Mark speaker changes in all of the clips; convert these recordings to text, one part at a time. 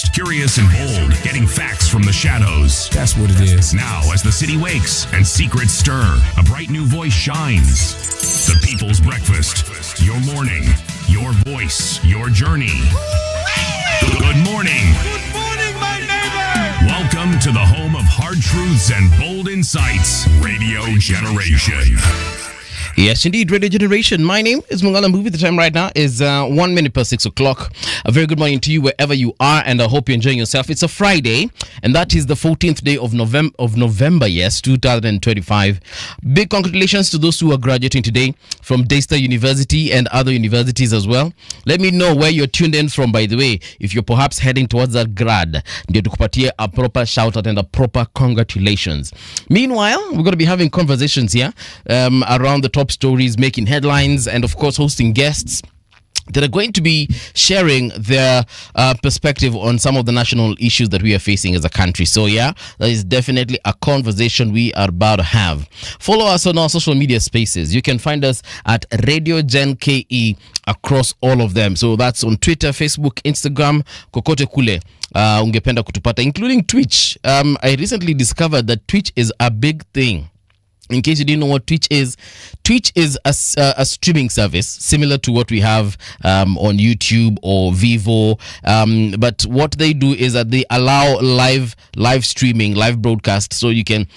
Speaker 1: breakfast. Curious and bold, getting facts from the shadows.
Speaker 2: That's what it is.
Speaker 1: Now, as the city wakes and secrets stir, a bright new voice shines. The People's Breakfast. Your morning, your voice, your journey. Good morning.
Speaker 3: Good morning, my neighbor.
Speaker 1: Welcome to the home of hard truths and bold insights. Radio Generation.
Speaker 4: Yes, indeed, Radio Generation. My name is Mungala Mbuvi. The time right now is 1 minute past 6 o'clock. A very good morning to you wherever you are, and I hope you're enjoying yourself. It's a Friday, and that is the 14th day of November, yes, 2025. Big congratulations to those who are graduating today from Daystar University and other universities as well. Let me know where you're tuned in from, by the way, if you're perhaps heading towards that grad. Ndio tukupatie a proper shout out and a proper congratulations. Meanwhile, we're going to be having conversations here around the top stories making headlines, and of course hosting guests that are going to be sharing their perspective on some of the national issues that we are facing as a country. So yeah, that is definitely a conversation we are about to have. Follow us on our social media spaces. You can find us at Radio Gen KE across all of them. So that's on Twitter, Facebook, Instagram, kokote kule. Ungependa kutupata, including Twitch. I recently discovered that Twitch is a big thing. In case you didn't know what Twitch is a streaming service similar to what we have on YouTube or Vivo. But what they do is that they allow live streaming, live broadcast. So you can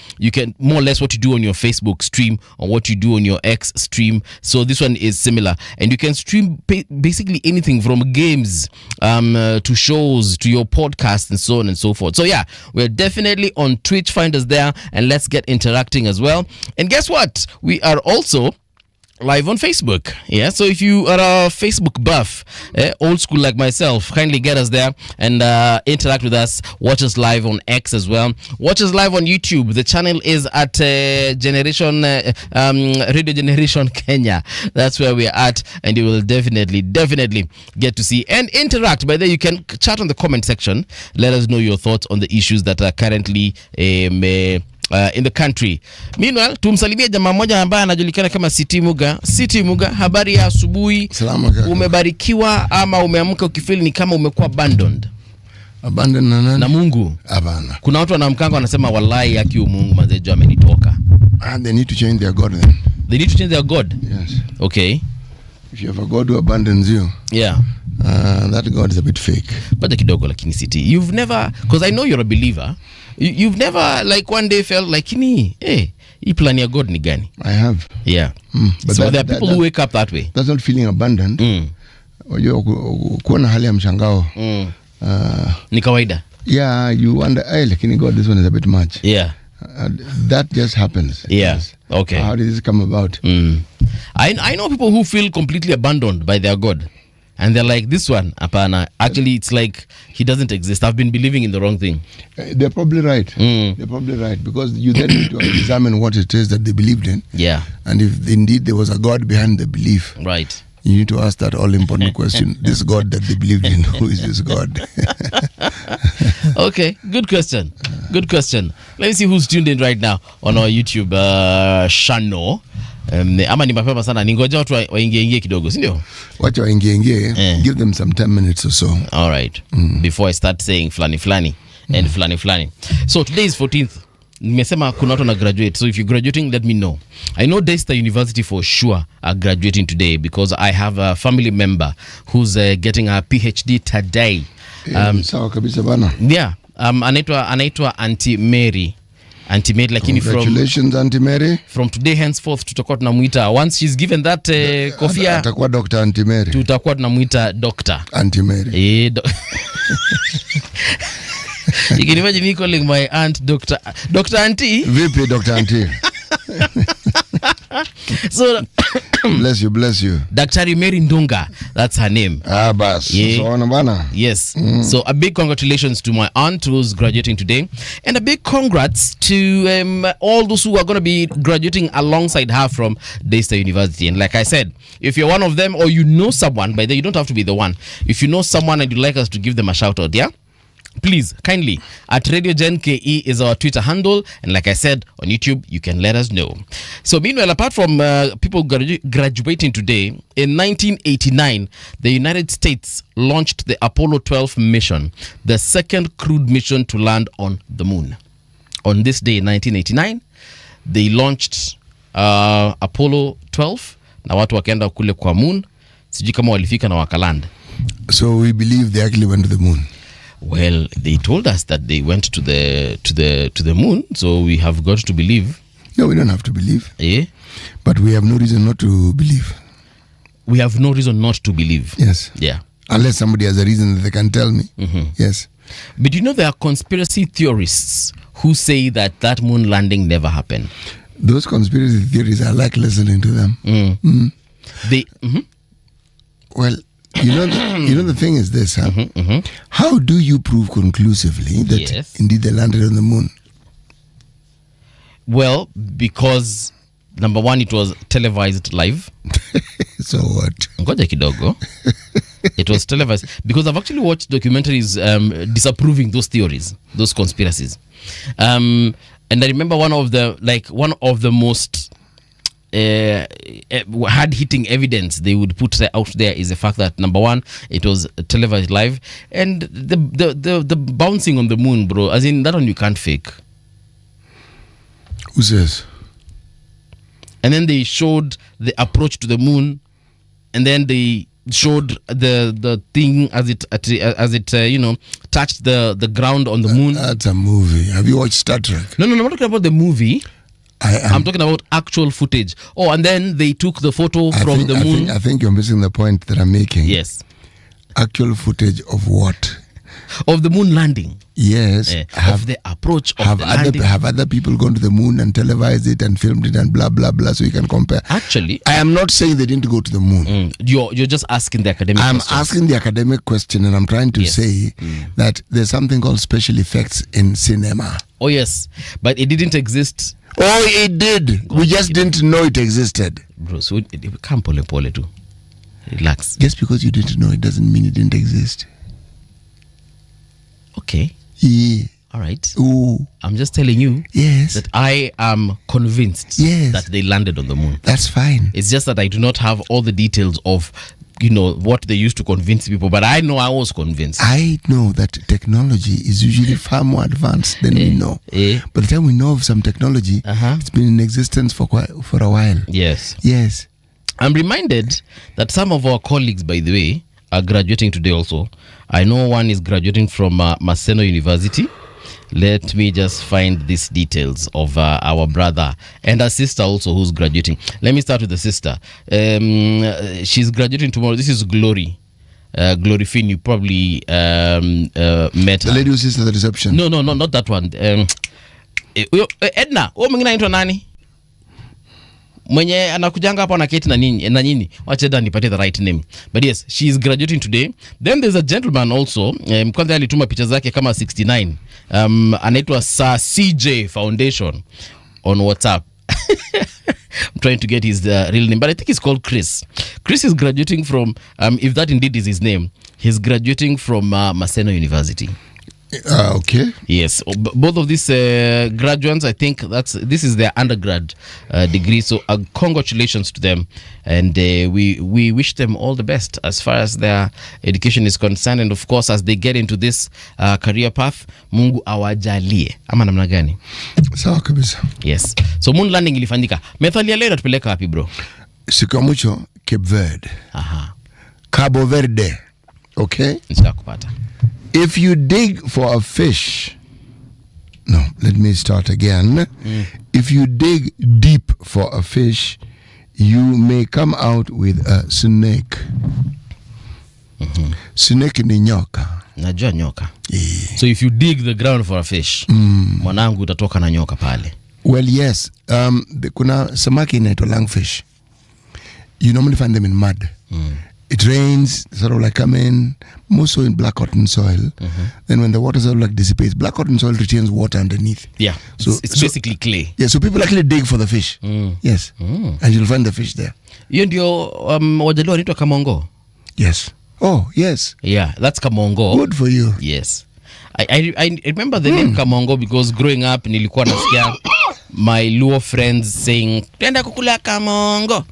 Speaker 4: more or less what you do on your Facebook stream or what you do on your X stream. So this one is similar, and you can stream basically anything from games to shows to your podcast and so on and so forth. So yeah, we're definitely on Twitch. Find us there and let's get interacting as well. And guess what? We are also live on Facebook. Yeah, so if you are a Facebook buff, old school like myself, kindly get us there and interact with us. Watch us live on X as well. Watch us live on YouTube. The channel is at Radio Generation Kenya. That's where we're at, and you will definitely get to see and interact. By there, you can chat on the comment section. Let us know your thoughts on the issues that are currently in the country. Meanwhile, tumsalimie jamaa mmoja ambaye anajulikana kama City Muga. City Muga, habari ya asubuhi.
Speaker 5: Salama kaka.
Speaker 4: Umebarikiwa ama umeamka ukifeel ni kama umekuwa abandoned?
Speaker 5: Abandoned na nani?
Speaker 4: Na Mungu.
Speaker 5: Hapana.
Speaker 4: Kuna watu wanamkanga wanasema wallahi yaki Mungu mazejo amenitoka.
Speaker 5: They need to change their God then.
Speaker 4: They need to change their God?
Speaker 5: Yes.
Speaker 4: Okay.
Speaker 5: If you have a God who abandons you,
Speaker 4: yeah,
Speaker 5: that God is a bit fake.
Speaker 4: But kidogo lakini City, you've never, because I know you're a believer, you've never like one day felt like hii plan ya God ni gani?
Speaker 5: I have.
Speaker 4: Yeah. But so there are people who wake up that way.
Speaker 5: That's not feeling abandoned. Kuona hali ya mshangao.
Speaker 4: Ni kawaida.
Speaker 5: Yeah, you wonder, lakini God, this one is a bit much.
Speaker 4: Yeah.
Speaker 5: That just happens.
Speaker 4: Yeah.
Speaker 5: Yes.
Speaker 4: Okay.
Speaker 5: How did this come about?
Speaker 4: I know people who feel completely abandoned by their God. And they're like, this one, apana. Actually, it's like he doesn't exist. I've been believing in the wrong thing.
Speaker 5: They're probably right. They're probably right, because you then need to examine what it is that they believed in.
Speaker 4: Yeah.
Speaker 5: And if indeed there was a God behind the belief,
Speaker 4: right, you
Speaker 5: need to ask that all-important question. This God that they believed in, who is this God?
Speaker 4: Okay, good question. Good question. Let me see who's tuned in right now on our YouTube channel. Ama ni mapema sana, ningoja watu waingie kidogo, si ndio?
Speaker 5: Wacha waingie, give them some 10 minutes or so.
Speaker 4: All right. Before I start saying flani and flani. So today is 14th. Nimesema kuna watu na graduate. So if you're graduating, let me know. I know Daystar University for sure are graduating today, because I have a family member who's getting a PhD today.
Speaker 5: Sawa kabisa bana.
Speaker 4: Yeah. Anaitwa Auntie Mary. Lakini
Speaker 5: congratulations Auntie Mary.
Speaker 4: From today henceforth tutakuwa tunamuita, once she's given that kofia,
Speaker 5: atakuwa Dr. Auntie Mary.
Speaker 4: Tutakuwa tunamuita Dr.
Speaker 5: Auntie Mary.
Speaker 4: You can imagine me calling my aunt Dr. Auntie.
Speaker 5: Vipi Dr. Auntie?
Speaker 4: So
Speaker 5: bless you.
Speaker 4: Daktari Mary Ndunga, that's her name.
Speaker 5: Bas.
Speaker 4: Yeah.
Speaker 5: So bana.
Speaker 4: Yes. So a big congratulations to my aunt who's graduating today, and a big congrats to all those who are going to be graduating alongside her from Daystar University. And like I said, if you're one of them, or you know someone, by the way, you don't have to be the one. If you know someone and you'd like us to give them a shout out, yeah, please, kindly, at Radio Gen KE is our Twitter handle. And like I said, on YouTube, you can let us know. So meanwhile, apart from people graduating today, in 1989, the United States launched the Apollo 12 mission, the second crewed mission to land on the moon. On this day in 1989, they launched Apollo 12 na watu wakaenda kule kwa moon. Sijui kama walifika na wakaland.
Speaker 5: So we believe they actually went to the moon.
Speaker 4: Well, they told us that they went to the moon, so we have got to believe.
Speaker 5: No, we don't have to believe.
Speaker 4: Eh?
Speaker 5: But we have no reason not to believe.
Speaker 4: We have no reason not to believe.
Speaker 5: Yes.
Speaker 4: Yeah.
Speaker 5: Unless somebody has a reason that they can tell me.
Speaker 4: Mm-hmm.
Speaker 5: Yes.
Speaker 4: But you know there are conspiracy theorists who say that moon landing never happened.
Speaker 5: Those conspiracy theories, I like listening to them.
Speaker 4: They.
Speaker 5: Well, you know the thing is this, huh? How do you prove conclusively that indeed they landed on the moon?
Speaker 4: Well, because number one, it was televised live.
Speaker 5: So what?
Speaker 4: Ngoja kidogo. It was televised because I've actually watched documentaries disapproving those theories, those conspiracies. And I remember one of the most hard-hitting evidence they would put out there is the fact that number one, it was televised live, and the bouncing on the moon, bro. As in that one you can't fake.
Speaker 5: Who says?
Speaker 4: And then they showed the approach to the moon, and then they showed the thing as it touched the ground on the moon.
Speaker 5: That's a movie. Have you watched Star Trek?
Speaker 4: No, I'm not talking about the movie. I'm talking about actual footage. Oh, and then they took the photo from the moon.
Speaker 5: I think you're missing the point that I'm making.
Speaker 4: Yes.
Speaker 5: Actual footage of what?
Speaker 4: Of the moon landing.
Speaker 5: Yes.
Speaker 4: Of the approach of the landing.
Speaker 5: Have other people gone to the moon and televised it and filmed it and blah, blah, blah, so you can compare?
Speaker 4: Actually,
Speaker 5: I am not saying they didn't go to the moon.
Speaker 4: You're just asking the academic question.
Speaker 5: I'm asking the academic question, and I'm trying to say that there's something called special effects in cinema.
Speaker 4: Oh, yes. But it didn't exist.
Speaker 5: Oh, it did. We just didn't know it existed.
Speaker 4: Bro, so it can't pole too. Relax.
Speaker 5: Just because you didn't know it doesn't mean it didn't exist.
Speaker 4: Okay.
Speaker 5: Yeah.
Speaker 4: All right.
Speaker 5: Ooh.
Speaker 4: I'm just telling you that I am convinced that they landed on the moon.
Speaker 5: That's fine.
Speaker 4: It's just that I do not have all the details of, what they used to convince people. But I know I was convinced.
Speaker 5: I know that technology is usually far more advanced than we know. By the time we know of some technology, it's been in existence for a while.
Speaker 4: Yes.
Speaker 5: Yes.
Speaker 4: I'm reminded that some of our colleagues, by the way, are graduating today also. I know one is graduating from Maseno University. Let me just find these details of our brother and her sister also who's graduating. Let me start with the sister. She's graduating tomorrow. This is Glory. Glory Finn, you probably met her.
Speaker 5: The lady who sits at the reception.
Speaker 4: No, not that one. Edna, mwingine anaitwa nani? Mwenye anakujanga hapa na keti na nini wacha da nipatie the right name, but yes, she is graduating today. Then there's a gentleman also, kwanza alituma picha zake kama 69, anaitwa Sir CJ Foundation on WhatsApp. I'm trying to get his real name, but I think he's called Chris. Chris is graduating from if that indeed is his name, he's graduating from Maseno University.
Speaker 5: Okay.
Speaker 4: Yes, both of these graduates, I think this is their undergrad degree. So congratulations to them, and we wish them all the best as far as their education is concerned, and of course as they get into this career path, Mungu awajalie. Ama namna gani?
Speaker 5: Sawa kabisa.
Speaker 4: Yes. So moon landing ilifanyika. Methali ya leo tupeleka wapi bro?
Speaker 5: Sikamucho Cape Verde. Cabo Verde. Okay?
Speaker 4: Nitakupata.
Speaker 5: If you dig for a fish, no, let me start again. If you dig deep for a fish, you may come out with a snake. Snake ni nyoka.
Speaker 4: Najua nyoka. So if you dig the ground for a fish, mwanangu utatoka na nyoka pale.
Speaker 5: Well, yes. Kuna samaki inaitwa langfish. You normally find them in mud. It rains, sort of like come in, more so in black cotton soil. Then when the water sort of like dissipates, black cotton soil retains water underneath.
Speaker 4: Yeah, so it's basically clay.
Speaker 5: Yeah, so people actually dig for the fish. Yes, and you'll find the fish there.
Speaker 4: Hiyo ndio Wajaluo wanaitwa kamongo.
Speaker 5: Yes. Oh, yes.
Speaker 4: Yeah, that's kamongo.
Speaker 5: Good for you.
Speaker 4: Yes. I remember the name Kamongo because growing up nilikuwa nasikia my Luo friends saying twenda kukula Kamongo.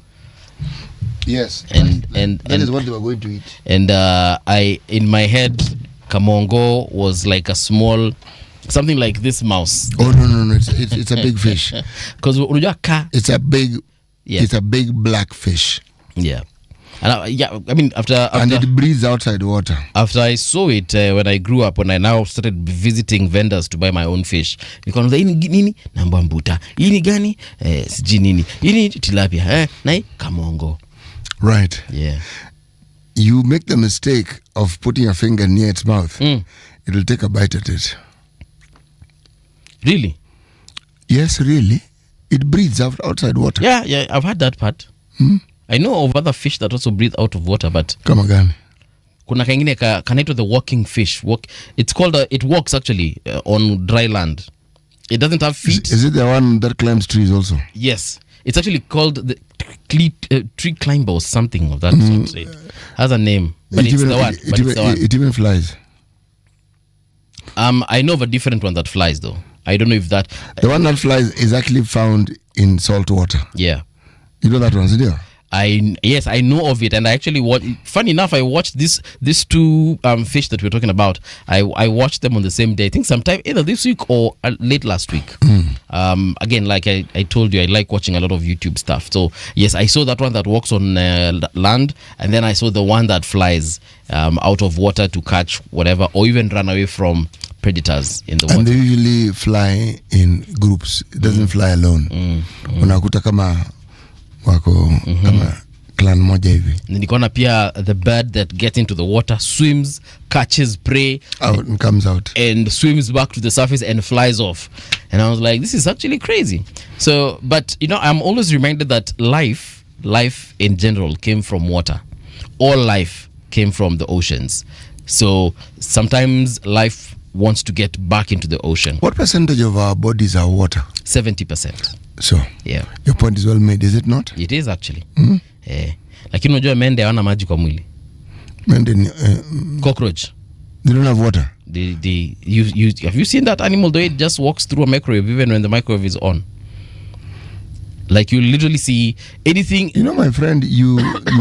Speaker 5: Yes.
Speaker 4: And
Speaker 5: that is what they were going to eat.
Speaker 4: And I in my head Kamongo was like a small something like this mouse.
Speaker 5: Oh no, it's a big fish.
Speaker 4: Because unajua ka
Speaker 5: it's a big
Speaker 4: yeah.
Speaker 5: It's a big black fish.
Speaker 4: Yeah. And I mean after
Speaker 5: and it breathes outside water.
Speaker 4: After I saw it when I grew up, when I now started visiting vendors to buy my own fish, nikaona hii nini namba mbuta, hii ni gani siji nini, hii ni tilapia na Kamongo.
Speaker 5: Right.
Speaker 4: Yeah.
Speaker 5: You make the mistake of putting your finger near its mouth. It will take a bite at it.
Speaker 4: Really?
Speaker 5: Yes, really. It breathes outside water.
Speaker 4: Yeah, I've had that part. I know of other fish that also breathe out of water, but
Speaker 5: kama gani?
Speaker 4: Kuna kengine kanaitwa the walking fish. It's called it walks actually on dry land. It doesn't have feet.
Speaker 5: Is it the one that climbs trees also?
Speaker 4: Yes. It's actually called the tree climber or something of that sort. It has a name, but it's the one.
Speaker 5: It even flies.
Speaker 4: I know of a different one that flies though. I don't know if that
Speaker 5: the one that flies is actually found in salt water.
Speaker 4: Yeah.
Speaker 5: You know that one, is it?
Speaker 4: Yes, I know of it, and I actually funny enough, I watched these two fish that we're talking about. I watched them on the same day. I think sometime either this week or late last week. Again, like I told you, I like watching a lot of YouTube stuff. So yes, I saw that one that walks on land, and then I saw the one that flies out of water to catch whatever, or even run away from predators in the water.
Speaker 5: And they usually fly in groups. It doesn't fly alone. Unakuta kama wako kama clan moja hivi.
Speaker 4: Nilikuona pia the bird that gets into the water, swims, catches prey
Speaker 5: out and comes out
Speaker 4: and swims back to the surface and flies off. And I was like, this is actually crazy. So, but you know, I'm always reminded that life in general came from water. All life came from the oceans. So sometimes life wants to get back into the ocean.
Speaker 5: What percentage of our bodies are water?
Speaker 4: 70%.
Speaker 5: So
Speaker 4: yeah,
Speaker 5: your point is well made, is it not?
Speaker 4: It is actually. Lakini unajua mende hawana maji kwa mwili.
Speaker 5: Mende
Speaker 4: cockroach,
Speaker 5: they don't have water.
Speaker 4: Have you seen that animal the way it just walks through a microwave even when the microwave is on? Like you literally see anything.
Speaker 5: You know, my friend, you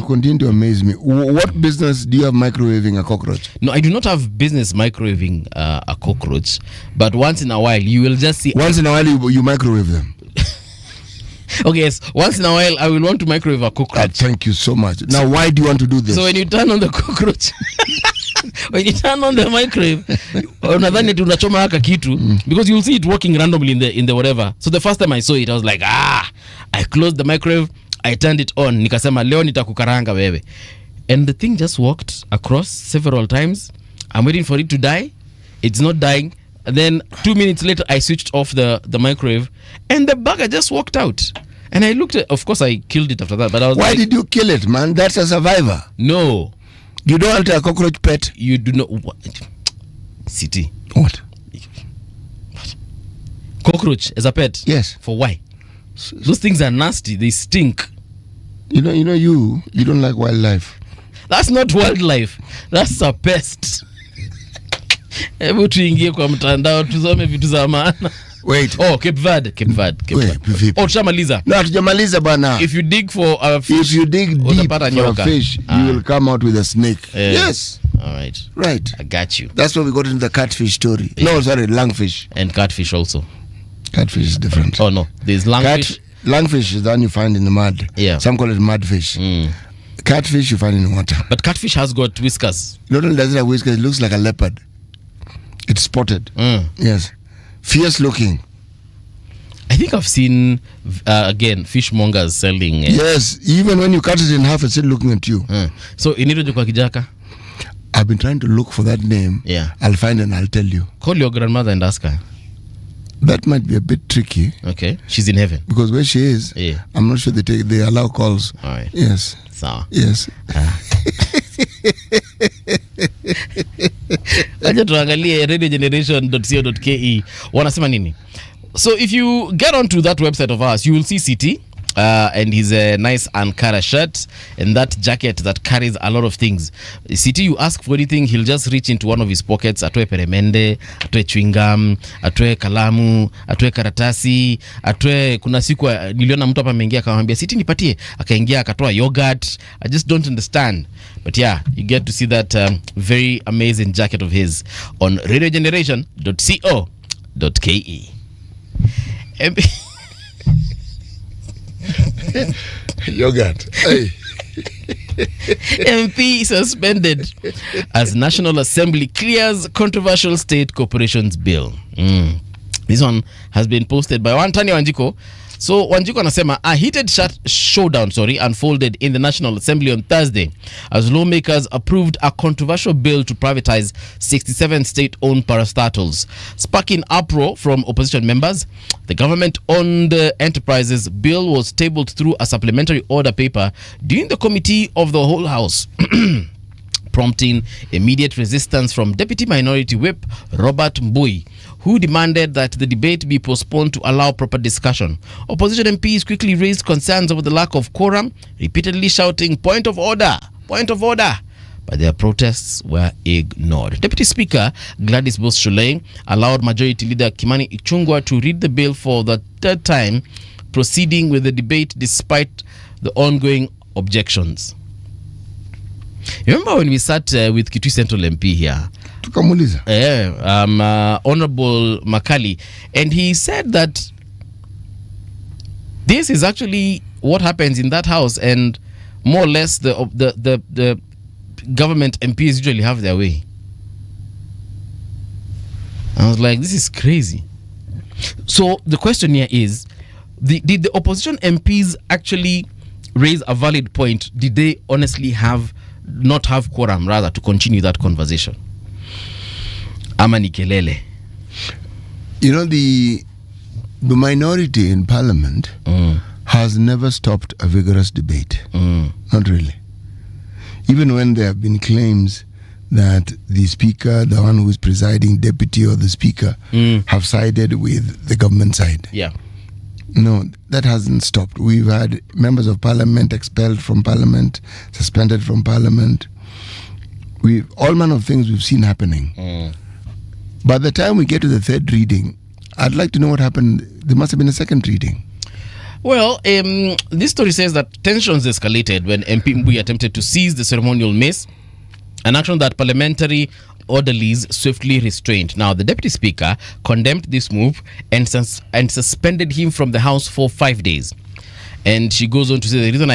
Speaker 5: continue to amaze me. What business do you have microwaving a cockroach?
Speaker 4: No, I do not have business microwaving a cockroach, but once in a while you will just see.
Speaker 5: Once in a while you microwave them.
Speaker 4: Okay, yes. Once in a while, I will want to microwave a cockroach.
Speaker 5: Thank you so much. Now, why do you want to do this?
Speaker 4: So when you turn on the cockroach, when you turn on the microwave, unadhani tunachoma haka kitu because you'll see it working randomly in the whatever. So the first time I saw it, I was like, I closed the microwave, I turned it on, nikasema leo nitakukaranga wewe. And the thing just walked across several times. I'm waiting for it to die. It's not dying. And then 2 minutes later, I switched off the microwave, and the bugger just walked out. And I looked at, of course, I killed it after that. But I was
Speaker 5: why
Speaker 4: like,
Speaker 5: did you kill it, man? That's a survivor.
Speaker 4: No,
Speaker 5: you don't want a cockroach pet.
Speaker 4: You do not. What? City.
Speaker 5: What?
Speaker 4: Cockroach as a pet?
Speaker 5: Yes.
Speaker 4: For why? Those things are nasty. They stink.
Speaker 5: You know, you don't like wildlife.
Speaker 4: That's not wildlife. That's a pest. Hebu tuingie kwa mtandao tuzome vitu za maana.
Speaker 5: Wait.
Speaker 4: Oh, Cape Verde. Oh, tushamaliza.
Speaker 5: No, hatujamaliza bana.
Speaker 4: If you dig for a fish,
Speaker 5: if you dig deep for a fish, you will come out with a snake. Yes.
Speaker 4: All right.
Speaker 5: Right.
Speaker 4: I got you.
Speaker 5: That's why we got into the catfish story. Yeah. No, sorry, lungfish.
Speaker 4: And catfish also.
Speaker 5: Catfish is different.
Speaker 4: Oh no, there's lungfish.
Speaker 5: Lungfish is the one you find in the mud.
Speaker 4: Yeah.
Speaker 5: Some call it mudfish. Catfish you find in water.
Speaker 4: But catfish has got whiskers.
Speaker 5: Not only does it have whiskers, it looks like a leopard. It's spotted. Yes. Fierce looking.
Speaker 4: I think I've seen again fishmongers selling.
Speaker 5: Yes, even when you cut it in half, it's still looking at you.
Speaker 4: So initoje kwa kijaka?
Speaker 5: I've been trying to look for that name.
Speaker 4: Yeah.
Speaker 5: I'll find it and I'll tell you.
Speaker 4: Call your grandmother and ask her.
Speaker 5: That might be a bit tricky.
Speaker 4: Okay. She's in heaven.
Speaker 5: Because where she is, I'm not sure they allow calls.
Speaker 4: All right.
Speaker 5: Yes.
Speaker 4: So.
Speaker 5: Yes.
Speaker 4: Acha tuangalie radiogeneration.co.ke wanasema nini. So if you get onto that website of ours, you will see city and his nice Ankara shirt and that jacket that carries a lot of things. City, you ask for anything, he'll just reach into one of his pockets, atoe peremende, atoe chewing gum, atoe kalamu, atoe karatasi, atoe, kuna siku niliona mtu hapa ameingia akamwambia City nipatie, akaingia akatoa yogurt. I just don't understand. But yeah, you get to see that very amazing jacket of his on radiogeneration.co.ke.
Speaker 5: Yogurt. Hey.
Speaker 4: MP suspended as National Assembly clears controversial state corporations bill. This one has been posted by Wantani Wanjiko. So Wanjiko anasema a heated showdown unfolded in the National Assembly on Thursday as lawmakers approved a controversial bill to privatize 67 state-owned parastatals, sparking uproar from opposition members. The government-owned enterprises bill was tabled through a supplementary order paper during the committee of the whole House, prompting immediate resistance from Deputy Minority Whip Robert Mbui, who demanded that the debate be postponed to allow proper discussion. Opposition MPs quickly raised concerns over the lack of quorum, repeatedly shouting, "Point of order! Point of order!" But their protests were ignored. Deputy Speaker Gladys Bos-Sholei allowed Majority Leader Kimani Ichung'wah to read the bill for the third time, proceeding with the debate despite the ongoing objections. Remember when we sat with Kitui Central MP here?
Speaker 5: Tukamuliza.
Speaker 4: Honorable Makali, and he said that this is actually what happens in that house, and more or less the government MPs usually have their way. I was like, this is crazy. So the question here is, did the opposition MPs actually raise a valid point? Did they honestly not have quorum rather to continue that conversation? Ama ni kelele?
Speaker 5: You know, the minority in parliament has never stopped a vigorous debate. Not really. Even when there have been claims that the speaker, the one who is presiding, deputy or the speaker, have sided with the government side.
Speaker 4: Yeah.
Speaker 5: No, that hasn't stopped. We've had members of parliament expelled from parliament, suspended from parliament. All manner of things we've seen happening. By the time we get to the third reading, I'd like to know what happened. There must have been a second reading.
Speaker 4: Well, this story says that tensions escalated when MP Mbui attempted to seize the ceremonial mace, an action that parliamentary orderlies swiftly restrained. Now, the Deputy Speaker condemned this move and suspended him from the House for 5 days. And she goes on to say, the reason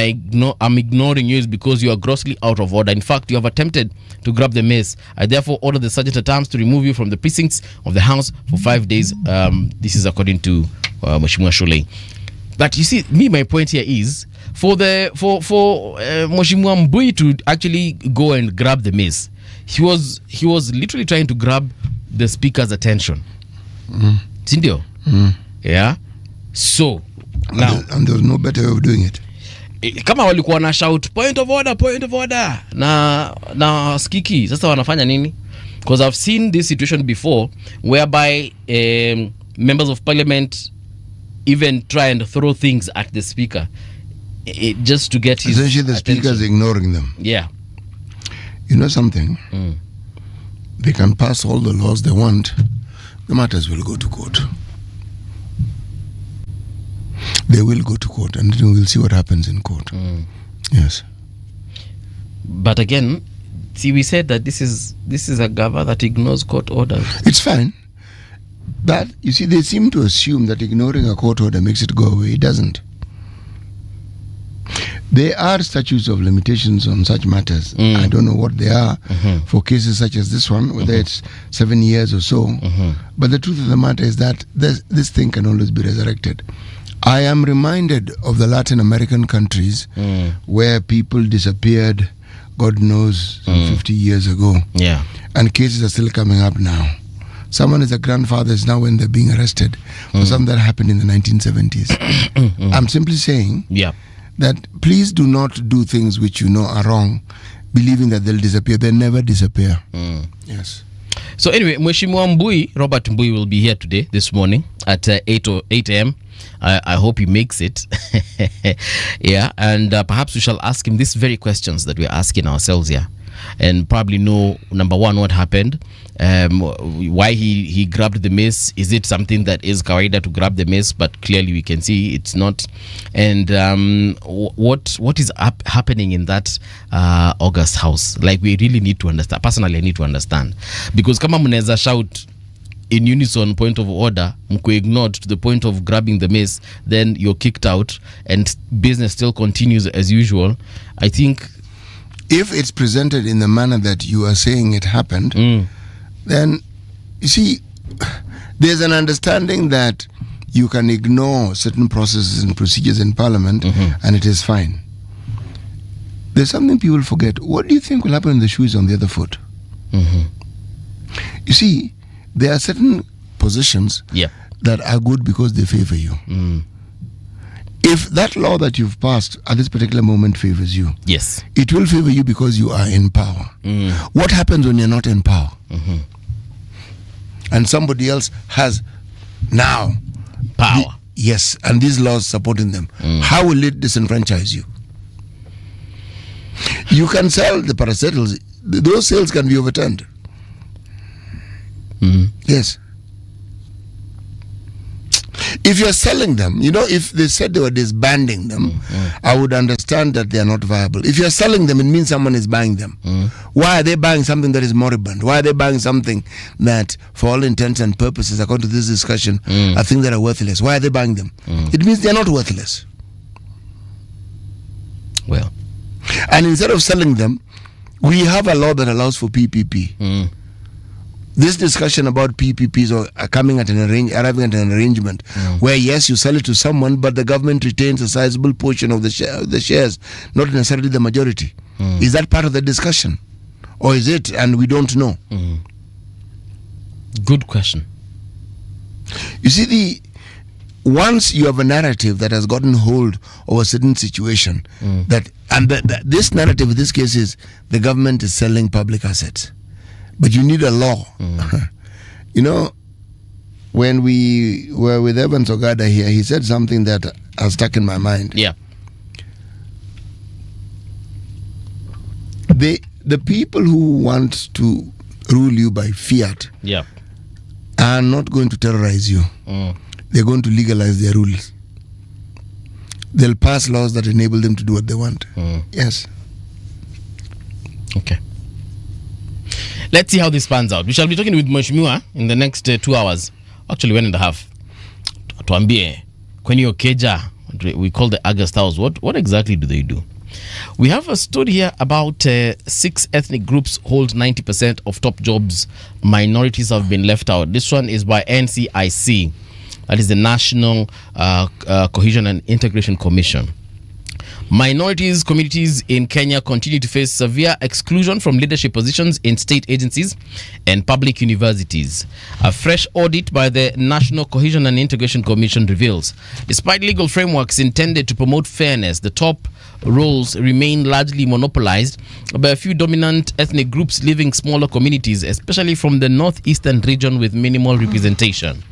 Speaker 4: I'm ignoring you is because you are grossly out of order. In fact, you have attempted to grab the mace. I therefore order the Sergeant at Arms to remove you from the precincts of the House for 5 days. This is according to Mheshimiwa Sholei. But you see, my point here is, for Mheshimiwa Mbui to actually go and grab the mace, he was literally trying to grab the speaker's attention. Sindio? Yeah. So now,
Speaker 5: and there was no better way of doing it.
Speaker 4: Kama walikuwa na shout point of order na skiki, sasa wanafanya nini? Because I've seen this situation before whereby members of parliament even try and throw things at the speaker just to get his
Speaker 5: essentially the
Speaker 4: attention.
Speaker 5: speaker is ignoring them.
Speaker 4: Yeah.
Speaker 5: You know something? They can pass all the laws they want. The matters will go to court. They will go to court, and then we'll see what happens in court. Yes.
Speaker 4: But again, see, we said that this is a gava that ignores court orders.
Speaker 5: It's fine. But, you see, they seem to assume that ignoring a court order makes it go away. It doesn't. There are statutes of limitations on such matters. I don't know what they are for cases such as this one, whether it's 7 years or so. But the truth of the matter is that this thing can always be resurrected. I am reminded of the Latin American countries where people disappeared, God knows, 50 years ago.
Speaker 4: Yeah.
Speaker 5: And cases are still coming up now. Someone is a grandfather is now when they're being arrested for something that happened in the 1970s. I'm simply saying that please do not do things which you know are wrong, believing that they'll disappear. They never disappear. Yes.
Speaker 4: So anyway, Mheshimiwa Mbui, Robert Mbui, will be here today, this morning, at 8 a.m. I hope he makes it. Yeah, and perhaps we shall ask him these very questions that we're asking ourselves here, and probably know, number one, what happened, why he grabbed the mace. Is it something that is kawaida to grab the mace, but clearly we can see it's not, and what is happening in that August house? Like, we really need to understand. Personally, I need to understand, because kama mnaweza shout in unison point of order, mko ignored to the point of grabbing the mace, then you're kicked out and business still continues as usual. I think
Speaker 5: if it's presented in the manner that you are saying it happened, then you see, there's an understanding that you can ignore certain processes and procedures in Parliament, and it is fine. There's something people forget. What do you think will happen when the shoe is on the other foot? You see, there are certain positions that are good because they favor you. If that law that you've passed at this particular moment favors you,
Speaker 4: yes,
Speaker 5: it will favor you because you are in power. What happens when you're not in power? And somebody else has now
Speaker 4: power.
Speaker 5: Yes, and these laws supporting them. How will it disenfranchise you? You can sell the parastatals. Those sales can be overturned. Yes. If you're selling them, if they said they were disbanding them, I would understand that they are not viable. If you're selling them, it means someone is buying them. Why are they buying something that is moribund? Why are they buying something that, for all intents and purposes, according to this discussion, are things that are worthless? Why are they buying them? It means they're not worthless.
Speaker 4: Well,
Speaker 5: and instead of selling them, we have a law that allows for PPP. This discussion about PPPs or arriving at an arrangement where, yes, you sell it to someone, but the government retains a sizable portion of the shares, not necessarily the majority. Is that part of the discussion? Or is it, and we don't know?
Speaker 4: Good question.
Speaker 5: You see, once you have a narrative that has gotten hold of a certain situation, this narrative in this case is the government is selling public assets. But you need a law. When we were with Evans Ogada here, he said something that has stuck in my mind.
Speaker 4: Yeah.
Speaker 5: The people who want to rule you by fiat are not going to terrorize you. They're going to legalize their rules. They'll pass laws that enable them to do what they want. Yes.
Speaker 4: Okay. Let's see how this pans out. We shall be talking with Mheshimiwa in the next 2 hours. Actually, 1.5. Tuambie, kwenye Okeja, we call the August House. What exactly do they do? We have a story here about 6 ethnic groups hold 90% of top jobs. Minorities have been left out. This one is by NCIC. That is the National Cohesion and Integration Commission. Minorities communities in Kenya continue to face severe exclusion from leadership positions in state agencies and public universities. A fresh audit by the National Cohesion and Integration Commission reveals, despite legal frameworks intended to promote fairness, the top roles remain largely monopolized by a few dominant ethnic groups, leaving smaller communities, especially from the northeastern region, with minimal representation.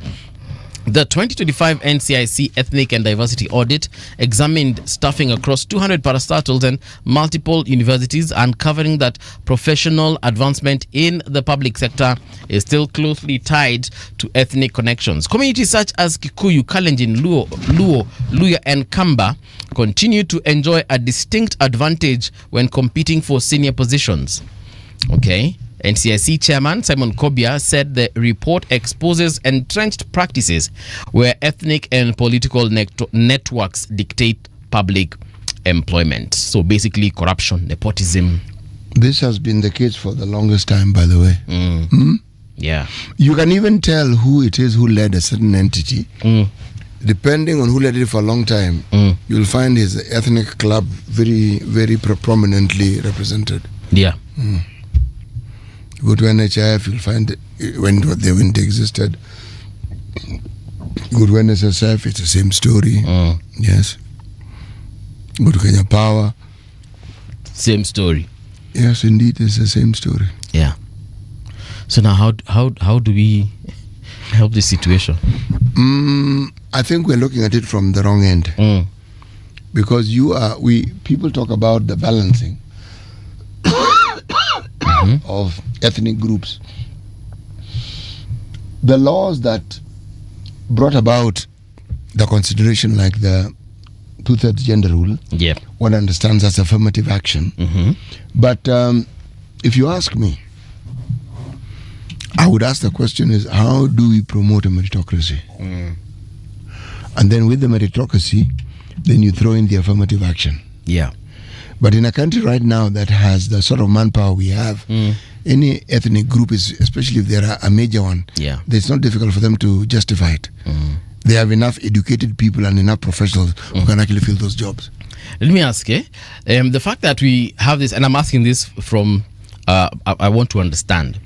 Speaker 4: The 2025 NCIC Ethnic and Diversity Audit examined staffing across 200 parastatals and multiple universities, uncovering that professional advancement in the public sector is still closely tied to ethnic connections. Communities such as Kikuyu, Kalenjin, Luo, Luya, and Kamba continue to enjoy a distinct advantage when competing for senior positions. Okay. NCIC Chairman Simon Kobia said the report exposes entrenched practices where ethnic and political networks dictate public employment. So basically corruption, nepotism.
Speaker 5: This has been the case for the longest time, by the way.
Speaker 4: Yeah.
Speaker 5: You can even tell who it is who led a certain entity. Depending on who led it for a long time, you'll find his ethnic club very, very prominently represented.
Speaker 4: Yeah.
Speaker 5: Go to NHIF, you'll find when they existed. Go to NSSF, it's the same story. Yes. Go to Kenya Power.
Speaker 4: Same story.
Speaker 5: Yes, indeed, it's the same story.
Speaker 4: Yeah. So now how do we help this situation?
Speaker 5: I think we're looking at it from the wrong end. Because people talk about the balancing of ethnic groups. The laws that brought about the consideration, like the 2/3 gender rule, one understands as affirmative action. But if you ask me, I would ask the question is, how do we promote a meritocracy? And then with the meritocracy, then you throw in the affirmative action. But in a country right now that has the sort of manpower we have, any ethnic group, especially if they're a major one, it's not difficult for them to justify it. They have enough educated people and enough professionals who can actually fill those jobs.
Speaker 4: Let me ask, the fact that we have this, and I'm asking this from, I want to understand,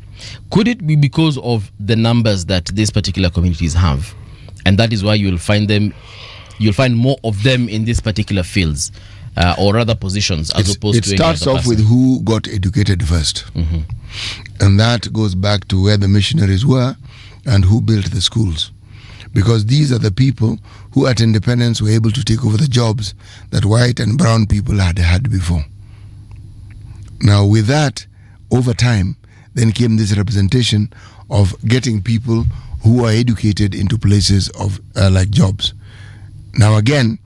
Speaker 4: could it be because of the numbers that these particular communities have, and that is why you'll find more of them in these particular fields, or other positions, as opposed to
Speaker 5: it starts off with who got educated first, and that goes back to where the missionaries were and who built the schools. Because these are the people who at independence were able to take over the jobs that white and brown people had before. Now with that, over time, then came this representation of getting people who are educated into places of like jobs. Now again,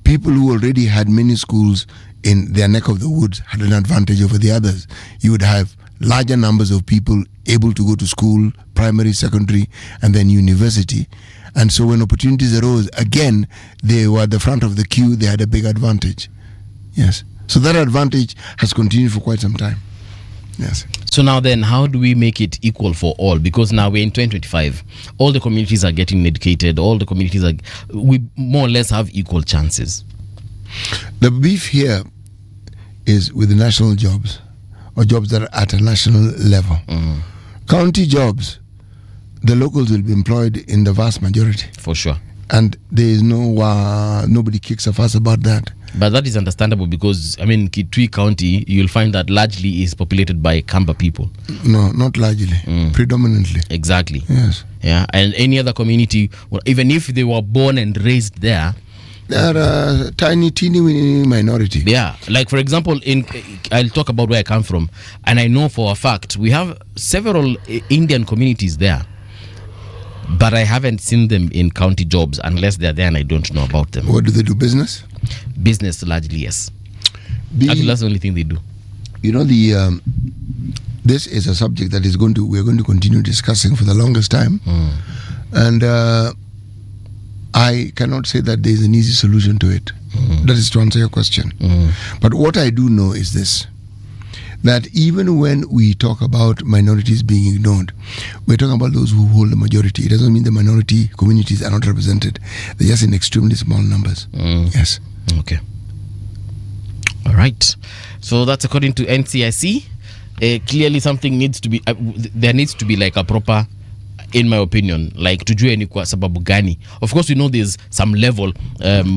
Speaker 5: people who already had many schools in their neck of the woods had an advantage over the others. You would have larger numbers of people able to go to school, primary, secondary, and then university. And so when opportunities arose, again, they were at the front of the queue, they had a big advantage. Yes. So that advantage has continued for quite some time. Yes.
Speaker 4: So now then, how do we make it equal for all? Because now we're in 2025. All the communities are getting educated. All the communities we more or less have equal chances.
Speaker 5: The beef here is with the national jobs, or jobs that are at a national level. County jobs, the locals will be employed in the vast majority.
Speaker 4: For sure.
Speaker 5: And there is nobody kicks a fuss about that.
Speaker 4: But that is understandable because, I mean, Kitui County, you'll find that largely is populated by Kamba people.
Speaker 5: No, not largely. Predominantly.
Speaker 4: Exactly.
Speaker 5: Yes.
Speaker 4: Yeah, and any other community, well, even if they were born and raised there,
Speaker 5: they are a teeny minority.
Speaker 4: Yeah, like for example, I'll talk about where I come from, and I know for a fact we have several Indian communities there, but I haven't seen them in county jobs unless they're there and I don't know about them.
Speaker 5: What do they do? Business?
Speaker 4: Business largely, yes. Actually, that's the only thing they do.
Speaker 5: You know, this is a subject that we're going to continue discussing for the longest time, and I cannot say that there is an easy solution to it. That is to answer your question. But what I do know is this, that even when we talk about minorities being ignored, we're talking about those who hold the majority. It doesn't mean the minority communities are not represented. They're just in extremely small numbers. Yes.
Speaker 4: Okay. All right. So that's according to NCIC. Clearly something needs to be, there needs to be like a proper, in my opinion, like tujue ni kwa sababu gani. Of course, we know there's some level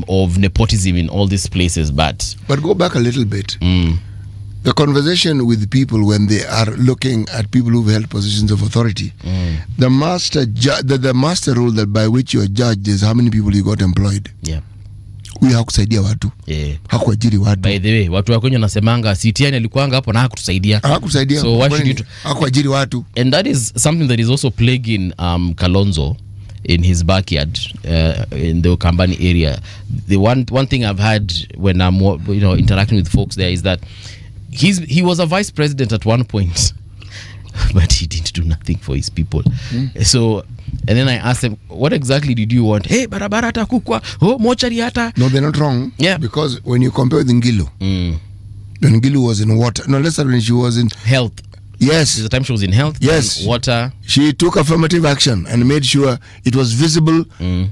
Speaker 4: of nepotism in all these places, but
Speaker 5: go back a little bit. The conversation with people when they are looking at people who've held positions of authority, the master rule that by which you are judged is how many people you got employed.
Speaker 4: Yeah.
Speaker 5: Huyu hakusaidia watu. Hakuajiri watu.
Speaker 4: By the way, watu wakonyo nasemanga CTN alikuanga hapo na hakutusaidia.
Speaker 5: Hakusaidia.
Speaker 4: So why should you
Speaker 5: hakuajiri watu?
Speaker 4: And that is something that is also plaguing Kalonzo in his backyard, in the Kambani area. The one thing I've had when I'm interacting with folks there is that he was a vice president at one point, but he didn't do nothing for his people. So, and then I asked him, what exactly did you want? Hey, barabara hata kukwa, mochari hata.
Speaker 5: No, they're not wrong.
Speaker 4: Yeah.
Speaker 5: Because when you compare with Ngilu, when Ngilu was in water, no, let's say when she was in
Speaker 4: health.
Speaker 5: Yes.
Speaker 4: The time she was in health.
Speaker 5: Yes.
Speaker 4: And water.
Speaker 5: She took affirmative action and made sure it was visible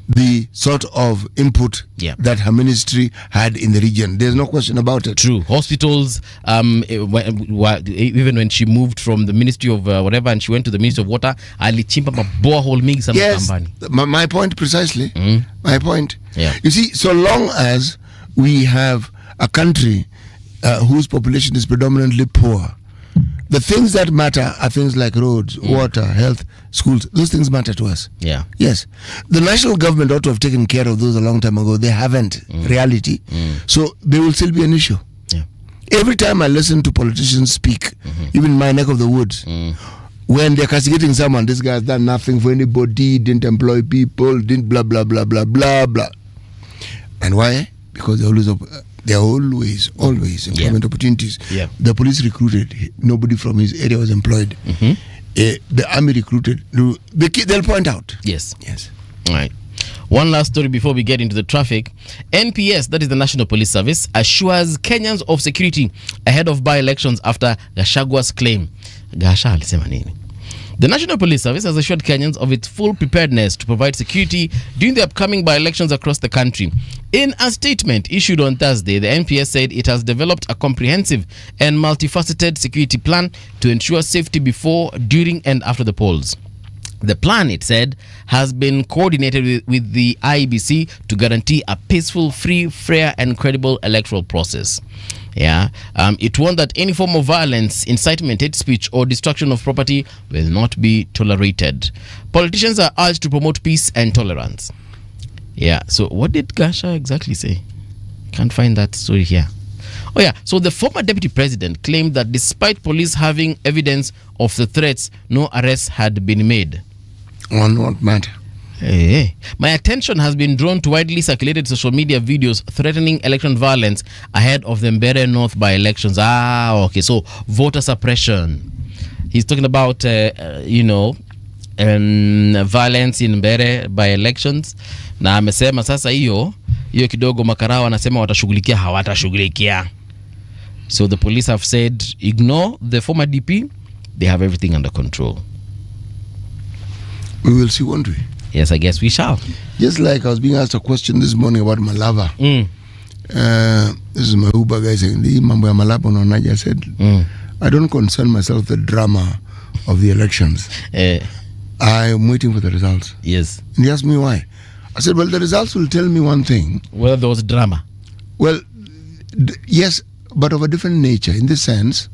Speaker 5: the sort of input that her ministry had in the region. There's no question about it.
Speaker 4: True. Hospitals, even when she moved from the Ministry of whatever and she went to the Ministry of Water, alichimba borehole mingi sana Kambani.
Speaker 5: My point precisely. My point.
Speaker 4: Yeah.
Speaker 5: You see, so long as we have a country whose population is predominantly poor, the things that matter are things like roads, water, health, schools. Those things matter to us.
Speaker 4: Yeah.
Speaker 5: Yes. The national government ought to have taken care of those a long time ago. They haven't, reality. So they will still be an issue.
Speaker 4: Yeah.
Speaker 5: Every time I listen to politicians speak, even in my neck of the woods, when they're castigating someone, this guy has done nothing for anybody, didn't employ people, didn't blah, blah, blah, blah, blah, blah. And why? Because there are always employment opportunities.
Speaker 4: Yeah.
Speaker 5: The police recruited, nobody from his area was employed. The army recruited, they'll point out.
Speaker 4: Yes.
Speaker 5: Yes.
Speaker 4: All right. One last story before we get into the traffic. NPS, that is the National Police Service, assures Kenyans of security ahead of by-elections after Gachagwa's claim. Gasha alisema nini? The National Police Service has assured Kenyans of its full preparedness to provide security during the upcoming by-elections across the country. In a statement issued on Thursday, the NPS said it has developed a comprehensive and multifaceted security plan to ensure safety before, during, and after the polls. The plan, it said, has been coordinated with the IEBC to guarantee a peaceful, free, fair, and credible electoral process. Yeah, it warned that any form of violence, incitement, hate speech, or destruction of property will not be tolerated. Politicians are urged to promote peace and tolerance. Yeah, so what did Gasha exactly say? Can't find that story here. Oh yeah, so the former deputy president claimed that despite police having evidence of the threats, no arrests had been made.
Speaker 5: On what matter?
Speaker 4: Hey, my attention has been drawn to widely circulated social media videos threatening election violence ahead of the Mbere North by-elections. Okay, so voter suppression. He's talking about, violence in Mbere by-elections. Na amesema sasa hiyo kidogo makarao anasema watashughulikia hawatashughulikia. So the police have said, ignore the former DP. They have everything under control.
Speaker 5: We will see, won't we?
Speaker 4: Yes, I guess we shall.
Speaker 5: Just like I was being asked a question this morning about Malava. This is my Uber guy saying, mambo ya Malava unaonaje? I said, I don't concern myself with the drama of the elections. I am waiting for the results.
Speaker 4: Yes.
Speaker 5: And he asked me why. I said, well, the results will tell me one thing.
Speaker 4: Whether there was drama.
Speaker 5: Well, yes, but of a different nature. In this sense,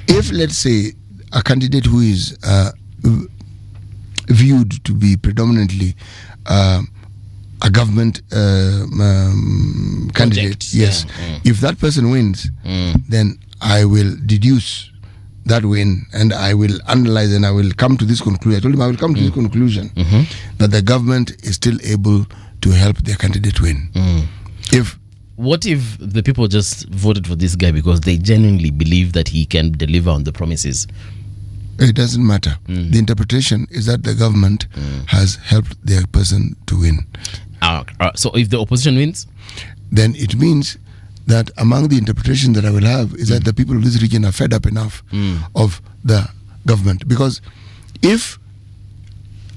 Speaker 5: if, let's say, a candidate who is viewed to be predominantly a government candidate, yes, if that person wins, then I will deduce that win and I will analyze and I will come to this conclusion. I told him I will come to this conclusion that the government is still able to help their candidate win.
Speaker 4: What if the people just voted for this guy because they genuinely believe that he can deliver on the promises?
Speaker 5: It doesn't matter. The interpretation is that the government has helped their person to win.
Speaker 4: So if the opposition wins?
Speaker 5: Then it means that among the interpretation that I will have is that the people of this region are fed up enough of the government. Because if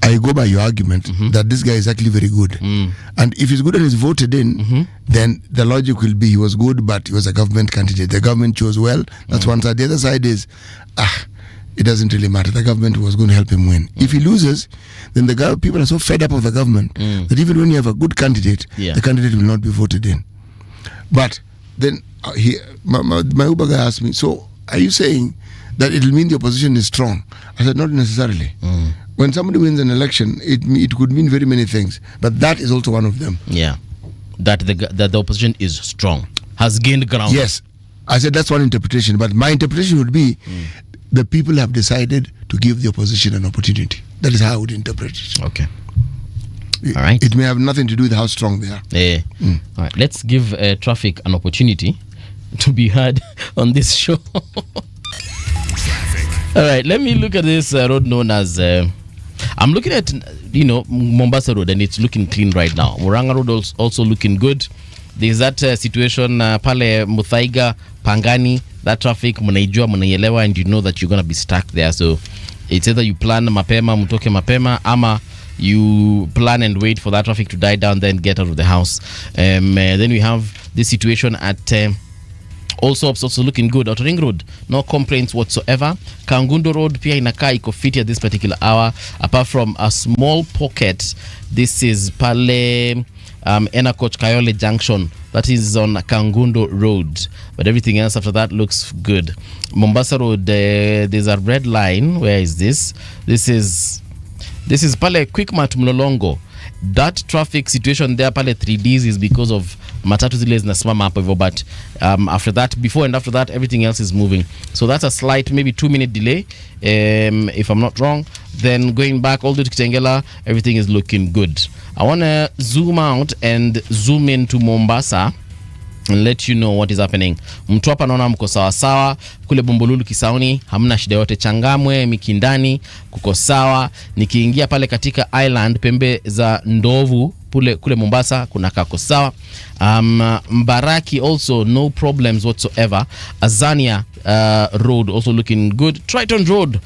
Speaker 5: I go by your argument that this guy is actually very good, and if he's good and he's voted in, then the logic will be he was good, but he was a government candidate. The government chose well. That's one side. The other side is, it doesn't really matter. The government was going to help him win. If he loses, then people are so fed up of the government that even when you have a good candidate, the candidate will not be voted in. But then my Uber guy asked me, so are you saying that it will mean the opposition is strong? I said, not necessarily. When somebody wins an election, it could mean very many things, but that is also one of them.
Speaker 4: Yeah, that the opposition is strong, has gained ground.
Speaker 5: Yes, I said that's one interpretation, but my interpretation would be the people have decided to give the opposition an opportunity. That is how I would interpret it.
Speaker 4: Okay. All right.
Speaker 5: It may have nothing to do with how strong they are.
Speaker 4: All right. Let's give traffic an opportunity to be heard on this show. All right. Let me look at this road known as. I'm looking at Mombasa Road, and it's looking clean right now. Murang'a Road also looking good. There's that situation pale Muthaiga Pangani. That traffic mnaijua mnaielewa, and you know that you're gonna be stuck there. So it's either you plan mapema mtoke mapema, ama you plan and wait for that traffic to die down, then get out of the house. Then we have this situation at Allsops also looking good. Outer Ring Road, no complaints whatsoever. Kangundo Road pia inakaa iko fiti at this particular hour, apart from a small pocket. This is pale Enakoch Kayole Junction, that is on Kangundo Road, but everything else after that looks good. Mombasa Road, there's a red line. Where is this? This is pale Quickmart Mlolongo. That traffic situation there pale 3Ds is because of matatu zile zinasimama hapo hivyo, but after that, before and after that, everything else is moving. So that's a slight maybe 2-minute delay, if I'm not wrong. Then going back all the way to Kitengela, everything is looking good. I want to zoom out and zoom into Mombasa and let you know what is happening. Mtwapa naona mko sawa sawa, kule Bombolulu Kisauni hamna shida yote, Changamwe Mikindani kuko sawa. Nikiingia pale katika island pembe za Ndovu kule Mombasa kuna kako sawa. Mbaraki also no problems whatsoever. Azania Road also looking good. Triton Road,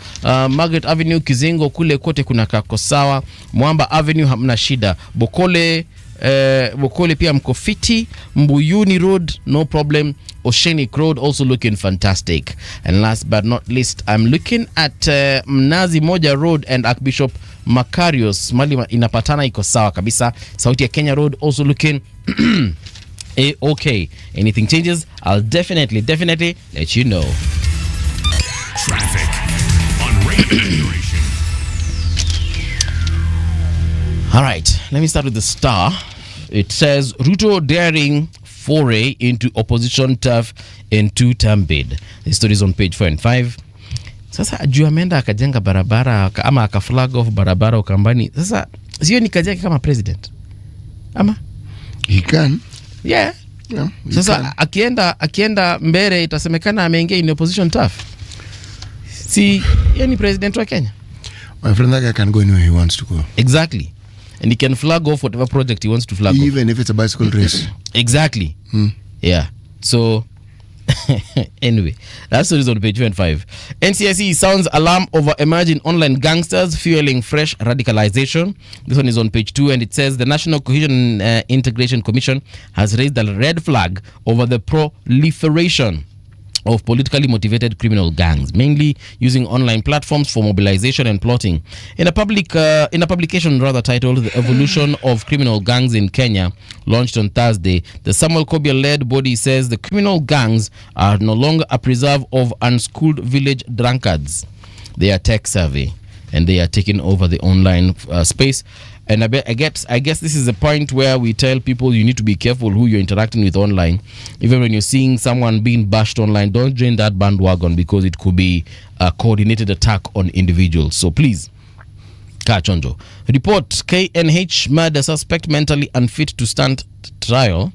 Speaker 4: Margaret Avenue Kizingo kule kote kuna kako sawa. Mwamba Avenue hamna shida. Bokole pia mko fiti. Mbuyuni Road no problem. Oceanic Road also looking fantastic. And last but not least, I'm looking at Mnazi Moja Road and Archbishop Makarios mali inapatana iko sawa kabisa. Sauti ya Kenya Road also looking okay. Anything changes, I'll definitely let you know.
Speaker 1: Traffic on Radio Generation.
Speaker 4: All right, let me start with the Star. It says Ruto daring foray into opposition turf in two-term bid. The story is on page 4 and 5. Sasa juu ameenda akajenga barabara ama akaflag off barabara Ukambani. Sasa sio nikajenga kama president ama
Speaker 5: He can.
Speaker 4: Yeah. Sasa akienda mbele itasemekana ameingia in opposition turf. Si yani president wa Kenya.
Speaker 5: My friend, that guy can go anywhere he wants to go.
Speaker 4: Exactly. And he can flag off whatever project he wants to flag off.
Speaker 5: Even if it's a bicycle race.
Speaker 4: Exactly. Yeah. So anyway, that story is on page 5. NCIC sounds alarm over emerging online gangsters fueling fresh radicalization. This one is on page 2, and it says the National Cohesion Integration Commission has raised a red flag over the proliferation of politically motivated criminal gangs, mainly using online platforms for mobilization and plotting. In a publication titled "The Evolution of Criminal Gangs in Kenya," launched on Thursday, the Samuel Kobia-led body says the criminal gangs are no longer a preserve of unschooled village drunkards. They are tech savvy, and they are taking over the online space. And I guess this is the point where we tell people you need to be careful who you're interacting with online. Even when you're seeing someone being bashed online, don't join that bandwagon, because it could be a coordinated attack on individuals. So please, Kachonjo. Report: KNH murder suspect mentally unfit to stand trial.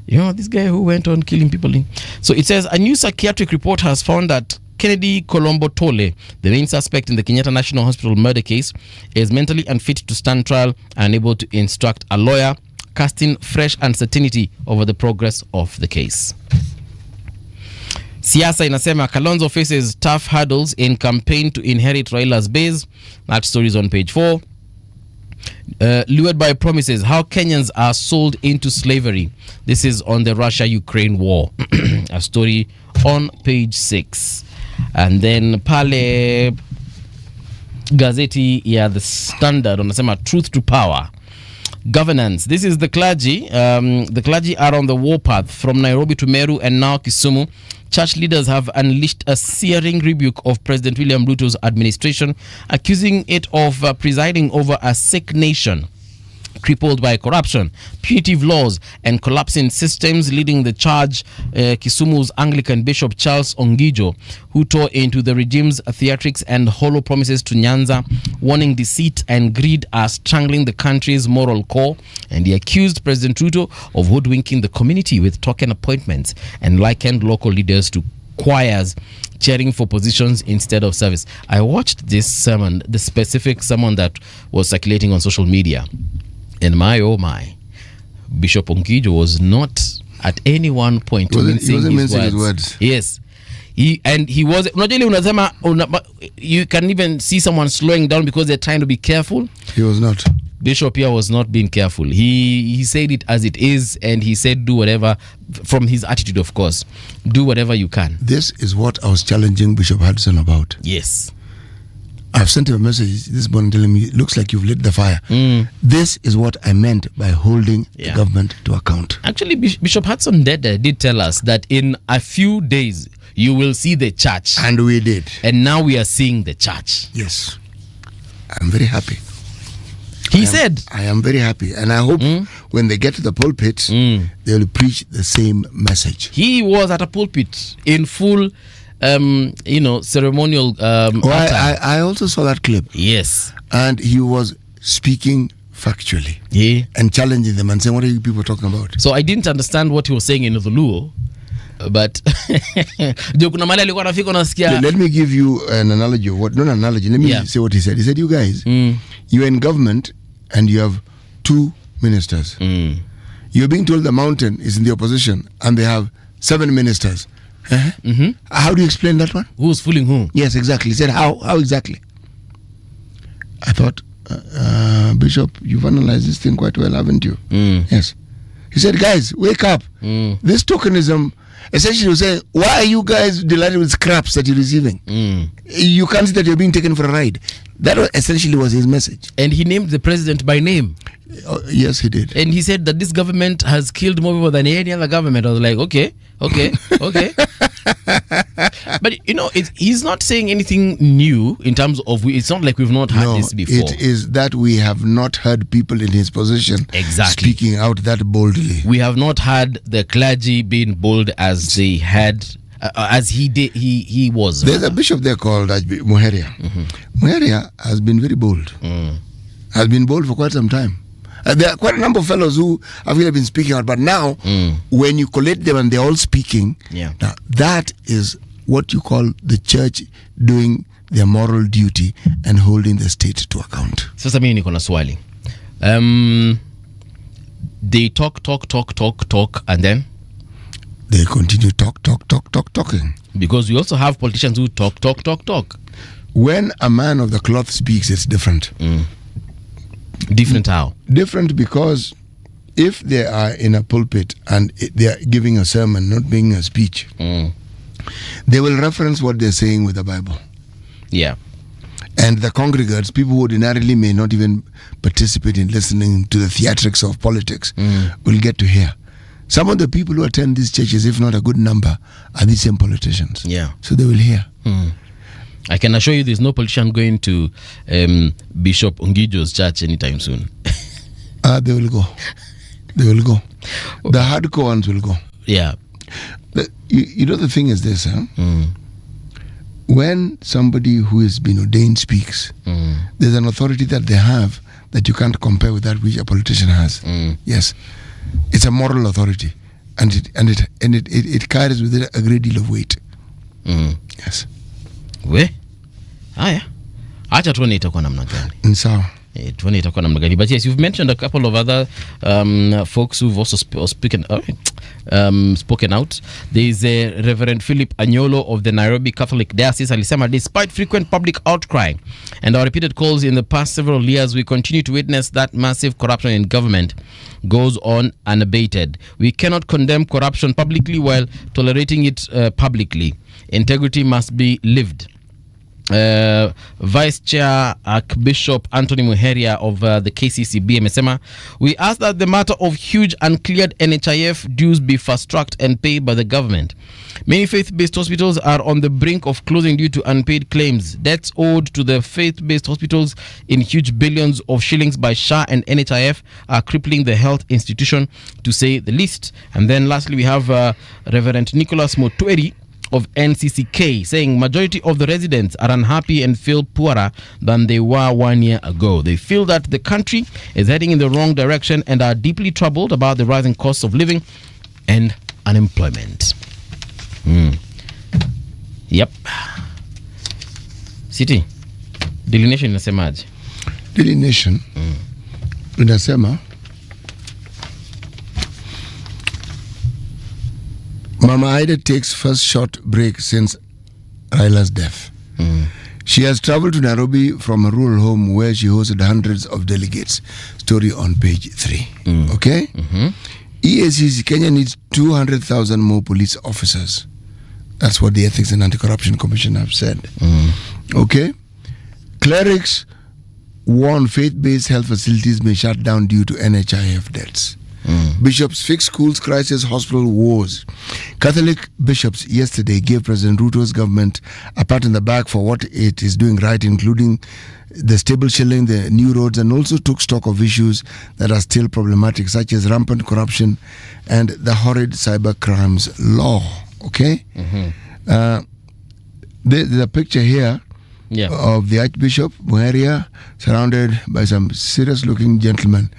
Speaker 4: You know, this guy who went on killing people. So it says a new psychiatric report has found that Kennedy Colombo Tole, the main suspect in the Kenyatta National Hospital murder case, is mentally unfit to stand trial and unable to instruct a lawyer, casting fresh uncertainty over the progress of the case. Siasa inasema Kalonzo faces tough hurdles in campaign to inherit Raila's base. That story is on page 4. Lured by promises, how Kenyans are sold into slavery. This is on the Russia-Ukraine war. A story on page 6. And then pale gazeti ya The Standard wanasema truth to power. Governance. This is the clergy. The clergy are on the warpath from Nairobi to Meru and now Kisumu. Church leaders have unleashed a searing rebuke of President William Ruto's administration, accusing it of presiding over a sick nation crippled by corruption, punitive laws, and collapsing systems. Leading the charge, Kisumu's Anglican Bishop Charles Ongijo, who tore into the regime's theatrics and hollow promises to Nyanza, warning deceit and greed are strangling the country's moral core, and he accused President Ruto of hoodwinking the community with token appointments and likened local leaders to choirs cheering for positions instead of service. I watched this sermon, the specific sermon that was circulating on social media. And my oh my, Bishop Ongijo was not at any one point mincing his words. Yes. He was not. You can even see someone slowing down because they're trying to be careful.
Speaker 5: He was not.
Speaker 4: Bishop here was not being careful. He said it as it is, and he said do whatever, from his attitude, of course. Do whatever you can.
Speaker 5: This is what I was challenging Bishop Hudson about.
Speaker 4: Yes.
Speaker 5: I've sent him a message this morning telling me, it looks like you've lit the fire. This is what I meant by holding the government to account.
Speaker 4: Actually, Bishop Hudson Dede did tell us that in a few days, you will see the church.
Speaker 5: And we did.
Speaker 4: And now we are seeing the church.
Speaker 5: Yes. I'm very happy.
Speaker 4: He said.
Speaker 5: I am very happy. And I hope when they get to the pulpit, they will preach the same message.
Speaker 4: He was at a pulpit in full, ceremonial.
Speaker 5: I also saw that clip.
Speaker 4: Yes.
Speaker 5: And he was speaking factually.
Speaker 4: Yeah.
Speaker 5: And challenging them and saying, what are you people talking about?
Speaker 4: So I didn't understand what he was saying in the Luo. But
Speaker 5: let me give you an analogy of what, not an analogy, let me say what he said. He said, you guys, you're in government and you have 2 ministers. You're being told the mountain is in the opposition and they have 7 ministers. How do you explain that one?
Speaker 4: Who's fooling whom?
Speaker 5: Yes, exactly. He said, how exactly? I thought, Bishop, you've analyzed this thing quite well, haven't you? Yes. He said, guys, wake up. This tokenism, essentially was saying, why are you guys delighted with scraps that you're receiving? You can't see that you're being taken for a ride. That essentially was his message.
Speaker 4: And he named the president by name.
Speaker 5: Yes, he did.
Speaker 4: And he said that this government has killed more people than any other government. I was like, okay. But, he's not saying anything new in terms of, it's not like we've not had this before.
Speaker 5: It is that we have not heard people in his position speaking out that boldly.
Speaker 4: We have not had the clergy being bold as they had, as he did. He was.
Speaker 5: There's a bishop there called Muheria. Muheria has been very bold. Has been bold for quite some time. There are quite a number of fellows who have really been speaking out, but now when you collate them and they're all speaking, now that is what you call the church doing their moral duty and holding the state to account.
Speaker 4: Sasa mimi niko na swali. They talk and then
Speaker 5: they continue talking.
Speaker 4: Because we also have politicians who talk.
Speaker 5: When a man of the cloth speaks, it's different.
Speaker 4: Different how?
Speaker 5: Different because if they are in a pulpit and they are giving a sermon, not being a speech, they will reference what they're saying with the Bible.
Speaker 4: Yeah.
Speaker 5: And the congregants, people who ordinarily may not even participate in listening to the theatrics of politics, will get to hear. Some of the people who attend these churches, if not a good number, are these same politicians.
Speaker 4: Yeah.
Speaker 5: So they will hear.
Speaker 4: I can assure you there's no politician going to Bishop Ongijo's church anytime soon.
Speaker 5: They will go. The hardcore ones will go.
Speaker 4: Yeah.
Speaker 5: You know, the thing is this, when somebody who has been ordained speaks, there's an authority that they have that you can't compare with that which a politician has. Yes. It's a moral authority. And it carries with it a great deal of weight. Yes.
Speaker 4: Haya, acha tuone itakuwa namna gani.
Speaker 5: Sawa.
Speaker 4: Tuone itakuwa namna gani. But yes, you've mentioned a couple of other folks who've also spoken out. There is Reverend Philip Anyolo of the Nairobi Catholic Diocese. Alisema, despite frequent public outcry and our repeated calls in the past several years, we continue to witness that massive corruption in government goes on unabated. We cannot condemn corruption publicly while tolerating it publicly. Integrity must be lived. Vice Chair Archbishop Anthony Muheria of the KCCB amesema, we ask that the matter of huge uncleared NHIF dues be fast-tracked and paid by the government. Many faith-based hospitals are on the brink of closing due to unpaid claims. Debts owed to the faith-based hospitals in huge billions of shillings by SHA and NHIF are crippling the health institution, to say the least. And then lastly, we have Reverend Nicholas Motweri of NCCK saying, majority of the residents are unhappy and feel poorer than they were 1 year ago. They feel that the country is heading in the wrong direction and are deeply troubled about the rising costs of living and unemployment. Yep. City, Daily Nation inasemaje?
Speaker 5: Daily Nation inasema Mama Aida takes first short break since Raila's death. She has traveled to Nairobi from a rural home where she hosted hundreds of delegates. Story on page 3. Okay? EACC Kenya needs 200,000 more police officers. That's what the Ethics and Anti-Corruption Commission have said. Okay? Clerics warn faith-based health facilities may shut down due to NHIF debts. Bishops fix schools crisis, hospital wars. Catholic bishops yesterday gave President Ruto's government a pat on the back for what it is doing right, including the stable shilling, the new roads, and also took stock of issues that are still problematic, such as rampant corruption and the horrid cyber crimes law. Okay? There's a picture here of the Archbishop Muheria surrounded by some serious-looking gentlemen.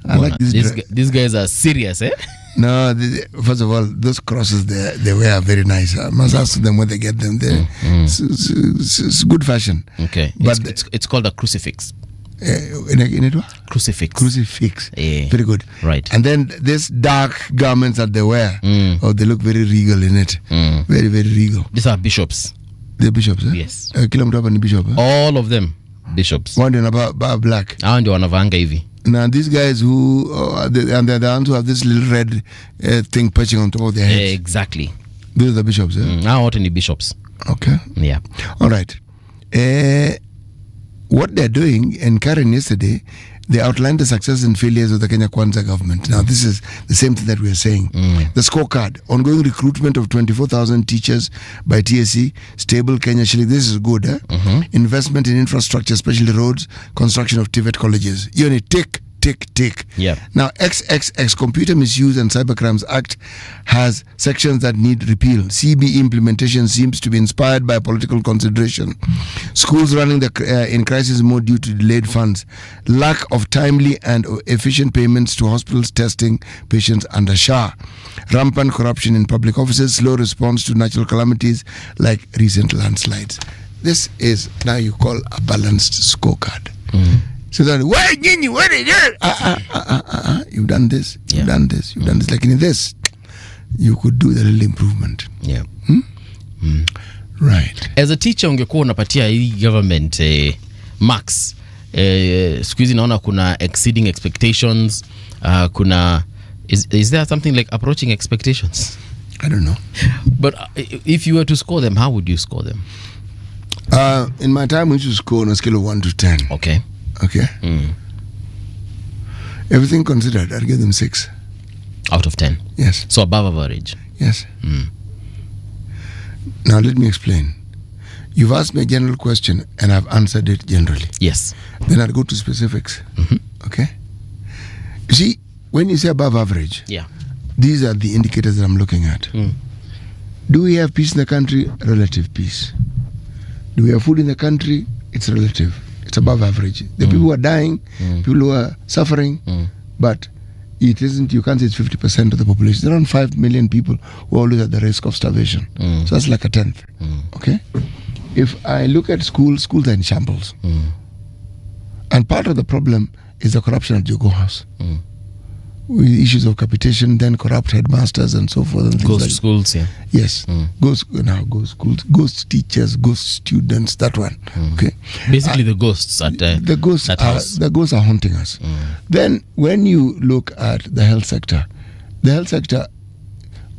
Speaker 5: I like this.
Speaker 4: These guys are serious, eh?
Speaker 5: No, first of all, those crosses they wear very nice. I must ask them where they get them. It's good fashion.
Speaker 4: Okay, but it's called a crucifix.
Speaker 5: In it what?
Speaker 4: Crucifix.
Speaker 5: Crucifix. Very good.
Speaker 4: Right.
Speaker 5: And then this dark garments that they wear, they look very regal in it. Very, very regal.
Speaker 4: These are bishops.
Speaker 5: They're bishops, eh?
Speaker 4: Yes.
Speaker 5: Kila mtu hapa ni bishop, eh?
Speaker 4: All of them bishops.
Speaker 5: One in black.
Speaker 4: Hao ndio wanavanga hivi.
Speaker 5: Now these guys who they're the ones who have this little red thing perching on top of their heads.
Speaker 4: Exactly.
Speaker 5: Those are the bishops, eh?
Speaker 4: Hao wote ni bishops.
Speaker 5: Okay.
Speaker 4: Yeah.
Speaker 5: All right. What they're doing, in Karen yesterday, they outlined the success and failures of the Kenya Kwanza government. Now, this is the same thing that we are saying. The scorecard, ongoing recruitment of 24,000 teachers by TSC, stable Kenya shilling. This is good. Investment in infrastructure, especially roads, construction of TVET colleges. You only tick.
Speaker 4: Yeah.
Speaker 5: Now, XXX, Computer Misuse and Cybercrimes Act, has sections that need repeal. CB implementation seems to be inspired by political consideration. Schools running in crisis mode due to delayed funds. Lack of timely and efficient payments to hospitals testing patients under SHA. Rampant corruption in public offices. Slow response to natural calamities like recent landslides. This is now you call a balanced scorecard. So that you've done this, you've done this, you've done this. Like in this, you could do the little improvement.
Speaker 4: Yeah.
Speaker 5: Right.
Speaker 4: As a teacher, ungekuwa unapatia hii government marks. Siku hizi naona kuna exceeding expectations. Kuna is there something like approaching expectations?
Speaker 5: I don't know.
Speaker 4: But if you were to score them, how would you score them?
Speaker 5: In my time, we used to score on a scale of 1 to 10.
Speaker 4: Okay.
Speaker 5: Everything considered, I'd give them 6
Speaker 4: out of 10.
Speaker 5: Yes.
Speaker 4: So above average.
Speaker 5: Yes. Now let me explain. You've asked me a general question and I've answered it generally.
Speaker 4: Yes.
Speaker 5: Then I'll go to specifics. Okay. You see, when you say above average, these are the indicators that I'm looking at. Do we have peace in the country? Relative peace. Do we have food in the country? It's relative. It's above average. The people who are dying, people who are suffering, but it isn't, you can't say it's 50% of the population. There are around 5 million people who are always at the risk of starvation. So that's like a tenth. Okay? If I look at schools are in shambles. And part of the problem is the corruption at Jogo House. With issues of capitation, then corrupt headmasters and so forth. And
Speaker 4: ghost schools,
Speaker 5: Yes. Ghost schools, ghost teachers, ghost students, that one. Okay.
Speaker 4: Basically the ghosts at house.
Speaker 5: The ghosts are haunting us. Then when you look at the health sector,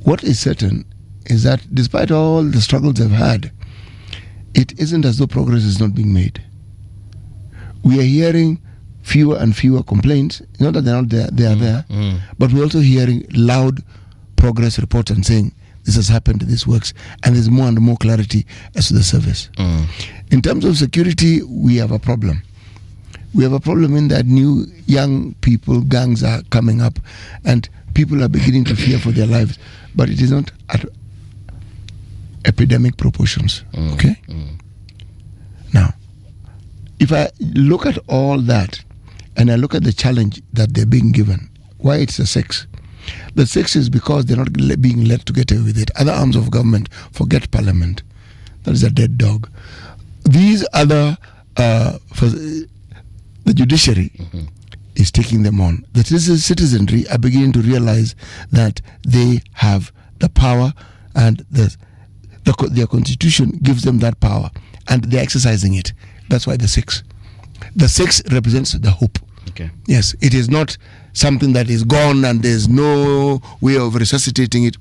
Speaker 5: what is certain is that despite all the struggles they've had, it isn't as though progress is not being made. We are hearing fewer and fewer complaints. Not that they're not there, they are there. But we're also hearing loud progress reports and saying, this has happened, this works. And there's more and more clarity as to the service. In terms of security, we have a problem. We have a problem in that new young people, gangs are coming up and people are beginning to fear for their lives. But it is not at epidemic proportions. Okay? Now, if I look at all that, and I look at the challenge that they're being given, why it's a 6? The 6 is because they're not being let to get away with it. Other arms of government, forget parliament. That is a dead dog. These other, the judiciary is taking them on. The citizenry are beginning to realize that they have the power and their constitution gives them that power and they're exercising it. That's why the 6. The 6 represents the hope.
Speaker 4: Okay.
Speaker 5: Yes, it is not something that is gone and there's no way of resuscitating it.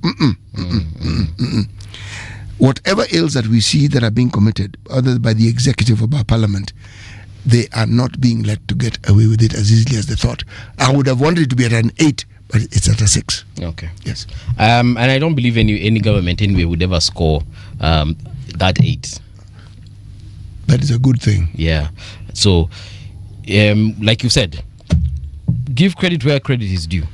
Speaker 5: Whatever ills that we see that are being committed, either by the executive or by parliament, they are not being let to get away with it as easily as they thought. I would have wanted it to be at an 8, but it's at a 6.
Speaker 4: Okay.
Speaker 5: Yes.
Speaker 4: And I don't believe any government anyway would ever score that 8.
Speaker 5: That is a good thing.
Speaker 4: Yeah. So, like you said, give credit where credit is due.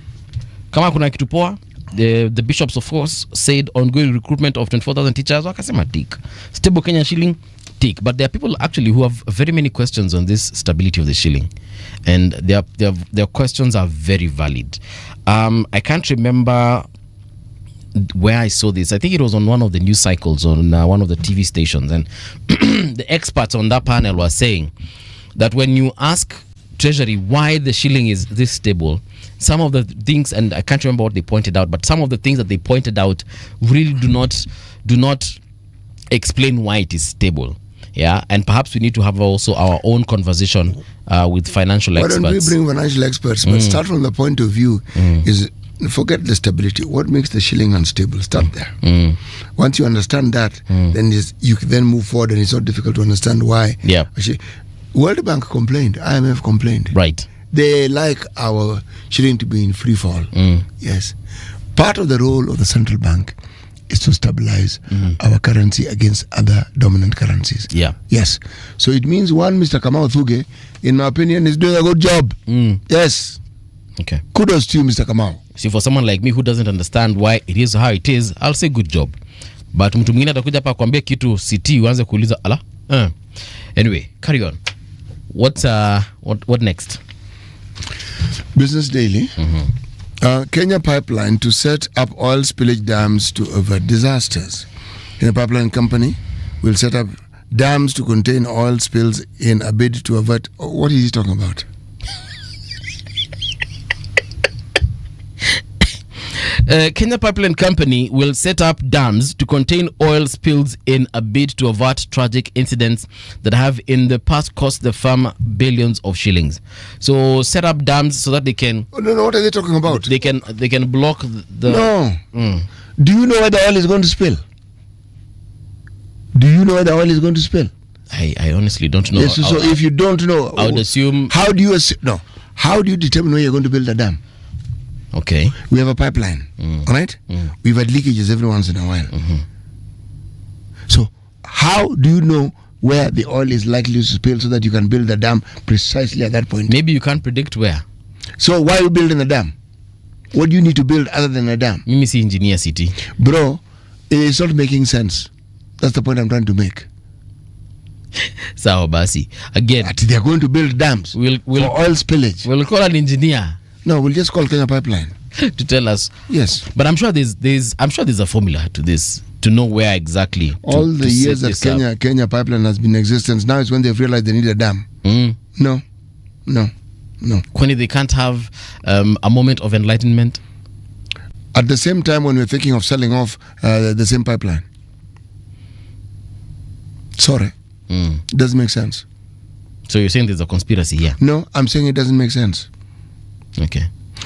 Speaker 4: Kama kuna kitu poa, the bishops of course said ongoing recruitment of 24,000 teachers, wakasema tick. Stable Kenya shilling, tick. But there are people actually who have very many questions on this stability of the shilling, and their questions are very valid. I can't remember where I saw this. I think it was on one of the news cycles on one of the TV stations, and the experts on that panel were saying that when you ask Treasury why the shilling is this stable, some of the things, and I can't remember what they pointed out, but some of the things that they pointed out really do not explain why it is stable. Yeah, and perhaps we need to have also our own conversation with financial experts.
Speaker 5: Why don't we bring financial experts? But start from the point of view is forget the stability. What makes the shilling unstable? Start there. Once you understand that, then you can then move forward, and it's not difficult to understand why.
Speaker 4: Yeah.
Speaker 5: Actually, World Bank complained, IMF complained.
Speaker 4: Right.
Speaker 5: They like our shilling to be in free fall. Yes. Part of the role of the central bank is to stabilize our currency against other dominant currencies.
Speaker 4: Yeah.
Speaker 5: Yes. So it means Mr. Kamau Thuge, in my opinion, is doing a good job. Yes.
Speaker 4: Okay.
Speaker 5: Kudos to you, Mr. Kamau.
Speaker 4: See, for someone like me who doesn't understand why it is how it is, I'll say good job. But mtu mwingine atakuja hapa kuambia kitu CT uanze kuuliza ala. Anyway, carry on. What next?
Speaker 5: Business Daily. Kenya Pipeline to set up oil spillage dams to avert disasters. Kenya Pipeline Company will set up dams to contain oil spills in a bid to avert. What is he talking about?
Speaker 4: Kenya Pipeline Company will set up dams to contain oil spills in a bid to avert tragic incidents that have in the past cost the firm billions of shillings. So set up dams so that they can...
Speaker 5: Oh, no, what are they talking about?
Speaker 4: They can block the...
Speaker 5: No. Do you know where the oil is going to spill? Do you know where the oil is going to spill?
Speaker 4: I honestly don't know.
Speaker 5: Yes, so if you don't know...
Speaker 4: I would assume...
Speaker 5: How do you determine where you're going to build a dam?
Speaker 4: Okay.
Speaker 5: We have a pipeline, all right? We've had leakages every once in a while. So how do you know where the oil is likely to spill so that you can build the dam precisely at that point?
Speaker 4: Maybe you can't predict where.
Speaker 5: So why are you building a dam? What do you need to build other than a dam?
Speaker 4: Mimi si engineer city.
Speaker 5: Bro, it's not making sense. That's the point I'm trying to make.
Speaker 4: Sawa basi. Again,
Speaker 5: They're going to build dams for oil spillage.
Speaker 4: We'll call an engineer.
Speaker 5: No, we'll just call Kenya Pipeline
Speaker 4: to tell us.
Speaker 5: Yes,
Speaker 4: but I'm sure there's a formula to this to know where exactly.
Speaker 5: All the years that Kenya Pipeline has been in existence, now is when they've realized they need a dam. No.
Speaker 4: Kwani they can't have a moment of enlightenment
Speaker 5: at the same time when we're thinking of selling off the same pipeline. Sorry, doesn't make sense.
Speaker 4: So you're saying there's a conspiracy here?
Speaker 5: No, I'm saying it doesn't make sense.
Speaker 4: Okay.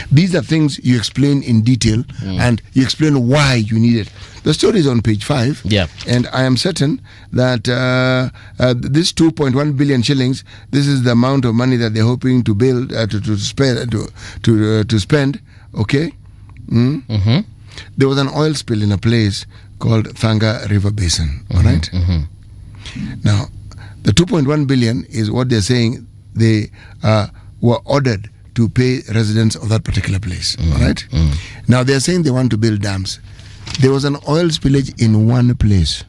Speaker 5: These are things you explain in detail and you explain why you need it. The story is on page 5.
Speaker 4: Yeah.
Speaker 5: And I am certain that this 2.1 billion shillings, this is the amount of money that they're hoping to build, to spend. Okay? There was an oil spill in a place called Thanga River Basin. All right? Now, the 2.1 billion is what they're saying they were ordered to pay residents of that particular place. All right? Now they're saying they want to build dams. There was an oil spillage in one place.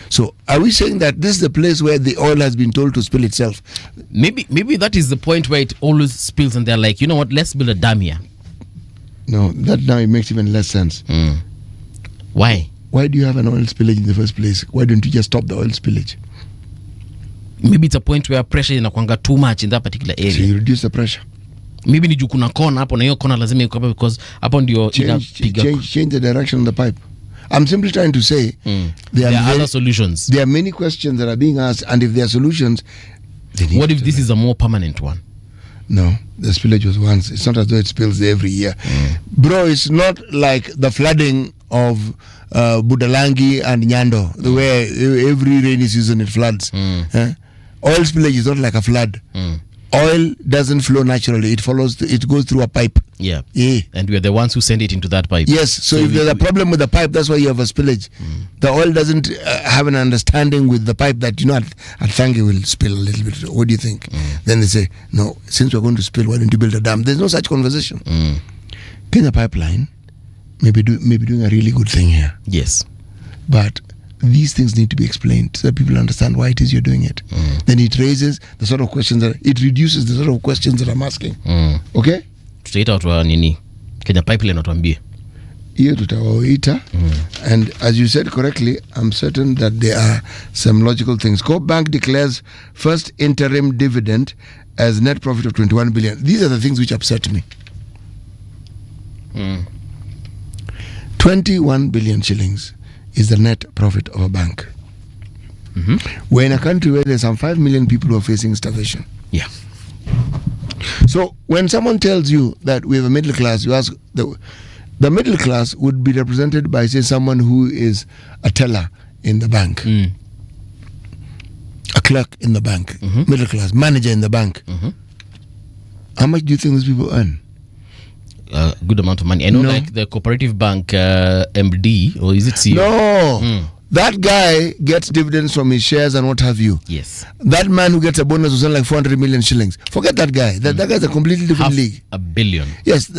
Speaker 5: So are we saying that this is the place where the oil has been told to spill itself?
Speaker 4: Maybe that is the point where it always spills and they're like, you know what, let's build a dam here.
Speaker 5: No, that now it makes even less sense.
Speaker 4: Why?
Speaker 5: Why do you have an oil spillage in the first place? Why don't you just stop the oil spillage?
Speaker 4: Maybe it's a point where pressure inakwanga too much in that particular area.
Speaker 5: So you reduce the pressure.
Speaker 4: Maybe ni juu kuna kona hapo na hiyo kona lazima iko hapo because hapo ndio inapiga.
Speaker 5: Change the direction of the pipe. I'm simply trying to say
Speaker 4: there are other solutions.
Speaker 5: There are many questions that are being asked, and if there are solutions,
Speaker 4: what if this is a more permanent one?
Speaker 5: No, the spillage was once. It's not as though it spills every year. Bro, it's not like the flooding of Budalangi and Nyando, where every rainy season it floods. Oil spillage is not like a flood. Oil doesn't flow naturally. It goes through a pipe.
Speaker 4: Yeah.
Speaker 5: Yeah.
Speaker 4: And we are the ones who send it into that pipe.
Speaker 5: Yes. So if there's a problem with the pipe, that's why you have a spillage. The oil doesn't have an understanding with the pipe that, at Thangi will spill a little bit. What do you think? Then they say, no, since we're going to spill, why don't you build a dam? There's no such conversation. Kenya Pipeline may be doing a really good thing here.
Speaker 4: Yes.
Speaker 5: But these things need to be explained so that people understand why it is you're doing it. Then it raises the sort of questions it reduces the sort of questions that I'm asking. Okay?
Speaker 4: Tutaita watu wa nini? Kenya Pipeline watuambie.
Speaker 5: Hiyo tutawaita. And as you said correctly, I'm certain that there are some logical things. Co-Bank declares first interim dividend as net profit of 21 billion. These are the things which upset me. 21 billion shillings is the net profit of a bank. We're in a country where there's some 5 million people who are facing starvation.
Speaker 4: Yeah.
Speaker 5: So when someone tells you that we have a middle class, you ask, the middle class would be represented by, say, someone who is a teller in the bank, a clerk in the bank, middle class, manager in the bank. How much do you think these people earn?
Speaker 4: A good amount of money. I know, like the cooperative bank MD, or is it CEO?
Speaker 5: No. That guy gets dividends from his shares and what have you.
Speaker 4: Yes.
Speaker 5: That man who gets a bonus was like 400 million shillings. Forget that guy. That guy's a completely different league.
Speaker 4: $500 million.
Speaker 5: Yes,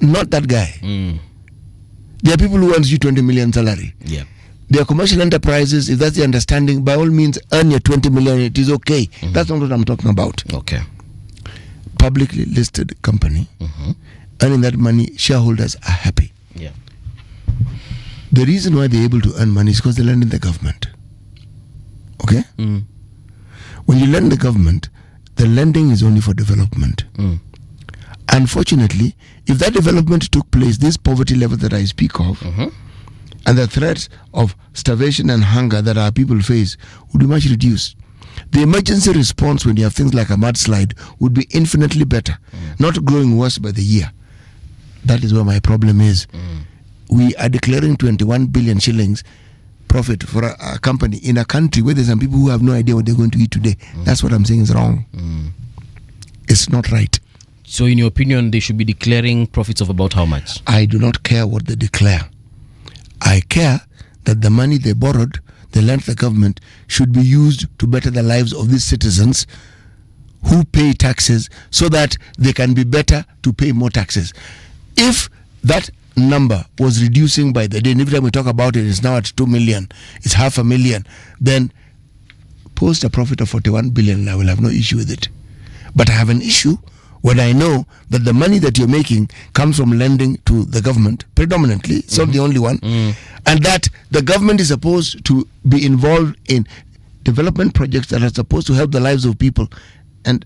Speaker 5: not that guy. There are people who earn you 20 million salary.
Speaker 4: Yeah.
Speaker 5: There are commercial enterprises. If that's the understanding, by all means, earn your 20 million. It is okay. That's not what I'm talking about.
Speaker 4: Okay.
Speaker 5: Publicly listed company. Earning that money, shareholders are happy.
Speaker 4: Yeah.
Speaker 5: The reason why they're able to earn money is because they lend in the government. Okay? When you lend the government, the lending is only for development. Unfortunately, if that development took place, this poverty level that I speak of, and the threats of starvation and hunger that our people face would be much reduced. The emergency response when you have things like a mudslide would be infinitely better, not growing worse by the year. That is where my problem is. We are declaring 21 billion shillings profit for a company in a country where there's some people who have no idea what they're going to eat today. That's what I'm saying is wrong. It's not right.
Speaker 4: So in your opinion, they should be declaring profits of about how much?
Speaker 5: I do not care what they declare. I care that the money they borrowed, they lent the government, should be used to better the lives of these citizens who pay taxes so that they can be better to pay more taxes. If that number was reducing by the day, and every time we talk about it, it's now at 2 million, it's 500,000, then post a profit of 41 billion and I will have no issue with it. But I have an issue when I know that the money that you're making comes from lending to the government, predominantly, it's not the only one, and that the government is supposed to be involved in development projects that are supposed to help the lives of people, and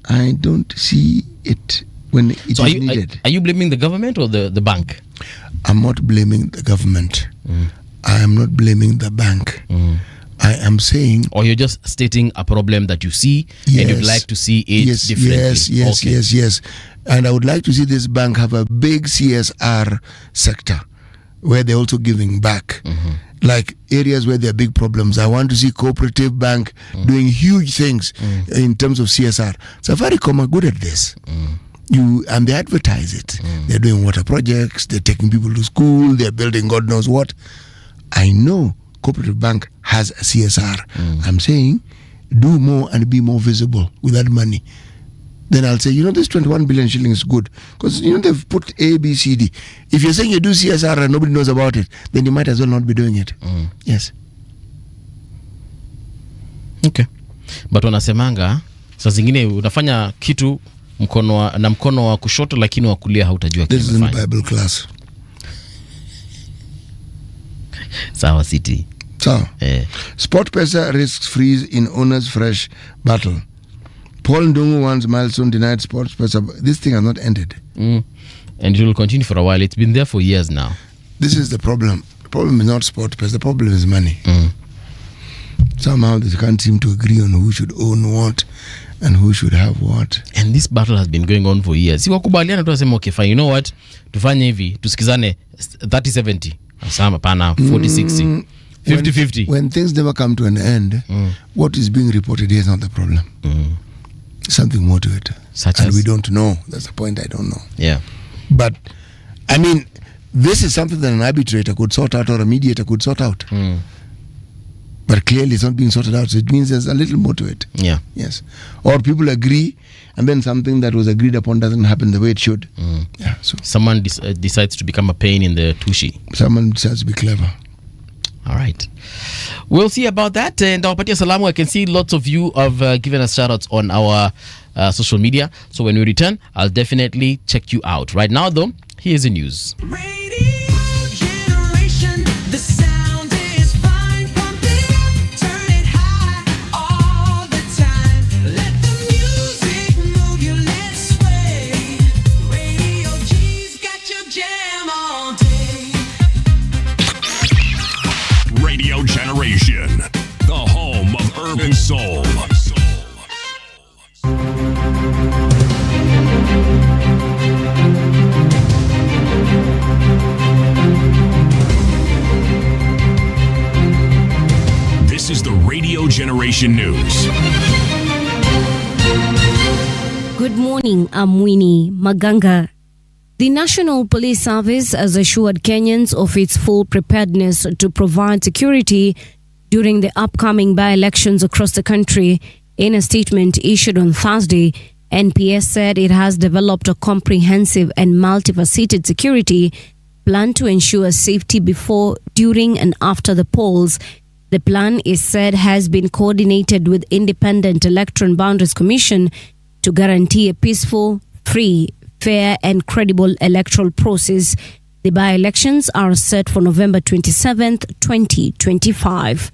Speaker 5: I don't see it when it is needed.
Speaker 4: Are you blaming the government or the bank?
Speaker 5: I'm not blaming the government. I am not blaming the bank. I am saying...
Speaker 4: Or you're just stating a problem that you see and you'd like to see it differently.
Speaker 5: Yes. And I would like to see this bank have a big CSR sector where they're also giving back. Like areas where there are big problems. I want to see cooperative bank doing huge things in terms of CSR. Safaricom are good at this. And they advertise it. They're doing water projects, they're taking people to school, they're building God knows what. I know cooperative bank has a CSR. I'm saying do more and be more visible with that money. Then I'll say, this 21 billion shillings is good because they've put A, B, C, D. If you're saying you do CSR and nobody knows about it, then you might as well not be doing it. Yes.
Speaker 4: Okay. But wanasemanga saa zingine unafanya kitu mkono wa kushoto lakini wa kulia hautajua
Speaker 5: kile unafanya. This is in Bible class.
Speaker 4: Sawa City.
Speaker 5: Sawa. SportPesa risks freeze in owners fresh battle. Paul Ndungu wants milestone denied SportPesa. This thing has not ended.
Speaker 4: And it will continue for a while. It's been there for years now.
Speaker 5: This is the problem. The problem is not SportPesa. The problem is money. Somehow they can't seem to agree on who should own what and who should have what.
Speaker 4: And this battle has been going on for years. Si wakubaliana tu wasema okay fine, you know what? Tufanye hivi, tusikizane 30-70. Sama pana 40-60. 50-50.
Speaker 5: When things never come to an end, what is being reported here is not the problem. Something more to it.
Speaker 4: Such
Speaker 5: and
Speaker 4: as?
Speaker 5: we don't know. That's the point, I don't know.
Speaker 4: Yeah.
Speaker 5: But, I mean, this is something that an arbitrator could sort out or a mediator could sort out. But clearly it's not being sorted out, so it means there's a little more to it.
Speaker 4: Yeah.
Speaker 5: Yes. Or people agree, and then something that was agreed upon doesn't happen the way it should. Yeah. So
Speaker 4: Someone decides to become a pain in the tushy.
Speaker 5: someone decides to be clever.
Speaker 4: All right. We'll see about that. And Patia Salamu, I can see lots of you have given us shout-outs on our social media. So when we return, I'll definitely check you out. Right now, though, here's the news.
Speaker 3: Radio generation, the sound is fine. Pump it up, turn it high all the time. Let the music move you, let's sway. Radio G's got your jam all day.
Speaker 1: Radio Generation, the home of urban soul. This is the Radio Generation News.
Speaker 2: Good morning, I'm Winnie Maganga. The National Police Service has assured Kenyans of its full preparedness to provide security during the upcoming by-elections across the country. In a statement issued on Thursday, NPS said it has developed a comprehensive and multifaceted security plan to ensure safety before, during, and after the polls. The plan is said has been coordinated with Independent Electoral Boundaries Commission to guarantee a peaceful, free, fair, and credible electoral process. The by-elections are set for November 27th, 2025.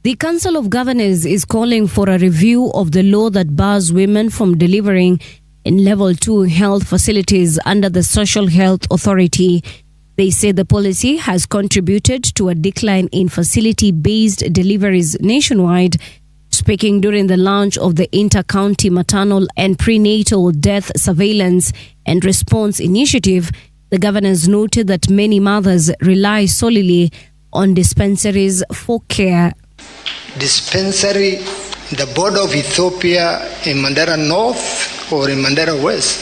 Speaker 2: The Council of Governors is calling for a review of the law that bars women from delivering in Level 2 health facilities under the Social Health Authority. They say the policy has contributed to a decline in facility-based deliveries nationwide. Speaking during the launch of the Inter-County Maternal and Prenatal Death Surveillance and Response Initiative, the governors noted that many mothers rely solely on dispensaries for care.
Speaker 6: Dispensary, the border of Ethiopia in Mandera North or in Mandera West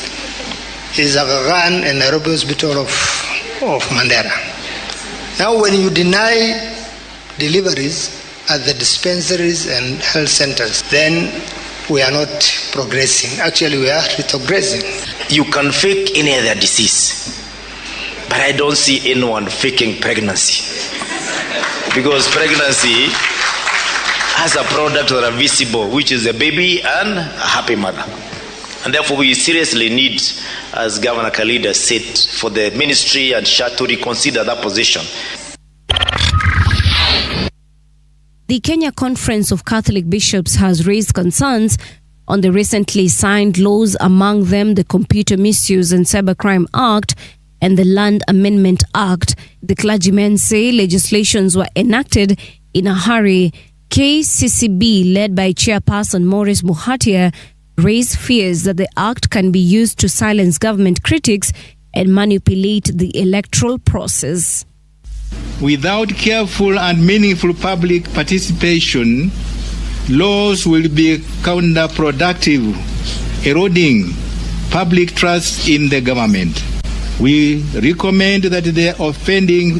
Speaker 6: is Agagan and Nairobi Hospital of Mandera. Now when you deny deliveries at the dispensaries and health centers, then we are not progressing. Actually, we are retrogressing.
Speaker 7: You can fake any other disease, but I don't see anyone faking pregnancy. Because pregnancy has a product that are visible, which is a baby and a happy mother. And therefore we seriously need, as Governor Khalid said, for the ministry and SHA to reconsider that position.
Speaker 2: The Kenya Conference of Catholic Bishops has raised concerns on the recently signed laws, among them the Computer Misuse and Cybercrime Act and the Land Amendment Act. The clergymen say legislations were enacted in a hurry. KCCB, led by Chairperson Maurice Muhatia, raised fears that the act can be used to silence government critics and manipulate the electoral process.
Speaker 8: Without careful and meaningful public participation, laws will be counterproductive, eroding public trust in the government. We recommend that the offending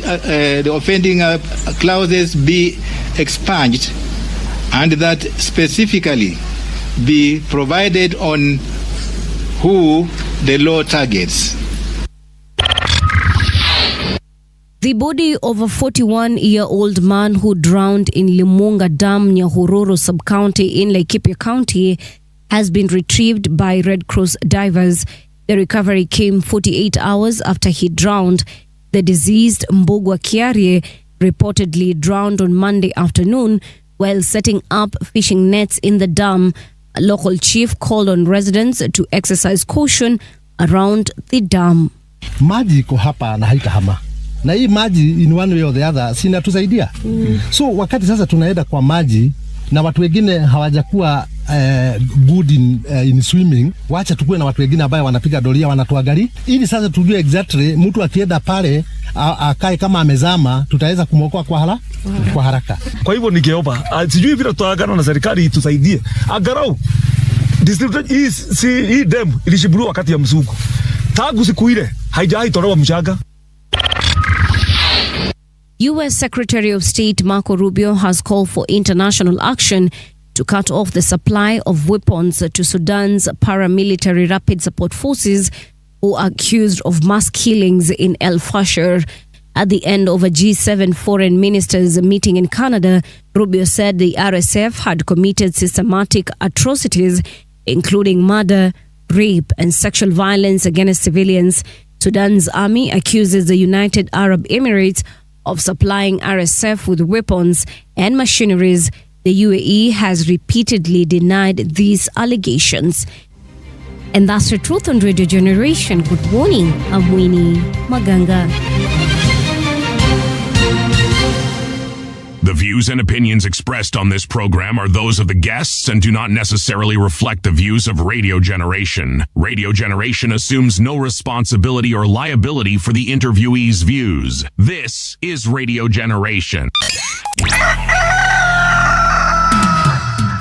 Speaker 8: clauses be expunged and that specifically be provided on who the law targets.
Speaker 2: The body of a 41-year-old man who drowned in Limunga Dam, Nyahururu sub-county in Laikipia County has been retrieved by Red Cross divers. The recovery came 48 hours after he drowned. The deceased Mbugwa Kiarie reportedly drowned on Monday afternoon while setting up fishing nets in the dam. A local chief called on residents to exercise caution around the dam.
Speaker 9: Maji iko hapa na haitahama. Na hii maji in one way or the other sinatusaidia. So wakati sasa tunaenda kwa maji na watu wengine hawajakuwa good in swimming, wacha tukue na watu wengine ambao wanapiga doria wanatuangalia, ili sasa tujue exactly mtu akienda pale akae kama amezama, tutaweza kumwokoa kwa haraka.
Speaker 10: Kwa hivyo ningeomba, sijui vile tutaagana na serikali itusaidie angalau hii demu ilishibuliwa wakati ya msuko, tangu siku ile haijawahi tolewa mchanga.
Speaker 2: U.S. Secretary of State Marco Rubio has called for international action to cut off the supply of weapons to Sudan's paramilitary rapid support forces who are accused of mass killings in El Fasher. At the end of a G7 foreign ministers meeting in Canada, Rubio said the RSF had committed systematic atrocities, including murder, rape, and sexual violence against civilians. Sudan's army accuses the United Arab Emirates of supplying RSF with weapons and machineries. The UAE has repeatedly denied these allegations. And that's the truth on Radio Generation. Good morning, I'm Winnie Maganga.
Speaker 1: The views and opinions expressed on this program are those of the guests and do not necessarily reflect the views of Radio Generation. Radio Generation assumes no responsibility or liability for the interviewee's views. This is Radio Generation.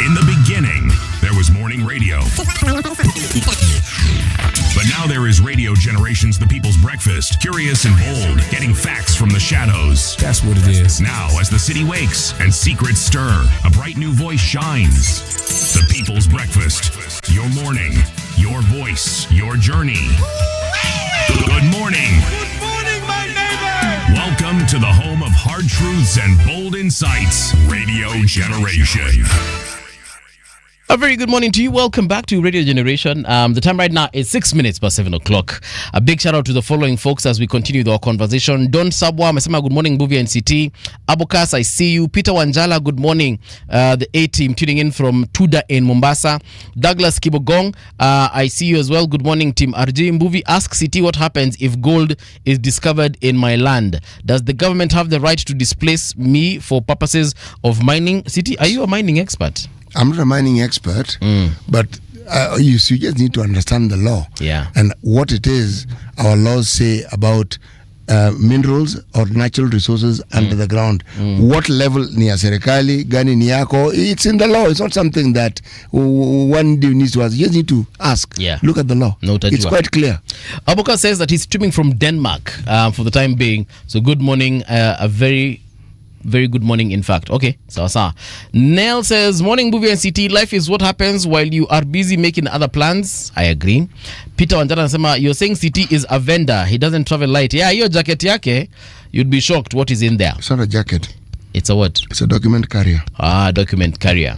Speaker 1: In the beginning, there was morning radio. But now there is Radio Generation's The People's Breakfast, curious and bold, getting facts from the shadows.
Speaker 11: That's what it is.
Speaker 1: Now, as the city wakes and secrets stir, a bright new voice shines. The People's Breakfast, your morning, your voice, your journey. Good morning.
Speaker 3: Good morning, my neighbor.
Speaker 1: Welcome to the home of hard truths and bold insights, Radio Generation.
Speaker 4: A very good morning to you. Welcome back to Radio Generation. The time right now is 6 minutes past 7 o'clock. A big shout out to the following folks as we continue with our conversation. Don Sabwa, Mesema, good morning, Buvi NCT. Abokas, I see you. Peter Wanjala, good morning. The A team tuning in from Tuda in Mombasa. Douglas Kibogong, I see you as well. Good morning, Team RJ. Mbuvi, ask CT what happens if gold is discovered in my land. Does the government have the right to displace me for purposes of mining? CT, are you a mining expert?
Speaker 5: I'm not a mining expert, but you just need to understand the law.
Speaker 4: Yeah.
Speaker 5: And what it is, our laws say about minerals or natural resources under the ground. What level ni ya serikali, gani ni yako, it's in the law. It's not something that one needs to ask. You just need to ask.
Speaker 4: Yeah.
Speaker 5: Look at the law.
Speaker 4: No,
Speaker 5: it's quite clear.
Speaker 4: Aboka says that he's streaming from Denmark for the time being. So good morning, a very good morning, in fact. Okay, so. Nell says, morning, Buvi and CT. Life is what happens while you are busy making other plans. I agree. Peter Wanjara anasema, you're saying CT is a vendor. He doesn't travel light. Yeah, your jacket yake, you'd be shocked what is in there.
Speaker 5: It's not a jacket.
Speaker 4: It's a what?
Speaker 5: It's a document carrier.
Speaker 4: Document carrier.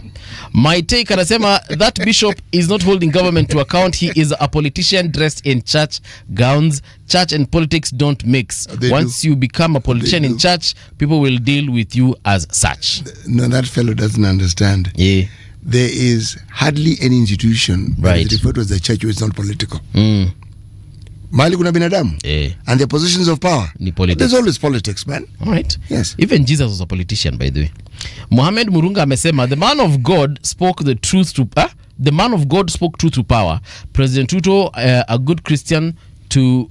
Speaker 4: My take, anasema, that bishop is not holding government to account. He is a politician dressed in church gowns. Church and politics don't mix. Once you become a politician in church, people will deal with you as such.
Speaker 5: No, that fellow doesn't understand.
Speaker 4: Yeah.
Speaker 5: There is hardly any institution that is referred to as the church which is not political. Mahali kuna binadamu. And their positions of power. There's always politics, man.
Speaker 4: All right.
Speaker 5: Yes.
Speaker 4: Even Jesus was a politician, by the way. Mohammed Murunga amesema, the man of God spoke the truth to the man of God spoke truth to power. President Ruto, a good Christian to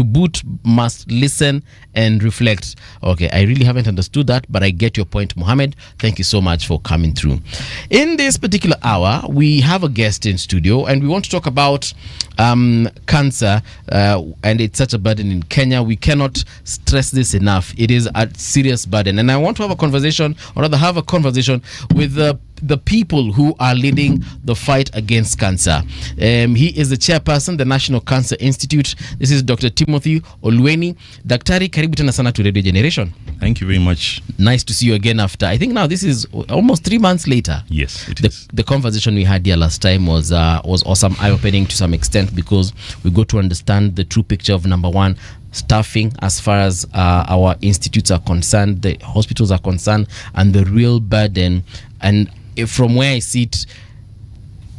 Speaker 4: boot, must listen and reflect. Okay, I really haven't understood that, but I get your point, Mohammed. Thank you so much for coming through. In this particular hour, we have a guest in studio, and we want to talk about cancer, and it's such a burden in Kenya. We cannot stress this enough. It is a serious burden, and I want to have a conversation, or rather have a conversation with the people who are leading the fight against cancer. He is the chairperson, the National Cancer Institute. This is Dr. Timothy Olweni. Daktari, karibu tena sana to Radio Generation.
Speaker 12: Thank you very much.
Speaker 4: Nice to see you again after, I think now this is almost 3 months later.
Speaker 12: Yes, it is.
Speaker 4: The conversation we had here last time was awesome, eye-opening to some extent, because we got to understand the true picture of, number one, staffing as far as our institutes are concerned, the hospitals are concerned, and the real burden. And from where I sit,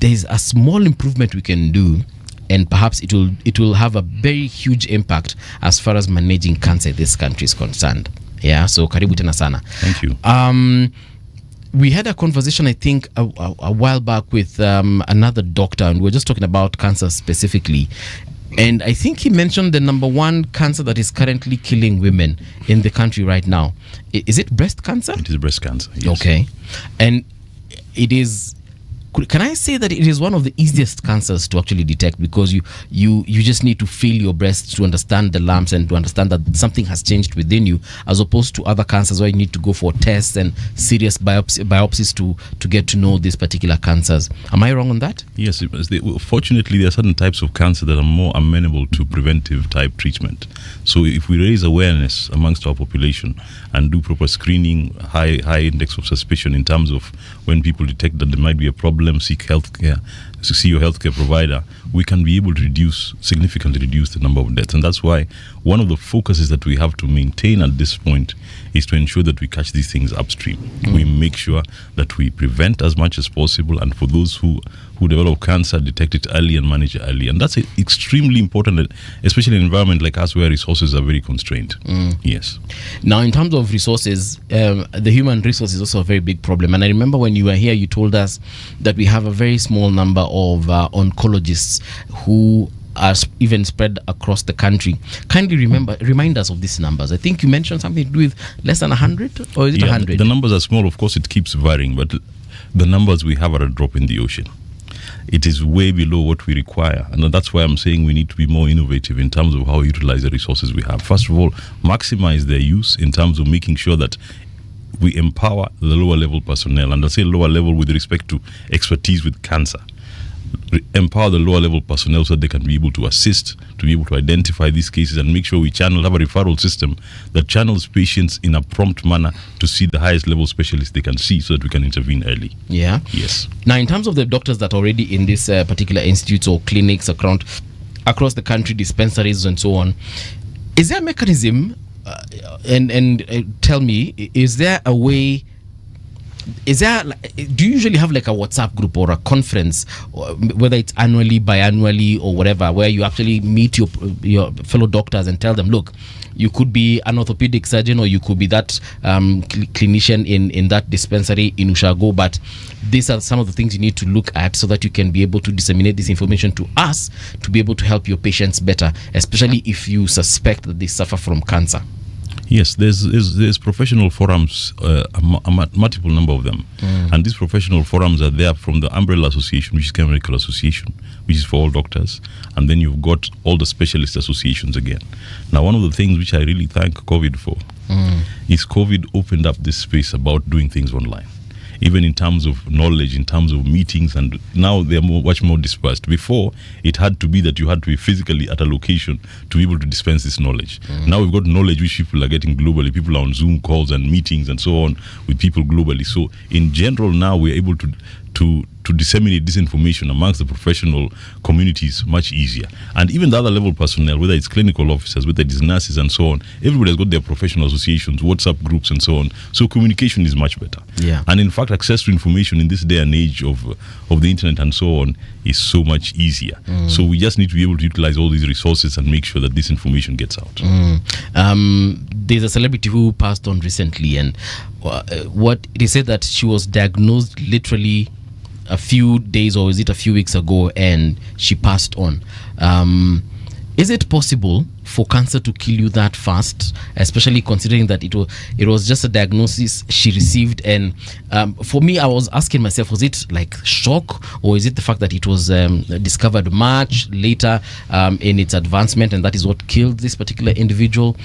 Speaker 4: there's a small improvement we can do, and perhaps it will have a very huge impact as far as managing cancer in this country is concerned. Yeah, so karibu tena sana.
Speaker 12: Thank you.
Speaker 4: we had a conversation, I think, a while back with another doctor, and we were just talking about cancer specifically. And I think he mentioned the number one cancer that is currently killing women in the country right now. Is it breast cancer?
Speaker 11: It is breast cancer. Yes.
Speaker 4: Okay. And it is, can I say that it is one of the easiest cancers to actually detect, because you just need to feel your breast to understand the lumps and to understand that something has changed within you, as opposed to other cancers where you need to go for tests and serious biopsies to get to know these particular cancers. Am I wrong on that?
Speaker 11: Yes. Fortunately, there are certain types of cancer that are more amenable to preventive type treatment. So if we raise awareness amongst our population and do proper screening, high index of suspicion in terms of when people detect that there might be a problem, seek healthcare, see your healthcare provider, we can be able to significantly reduce the number of deaths. And that's why one of the focuses that we have to maintain at this point is to ensure that we catch these things upstream. We make sure that we prevent as much as possible, and for those who develop cancer, detect it early and manage it early. And that's extremely important, especially in an environment like us where resources are very constrained. Yes.
Speaker 4: Now, in terms of resources, the human resource is also a very big problem. And I remember when you were here, you told us that we have a very small number of oncologists who are even spread across the country. Kindly remind us of these numbers. I think you mentioned something to do with less than 100, or is it 100?
Speaker 11: The numbers are small. Of course, it keeps varying, but the numbers we have are a drop in the ocean. It is way below what we require, and that's why I'm saying we need to be more innovative in terms of how we utilize the resources we have. First of all, maximize their use in terms of making sure that we empower the lower level personnel, and I say lower level with respect to expertise with cancer. Empower the lower level personnel so that they can be able to assist, to be able to identify these cases, and make sure we have a referral system that channels patients in a prompt manner to see the highest level specialists they can see, so that we can intervene early.
Speaker 4: Yeah.
Speaker 11: Yes.
Speaker 4: Now, in terms of the doctors that are already in these particular institutes or clinics across the country, dispensaries and so on, is there a mechanism? Tell me, is there a way? Do you usually have like a WhatsApp group or a conference, or whether it's annually, biannually, or whatever, where you actually meet your fellow doctors and tell them, look, you could be an orthopedic surgeon, or you could be that clinician in that dispensary in Ushago, but these are some of the things you need to look at so that you can be able to disseminate this information to us to be able to help your patients better, especially if you suspect that they suffer from cancer.
Speaker 11: Yes, there's professional forums, a multiple number of them, and these professional forums are there from the umbrella association, which is Kenya Medical Association, which is for all doctors, and then you've got all the specialist associations again. Now, one of the things which I really thank COVID for is COVID opened up this space about doing things online, even in terms of knowledge, in terms of meetings, and now they're much more dispersed. Before, it had to be that you had to be physically at a location to be able to dispense this knowledge. Now we've got knowledge which people are getting globally. People are on Zoom calls and meetings and so on with people globally. So in general, now we're able to disseminate this information amongst the professional communities much easier. And even the other level personnel, whether it's clinical officers, whether it's nurses and so on, everybody has got their professional associations, WhatsApp groups and so on. So communication is much better.
Speaker 4: Yeah.
Speaker 11: And in fact, access to information in this day and age of the internet and so on is so much easier. So we just need to be able to utilize all these resources and make sure that this information gets out.
Speaker 4: There's a celebrity who passed on recently, and what they said that she was diagnosed literally a few days, or is it a few weeks ago, and she passed on. Is it possible for cancer to kill you that fast, especially considering that it was just a diagnosis she received? And for me, I was asking myself, was it like shock, or is it the fact that it was discovered much later in its advancement, and that is what killed this particular individual?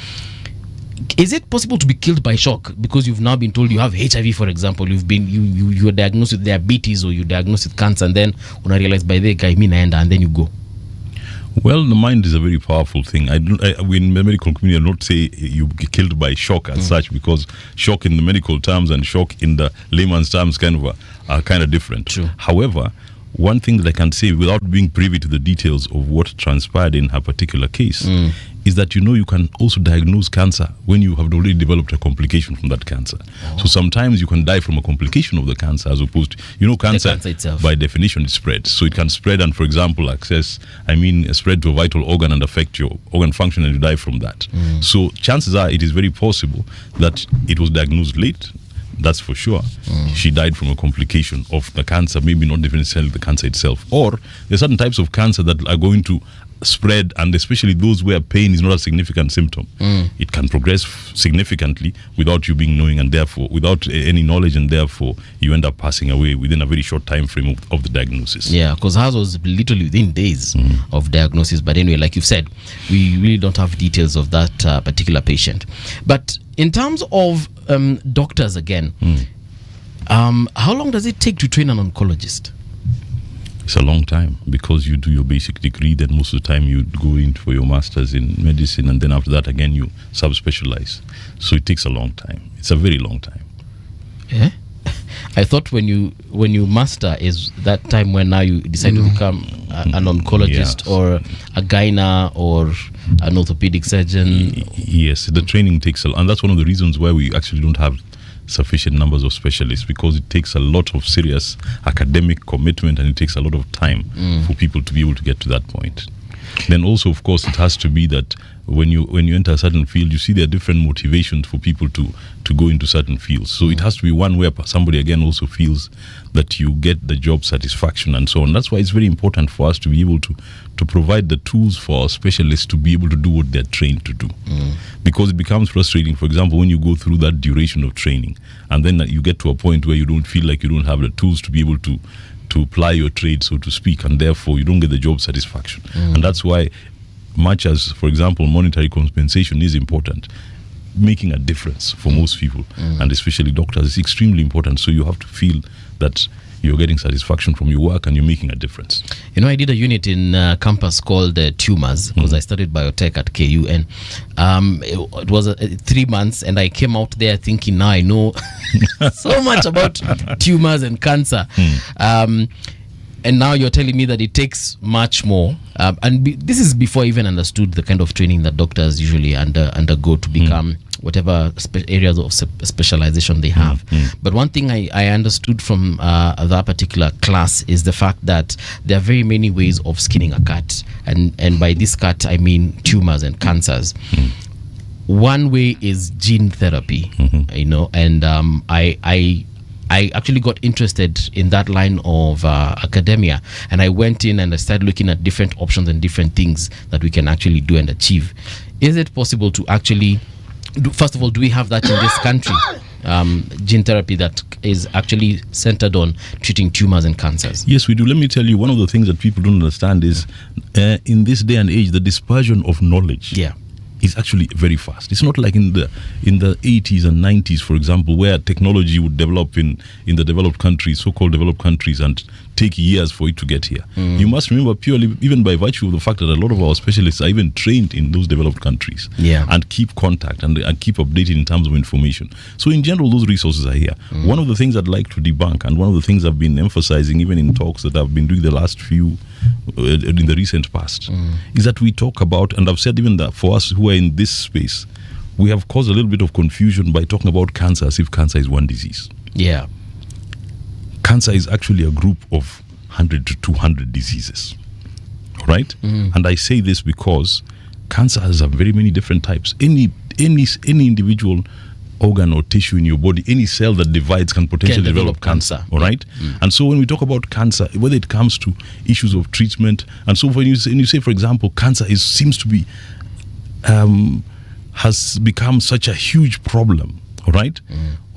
Speaker 4: Is it possible to be killed by shock because you've now been told you have HIV, for example? You were diagnosed with diabetes, or you're diagnosed with cancer, and then when I realize by the guy and then you go.
Speaker 11: Well, the mind is a very powerful thing. We in the medical community, I not say you get killed by shock as such, because shock in the medical terms and shock in the layman's terms are kind of different.
Speaker 4: True.
Speaker 11: However, one thing that I can say without being privy to the details of what transpired in her particular case is that you can also diagnose cancer when you have already developed a complication from that cancer. So sometimes you can die from a complication of the cancer, as opposed to, cancer
Speaker 4: itself,
Speaker 11: by definition, is spread. So it can spread, and for example, spread to a vital organ and affect your organ function, and you die from that. So chances are it is very possible that it was diagnosed late. That's for sure. She died from a complication of the cancer, maybe not necessarily the cancer itself. Or there are certain types of cancer that are going to spread, and especially those where pain is not a significant symptom. It can progress significantly without you being knowing, and therefore without any knowledge, and therefore you end up passing away within a very short time frame of the diagnosis.
Speaker 4: Yeah, because hers was literally within days of diagnosis. But anyway, like you've said, we really don't have details of that particular patient. But in terms of doctors again, how long does it take to train an oncologist?
Speaker 11: It's a long time, because you do your basic degree, then most of the time you go in for your master's in medicine, and then after that again you subspecialize. So it takes a long time. It's a very long time.
Speaker 4: Yeah. I thought when you master is that time when now you decide to become an oncologist or a gyna or an orthopedic surgeon.
Speaker 11: Yes, the training takes and that's one of the reasons why we actually don't have sufficient numbers of specialists, because it takes a lot of serious academic commitment, and it takes a lot of time for people to be able to get to that point. Then also, of course, it has to be that when you enter a certain field, you see there are different motivations for people to go into certain fields. So it has to be one where somebody again also feels that you get the job satisfaction and so on. That's why it's very important for us to be able to provide the tools for our specialists to be able to do what they're trained to do. Because it becomes frustrating, for example, when you go through that duration of training and then you get to a point where you don't feel like you don't have the tools to be able to apply your trade, so to speak, and therefore you don't get the job satisfaction. And that's why, much as, for example, monetary compensation is important, making a difference for most people, and especially doctors, is extremely important. So you have to feel that you're getting satisfaction from your work and you're making a difference.
Speaker 4: You know, I did a unit in campus called tumors, because I studied biotech at KU, and it was 3 months, and I came out there thinking, now I know so much about tumors and cancer. And now you're telling me that it takes much more. This is before I even understood the kind of training that doctors usually undergo to become whatever areas of specialization they have. But one thing I understood from that particular class is the fact that there are very many ways of skinning a cat. And by this cat, I mean tumors and cancers. One way is gene therapy, you know, and I actually got interested in that line of academia, and I went in and I started looking at different options and different things that we can actually do and achieve. Is it possible to actually first of all, do we have that in this country? Gene therapy that is actually centered on treating tumors and cancers.
Speaker 11: Yes, we do. Let me tell you, one of the things that people don't understand is in this day and age, the dispersion of knowledge is actually very fast. It's not like in the 80s and 90s, for example, where technology would develop in the developed countries, so-called developed countries, and take years for it to get here. You must remember, purely even by virtue of the fact that a lot of our specialists are even trained in those developed countries and keep contact and keep updated in terms of information. So in general, those resources are here. One of the things I'd like to debunk, and one of the things I've been emphasizing even in talks that I've been doing the last few in the recent past, is that we talk about, and I've said even that for us who are in this space, we have caused a little bit of confusion by talking about cancer as if cancer is one disease. Cancer is actually a group of 100 to 200 diseases, right? And I say this because cancer has very many different types. Any individual organ or tissue in your body, any cell that divides can potentially develop cancer. All right. And so when we talk about cancer, whether it comes to issues of treatment, and so when you say, for example, cancer seems to be has become such a huge problem. All right.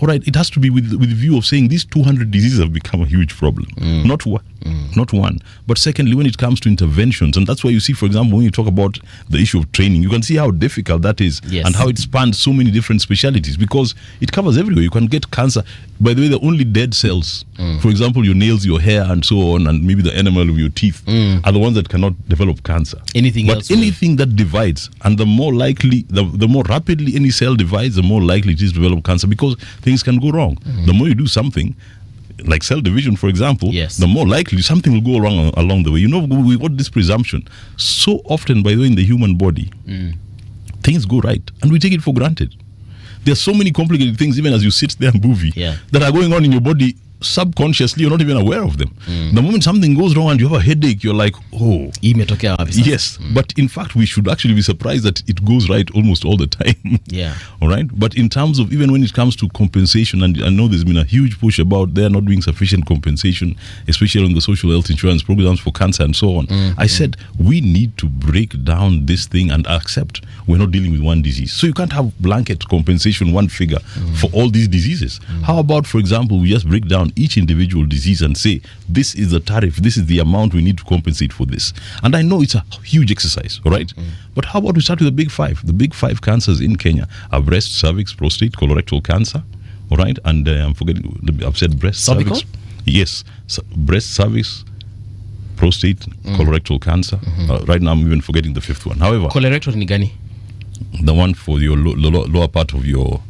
Speaker 11: All right, it has to be with the view of saying these 200 diseases have become a huge problem. Not one. But secondly, when it comes to interventions, and that's why you see, for example, when you talk about the issue of training, you can see how difficult that is and how it spans so many different specialities, because it covers everywhere. You can get cancer. By the way, the only dead cells, for example, your nails, your hair, and so on, and maybe the enamel of your teeth, are the ones that cannot develop cancer. Anything that divides, and the more likely, the more rapidly any cell divides, the more likely it is to develop cancer, because things can go wrong. The more you do something, like cell division, for example, the more likely something will go wrong along the way. You know, we got this presumption. So often, by the way, in the human body, things go right, and we take it for granted. There are so many complicated things, even as you sit there and movie, that are going on in your body subconsciously you're not even aware of them. The moment something goes wrong and you have a headache, you're like, oh,
Speaker 4: Imetokea wapi sasa?
Speaker 11: yes. But in fact, we should actually be surprised that it goes right almost all the time.
Speaker 4: Yeah.
Speaker 11: All right. But in terms of even when it comes to compensation, and I know there's been a huge push about there not being sufficient compensation, especially on the social health insurance programs for cancer and so on. I said we need to break down this thing and accept we're not dealing with one disease. So you can't have blanket compensation, one figure for all these diseases. How about, for example, we just break down each individual disease and say, this is the tariff, this is the amount we need to compensate for this. And I know it's a huge exercise, all right? But how about we start with the big five? The big five cancers in Kenya are breast, cervix, prostate, colorectal cancer, all right? And I'm forgetting, I've said breast,
Speaker 4: Cervical?
Speaker 11: cervix. Yes, breast, cervix, prostate, colorectal cancer. Right now I'm even forgetting the fifth one. However,
Speaker 4: Colorectal ni gani?
Speaker 11: the one for your lower part of your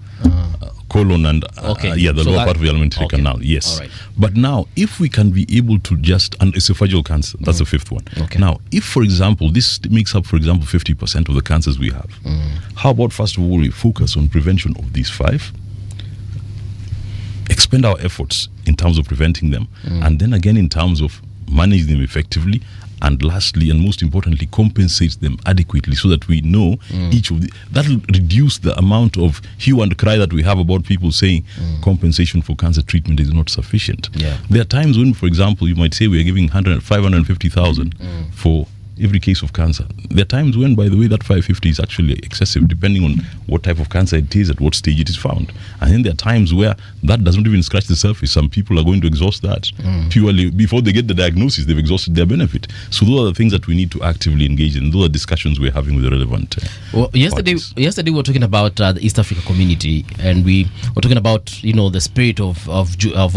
Speaker 11: colon and
Speaker 4: Okay.
Speaker 11: the
Speaker 4: So
Speaker 11: lower
Speaker 4: that-
Speaker 11: part of the alimentary
Speaker 4: okay.
Speaker 11: canal. Yes.
Speaker 4: All right.
Speaker 11: But now, if we can be able to just, and esophageal cancer, that's the fifth one.
Speaker 4: Okay.
Speaker 11: Now, if, for example, this makes up, for example, 50% of the cancers we have, how about, first of all, we focus on prevention of these five, expend our efforts in terms of preventing them, and then again in terms of managing them effectively, and lastly and most importantly, compensate them adequately so that we know each of the, that'll reduce the amount of hue and cry that we have about people saying compensation for cancer treatment is not sufficient.
Speaker 4: Yeah.
Speaker 11: There are times when, for example, you might say we are giving 550,000 for every case of cancer. There are times when, by the way, that 550 is actually excessive, depending on what type of cancer it is, at what stage it is found. And then there are times where that doesn't even scratch the surface. Some people are going to exhaust that purely before they get the diagnosis. They've exhausted their benefit. So those are the things that we need to actively engage in. Those are discussions we're having with the relevant.
Speaker 4: Well, yesterday we were talking about the East Africa community, and we were talking about the spirit of our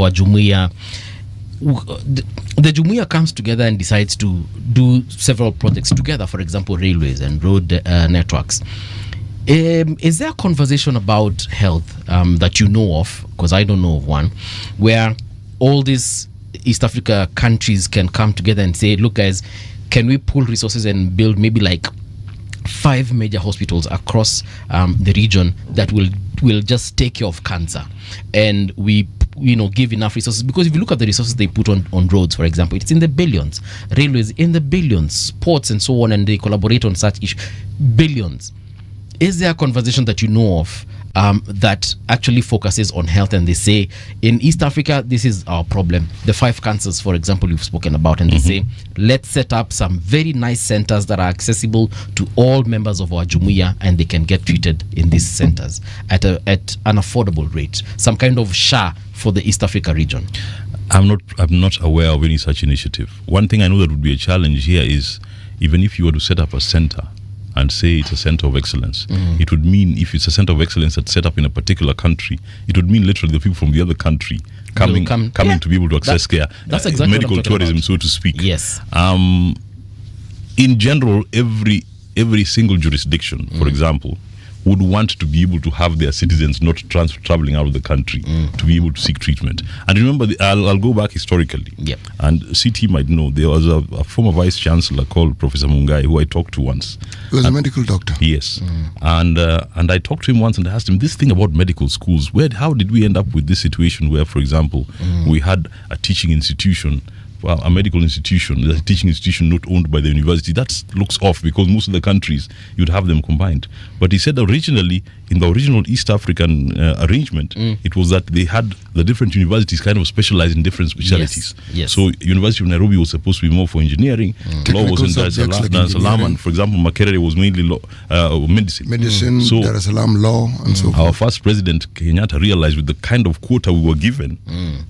Speaker 4: Jumuiya. The Jumuiya comes together and decides to do several projects together, for example, railways and road networks. Is there a conversation about health that you know of, because I don't know of one, where all these East Africa countries can come together and say, look guys, can we pool resources and build maybe like 5 major hospitals across the region that will just take care of cancer, and we give enough resources? Because if you look at the resources they put on roads, for example, it's in the billions, railways in the billions, ports and so on, and they collaborate on such issues, billions. Is there a conversation that you know of that actually focuses on health, and they say in East Africa this is our problem, the 5 cancers, for example, you've spoken about, and they say let's set up some very nice centers that are accessible to all members of our Jumuiya, and they can get treated in these centers at an affordable rate, some kind of SHA for the East Africa region.
Speaker 11: I'm not aware of any such initiative. One thing I know that would be a challenge here is, even if you were to set up a center and say it's a center of excellence, it would mean, if it's a center of excellence that's set up in a particular country, it would mean literally the people from the other country coming to be able to access care.
Speaker 4: That's exactly
Speaker 11: medical
Speaker 4: what I'm talking
Speaker 11: tourism,
Speaker 4: about.
Speaker 11: so to speak.
Speaker 4: Yes.
Speaker 11: In general, every single jurisdiction, for example, would want to be able to have their citizens not traveling out of the country to be able to seek treatment. And remember, I'll go back historically.
Speaker 4: Yep.
Speaker 11: And CT might know, there was a former vice chancellor called Professor Mungai, who I talked to once.
Speaker 5: He was a medical doctor.
Speaker 11: Yes. And I talked to him once and I asked him, this thing about medical schools, how did we end up with this situation where, for example, we had a teaching institution, a medical institution, a teaching institution not owned by the university? That looks off, because most of the countries you'd have them combined. But he said originally, in the original East African arrangement, it was that they had the different universities kind of specialized in different specialties.
Speaker 4: Yes.
Speaker 11: So University of Nairobi was supposed to be more for engineering, law was in Dar es Salaam, and for example Makerere was mainly law, medicine. So
Speaker 5: Dar es Salaam law and so forth.
Speaker 11: our first president Kenyatta realized, with the kind of quota we were given,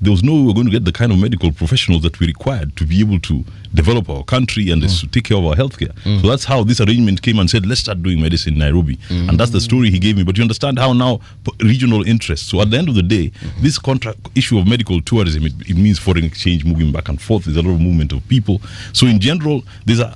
Speaker 11: there was no way we were going to get the kind of medical professionals that we required to be able to develop our country and to take care of our healthcare. So that's how this arrangement came and said, let's start doing medicine in Nairobi. And that's the story he gave me. But you understand how now regional interests. So at the end of the day, this contract issue of medical tourism, it means foreign exchange moving back and forth. There's a lot of movement of people. So in general,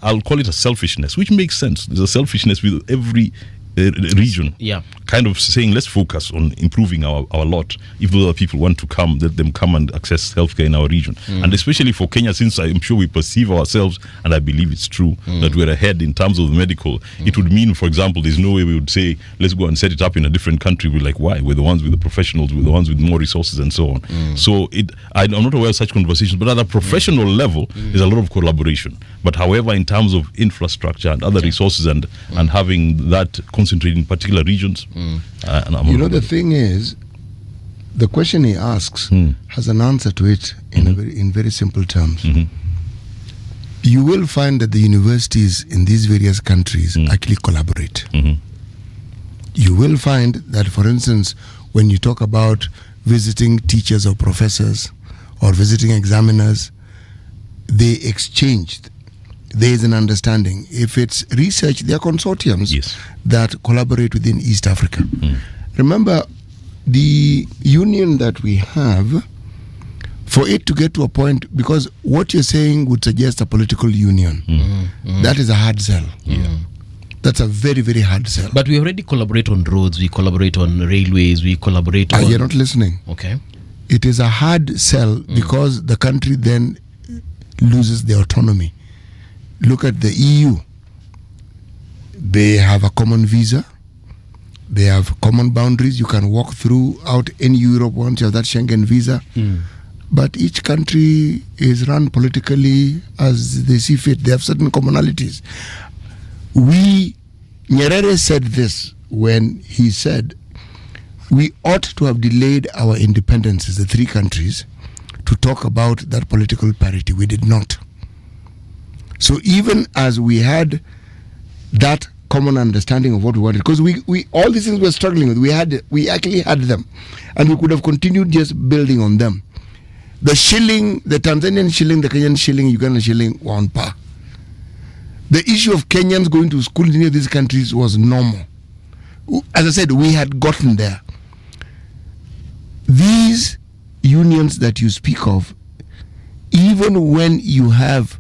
Speaker 11: I'll call it a selfishness, which makes sense. There's a selfishness with every region.
Speaker 4: Yeah.
Speaker 11: Kind of saying, let's focus on improving our lot. If those other people want to come, let them come and access healthcare in our region. And especially for Kenya, since I'm sure we perceive ourselves, and I believe it's true, that we're ahead in terms of the medical, it would mean, for example, there's no way we would say, let's go and set it up in a different country. We're like, why? We're the ones with the professionals, we're the ones with more resources and so on. So I'm not aware of such conversations, but at a professional level, there's a lot of collaboration. But however, in terms of infrastructure and other resources and having that concentrated in particular regions,
Speaker 5: the thing is, the question he asks has an answer to it in very simple terms. You will find that the universities in these various countries actually collaborate. You will find that, for instance, when you talk about visiting teachers or professors or visiting examiners, they exchange. There is an understanding. If it's research, there are consortiums that collaborate within East Africa. Remember, the union that we have, for it to get to a point, because what you're saying would suggest a political union. That is a hard sell. That's a very, very hard sell.
Speaker 4: But we already collaborate on roads, we collaborate on railways, we collaborate on...
Speaker 5: You're not listening.
Speaker 4: Okay.
Speaker 5: It is a hard sell because the country then loses their autonomy. Look at the EU. They have a common visa. They have common boundaries. You can walk throughout any Europe once you have that Schengen visa. But each country is run politically as they see fit. They have certain commonalities. Nyerere said this when he said, we ought to have delayed our independences, the three countries, to talk about that political parity. We did not. So even as we had that common understanding of what we wanted, because we all these things we're struggling with, we actually had them, and we could have continued just building on them. The shilling, the Tanzanian shilling, the Kenyan shilling, Ugandan shilling were on par. The issue of Kenyans going to school in any of these countries was normal. As I said, we had gotten there. These unions that you speak of, even when you have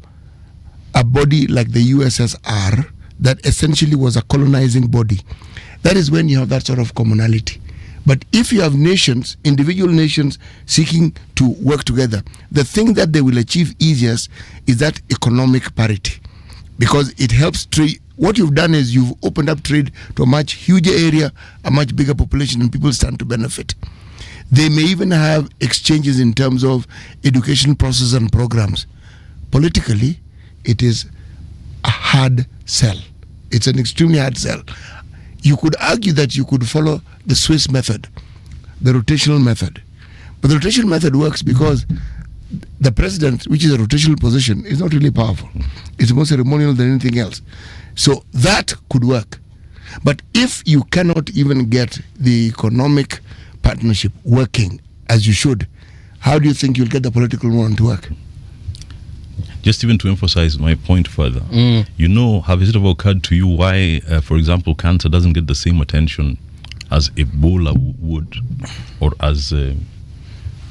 Speaker 5: a body like the USSR that essentially was a colonizing body, that is when you have that sort of commonality. But if you have nations, individual nations seeking to work together, the thing that they will achieve easiest is that economic parity, because it helps trade. What you've done is you've opened up trade to a much huger area, a much bigger population, and people stand to benefit. They may even have exchanges in terms of education process and programs. Politically, it is a hard sell. It's an extremely hard sell. You could argue that you could follow the Swiss method, the rotational method. But the rotational method works because the president, which is a rotational position, is not really powerful. It's more ceremonial than anything else. So that could work. But if you cannot even get the economic partnership working as you should, how do you think you'll get the political one to work?
Speaker 11: Just even to emphasize my point further, has it ever occurred to you why, for example, cancer doesn't get the same attention as Ebola would, or as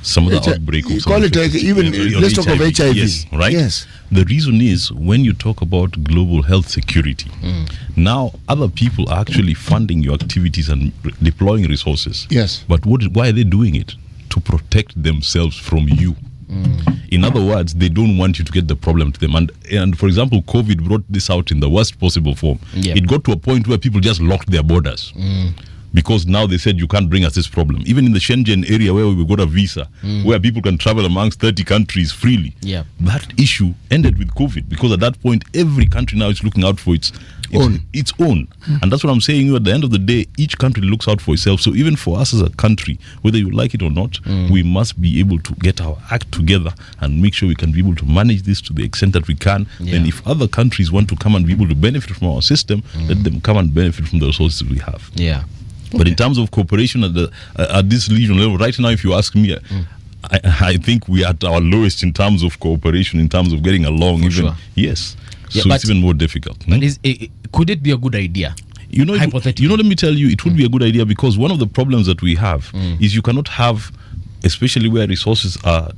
Speaker 11: some other outbreak of
Speaker 5: call it let's talk of HIV.
Speaker 11: Yes, right?
Speaker 5: Yes.
Speaker 11: The reason is when you talk about global health security, now other people are actually funding your activities and deploying resources.
Speaker 5: Yes.
Speaker 11: But why are they doing it? To protect themselves from you. In other words, they don't want you to get the problem to them. And for example, COVID brought this out in the worst possible form.
Speaker 4: Yeah.
Speaker 11: It got to a point where people just locked their borders. Because now they said you can't bring us this problem. Even in the Schengen area where we got a visa, where people can travel amongst 30 countries freely, that issue ended with COVID, because at that point every country now is looking out for its own. And that's what I'm saying. At the end of the day, each country looks out for itself. So even for us as a country, whether you like it or not, we must be able to get our act together and make sure we can be able to manage this to the extent that we can. Then if other countries want to come and be able to benefit from our system, let them come and benefit from the resources we have. But in terms of cooperation at this regional level, right now, if you ask me, I think we are at our lowest in terms of cooperation, in terms of getting along. Yes. So it's even more difficult.
Speaker 4: But could it be a good idea?
Speaker 11: Hypothetically. Let me tell you, it would be a good idea, because one of the problems that we have is you cannot have, especially where resources are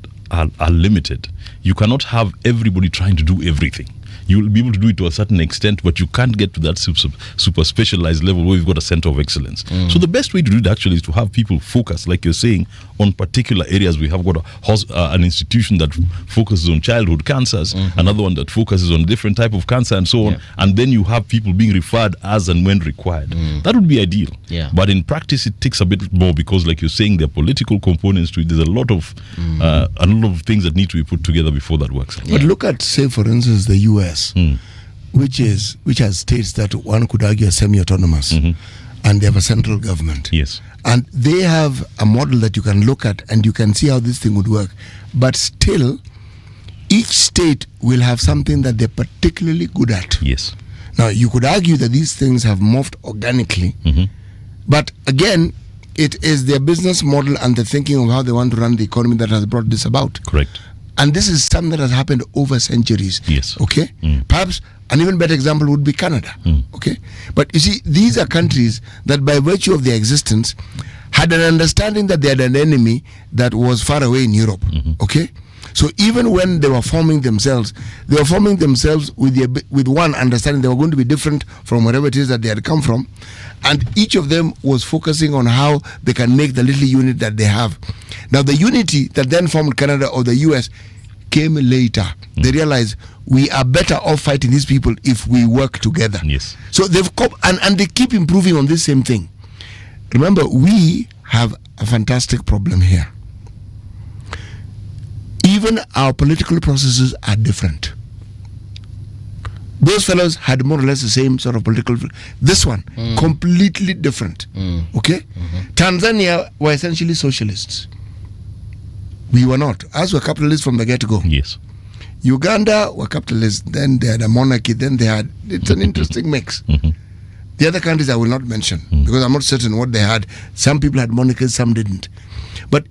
Speaker 11: limited, you cannot have everybody trying to do everything. You'll be able to do it to a certain extent, but you can't get to that super specialized level where you've got a center of excellence. So the best way to do it actually is to have people focus, like you're saying, on particular areas. We have got an institution that focuses on childhood cancers, another one that focuses on a different type of cancer, and so on. And then you have people being referred as and when required. That would be ideal. But in practice, it takes a bit more because, like you're saying, there are political components to it. There's a lot of things that need to be put together before that works.
Speaker 5: But look at, say, for instance, the US, which has states that one could argue are semi-autonomous, and they have a central government.
Speaker 11: Yes.
Speaker 5: And they have a model that you can look at and you can see how this thing would work. But still, each state will have something that they're particularly good at.
Speaker 11: Yes.
Speaker 5: Now, you could argue that these things have morphed organically, but again, it is their business model and the thinking of how they want to run the economy that has brought this about.
Speaker 11: Correct.
Speaker 5: And this is something that has happened over centuries.
Speaker 11: Yes.
Speaker 5: Okay? Perhaps an even better example would be Canada. Okay? But you see, these are countries that by virtue of their existence had an understanding that they had an enemy that was far away in Europe. Okay? So even when they were forming themselves with one understanding they were going to be different from wherever it is that they had come from. And each of them was focusing on how they can make the little unit that they have. Now, the unity that then formed Canada or the US came later. They realized we are better off fighting these people if we work together.
Speaker 11: Yes.
Speaker 5: So they've and they keep improving on this same thing. Remember, we have a fantastic problem here. Even our political processes are different. Those fellows had more or less the same sort of political. This one, completely different. Okay? Tanzania were essentially socialists. We were not. Us were capitalists from the get-go.
Speaker 11: Yes.
Speaker 5: Uganda were capitalists. Then they had a monarchy. Then they had. It's an interesting mix. The other countries I will not mention because I'm not certain what they had. Some people had monarchies, some didn't. But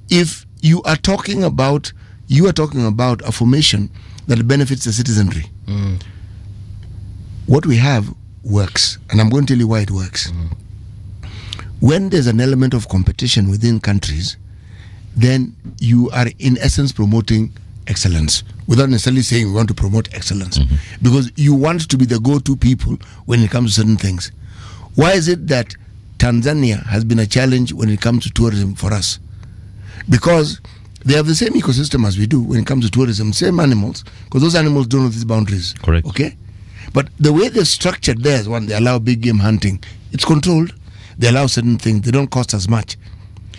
Speaker 5: if you are talking about a formation that benefits the citizenry. What we have works, and I'm going to tell you why it works. When there's an element of competition within countries, then you are in essence promoting excellence without necessarily saying we want to promote excellence, because you want to be the go-to people when it comes to certain things. Why is it that Tanzania has been a challenge when it comes to tourism for us? Because they have the same ecosystem as we do when it comes to tourism, same animals, because those animals don't know these boundaries.
Speaker 11: Correct.
Speaker 5: Okay? But the way they're structured there is one, they allow big game hunting. It's controlled. They allow certain things. They don't cost as much.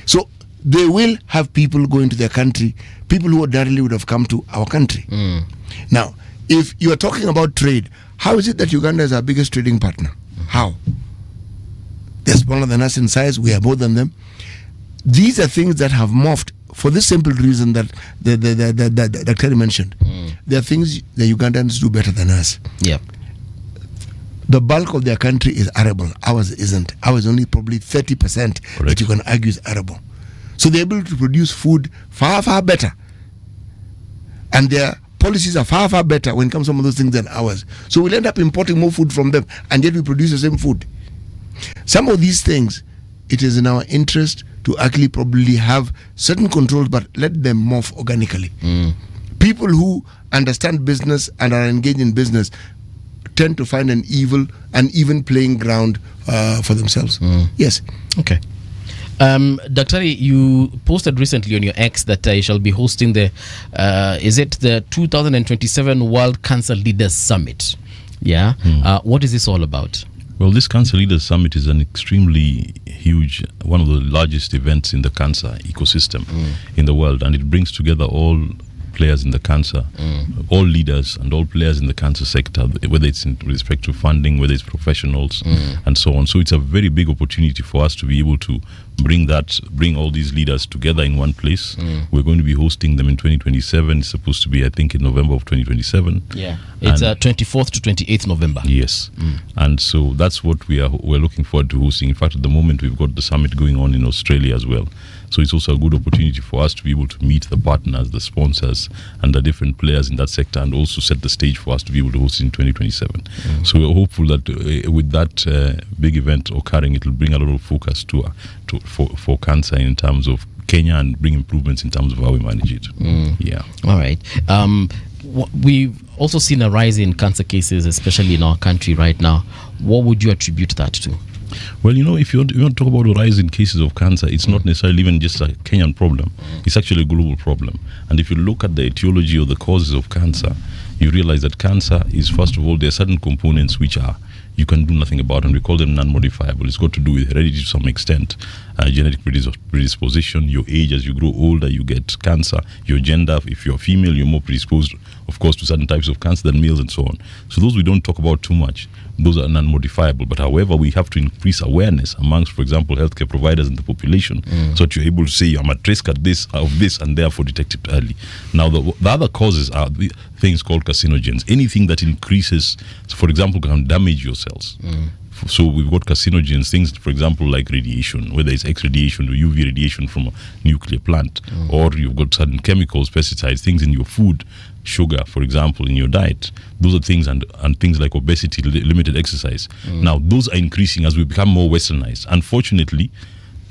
Speaker 5: So they will have people go into their country, people who ordinarily would have come to our country. Now, if you are talking about trade, how is it that Uganda is our biggest trading partner? How? They're smaller than us in size. We are more than them. These are things that have morphed for this simple reason that the Terry mentioned. There are things the Ugandans do better than us.
Speaker 4: Yeah.
Speaker 5: The bulk of their country is arable. Ours isn't. Ours is only probably 30% that you can argue is arable. So they're able to produce food far, far better. And their policies are far, far better when it comes to some of those things than ours. So we'll end up importing more food from them, and yet we produce the same food. Some of these things, it is in our interest to actually probably have certain controls, but let them morph organically. People who understand business and are engaged in business tend to find an even playing ground for themselves. Yes.
Speaker 4: Okay. Dr. You posted recently on your X that you shall be hosting the 2027 World Cancer Leaders Summit. Yeah. What is this all about?
Speaker 11: Well, this Cancer Leaders Summit is an extremely huge, one of the largest events in the cancer ecosystem in the world, and it brings together all players in the cancer, all leaders and all players in the cancer sector, whether it's in respect to funding, whether it's professionals and so on. So it's a very big opportunity for us to be able to bring all these leaders together in one place. We're going to be hosting them in 2027. It's supposed to be, I think, in November of 2027.
Speaker 4: Yeah, it's 24th to 28th November.
Speaker 11: Yes, and so that's what we're looking forward to hosting. In fact, at the moment, we've got the summit going on in Australia as well. So it's also a good opportunity for us to be able to meet the partners, the sponsors, and the different players in that sector, and also set the stage for us to be able to host it in 2027. So we're hopeful that with that big event occurring, it will bring a lot of focus for cancer in terms of Kenya and bring improvements in terms of how we manage it. Yeah.
Speaker 4: All right. we've also seen a rise in cancer cases, especially in our country right now. What would you attribute that to?
Speaker 11: Well, if you want to talk about the rise in cases of cancer, it's not necessarily even just a Kenyan problem. It's actually a global problem. And if you look at the etiology or the causes of cancer, you realize that cancer is, first of all, there are certain components which you can do nothing about, and we call them non-modifiable. It's got to do with heredity to some extent, genetic predisposition, your age. As you grow older, you get cancer. Your gender, if you're female, you're more predisposed, of course, to certain types of cancer than males and so on. So those we don't talk about too much. Those are non-modifiable. But however, we have to increase awareness amongst, for example, healthcare providers in the population, so that you're able to say, I'm at risk of this, and therefore detect it early. Now, the other causes are the things called carcinogens. Anything that increases, for example, can damage your cells. So we've got carcinogens, things, for example, like radiation, whether it's X-radiation or UV radiation from a nuclear plant, or you've got certain chemicals, pesticides, things in your food, sugar, for example, in your diet. Those are things, and things like obesity, limited exercise. Now, those are increasing as we become more westernized. Unfortunately,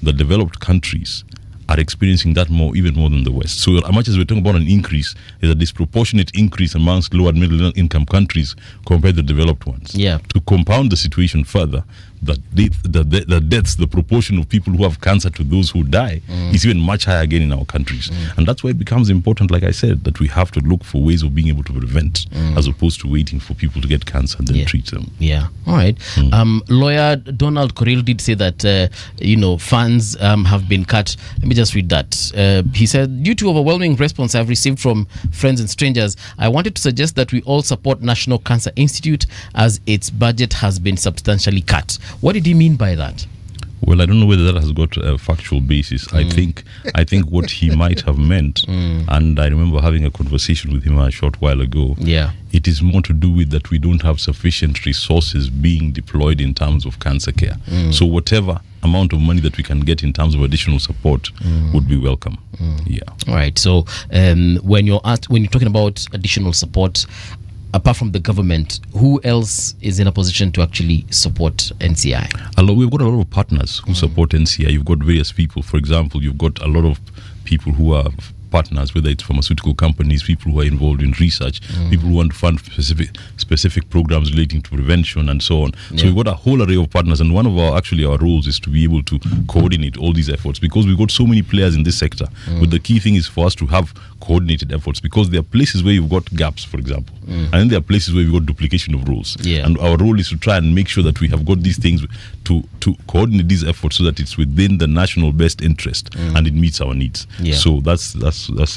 Speaker 11: the developed countries are experiencing that even more than the West. So as much as we're talking about an increase, there's a disproportionate increase amongst low and middle income countries compared to the developed ones.
Speaker 4: Yeah.
Speaker 11: To compound the situation further, the deaths, the proportion of people who have cancer to those who die is even much higher again in our countries. And that's why it becomes important, like I said, that we have to look for ways of being able to prevent as opposed to waiting for people to get cancer and then treat them.
Speaker 4: Yeah. All right. Lawyer Donald Correll did say that, funds have been cut. Let me just read that. He said, due to overwhelming response I've received from friends and strangers, I wanted to suggest that we all support National Cancer Institute as its budget has been substantially cut. What did he mean by that?
Speaker 11: Well, I don't know whether that has got a factual basis. I think what he might have meant, and I remember having a conversation with him a short while ago.
Speaker 4: Yeah,
Speaker 11: it is more to do with that we don't have sufficient resources being deployed in terms of cancer care. So whatever amount of money that we can get in terms of additional support would be welcome. Yeah.
Speaker 4: All right. So when you're talking about additional support, apart from the government, who else is in a position to actually support NCI?
Speaker 11: We've got a lot of partners who support NCI. You've got various people. For example, you've got a lot of people who are partners, whether it's pharmaceutical companies, people who are involved in research, people who want to fund specific programs relating to prevention and so on. So we've got a whole array of partners, and one of our roles is to be able to coordinate all these efforts, because we've got so many players in this sector. But the key thing is for us to have coordinated efforts, because there are places where you've got gaps, for example, and then there are places where we've got duplication of roles. And our role is to try and make sure that we have got these things to coordinate these efforts so that it's within the national best interest and it meets our needs. So that's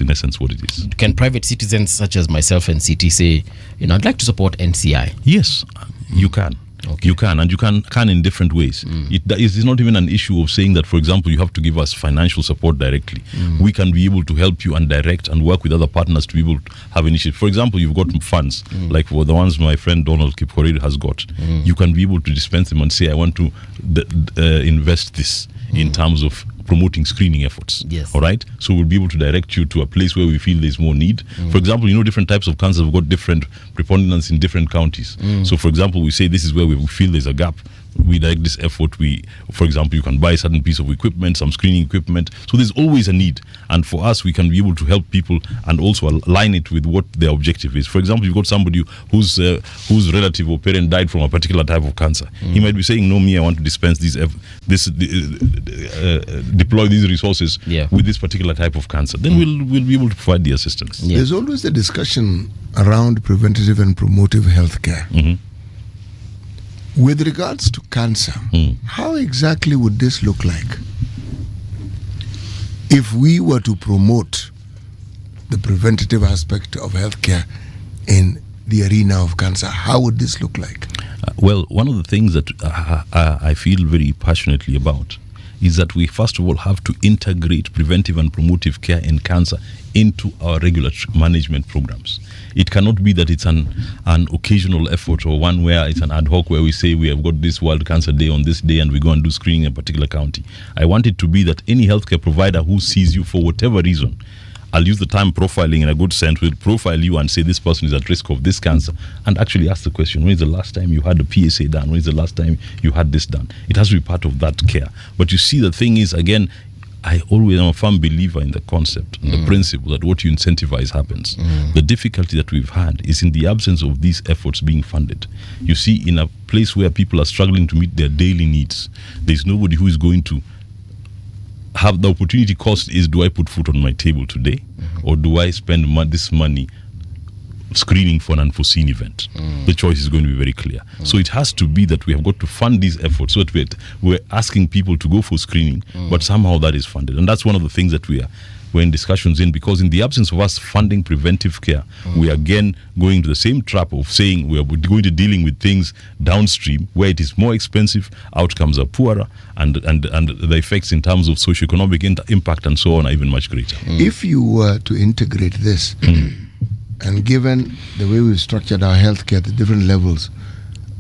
Speaker 11: in essence what it is.
Speaker 4: Can private citizens such as myself and CT say, I'd like to support NCI?
Speaker 11: Yes, you can. Okay. You can, and you can in different ways. It is not even an issue of saying that, for example, you have to give us financial support directly. We can be able to help you and direct and work with other partners to be able to have initiatives. For example, you've got funds, like for the ones my friend Donald Kipkorir has got. You can be able to dispense them and say, I want to invest this in terms of promoting screening efforts.
Speaker 4: Yes.
Speaker 11: All right. So we'll be able to direct you to a place where we feel there's more need. For example, different types of cancer have got different preponderance in different counties. So, for example, we say this is where we feel there's a gap. We direct this effort. For example, you can buy a certain piece of equipment, some screening equipment. So there's always a need. And for us, we can be able to help people and also align it with what their objective is. For example, you've got somebody whose relative or parent died from a particular type of cancer. He might be saying, no, I want to dispense deploy these resources with this particular type of cancer. Then we'll be able to provide the assistance.
Speaker 5: There's always the discussion around preventative and promotive health care. With regards to cancer, how exactly would this look like if we were to promote the preventative aspect of healthcare in the arena of cancer? How would this look like?
Speaker 11: Well, one of the things that I feel very passionately about is that we first of all have to integrate preventive and promotive care in cancer into our regular management programs. It cannot be that it's an occasional effort or one where it's an ad hoc where we say we have got this World Cancer Day on this day and we go and do screening in a particular county. I want it to be that any healthcare provider who sees you for whatever reason, I'll use the term profiling in a good sense, will profile you and say this person is at risk of this cancer, and actually ask the question, when is the last time you had a PSA done? When is the last time you had this done? It has to be part of that care. But you see, the thing is, again, I always am a firm believer in the concept and the principle that what you incentivize happens. The difficulty that we've had is in the absence of these efforts being funded. You see, in a place where people are struggling to meet their daily needs, there's nobody who is going to have the opportunity cost is, do I put food on my table today, or do I spend this money screening for an unforeseen event? The choice is going to be very clear. So it has to be that we have got to fund these efforts so that we're asking people to go for screening, but somehow that is funded. And that's one of the things that we're in discussions in, because in the absence of us funding preventive care, we are again going to the same trap of saying we are going to dealing with things downstream where it is more expensive, outcomes are poorer, and the effects in terms of socioeconomic impact and so on are even much greater.
Speaker 5: If you were to integrate this, and given the way we've structured our healthcare at the different levels,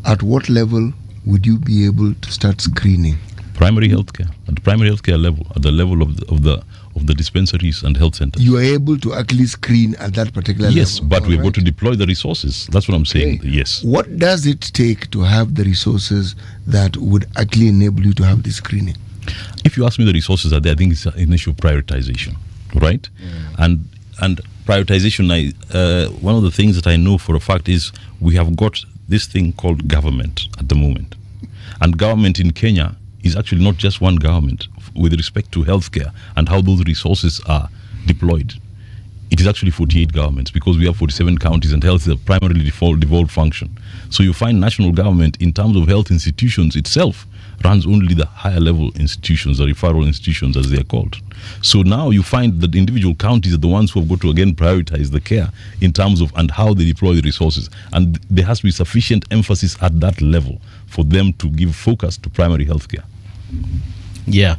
Speaker 5: at what level would you be able to start screening?
Speaker 11: Primary healthcare, at the primary healthcare level, at the level of the dispensaries and health centers.
Speaker 5: You are able to actually screen at that particular level?
Speaker 11: Yes, but we've got to deploy the resources. That's what I'm saying.
Speaker 5: Okay.
Speaker 11: Yes.
Speaker 5: What does it take to have the resources that would actually enable you to have this screening?
Speaker 11: If you ask me, the resources are there. I think it's an issue of prioritization, right? And prioritization, one of the things that I know for a fact is we have got this thing called government at the moment. And government in Kenya is actually not just one government with respect to healthcare and how those resources are deployed. It is actually 48 governments, because we have 47 counties and health is a primarily devolved function. So you find national government in terms of health institutions itself runs only the higher level institutions, the referral institutions as they are called. So now you find that individual counties are the ones who have got to again prioritize the care in terms of and how they deploy the resources. And there has to be sufficient emphasis at that level for them to give focus to primary health care.
Speaker 4: Yeah.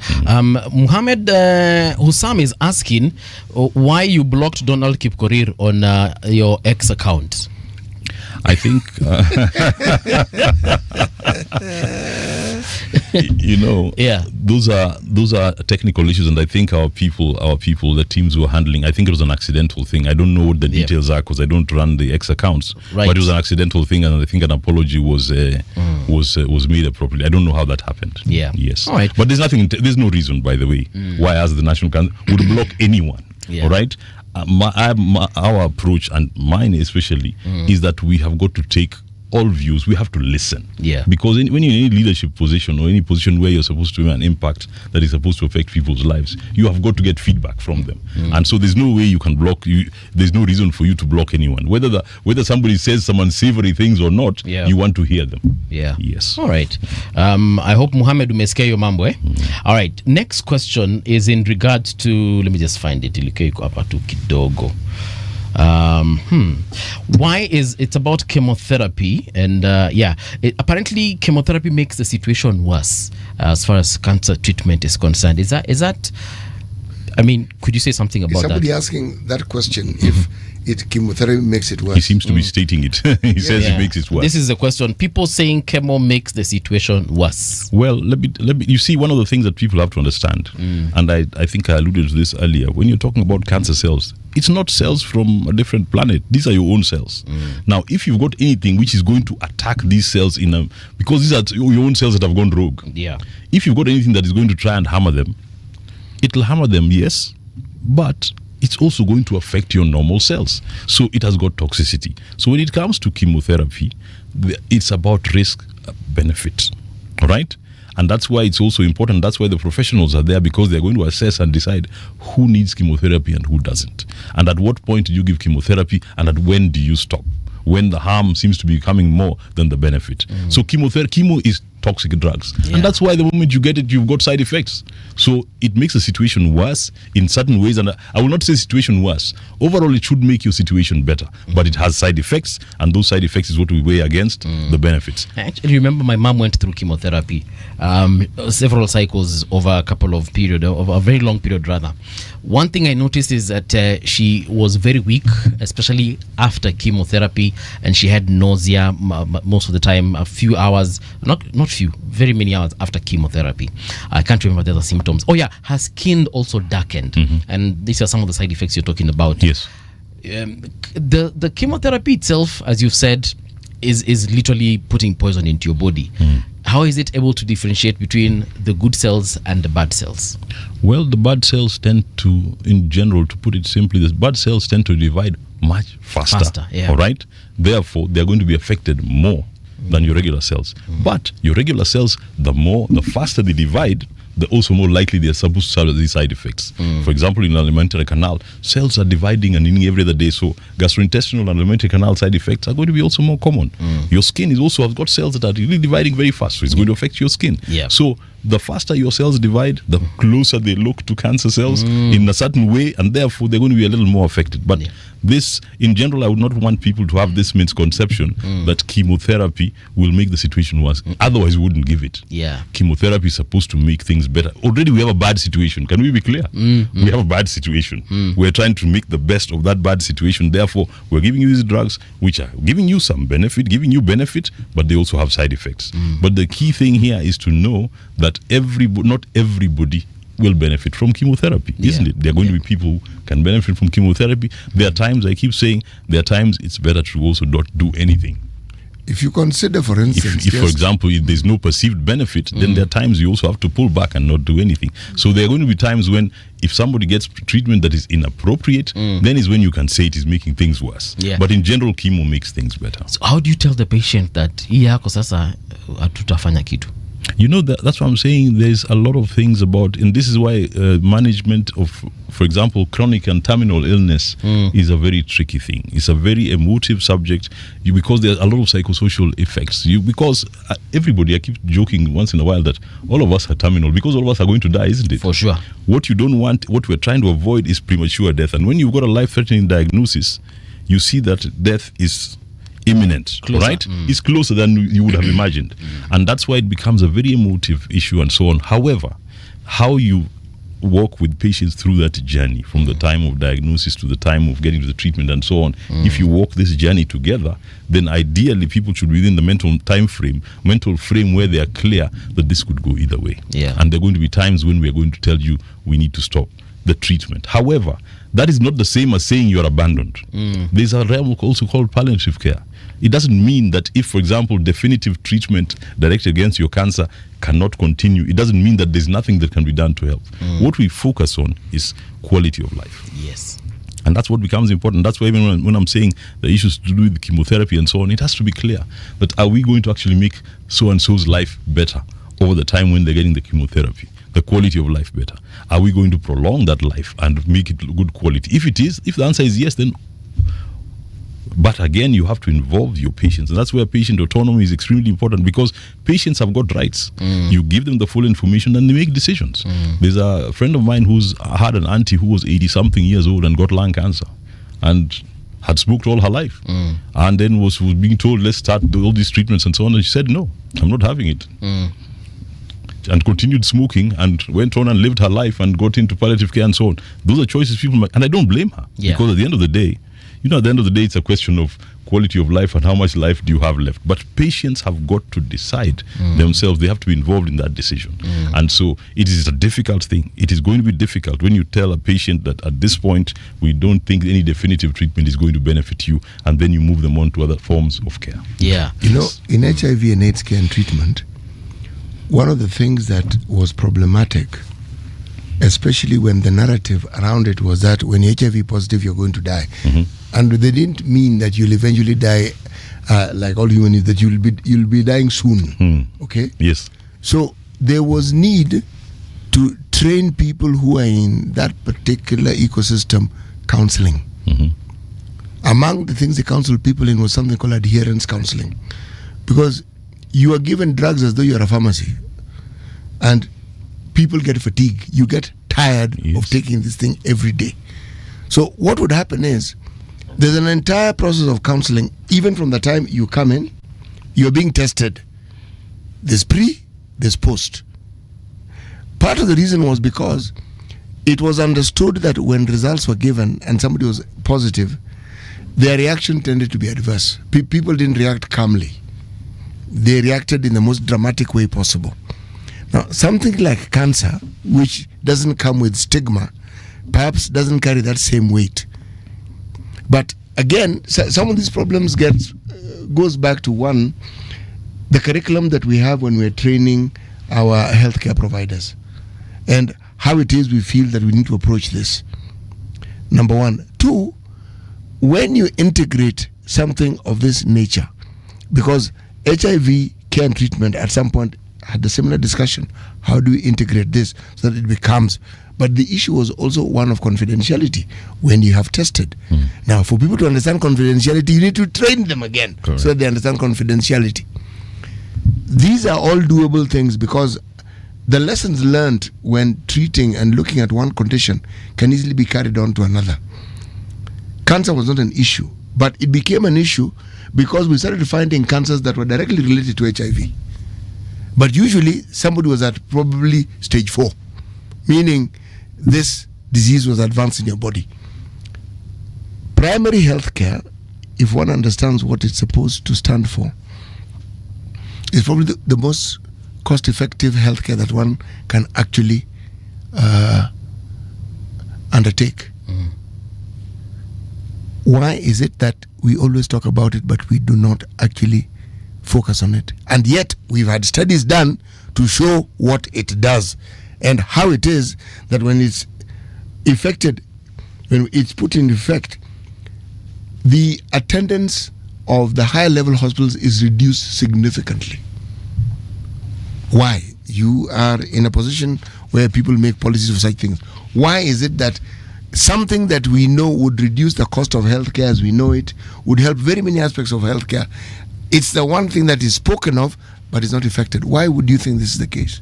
Speaker 4: Muhammad Hussam is asking why you blocked Donald Kipkorir on your X account.
Speaker 11: I think those are technical issues, and I think our people, the teams who are handling, I think it was an accidental thing. I don't know what the details are because I don't run the X accounts, but it was an accidental thing, and I think an apology was made appropriately. I don't know how that happened.
Speaker 4: Yeah.
Speaker 11: Yes.
Speaker 4: All right.
Speaker 11: But there's no reason, by the way, why as the National Council would block anyone.
Speaker 4: Yeah.
Speaker 11: All right. Our approach, and mine especially, is that we have got to take all views. We have to listen.
Speaker 4: Yeah.
Speaker 11: Because when you're in any leadership position or any position where you're supposed to have an impact that is supposed to affect people's lives, you have got to get feedback from them. And so there's no way you can block. There's no reason for you to block anyone. Whether somebody says some unsavory things or not, you want to hear them.
Speaker 4: Yeah.
Speaker 11: Yes.
Speaker 4: All right. I hope Muhammad umesikia yo mambo eh? All right. Next question is in regards to, let me just find it. Ilikuwa iko hapa tu kidogo. Why is it's about chemotherapy, and apparently chemotherapy makes the situation worse as far as cancer treatment is concerned. Is that I mean, could you say something about
Speaker 5: somebody
Speaker 4: that?
Speaker 5: asking that question, if chemotherapy makes it worse?
Speaker 11: He seems to be stating it. He says it makes it worse.
Speaker 4: This is the question. People saying chemo makes the situation worse.
Speaker 11: Well, let me. You see, one of the things that people have to understand, and I think I alluded to this earlier, when you're talking about cancer cells, it's not cells from a different planet. These are your own cells. Now, if you've got anything which is going to attack these cells because these are your own cells that have gone rogue.
Speaker 4: Yeah.
Speaker 11: If you've got anything that is going to try and hammer them, it'll hammer them, yes, but it's also going to affect your normal cells. So it has got toxicity. So when it comes to chemotherapy, it's about risk benefit, all right? And that's why it's also important. That's why the professionals are there, because they're going to assess and decide who needs chemotherapy and who doesn't. And at what point do you give chemotherapy, and at when do you stop? When the harm seems to be becoming more than the benefit. So chemo is toxic drugs.
Speaker 4: Yeah.
Speaker 11: And that's why the moment you get it, you've got side effects. So it makes the situation worse in certain ways. And I will not say situation worse. Overall, it should make your situation better. But it has side effects, and those side effects is what we weigh against the benefits.
Speaker 4: I actually remember my mom went through chemotherapy, several cycles over a very long period rather. One thing I noticed is that she was very weak, especially after chemotherapy, and she had nausea most of the time, a few hours, not few, very many hours after chemotherapy. I can't remember the other symptoms. Oh yeah, her skin also darkened, and these are some of the side effects you're talking about.
Speaker 11: Yes.
Speaker 4: The chemotherapy itself, as you've said, is literally putting poison into your body. How is it able to differentiate between the good cells and the bad cells?
Speaker 11: Well, the bad cells tend to, in general, to put it simply, the bad cells tend to divide much faster.
Speaker 4: Yeah.
Speaker 11: All right? Therefore, they are going to be affected more than your regular cells. But your regular cells, the faster they divide, the also more likely they are supposed to have these side effects. For example, in the alimentary canal, cells are dividing and eating every other day, so gastrointestinal and alimentary canal side effects are going to be also more common. Your skin is also has got cells that are really dividing very fast, so it's going to affect your skin.
Speaker 4: Yeah.
Speaker 11: So the faster your cells divide, the closer they look to cancer cells in a certain way, and therefore they're going to be a little more affected. But this, in general, I would not want people to have this misconception that chemotherapy will make the situation worse. Otherwise, we wouldn't give it.
Speaker 4: Yeah.
Speaker 11: Chemotherapy is supposed to make things better. Already we have a bad situation. Can we be clear? We have a bad situation. We're trying to make the best of that bad situation. Therefore, we're giving you these drugs which are giving you some benefit, but they also have side effects. But the key thing here is to know that not everybody will benefit from chemotherapy, isn't it? There are going to be people who can benefit from chemotherapy. There are times, I keep saying, it's better to also not do anything.
Speaker 5: If you consider, for instance,
Speaker 11: if for example, if there's no perceived benefit, then there are times you also have to pull back and not do anything. So there are going to be times when, if somebody gets treatment that is inappropriate, then is when you can say it is making things worse.
Speaker 4: Yeah.
Speaker 11: But in general, chemo makes things better.
Speaker 4: So how do you tell the patient that hii yako sasa hatutafanya kitu?
Speaker 11: You know, that's what I'm saying. There's a lot of things about, and this is why management of, for example, chronic and terminal illness is a very tricky thing. It's a very emotive subject because there's a lot of psychosocial effects. Because everybody, I keep joking once in a while that all of us are terminal because all of us are going to die, isn't it?
Speaker 4: For sure.
Speaker 11: What you don't want, what we're trying to avoid is premature death. And when you've got a life-threatening diagnosis, you see that death is imminent,
Speaker 4: Closer.
Speaker 11: right? It's closer than you would have imagined. And that's why it becomes a very emotive issue and so on. However, how you walk with patients through that journey from the time of diagnosis to the time of getting to the treatment and so on, if you walk this journey together, then ideally people should be within the mental frame where they are clear that this could go either way.
Speaker 4: Yeah.
Speaker 11: And there are going to be times when we are going to tell you we need to stop the treatment. However, that is not the same as saying you're abandoned. There's a realm also called palliative care. It doesn't mean that if, for example, definitive treatment directed against your cancer cannot continue, it doesn't mean that there's nothing that can be done to help. What we focus on is quality of life.
Speaker 4: Yes.
Speaker 11: And that's what becomes important. That's why even when I'm saying the issues to do with chemotherapy and so on, it has to be clear that are we going to actually make so-and-so's life better over the time when they're getting the chemotherapy? The quality of life better? Are we going to prolong that life and make it good quality? If the answer is yes, then. But again, you have to involve your patients. And that's where patient autonomy is extremely important because patients have got rights. You give them the full information and they make decisions. There's a friend of mine who's had an auntie who was 80-something years old and got lung cancer and had smoked all her life. And then was being told, let's start all these treatments and so on. And she said, no, I'm not having it. And continued smoking and went on and lived her life and got into palliative care and so on. Those are choices people make. And I don't blame her because at the end of the day, it's a question of quality of life and how much life do you have left. But patients have got to decide themselves. They have to be involved in that decision. And so it is a difficult thing. It is going to be difficult when you tell a patient that at this point, we don't think any definitive treatment is going to benefit you, and then you move them on to other forms of care.
Speaker 4: Yeah.
Speaker 5: You know, in HIV and AIDS care and treatment, one of the things that was problematic, especially when the narrative around it was that when you're HIV positive, you're going to die. And they didn't mean that you'll eventually die like all humans, that you'll be dying soon. Okay?
Speaker 11: Yes.
Speaker 5: So there was need to train people who are in that particular ecosystem counseling. Among the things they counseled people in was something called adherence counseling. Because you are given drugs as though you're a pharmacy. And people get fatigued. You get tired of taking this thing every day. So what would happen is, there's an entire process of counseling. Even from the time you come in, you're being tested. There's pre, there's post. Part of the reason was because it was understood that when results were given and somebody was positive, their reaction tended to be adverse. People didn't react calmly. They reacted in the most dramatic way possible. Now, something like cancer, which doesn't come with stigma, perhaps doesn't carry that same weight. But again, some of these problems get goes back to one, the curriculum that we have when we're training our healthcare providers and how it is we feel that we need to approach this. Number one. Two, when you integrate something of this nature, because HIV care and treatment at some point had a similar discussion. How do we integrate this so that it becomes, but the issue was also one of confidentiality when you have tested. Now, for people to understand confidentiality, you need to train them again. Correct. So that they understand confidentiality. These are all doable things because the lessons learned when treating and looking at one condition can easily be carried on to another. Cancer was not an issue, but it became an issue because we started finding cancers that were directly related to HIV. But usually somebody was at probably stage 4, meaning this disease was advanced in your body. Primary health care, if one understands what it's supposed to stand for, is probably the most cost-effective healthcare that one can actually undertake. Why is it that we always talk about it, but we do not actually focus on it? And yet, we've had studies done to show what it does and how it is that when it's effected, when it's put in effect, the attendance of the higher level hospitals is reduced significantly. Why? You are in a position where people make policies for such things. Why is it that something that we know would reduce the cost of healthcare as we know it, would help very many aspects of healthcare, it's the one thing that is spoken of, but is not effected? Why would you think this is the case?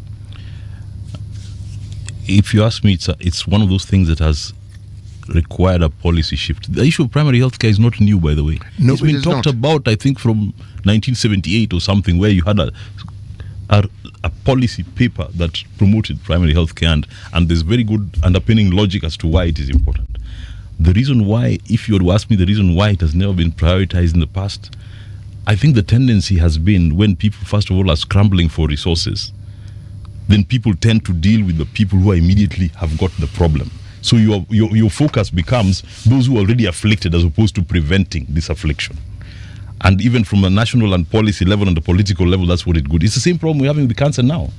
Speaker 11: If you ask me, it's one of those things that has required a policy shift. The issue of primary healthcare is not new, by the way.
Speaker 5: No,
Speaker 11: it's been talked about, I think, from 1978 or something, where you had a policy paper that promoted primary health care, and there's very good underpinning logic as to why it is important. The reason why, if you were to ask me the reason why it has never been prioritized in the past, I think the tendency has been when people, first of all, are scrambling for resources, then people tend to deal with the people who are immediately have got the problem. So your focus becomes those who are already afflicted as opposed to preventing this affliction. And even from a national and policy level and the political level, that's what it's good. It's the same problem we're having with cancer now.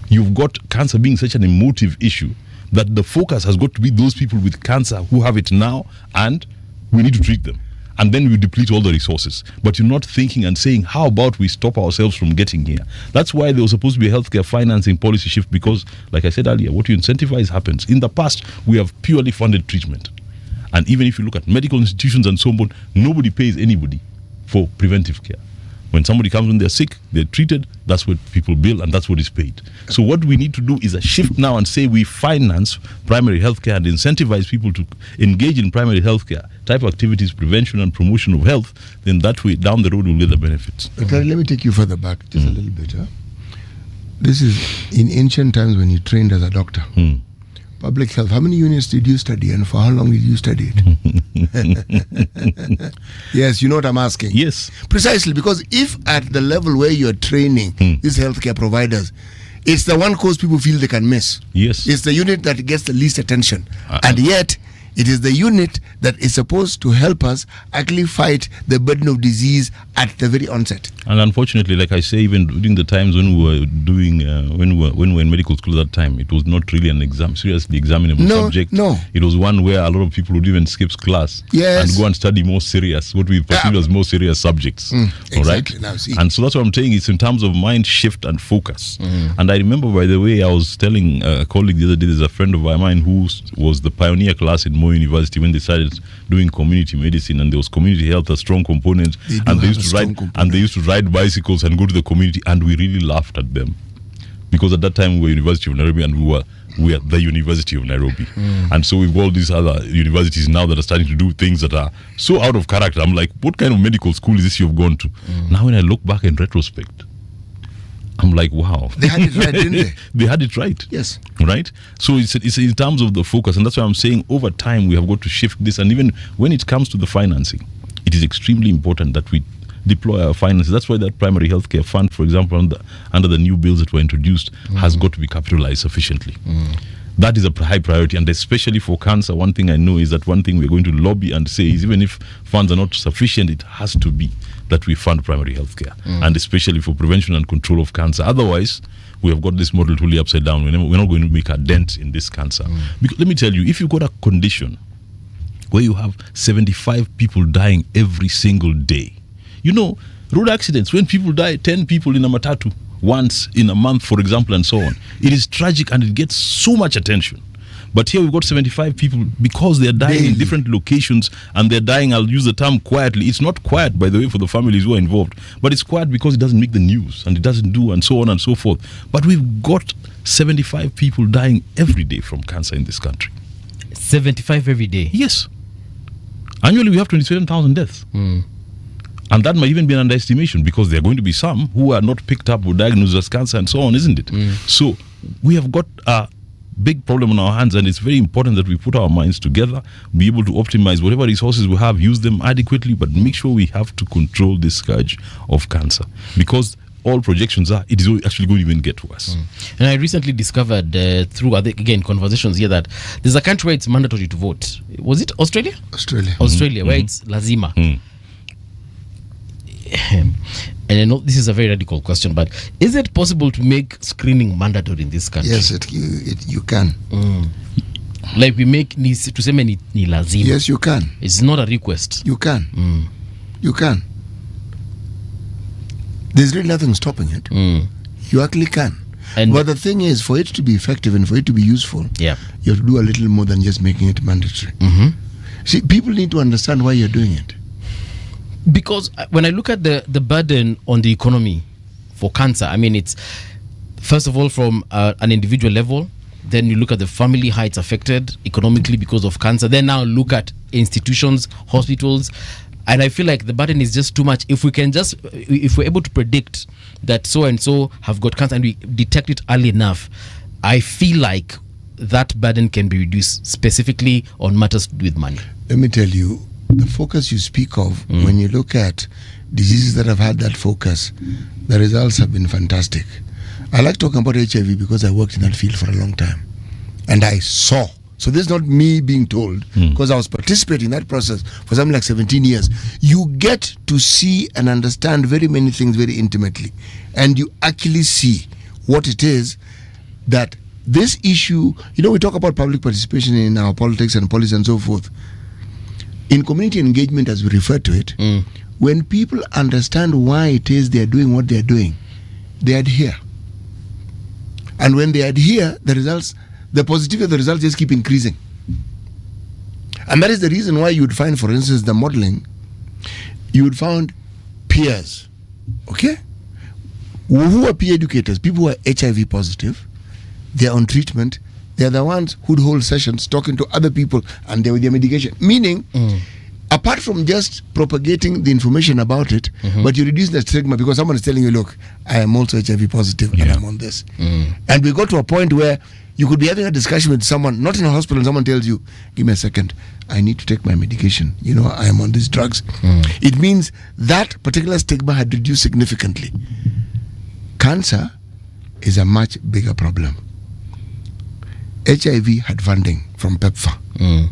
Speaker 11: You've got cancer being such an emotive issue that the focus has got to be those people with cancer who have it now, and we need to treat them. And then we deplete all the resources. But you're not thinking and saying, how about we stop ourselves from getting here? That's why there was supposed to be a healthcare financing policy shift, because, like I said earlier, what you incentivize happens. In the past, we have purely funded treatment. And even if you look at medical institutions and so on, nobody pays anybody for preventive care. When somebody comes when they're sick, they're treated, that's what people bill and that's what is paid. So what we need to do is a shift now and say we finance primary health care and incentivize people to engage in primary health care type of activities, prevention and promotion of health, then that way down the road we'll get the benefits.
Speaker 5: Okay, let me take you further back just a little bit. This is in ancient times when you trained as a doctor. Public health, how many units did you study and for how long did you study it? Yes, you know what I'm asking.
Speaker 11: Yes.
Speaker 5: Precisely, because if at the level where you're training these healthcare providers, it's the one course people feel they can miss.
Speaker 11: Yes.
Speaker 5: It's the unit that gets the least attention. And yet, it is the unit that is supposed to help us actually fight the burden of disease at the very onset.
Speaker 11: And unfortunately, like I say, even during the times when we were doing, when we were in medical school at that time, it was not really an seriously examinable subject.
Speaker 5: No.
Speaker 11: It was one where a lot of people would even skip class and go and study more serious, what we perceive as more serious subjects. All right?
Speaker 5: Now, see.
Speaker 11: And so that's what I'm saying. It's in terms of mind shift and focus. And I remember, by the way, I was telling a colleague the other day, there's a friend of mine who was the pioneer class in Moi University when they started doing community medicine, and there was community health, a strong component, and they used to ride bicycles and go to the community, and we really laughed at them because at that time we were University of Nairobi and we are the University of Nairobi. And so we've got all these other universities now that are starting to do things that are so out of character. I'm like, what kind of medical school is this you've gone to? Now when I look back in retrospect, I'm like, wow.
Speaker 5: They had it right, didn't they?
Speaker 11: They had it right.
Speaker 5: Yes.
Speaker 11: Right? So it's in terms of the focus, and that's why I'm saying over time we have got to shift this. And even when it comes to the financing, it is extremely important that we deploy our finances. That's why that primary healthcare fund, for example, under the new bills that were introduced, has got to be capitalized sufficiently. That is a high priority, and especially for cancer, one thing I know is that one thing we're going to lobby and say is even if funds are not sufficient, it has to be that we fund primary health care, and especially for prevention and control of cancer. Otherwise, we have got this model totally upside down. We're not going to make a dent in this cancer. Because let me tell you, if you've got a condition where you have 75 people dying every single day, you know, road accidents, when people die, 10 people in a matatu once in a month, for example, and so on, it is tragic and it gets so much attention. But here we've got 75 people because they're dying in different locations, and they're dying, I'll use the term quietly. It's not quiet, by the way, for the families who are involved, but it's quiet because it doesn't make the news and it doesn't do, and so on and so forth. But we've got 75 people dying every day from cancer in this country.
Speaker 4: 75 every day?
Speaker 11: Yes. Annually, we have 27,000 deaths. And that might even be an underestimation, because there are going to be some who are not picked up with diagnosed as cancer and so on, isn't it? So we have got a big problem on our hands, and it's very important that we put our minds together, be able to optimize whatever resources we have, use them adequately, but make sure we have to control this scourge of cancer, because all projections are it is actually going to even get worse.
Speaker 4: And I recently discovered through again conversations here that there's a country where it's mandatory to vote. Was it Australia? Australia, where it's lazima. And I know this is a very radical question, but is it possible to make screening mandatory in this country?
Speaker 5: Yes, you can.
Speaker 4: Like we make tuseme ni lazima.
Speaker 5: Yes, you can.
Speaker 4: It's not a request.
Speaker 5: You can. You can. There's really nothing stopping it. You actually can. But the thing is, for it to be effective and for it to be useful, you have to do a little more than just making it mandatory. See, people need to understand why you're doing it.
Speaker 4: Because when I look at the burden on the economy for cancer, I mean, it's first of all from an individual level, then you look at the family, how it's affected economically because of cancer, then now look at institutions, hospitals, and I feel like the burden is just too much. If we're able to predict that so and so have got cancer and we detect it early enough, I feel like that burden can be reduced, specifically on matters to do with money.
Speaker 5: Let me tell you, the focus you speak of, when you look at diseases that have had that focus, the results have been fantastic. I like talking about HIV because I worked in that field for a long time, and I saw. So this is not me being told, because I was participating in that process for something like 17 years. You get to see and understand very many things very intimately, and you actually see what it is that this issue, you know, we talk about public participation in our politics and policy and so forth. In community engagement, as we refer to it, when people understand why it is they are doing what they are doing, they adhere. And when they adhere, the results, the positivity of the results just keep increasing. And that is the reason why you would find, for instance, the modeling, you would find peers, okay? Who are peer educators? People who are HIV positive, they are on treatment. They are the ones who'd hold sessions talking to other people and they with their medication. Meaning, apart from just propagating the information about it, but you reduce the stigma because someone is telling you, look, I am also HIV positive and I'm on this. And we got to a point where you could be having a discussion with someone, not in a hospital, and someone tells you, give me a second, I need to take my medication. You know, I am on these drugs. It means that particular stigma had reduced significantly. Cancer is a much bigger problem. HIV had funding from PEPFAR.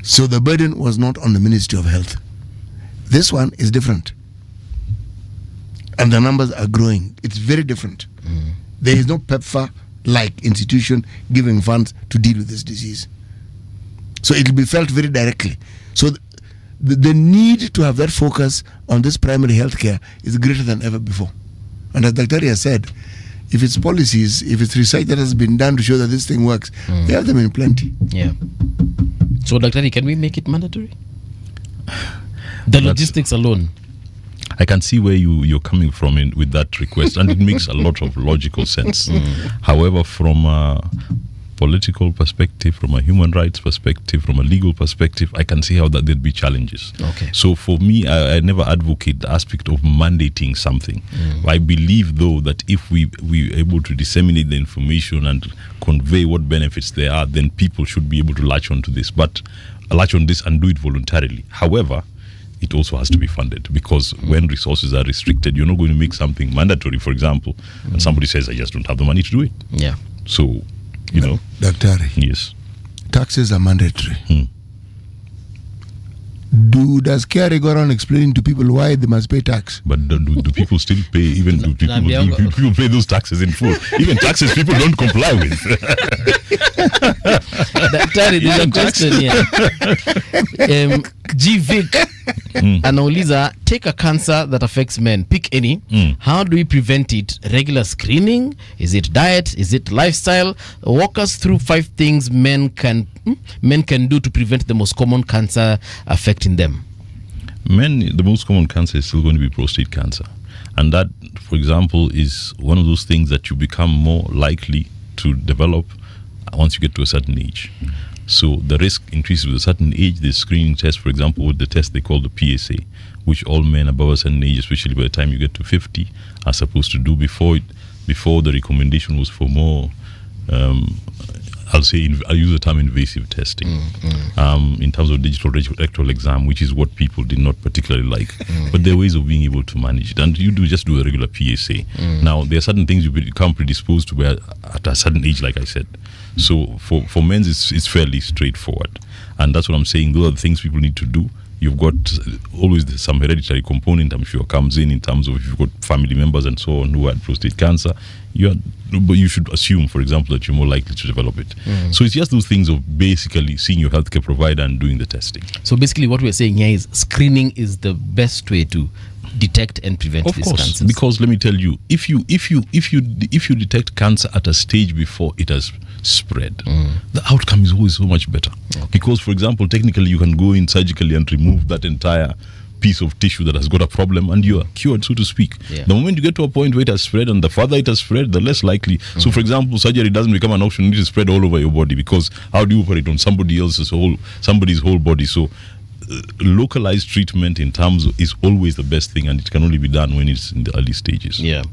Speaker 5: So the burden was not on the Ministry of Health. This one is different. And the numbers are growing. It's very different. There is no PEPFAR-like institution giving funds to deal with this disease. So it will be felt very directly. So the need to have that focus on this primary health care is greater than ever before. And as Dr. has said, if it's policies, if it's research that has been done to show that this thing works, we have them in plenty.
Speaker 4: Yeah. So, Dr. Can we make it mandatory? The logistics alone.
Speaker 11: I can see where you're coming from with that request, and it makes a lot of logical sense. However, from a political perspective, from a human rights perspective, from a legal perspective, I can see how that there'd be challenges.
Speaker 4: Okay.
Speaker 11: So for me, I never advocate the aspect of mandating something. I believe, though, that if we're able to disseminate the information and convey what benefits there are, then people should be able to latch onto this. But latch on this and do it voluntarily. However, it also has to be funded, because when resources are restricted, you're not going to make something mandatory, for example, and somebody says, I just don't have the money to do it.
Speaker 4: Yeah.
Speaker 11: So you know.
Speaker 5: Daktari,
Speaker 11: Yes.
Speaker 5: taxes are mandatory. Does KRA go around explaining to people why they must pay tax?
Speaker 11: But do people still pay? Even do people pay those taxes in full? Even taxes people don't comply with.
Speaker 4: Daktari, there's a question here. GVic anauliza, take a cancer that affects men, pick any. How do we prevent it? Regular screening? Is it diet? Is it lifestyle? Walk us through 5 things men can do to prevent the most common cancer affecting them.
Speaker 11: Men, the most common cancer is still going to be prostate cancer. And that, for example, is one of those things that you become more likely to develop once you get to a certain age. So the risk increases with a certain age. The screening test, for example, with the test they call the PSA, which all men above a certain age, especially by the time you get to 50, are supposed to do before the recommendation was for more, I'll use the term invasive testing, in terms of digital rectal exam, which is what people did not particularly like. But there are ways of being able to manage it. And you just do a regular PSA. Now, there are certain things you become predisposed to where at a certain age, like I said. So for men, it's fairly straightforward. And that's what I'm saying. Those are the things people need to do. You've got always some hereditary component, I'm sure, comes in terms of if you've got family members and so on who had prostate cancer. But you should assume, for example, that you're more likely to develop it. So it's just those things of basically seeing your healthcare provider and doing the testing.
Speaker 4: So basically what we're saying here is screening is the best way to detect and prevent these cancers.
Speaker 11: Because let me tell you, if you detect cancer at a stage before it has spread, the outcome is always so much better. Because, for example, technically you can go in surgically and remove that entire piece of tissue that has got a problem and you are cured, so to speak. The moment you get to a point where it has spread, and the further it has spread, the less likely. So, for example, surgery doesn't become an option. It is spread all over your body, because how do you operate on somebody's whole body? So localized treatment in terms of is always the best thing, and it can only be done when it's in the early stages.
Speaker 4: All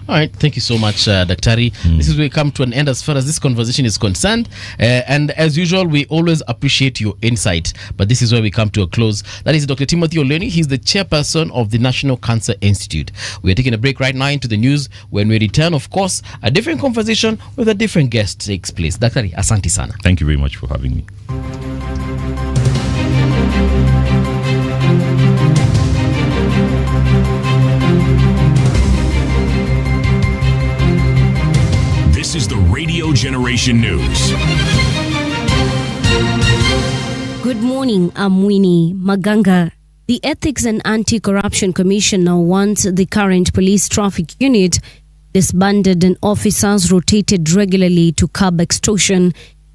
Speaker 4: right, thank you so much, Daktari. This is where we come to an end as far as this conversation is concerned, and as usual we always appreciate your insight, but this is where we come to a close. That is Dr. Timothy Oleni. He's the chairperson of the National Cancer Institute. We're taking a break right now into the news. When we return, of course, a different conversation with a different guest takes place. Daktari, asante sana.
Speaker 11: Thank you very much for having me.
Speaker 1: This is the Radio Generation News.
Speaker 2: Good morning, I'm Winnie Maganga. The Ethics and Anti-Corruption Commission now wants the current police traffic unit disbanded and officers rotated regularly to curb extortion.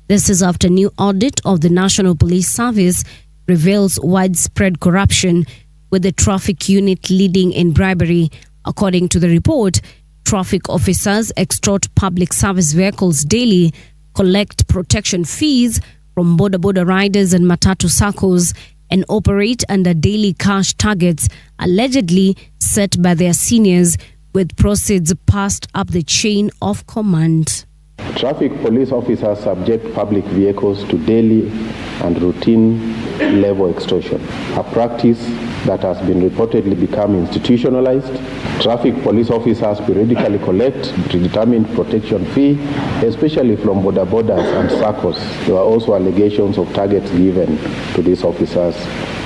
Speaker 2: This is after new audit of the National Police Service reveals widespread corruption, with the traffic unit leading in bribery. According to the report, traffic officers extort public service vehicles daily, collect protection fees from border riders and matatu circles, and operate under daily cash targets allegedly set by their seniors, with proceeds passed up the chain of command.
Speaker 12: Traffic police officers subject public vehicles to daily and routine level extortion, a practice that has been reportedly become institutionalized. Traffic police officers periodically collect predetermined protection fee, especially from borders and circles. There are also allegations of targets given to these officers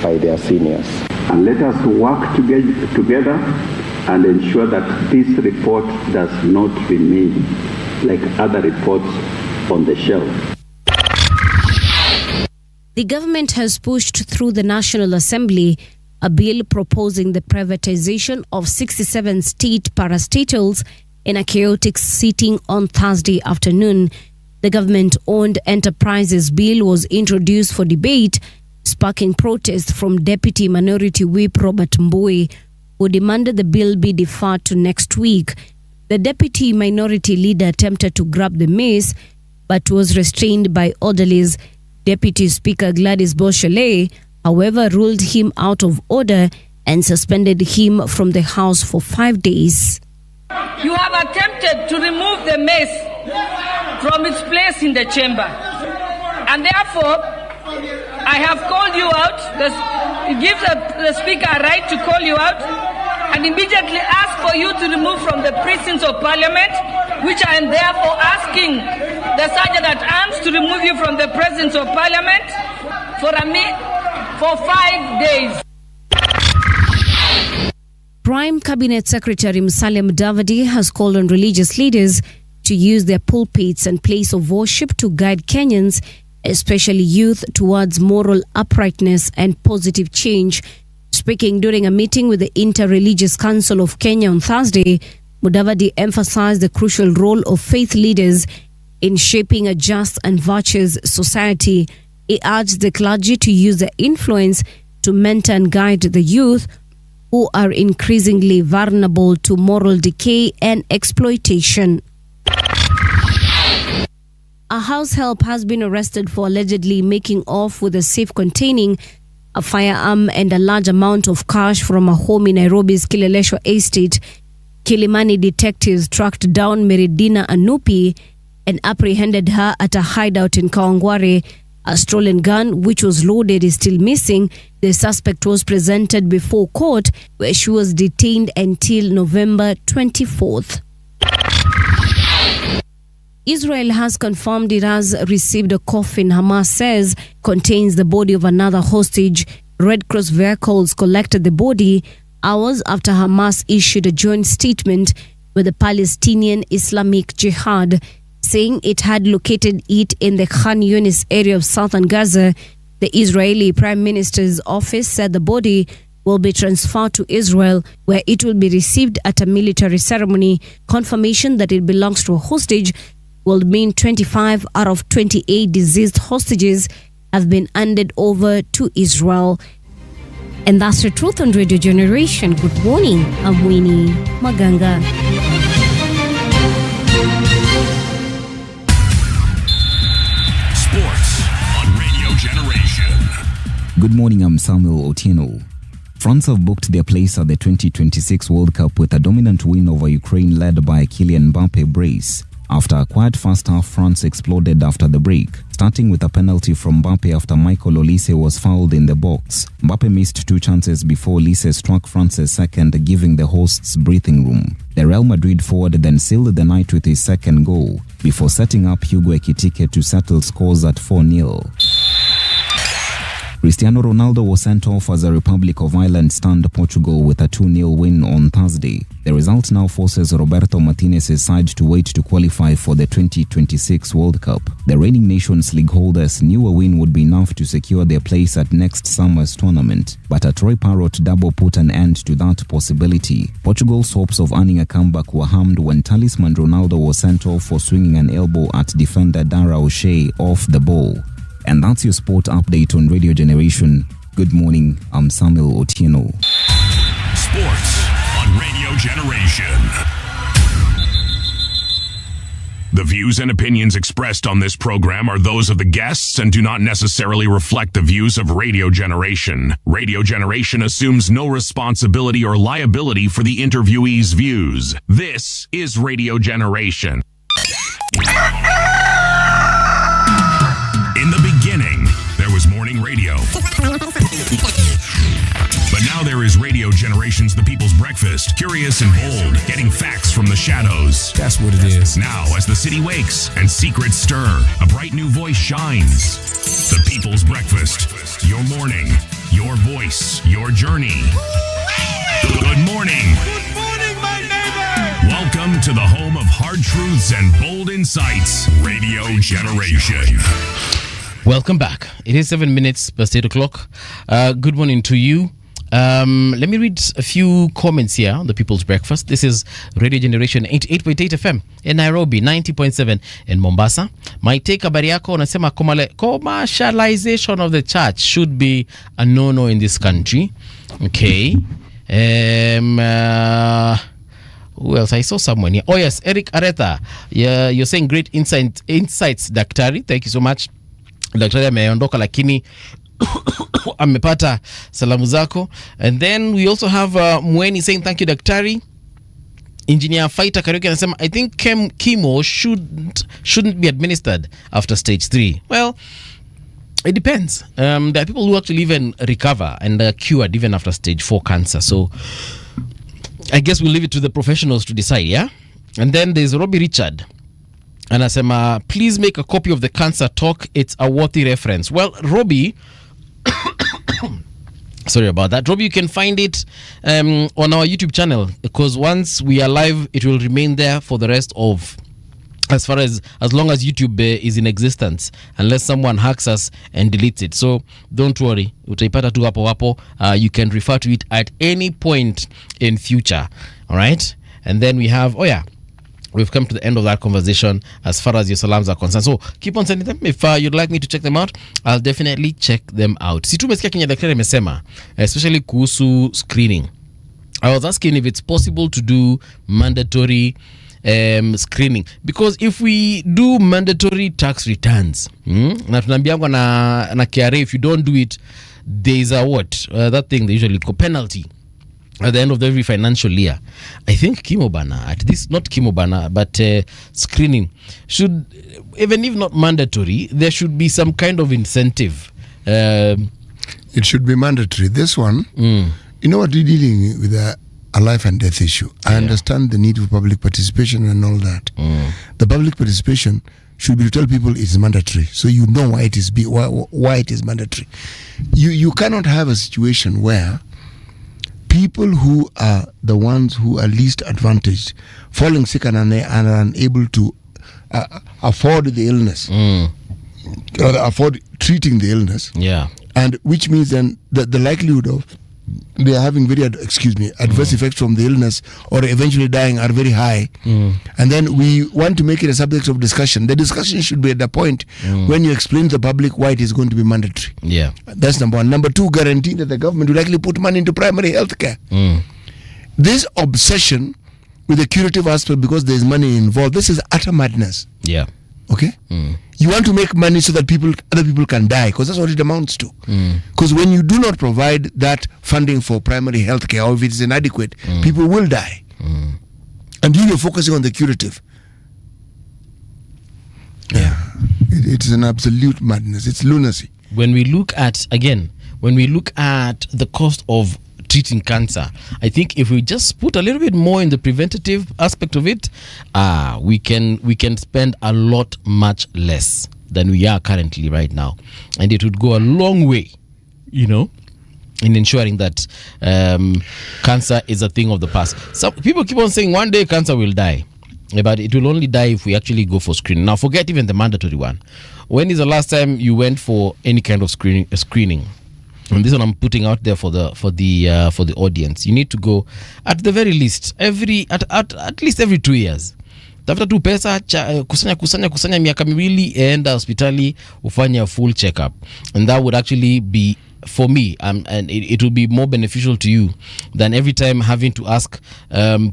Speaker 12: by their seniors.
Speaker 13: And let us work together and ensure that this report does not remain like other reports on the shelf.
Speaker 2: The government has pushed through the National Assembly a bill proposing the privatization of 67 state parastatals in a chaotic sitting on Thursday afternoon. The government-owned enterprises bill was introduced for debate, sparking protests from Deputy Minority Whip Robert Mbui, who demanded the bill be deferred to next week. The Deputy Minority Leader attempted to grab the mace, but was restrained by orderlies. Deputy Speaker Gladys Boshele, however, ruled him out of order and suspended him from the House for 5 days.
Speaker 14: You have attempted to remove the mace from its place in the chamber, and therefore I have called you out. It gives the Speaker a right to call you out and immediately ask for you to remove from the precincts of Parliament, which I am therefore asking the the sergeant at arms to remove you from the presence of parliament for 5 days.
Speaker 2: Prime Cabinet Secretary Musalia Mudavadi has called on religious leaders to use their pulpits and place of worship to guide Kenyans, especially youth, towards moral uprightness and positive change. Speaking during a meeting with the Inter-Religious Council of Kenya on Thursday, Mudavadi emphasized the crucial role of faith leaders in shaping a just and virtuous society. He urged the clergy to use their influence to mentor and guide the youth, who are increasingly vulnerable to moral decay and exploitation. A house help has been arrested for allegedly making off with a safe containing a firearm and a large amount of cash from a home in Nairobi's Kileleshwa estate. Kilimani detectives tracked down Meridina Anupi and apprehended her at a hideout in Kawangware. A stolen gun, which was loaded, is still missing. The suspect was presented before court, where she was detained until November 24th. Israel has confirmed it has received a coffin Hamas says contains the body of another hostage. Red Cross vehicles collected the body hours after Hamas issued a joint statement with the Palestinian Islamic Jihad, saying it had located it in the Khan Yunis area of southern Gaza. The Israeli Prime Minister's office said the body will be transferred to Israel, where it will be received at a military ceremony. Confirmation that it belongs to a hostage will mean 25 out of 28 deceased hostages have been handed over to Israel. And that's the truth on Radio Generation. Good morning, I'm Winnie Maganga.
Speaker 15: Good morning, I'm Samuel Otieno. France have booked their place at the 2026 World Cup with a dominant win over Ukraine led by Kylian Mbappe brace. After a quiet first half, France exploded after the break, starting with a penalty from Mbappe after Michael Olise was fouled in the box. Mbappe missed 2 chances before Olise struck France's second, giving the hosts breathing room. The Real Madrid forward then sealed the night with his second goal, before setting up Hugo Ekitike to settle scores at 4-0. Cristiano Ronaldo was sent off as the Republic of Ireland stunned Portugal with a 2-0 win on Thursday. The result now forces Roberto Martinez's side to wait to qualify for the 2026 World Cup. The reigning Nations League holders knew a win would be enough to secure their place at next summer's tournament, but a Troy Parrott double put an end to that possibility. Portugal's hopes of earning a comeback were harmed when talisman Ronaldo was sent off for swinging an elbow at defender Dara O'Shea off the ball. And that's your sport update on Radio Generation. Good morning, I'm Samuel Otieno.
Speaker 1: Sports on Radio Generation. The views and opinions expressed on this program are those of the guests and do not necessarily reflect the views of Radio Generation. Radio Generation assumes no responsibility or liability for the interviewee's views. This is Radio Generation. In the beginning, there was morning radio. But now there is Radio Generation's The People's Breakfast, curious and bold, getting facts from the shadows.
Speaker 16: That's what it is.
Speaker 1: Now, as the city wakes and secrets stir, a bright new voice shines. The People's Breakfast, your morning, your voice, your journey. Good morning.
Speaker 3: Good morning, my neighbor.
Speaker 1: Welcome to the home of hard truths and bold insights, Radio Generation.
Speaker 4: Welcome back. It is 7 minutes past 8 o'clock. Good morning to you. Let me read a few comments here on the People's Breakfast. This is Radio Generation 88.8 FM in Nairobi, 90.7 in Mombasa. My take habari yako unasema commercialization of the church should be a no-no in this country. Okay. Who else? I saw someone here. Oh yes, Eric Areta. Yeah, you're saying great insights, Daktari. Thank you so much. Daktari ameondoka lakini amepata salamu zako. And then we also have Mweni saying thank you Daktari. Engineer Fighter Karaoke anasema I think chemo shouldn't be administered after stage 3. Well, it depends. There are people who actually even recover and are cured even after stage 4 cancer. So I guess we'll leave it to the professionals to decide, yeah? And then there's Robbie Richard. anasema please make a copy of the cancer talk, it's a worthy reference. Well, Robbie, sorry about that, Robbie, you can find it on our YouTube channel, because once we are live it will remain there for the rest of, as long as YouTube is in existence, unless someone hacks us and deletes it. So don't worry, utaipata tu hapo hapo. You can refer to it at any point in future. All right, and then we have, we've come to the end of that conversation as far as your salams are concerned. So keep on sending them. If you'd like me to check them out, I'll definitely check them out. Si tumesikia Kenya daktari amesema, especially kuhusu screening. I was asking if it's possible to do mandatory screening, because if we do mandatory tax returns, na tunaambiangwa na KRA, if you don't do it, there is a that thing they usually call penalty at the end of every financial year. I think Kimobana, at this, not Kimobana, but screening should, even if not mandatory, there should be some kind of incentive.
Speaker 5: It should be mandatory. This one, you know what, we're dealing with a life and death issue. I understand the need for public participation and all that. The public participation should be to tell people it's mandatory, so you know why it is why it is mandatory. You cannot have a situation where people who are the ones who are least advantaged, falling sick and are unable to afford the illness, or afford treating the illness, and which means then the likelihood of they are having very adverse effects from the illness or eventually dying are very high. And then we want to make it a subject of discussion. The discussion should be at the point when you explain to the public why it is going to be mandatory. That's number one. Number two, guarantee that the government will actually put money into primary health care. This obsession with the curative aspect because there is money involved, this is utter madness. Okay? You want to make money so that other people can die, because that's what it amounts to. Because when you do not provide that funding for primary health care, or if it is inadequate, people will die. And you're focusing on the curative. It is an absolute madness. It's lunacy.
Speaker 4: When we look at the cost of treating cancer, I think if we just put a little bit more in the preventative aspect of it, we can spend a lot much less than we are currently right now, and it would go a long way, in ensuring that cancer is a thing of the past. Some people keep on saying one day cancer will die, but it will only die if we actually go for screening. Now forget even the mandatory one. When is the last time you went for any kind of screening? And this one I'm putting out there for the audience. You need to go at the very least at least every 2 years. Tafuta tu pesa, kusanya miaka miwili, enda hospitali ufanye a full checkup, and that would actually be, for me, and it will be more beneficial to you than every time having to ask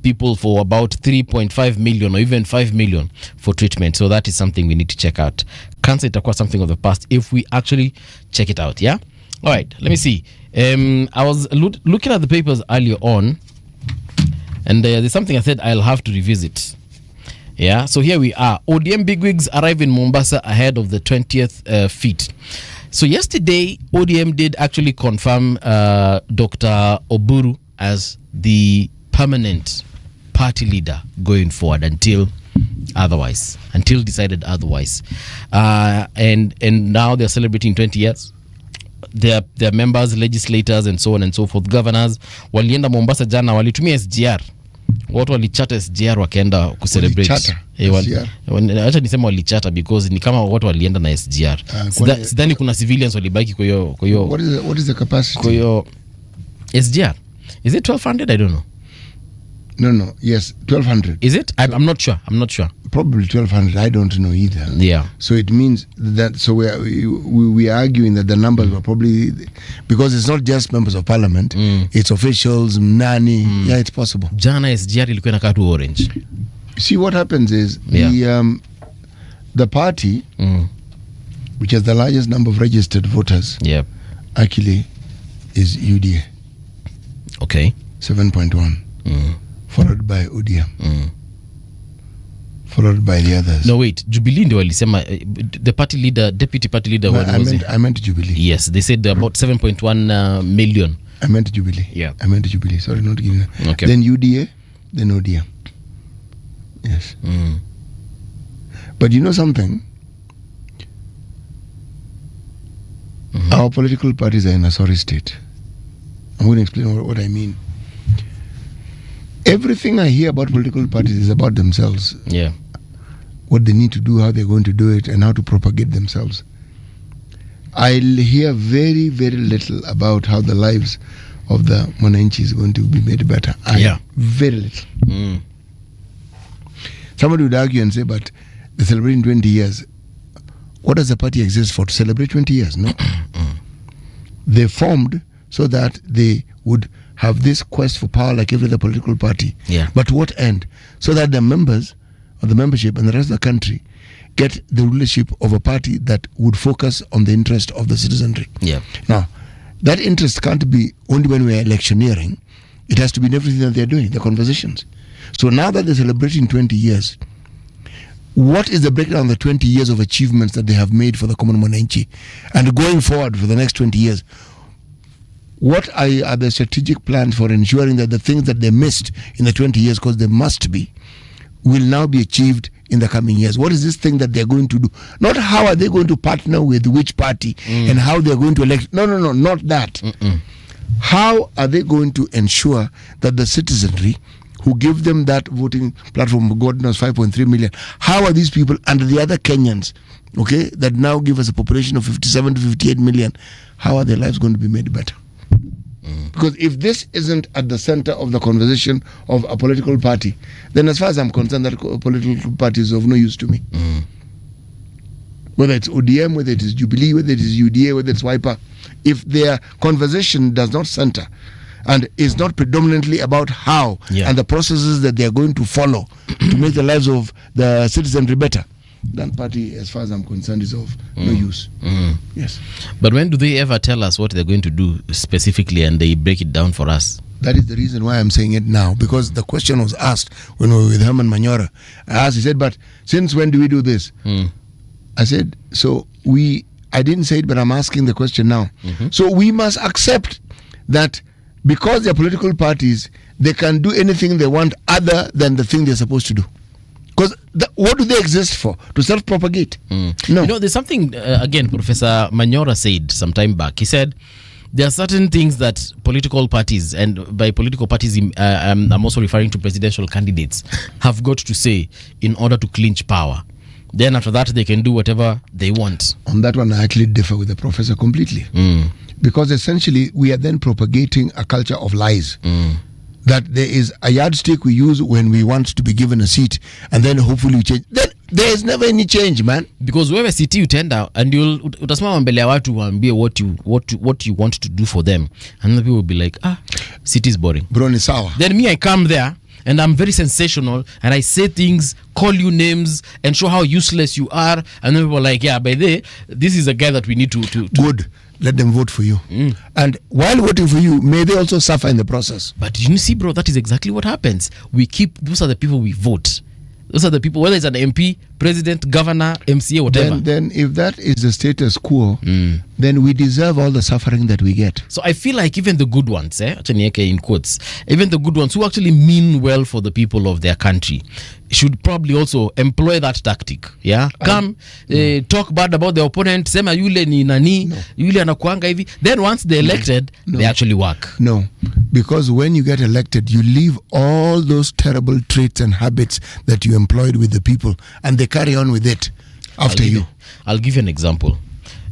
Speaker 4: people for about 3.5 million or even 5 million for treatment. So that is something we need to check out. Cancer itakuwa something of the past if we actually check it out. All right, let me see. I was looking at the papers earlier on, and there's something I said I'll have to revisit. So here we are. ODM bigwigs arrive in Mombasa ahead of the 20th feat. So yesterday, ODM did actually confirm Dr. Oburu as the permanent party leader going forward until decided otherwise. And now they're celebrating 20 years. Their members, legislators, and so on and so forth, governors, walienda Mombasa jana, walitumia SGR. Watu walichata SGR wakaenda kucelebrate. Acha nisema walichata because ni kama watu walienda na SGR. Sidhani kuna civilians walibaki kwa hiyo.
Speaker 5: What is the capacity?
Speaker 4: Kwa hiyo SGR. Is it 1200? I don't know.
Speaker 5: No. Yes, 1200.
Speaker 4: Is it? I'm not sure.
Speaker 5: Probably 1200. I don't know either. So it means that, so we are arguing that the numbers were probably, because it's not just members of parliament, it's officials, nani. It's possible.
Speaker 4: Jana SGR ilikuwa inakaa tu orange.
Speaker 5: See, what happens is the party, which has the largest number of registered voters, actually is UDA.
Speaker 4: Okay.
Speaker 5: 7.1. Followed by ODM. Followed by the others.
Speaker 4: No, wait. Jubilee ndio walisema the party leader, deputy party leader.
Speaker 5: I meant Jubilee.
Speaker 4: Yes, they said about 7.1 million.
Speaker 5: I meant Jubilee.
Speaker 4: I
Speaker 5: meant Jubilee. Sorry, not giving.
Speaker 4: Okay.
Speaker 5: Then UDA, then ODM. Yes. But you know something? Our political parties are in a sorry state. I'm going to explain what I mean. Everything I hear about political parties is about themselves.
Speaker 4: Yeah.
Speaker 5: What they need to do, how they're going to do it, and how to propagate themselves. I'll hear very, very little about how the lives of the Mwananchi is going to be made better. Very little. Somebody would argue and say, but they're celebrating 20 years. What does the party exist for? To celebrate 20 years? No. They formed so that they would have this quest for power like every other political party.
Speaker 4: Yeah.
Speaker 5: But to what end? So that the members of the membership and the rest of the country get the rulership of a party that would focus on the interest of the citizenry.
Speaker 4: Yeah.
Speaker 5: Now, that interest can't be only when we're electioneering. It has to be in everything that they're doing, the conversations. So now that they're celebrating 20 years, what is the breakdown of the 20 years of achievements that they have made for the common Mwananchi? And going forward for the next 20 years, what are the strategic plans for ensuring that the things that they missed in the 20 years, because they must be, will now be achieved in the coming years? What is this thing that they're going to do? Not how are they going to partner with which party and how they're going to elect. No, not that. How are they going to ensure that the citizenry who give them that voting platform, God knows 5.3 million, how are these people and the other Kenyans, okay, that now give us a population of 57 to 58 million, how are their lives going to be made better? Because if this isn't at the center of the conversation of a political party, then as far as I'm concerned, that political party is of no use to me. Whether it's ODM, whether it is Jubilee, whether it is UDA, whether it's Wiper, if their conversation does not center and is not predominantly about how and the processes that they are going to follow to make the lives of the citizenry better, that party, as far as I'm concerned, is of no use. Yes.
Speaker 4: But when do they ever tell us what they're going to do specifically and they break it down for us?
Speaker 5: That is the reason why I'm saying it now, because the question was asked when we were with Herman Manyora. I asked, he said, but since when do we do this? I said, I didn't say it, but I'm asking the question now. So we must accept that because they're political parties, they can do anything they want other than the thing they're supposed to do. Because what do they exist for? To self-propagate? No.
Speaker 4: You know, there's something, again, Professor Manyora said some time back. He said, there are certain things that political parties, and by political parties, I'm also referring to presidential candidates, have got to say in order to clinch power. Then after that, they can do whatever they want.
Speaker 5: On that one, I actually differ with the professor completely. Because essentially, we are then propagating a culture of lies. That there is a yardstick we use when we want to be given a seat, and then hopefully we change. Then there is never any change, man.
Speaker 4: Because wewe city utenda and utasimama mbele ya watu waambie what you want to do for them, and the people will be like, city is boring.
Speaker 5: Bro, ni sawa.
Speaker 4: Then me, I come there and I'm very sensational and I say things, call you names and show how useless you are, and then people are like, by this is a guy that we need to
Speaker 5: good. Let them vote for you. And while voting for you, may they also suffer in the process.
Speaker 4: But you see, bro, that is exactly what happens. Those are the people we vote. Those are the people, whether it's an MP, president, governor, MCA, whatever.
Speaker 5: Then if that is the status quo, then we deserve all the suffering that we get.
Speaker 4: So I feel like even the good ones, in quotes, even the good ones who actually mean well for the people of their country should probably also employ that tactic. Come, talk bad about the opponent, sema yule ni nani, yule anakuanga hivi. Then once they're elected, they actually work.
Speaker 5: No, because when you get elected, you leave all those terrible traits and habits that you employed with the people, and they carry on with it after you.
Speaker 4: I'll give you an example.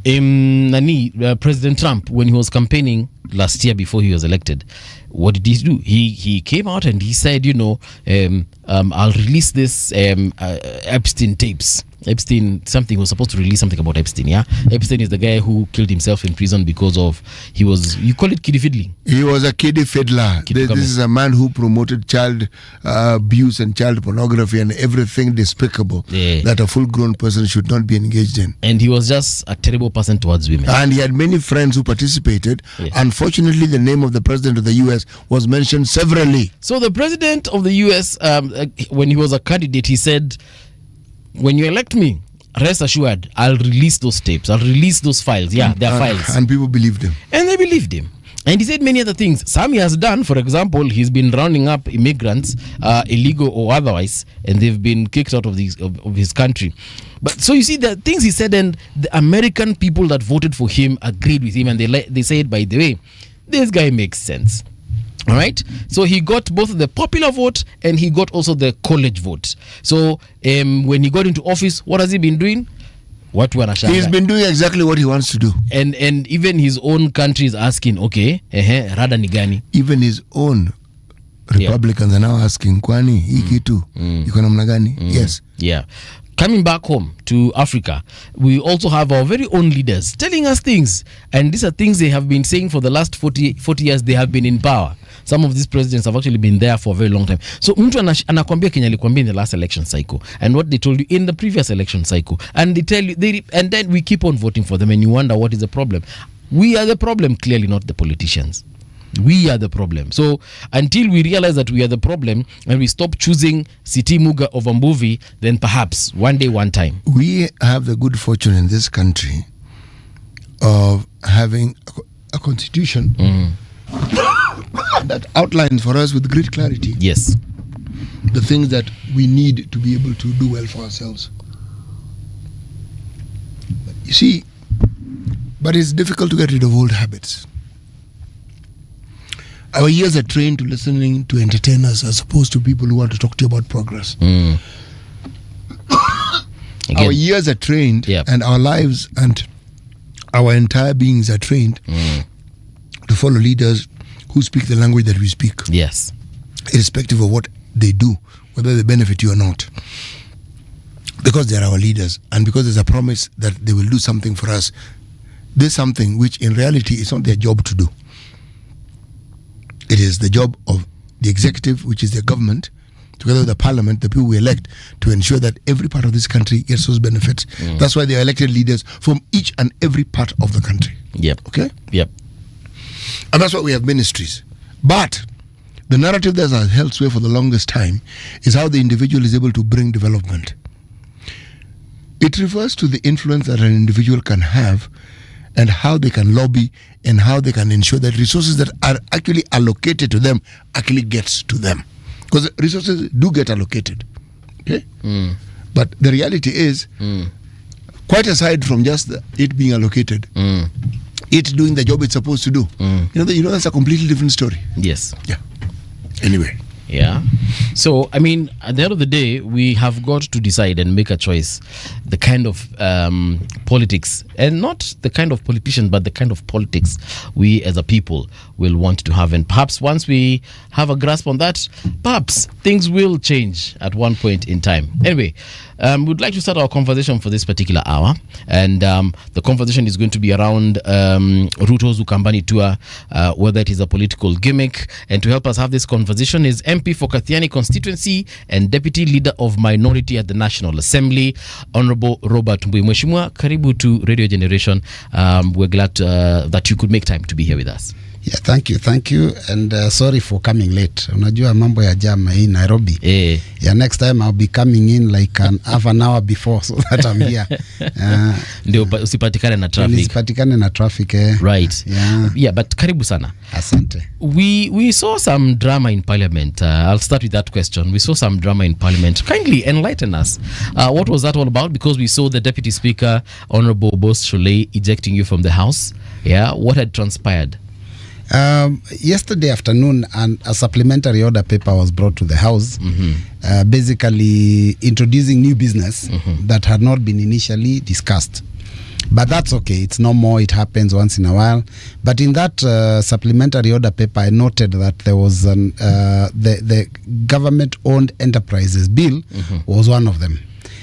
Speaker 4: President Trump, when he was campaigning last year before he was elected, what did he do? He came out and he said, I'll release this Epstein tapes. Epstein, he was supposed to release something about Epstein, Epstein is the guy who killed himself in prison because of, you call it kiddie fiddling?
Speaker 5: He was a kiddie fiddler. This is a man who promoted child abuse and child pornography and everything despicable that a full-grown person should not be engaged in.
Speaker 4: And he was just a terrible person towards women.
Speaker 5: And he had many friends who participated. Unfortunately, the name of the president of the U.S. was mentioned severally.
Speaker 4: So the president of the U.S., when he was a candidate, he said, when you elect me, rest assured, I'll release those tapes. I'll release those files. They're files.
Speaker 5: And people believed him.
Speaker 4: And they believed him. And he said many other things. Some he has done. For example, he's been rounding up immigrants, illegal or otherwise, and they've been kicked out of his country. But so you see the things he said, and the American people that voted for him agreed with him, and they said, by the way, this guy makes sense. All right. So he got both the popular vote and he got also the college vote. So when he got into office, what has he been doing?
Speaker 5: He's been doing exactly what he wants to do.
Speaker 4: And even his own country is asking, okay, rada ni gani?
Speaker 5: Even his own Republicans are now asking, kwani hii kitu iko namna gani? Yes.
Speaker 4: Yeah. Coming back home to Africa, we also have our very own leaders telling us things. And these are things they have been saying for the last 40 years they have been in power. Some of these presidents have actually been there for a very long time. So mtu anakwambia Kenya alikwambia in the last election cycle and what they told you in the previous election cycle. And they tell you, and then we keep on voting for them and you wonder what is the problem. We are the problem, clearly not the politicians. We are the problem. So until we realize that we are the problem and we stop choosing Siti Muga over Mbuvi, then perhaps one day, one time.
Speaker 5: We have the good fortune in this country of having a constitution that outlines for us with great clarity.
Speaker 4: Yes.
Speaker 5: The things that we need to be able to do well for ourselves. You see, but it's difficult to get rid of old habits. Our ears are trained to listening to entertainers as opposed to people who want to talk to you about progress. Our ears are trained, and our lives and our entire beings are trained to follow leaders who speak the language that we speak.
Speaker 4: Yes.
Speaker 5: Irrespective of what they do, whether they benefit you or not. Because they are our leaders and because there's a promise that they will do something for us. There's something which in reality is not their job to do. It is the job of the executive, which is the government, together with the parliament, the people we elect, to ensure that every part of this country gets those benefits. That's why they are elected leaders from each and every part of the country.
Speaker 4: Yep.
Speaker 5: Okay?
Speaker 4: Yep.
Speaker 5: And that's why we have ministries. But the narrative that has held sway for the longest time is how the individual is able to bring development. It refers to the influence that an individual can have and how they can lobby and how they can ensure that resources that are actually allocated to them actually gets to them. Because resources do get allocated. Okay? But the reality is, quite aside from just it being allocated, it doing the job it's supposed to do. You know that's a completely different story.
Speaker 4: Yes.
Speaker 5: Yeah. Anyway.
Speaker 4: Yeah. So, I mean, at the end of the day, we have got to decide and make a choice. The kind of politics, and not the kind of politician, but the kind of politics we as a people will want to have. And perhaps once we have a grasp on that, perhaps things will change at one point in time. Anyway, we'd like to start our conversation for this particular hour. And the conversation is going to be around Ruto's Ukambani tour, whether it is a political gimmick. And to help us have this conversation is MP for Kathiani constituency and Deputy Leader of Minority at the National Assembly, Honorable Robert Mbui. Mheshimiwa, karibu to Radio Generation. We're glad that you could make time to be here with us.
Speaker 16: Yeah, thank you, and sorry for coming late. Unajua mambo ya jam in Nairobi. Yeah, next time I'll be coming in like half an hour before so that I'm here.
Speaker 4: Ndio usipatikane na traffic.
Speaker 16: Usipatikane na traffic.
Speaker 4: Right. Yeah, but karibu sana.
Speaker 16: Asante.
Speaker 4: We saw some drama in Parliament. I'll start with that question. We saw some drama in Parliament. Kindly enlighten us. What was that all about? Because we saw the Deputy Speaker, Honorable Boss Sholei, ejecting you from the House. Yeah, what had transpired?
Speaker 16: Yesterday afternoon, a supplementary order paper was brought to the House, basically introducing new business that had not been initially discussed. But that's okay. It's no more. It happens once in a while. But in that supplementary order paper, I noted that there was the government-owned enterprises bill was one of them.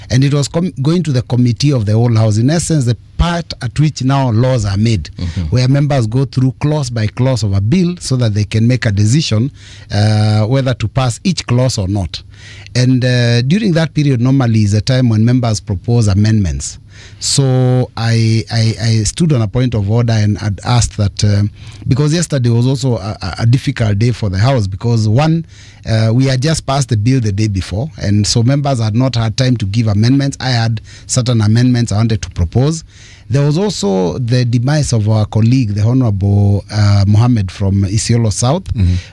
Speaker 16: And it was going to the committee of the whole House. In essence, the part at which now laws are made, where members go through clause by clause of a bill so that they can make a decision whether to pass each clause or not. And during that period, normally is a time when members propose amendments. So I stood on a point of order and had asked that, because yesterday was also a difficult day for the House, because one, we had just passed the bill the day before, and so members had not had time to give amendments. I had certain amendments I wanted to propose, There was also the demise of our colleague, the Honorable Mohammed from Isiolo South,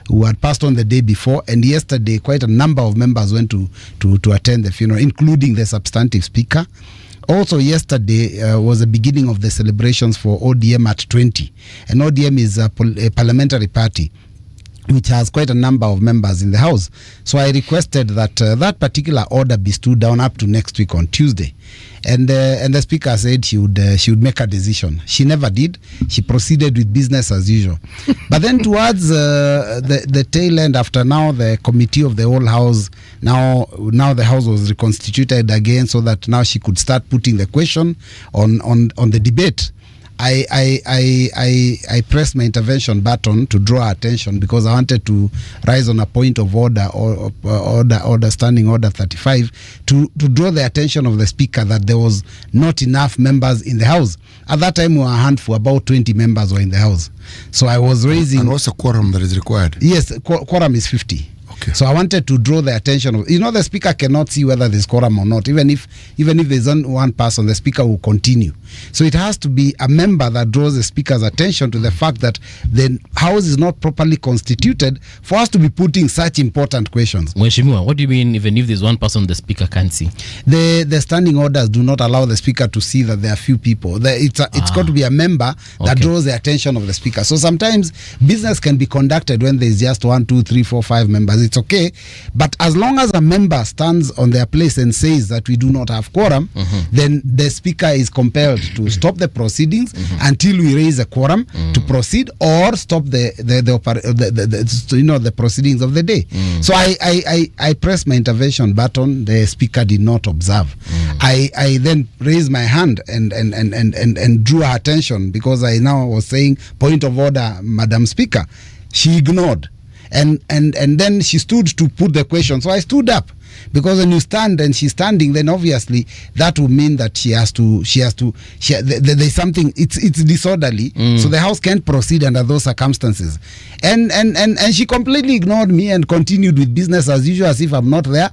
Speaker 16: who had passed on the day before, and yesterday quite a number of members went to attend the funeral, including the substantive speaker. Also yesterday was the beginning of the celebrations for ODM at 20, and ODM is a parliamentary party which has quite a number of members in the house. So I requested that that particular order be stood down up to next week on Tuesday, and the speaker said she would make a decision. She never did. She proceeded with business as usual. But then towards the tail end, after now the committee of the whole house, now the house was reconstituted again, so that now she could start putting the question on the debate. I pressed my intervention button to draw attention, because I wanted to rise on a point of order, order standing order 35, to draw the attention of the speaker that there was not enough members in the house. At that time, we were a handful, about 20 members were in the house. So I was raising. And
Speaker 5: what's the quorum that is required?
Speaker 16: Yes, quorum is 50. So I wanted to draw the attention of, the speaker cannot see whether there's quorum or not. Even if there's only one person, the speaker will continue. So it has to be a member that draws the speaker's attention to the fact that the house is not properly constituted for us to be putting such important questions.
Speaker 4: Mheshimiwa, what do you mean even if there's one person the speaker can't see?
Speaker 16: The standing orders do not allow the speaker to see that there are few people. It's got to be a member that draws the attention of the speaker. So sometimes business can be conducted when there's just 1, 2, 3, 4, 5 members. It's okay, but as long as a member stands on their place and says that we do not have quorum, then the speaker is compelled to stop the proceedings until we raise a quorum to proceed, or stop the proceedings of the day. So I pressed my intervention button. The speaker did not observe. I then raised my hand and drew her attention, because I now was saying, point of order, Madam Speaker. She ignored. And then she stood to put the question. So I stood up, because when you stand and she's standing, then obviously that would mean that there's something, it's disorderly. So the house can't proceed under those circumstances. And she completely ignored me and continued with business as usual, as if I'm not there.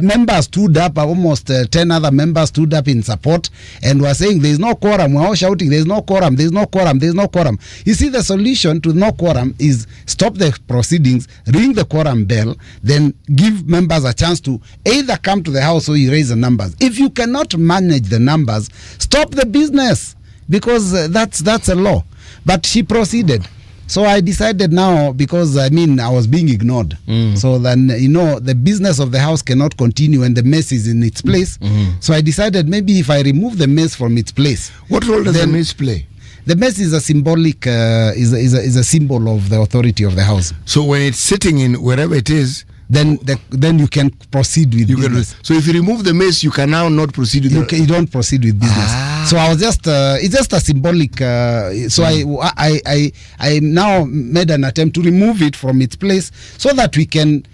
Speaker 16: Members stood up, almost 10 other members stood up in support, and were saying there's no quorum. We're all shouting there's no quorum, there's no quorum, there's no quorum. You see, the solution to no quorum is stop the proceedings, ring the quorum bell, then give members a chance to either come to the house or you raise the numbers. If you cannot manage the numbers, stop the business, because that's a law. But she proceeded. So I decided now, because I was being ignored. So then, the business of the house cannot continue and the mess is in its place. So I decided maybe if I remove the mess from its place.
Speaker 5: What role does the mess play?
Speaker 16: The mess is a symbolic, is a symbol of the authority of the house.
Speaker 5: So when it's sitting in wherever it is,
Speaker 16: then you can proceed with business.
Speaker 5: So if you remove the mess, you can now not proceed with
Speaker 16: you don't proceed with business. So I was just it's just a symbolic. So I now made an attempt to remove it from its place, so that we can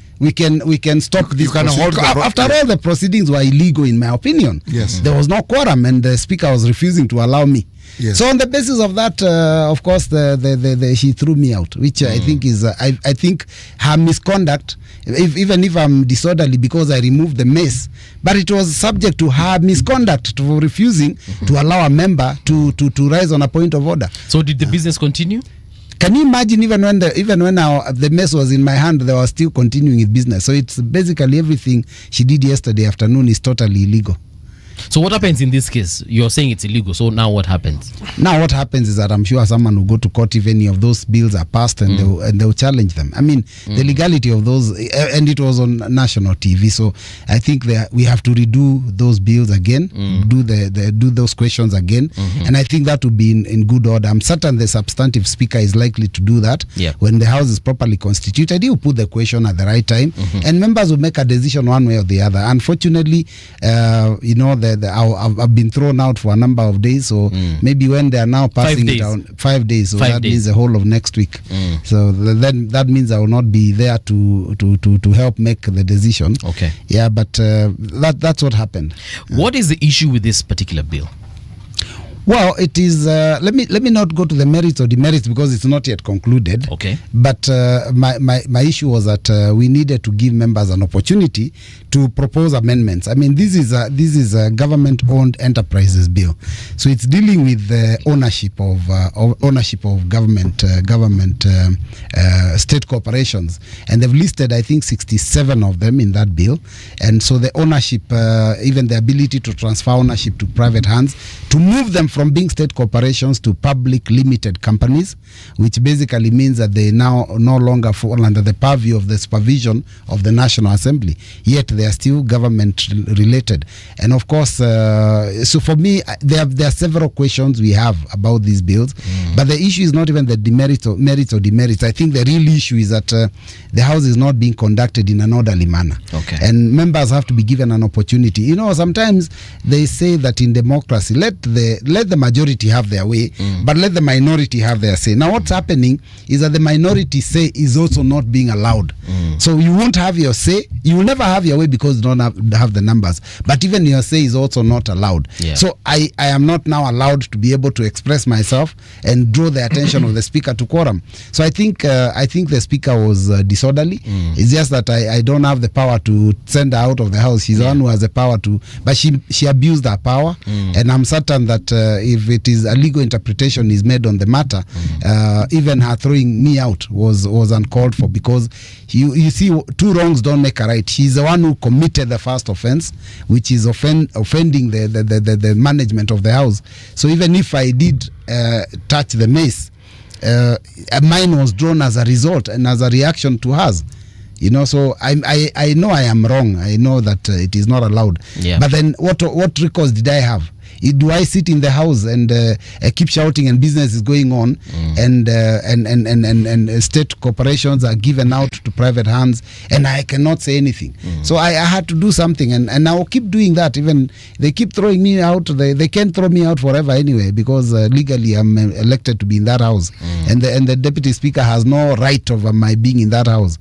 Speaker 16: stop this. After all, the proceedings were illegal in my opinion.
Speaker 5: Yes,
Speaker 16: there was no quorum, and the speaker was refusing to allow me.
Speaker 5: Yes.
Speaker 16: So on the basis of that, of course, she threw me out, which I think is I think her misconduct. Even if I'm disorderly because I removed the mess, but it was subject to her misconduct for refusing to allow a member to rise on a point of order.
Speaker 4: So did the business continue?
Speaker 16: Can you imagine, even when the mess was in my hand, they were still continuing with business. So it's basically everything she did yesterday afternoon is totally illegal.
Speaker 4: So what happens in this case? You're saying it's illegal. So now what happens?
Speaker 16: Now what happens is that I'm sure someone will go to court if any of those bills are passed, and they'll challenge them. The legality of those, and it was on national TV. So I think we have to redo those bills again, do those questions again, and I think that will be in good order. I'm certain the substantive speaker is likely to do that. When the house is properly constituted, he will put the question at the right time, and members will make a decision one way or the other. Unfortunately, I've been thrown out for a number of days, so maybe when they are now passing it down 5 days, so that means the whole of next week. So then that means I will not be there to help make the decision.
Speaker 4: Okay.
Speaker 16: Yeah, but that's what happened.
Speaker 4: What is the issue with this particular bill?
Speaker 16: Well, it is. Let me not go to the merits or demerits because it's not yet concluded.
Speaker 4: Okay.
Speaker 16: But my issue was that we needed to give members an opportunity to propose amendments. I mean, this is a government-owned enterprises bill, so it's dealing with the ownership of government state corporations, and they've listed, I think, 67 of them in that bill, and so the ownership, even the ability to transfer ownership to private hands, to move them from being state corporations to public limited companies, which basically means that they now no longer fall under the purview of the supervision of the National Assembly, yet they are still government related. And of course, so for me, there are several questions we have about these bills, but the issue is not even the merits or demerits. I think the real issue is that the House is not being conducted in an orderly manner.
Speaker 4: Okay.
Speaker 16: And members have to be given an opportunity. You know, sometimes they say that in democracy, let the majority have their way, but let the minority have their say. Now, what's happening is that the minority say is also not being allowed. So you won't have your say. You will never have your way because you don't have the numbers. But even your say is also not allowed.
Speaker 4: Yeah.
Speaker 16: So I am not now allowed to be able to express myself and draw the attention of the speaker to quorum. So I think the speaker was disorderly. It's just that I don't have the power to send her out of the house. She's the one who has the power to, but she abused her power, and I'm certain that if it is a legal interpretation is made on the matter, even her throwing me out was uncalled for, because you see, two wrongs don't make a right. She's the one who committed the first offense, which is offending the management of the house. So even if I did touch the mace, mine was drawn as a result and as a reaction to hers. You know, so I know I am wrong. I know that it is not allowed.
Speaker 4: Yeah.
Speaker 16: But then what recourse did I have? Do I sit in the house and keep shouting and business is going on, and state corporations are given out to private hands and I cannot say anything? So I had to do something, and I will keep doing that. Even they keep throwing me out, they can't throw me out forever anyway, because legally I'm elected to be in that house, and the deputy speaker has no right over my being in that house.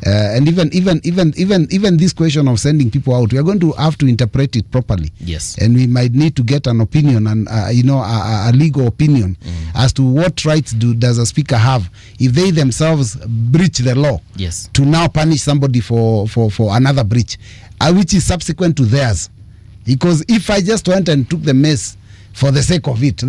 Speaker 16: And even this question of sending people out, we are going to have to interpret it properly.
Speaker 4: Yes.
Speaker 16: And we might need to get an opinion, and a legal opinion as to what rights does a speaker have if they themselves breach the law.
Speaker 4: Yes.
Speaker 16: To now punish somebody for another breach, which is subsequent to theirs. Because if I just went and took the mess for the sake of it,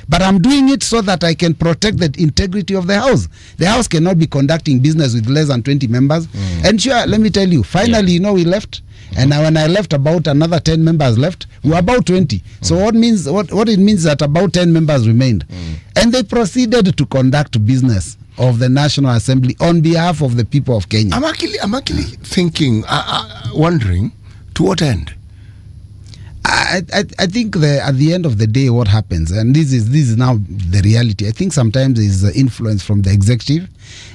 Speaker 16: but I'm doing it so that I can protect the integrity of the house. The house cannot be conducting business with less than 20 members. And sure, let me tell you, finally, we left. And when I left, about another 10 members left. We were about 20. So what it means that about 10 members remained. And they proceeded to conduct business of the National Assembly on behalf of the people of Kenya.
Speaker 5: I'm actually thinking, wondering, to what end?
Speaker 16: I think at the end of the day, what happens, and this is now the reality, I think sometimes is influence from the executive.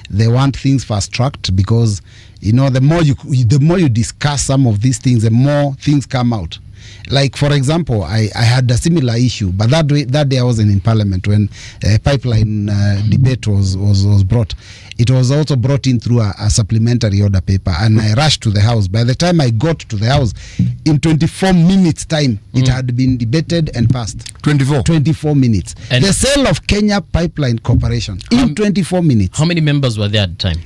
Speaker 16: They want things fast-tracked because, the more you discuss some of these things, the more things come out. Like, for example, I had a similar issue, but that day I wasn't in Parliament when a pipeline debate was brought. It was also brought in through a supplementary order paper, and I rushed to the House. By the time I got to the House, in 24 minutes time, it had been debated and passed. 24 minutes. And the sale of Kenya Pipeline Corporation in 24 minutes.
Speaker 4: How many members were there at the time?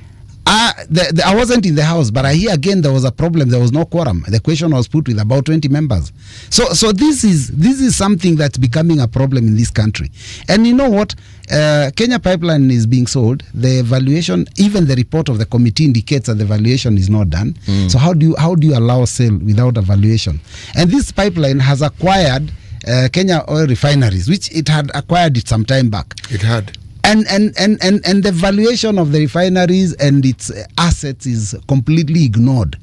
Speaker 16: I wasn't in the House, but I hear again there was a problem. There was no quorum. The question was put with about 20 members. So this is something that's becoming a problem in this country. And you know what? Kenya Pipeline is being sold. The valuation, even the report of the committee indicates that the valuation is not done. So how do you allow sale without a valuation? And this pipeline has acquired Kenya Oil Refineries, which it had acquired it some time back.
Speaker 5: It had.
Speaker 16: And the valuation of the refineries and its assets is completely ignored,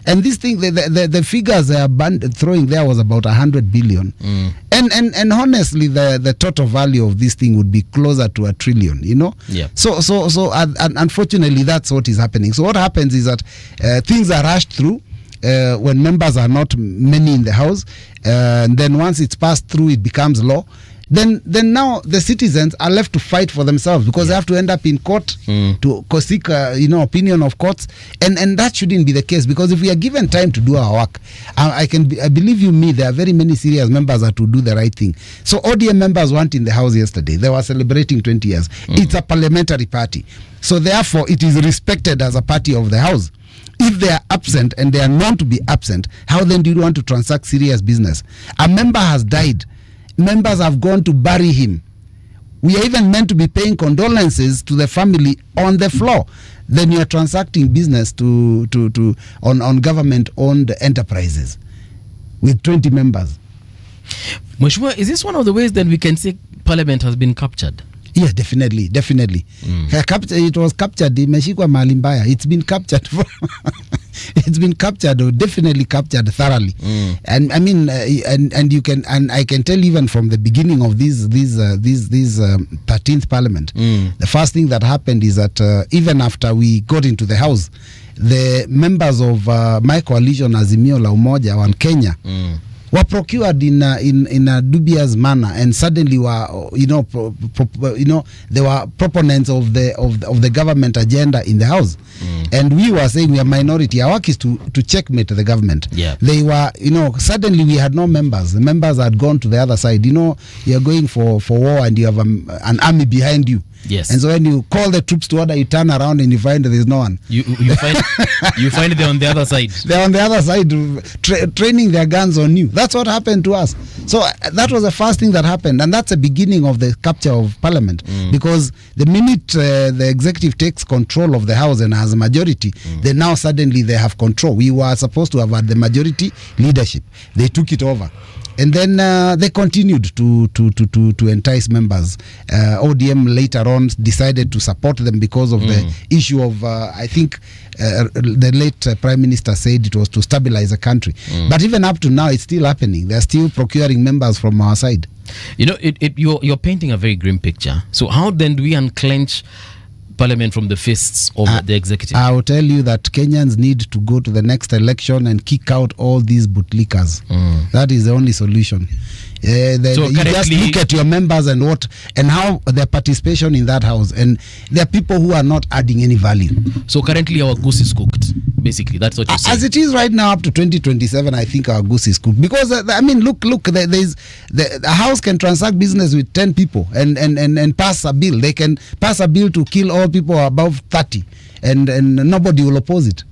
Speaker 16: And this thing, the figures they are throwing there was about 100 billion. And honestly, the total value of this thing would be closer to $1 trillion,
Speaker 4: Yeah.
Speaker 16: So unfortunately, that's what is happening. So what happens is that things are rushed through. When members are not many in the House, and then once it's passed through, it becomes law. Then now the citizens are left to fight for themselves because they have to end up in court to seek opinion of courts, and that shouldn't be the case, because if we are given time to do our work, I believe you me, there are very many serious members that will do the right thing. So ODM members weren't in the House yesterday. They were celebrating 20 years. It's a parliamentary party, so therefore it is respected as a party of the House. if they are absent and they are known to be absent, how then do you want to transact serious business? A member has died. Members have gone to bury him. We are even meant to be paying condolences to the family on the floor. Then you are transacting business on government-owned enterprises with 20 members.
Speaker 4: Mheshimiwa, is this one of the ways that we can say Parliament has been captured?
Speaker 16: Yeah, definitely. It was captured. Imeshikwa mahali mbaya. It's been captured. It's been captured, or definitely captured thoroughly. And I mean, and you can, and I can tell even from the beginning of this 13th Parliament, the first thing that happened is that even after we got into the House, the members of my coalition Azimio la Umoja on Kenya were procured in a dubious manner, and suddenly were they were proponents of the government agenda in the House, and we were saying we are minority. Our work is to checkmate the government.
Speaker 4: Yeah.
Speaker 16: They were, suddenly we had no members. The members had gone to the other side. You are going for war and you have an army behind you.
Speaker 4: Yes.
Speaker 16: And so when you call the troops to order, you turn around and you find there is no one.
Speaker 4: You find they're on the other side.
Speaker 16: They're on the other side, training their guns on you. That's what happened to us. So that was the first thing that happened, and that's the beginning of the capture of Parliament. Because the minute the executive takes control of the House and has a majority, then now suddenly they have control. We were supposed to have had the majority leadership. They took it over. And then they continued to entice members. ODM later on decided to support them because of the issue of, I think, the late Prime Minister said it was to stabilize the country. But even up to now, it's still happening. They're still procuring members from our side.
Speaker 4: You're painting a very grim picture. So how then do we unclench Parliament from the fists of the executive?
Speaker 16: I will tell you that Kenyans need to go to the next election and kick out all these bootlickers. That is the only solution.
Speaker 4: So
Speaker 16: you just look at your members and how their participation in that house, and there are people who are not adding any value.
Speaker 4: So currently our goose is cooked. Basically, that's what you're saying.
Speaker 16: As it is right now, up to 2027, I think our goose is cooked. Because look, the house can transact business with 10 people and pass a bill. They can pass a bill to kill all people above 30, and nobody will oppose it.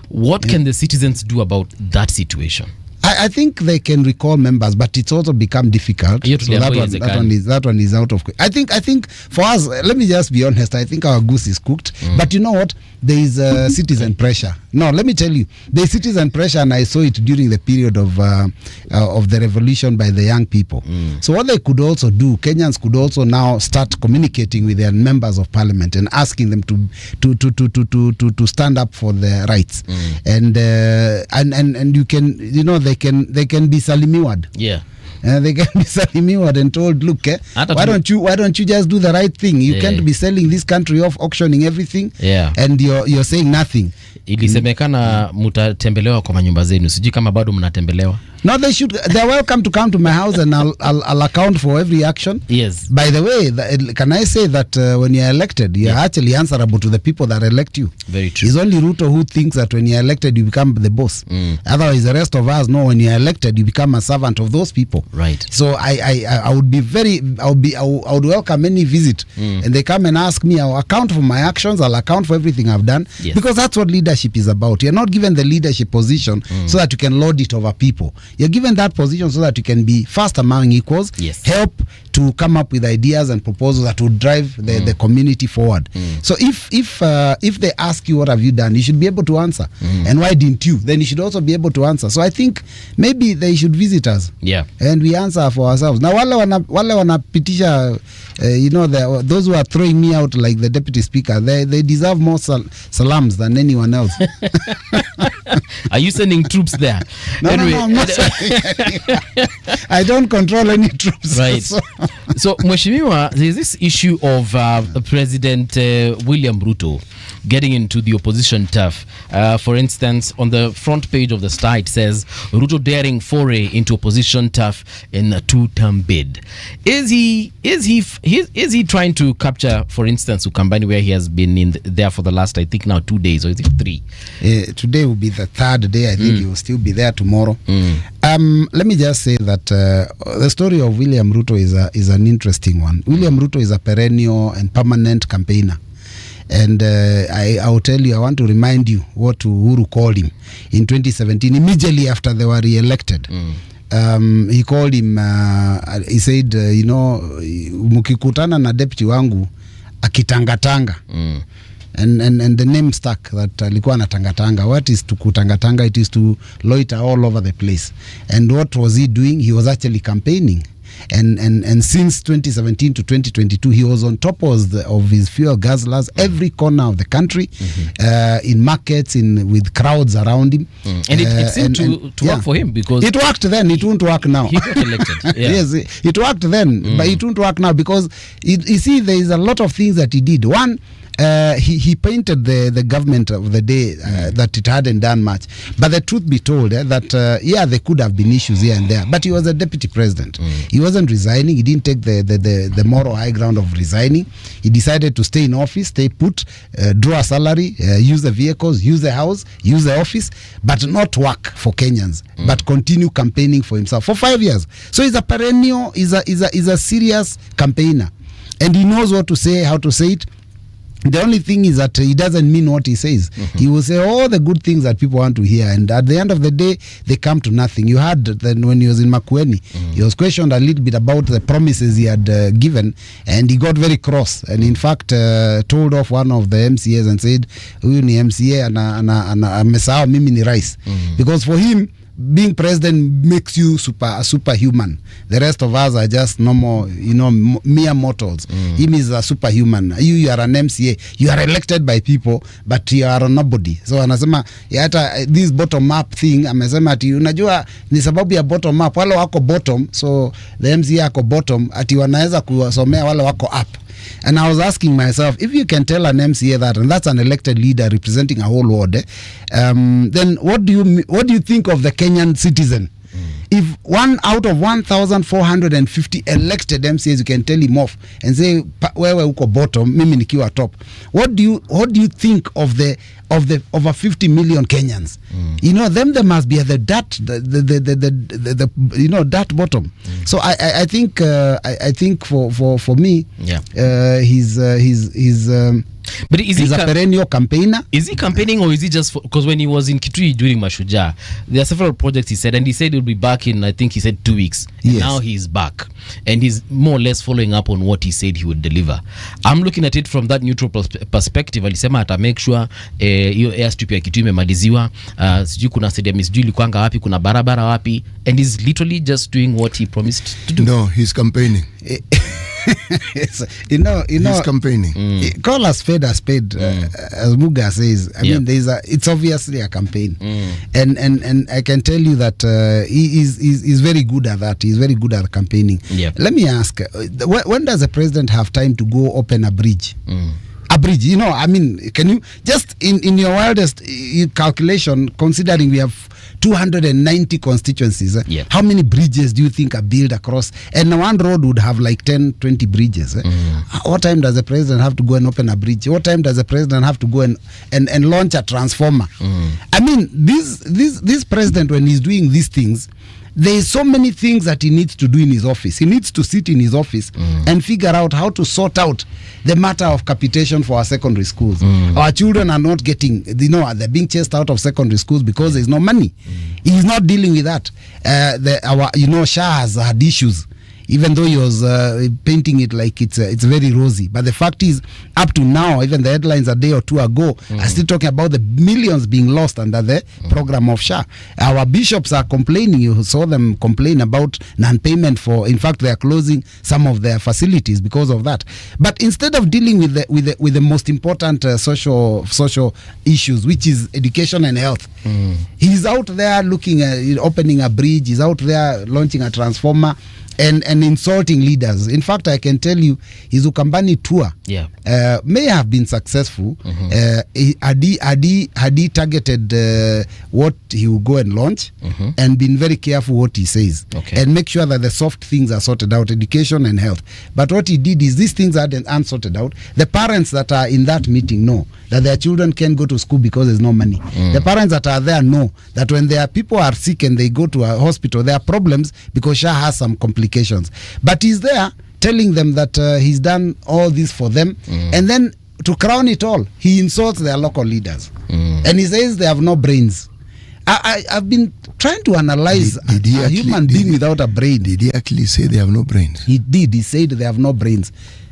Speaker 4: What can the citizens do about that situation?
Speaker 16: I think they can recall members, but it's also become difficult. So that one is out of. I think for us, let me just be honest. I think our goose is cooked. But you know what? There is citizen pressure. No, let me tell you, there is citizen pressure, and I saw it during the period of the revolution by the young people. So what they could also do, Kenyans could also now start communicating with their members of parliament and asking them to stand up for their rights. And you can, they can be salimiwad.
Speaker 4: Yeah.
Speaker 16: They can be salimiwad and told, look, why don't you just do the right thing? You can't be selling this country off, auctioning everything, and you're saying nothing.
Speaker 4: Ilisemekana mutatembelewa kwa manyumba zenu. Sijui kama bado mnatembelewa.
Speaker 16: No, they're welcome to come to my house, and I'll account for every action.
Speaker 4: Yes.
Speaker 16: By the way, can I say that when you're elected, you're actually answerable to the people that elect you.
Speaker 4: Very true.
Speaker 16: It's only Ruto who thinks that when you're elected, you become the boss. Otherwise, the rest of us know when you're elected, you become a servant of those people.
Speaker 4: Right.
Speaker 16: So I would be I would welcome any visit, and they come and ask me. I'll account for my actions. I'll account for everything I've done, because that's what leadership is about. You're not given the leadership position so that you can lord it over people. You're given that position so that you can be first among equals, help to come up with ideas and proposals that would drive the community forward. So if they ask you what have you done, you should be able to answer. And why didn't you? Then you should also be able to answer. So I think maybe they should visit us.
Speaker 4: Yeah.
Speaker 16: And we answer for ourselves. Now wale wanapitisha those who are throwing me out like the deputy speaker, they deserve more salams than anyone else.
Speaker 4: Are you sending troops there?
Speaker 16: No, I'm not I don't control any troops.
Speaker 4: Right. So Mheshimiwa, there's this issue of President William Ruto getting into the opposition turf. For instance, on the front page of the Star, it says Ruto daring foray into opposition turf in a two-term bid. Is he trying to capture, for instance, Ukambani, where he has been there for the last, I think now 2 days, or is it 3?
Speaker 16: Today will be the 3rd day. I think he will still be there tomorrow. Let me just say that the story of William Ruto is an interesting one. William Ruto is a perennial and permanent campaigner. And I'll tell you, I want to remind you what Uhuru called him in 2017, immediately after they were re-elected. He called him, he said, mukikutana na deputy wangu akitangatanga. And the name stuck, that alikuwa anatangatanga. What is to kutangatanga? It is to loiter all over the place. And what was he doing? He was actually campaigning. And since 2017 to 2022, he was on top of his fuel guzzlers every corner of the country, in markets, with crowds around him.
Speaker 4: And it seemed to work for him, because
Speaker 16: it worked then. It won't work now.
Speaker 4: He got elected. Yeah.
Speaker 16: Yes, it worked then, but it won't work now, because you see, there is a lot of things that he did. One, he painted the government of the day that it hadn't done much. But the truth be told, that there could have been issues here and there. But he was a deputy president. He wasn't resigning. He didn't take the moral high ground of resigning. He decided to stay in office, stay put, draw a salary, use the vehicles, use the house, use the office, but not work for Kenyans, but continue campaigning for himself for 5 years. So he's a perennial, he's a serious campaigner, and he knows what to say, how to say it. The only thing is that he doesn't mean what he says. He will say all the good things that people want to hear, and at the end of the day, they come to nothing. You heard that when he was in Makueni, he was questioned a little bit about the promises he had given, and he got very cross, and in fact told off one of the MCAs and said, huyu ni MCA amesahau mimi ni rais. Because for him, being president makes you superhuman. The rest of us are just normal, mere mortals. Him is a superhuman. You are an MCA. You are elected by people, but you are a nobody. So anasema hata this bottom up thing, amesema ati unajua ni sababu ya bottom up, wale wako bottom, so the MCA ako bottom, ati wanaweza kuwasomea wale wako up. And I was asking myself, if you can tell an MCA that, and that's an elected leader representing a whole ward, then what do you think of the Kenyan citizen? If one out of 1,450 elected MCAs, you can tell him off and say, wewe uko bottom, mimi nikiwa top. What do you think of the over 50 million Kenyans? Them must be at the that bottom. So I think for me, he's
Speaker 4: but is
Speaker 16: he's a perennial campaigner.
Speaker 4: Is he campaigning, or is he just because when he was in Kitui during Mashujaa, there are several projects he said he'll be back in, I think he said 2 weeks.
Speaker 16: Yes.
Speaker 4: Now he's back, and he's more or less following up on what he said he would deliver. I'm looking at it from that neutral perspective. Alisema ata make sure hiyo airstrip ya Kitui imemaliziwa, sijui kuna stadium sijui ilikuanga wapi, kuna barabara wapi, and he's literally just doing what he promised to do.
Speaker 5: No, he's campaigning.
Speaker 16: He's
Speaker 5: campaigning.
Speaker 16: Call a spade a spade, as Muga says. I mean, it's obviously a campaign, and I can tell you that he's very good at that. He's very good at campaigning. Let me ask, when does the president have time to go open a bridge? A bridge, I mean, can you just in your wildest calculation, considering we have 290 constituencies, how many bridges do you think are built across? And one road would have like 10-20 bridges. What time does the president have to go and open a bridge? What time does the president have to go and launch a transformer? I mean, this president, when he's doing these things, there's so many things that he needs to do in his office. He needs to sit in his office and figure out how to sort out the matter of capitation for our secondary schools. Our children are not getting, they're being chased out of secondary schools because there's no money. He's not dealing with that. Shah has had issues, even though he was painting it like it's very rosy. But the fact is, up to now, even the headlines a day or two ago are still talking about the millions being lost under the program of Shah. Our bishops are complaining. You saw them complain about non-payment in fact, they are closing some of their facilities because of that. But instead of dealing with the most important social issues, which is education and health, he's out there looking at opening a bridge. He's out there launching a transformer and insulting leaders. In fact, I can tell you, his Ukambani tour may have been successful. Had he targeted what he will go and launch and been very careful what he says and make sure that the soft things are sorted out, education and health. But what he did is these things aren't sorted out. The parents that are in that meeting know that their children can't go to school because there's no money. The parents that are there know that when their people are sick and they go to a hospital, there are problems because Shah has some complications. But he's there telling them that he's done all this for them, and then to crown it all, he insults their local leaders. And he says they have no brains. I've been trying to analyze a human being without a brain.
Speaker 5: Did he actually say they have no brains?
Speaker 16: He did. He said they have no brains.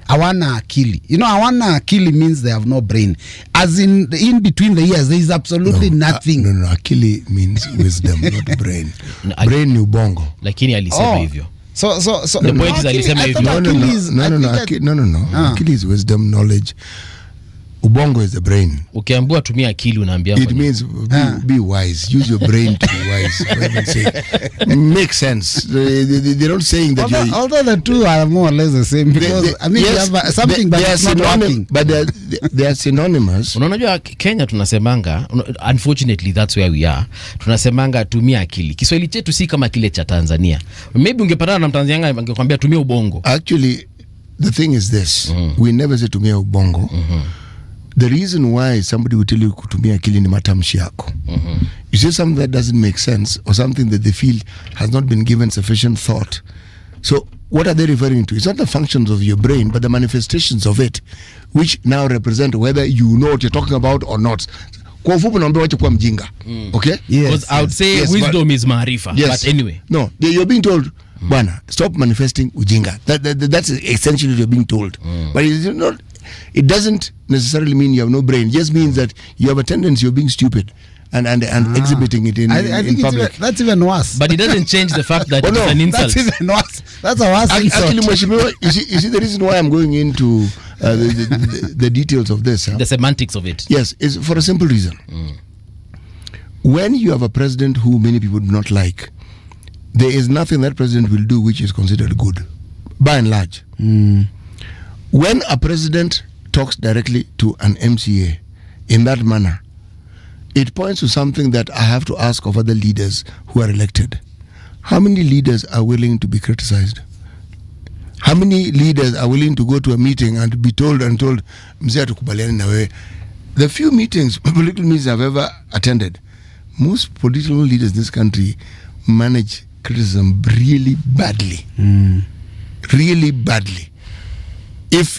Speaker 16: Awana akili. You know, awana akili means they have no brain. As in between the ears, there is absolutely nothing.
Speaker 5: No, akili means wisdom, not brain. Brain ni ubongo.
Speaker 4: Lakini alisema hivyo.
Speaker 16: So
Speaker 4: the point is alisema hivyo.
Speaker 5: No. Akili is wisdom, knowledge. Ubongo is the brain.
Speaker 4: Ukiambiwa tumia akili unaambia
Speaker 5: it means be wise. Use your brain to be wise. For heaven's sake. Makes sense. They're not saying that
Speaker 16: although the two are more or less the same, because I mean yes, you have something but it's not working.
Speaker 5: But they are synonymous.
Speaker 4: Unajua Kenya tunasemanga, unfortunately that's where we are. Tunasemanga tumia akili. Kiswahili chetu si kama kile cha Tanzania. Maybe ungepatana na Mtanzania angekwambia tumia ubongo.
Speaker 5: Actually the thing is this. We never say tumia ubongo. The reason why somebody will tell you kutumia akili ni matamshi yako. You say something that doesn't make sense or something that they feel has not been given sufficient thought. So what are they referring to? It's not the functions of your brain, but the manifestations of it, which now represent whether you know what you're talking about or not. Kwa ufupi naomba wacha kuwa mjinga. Okay?
Speaker 4: Because I would say wisdom is maarifa. But anyway.
Speaker 5: No, you're being told, bwana, stop manifesting ujinga. That's essentially what you're being told. But it's not. It doesn't necessarily mean you have no brain. It just means that you have a tendency of being stupid and exhibiting it in public.
Speaker 16: That's even worse.
Speaker 4: But it doesn't change the fact that it's an insult.
Speaker 16: That's even worse. That's a worse insult.
Speaker 5: Actually, Mheshimiwa, you see the reason why I'm going into the details of this.
Speaker 4: The semantics of it.
Speaker 5: Yes, is for a simple reason. When you have a president who many people do not like, there is nothing that president will do which is considered good, by and large. When a president talks directly to an MCA in that manner, it points to something that I have to ask of other leaders who are elected. How many leaders are willing to be criticized? How many leaders are willing to go to a meeting and be told, mzee hatukubaliani na wewe? The few meetings, political meetings I've ever attended, most political leaders in this country manage criticism really badly. Really badly. If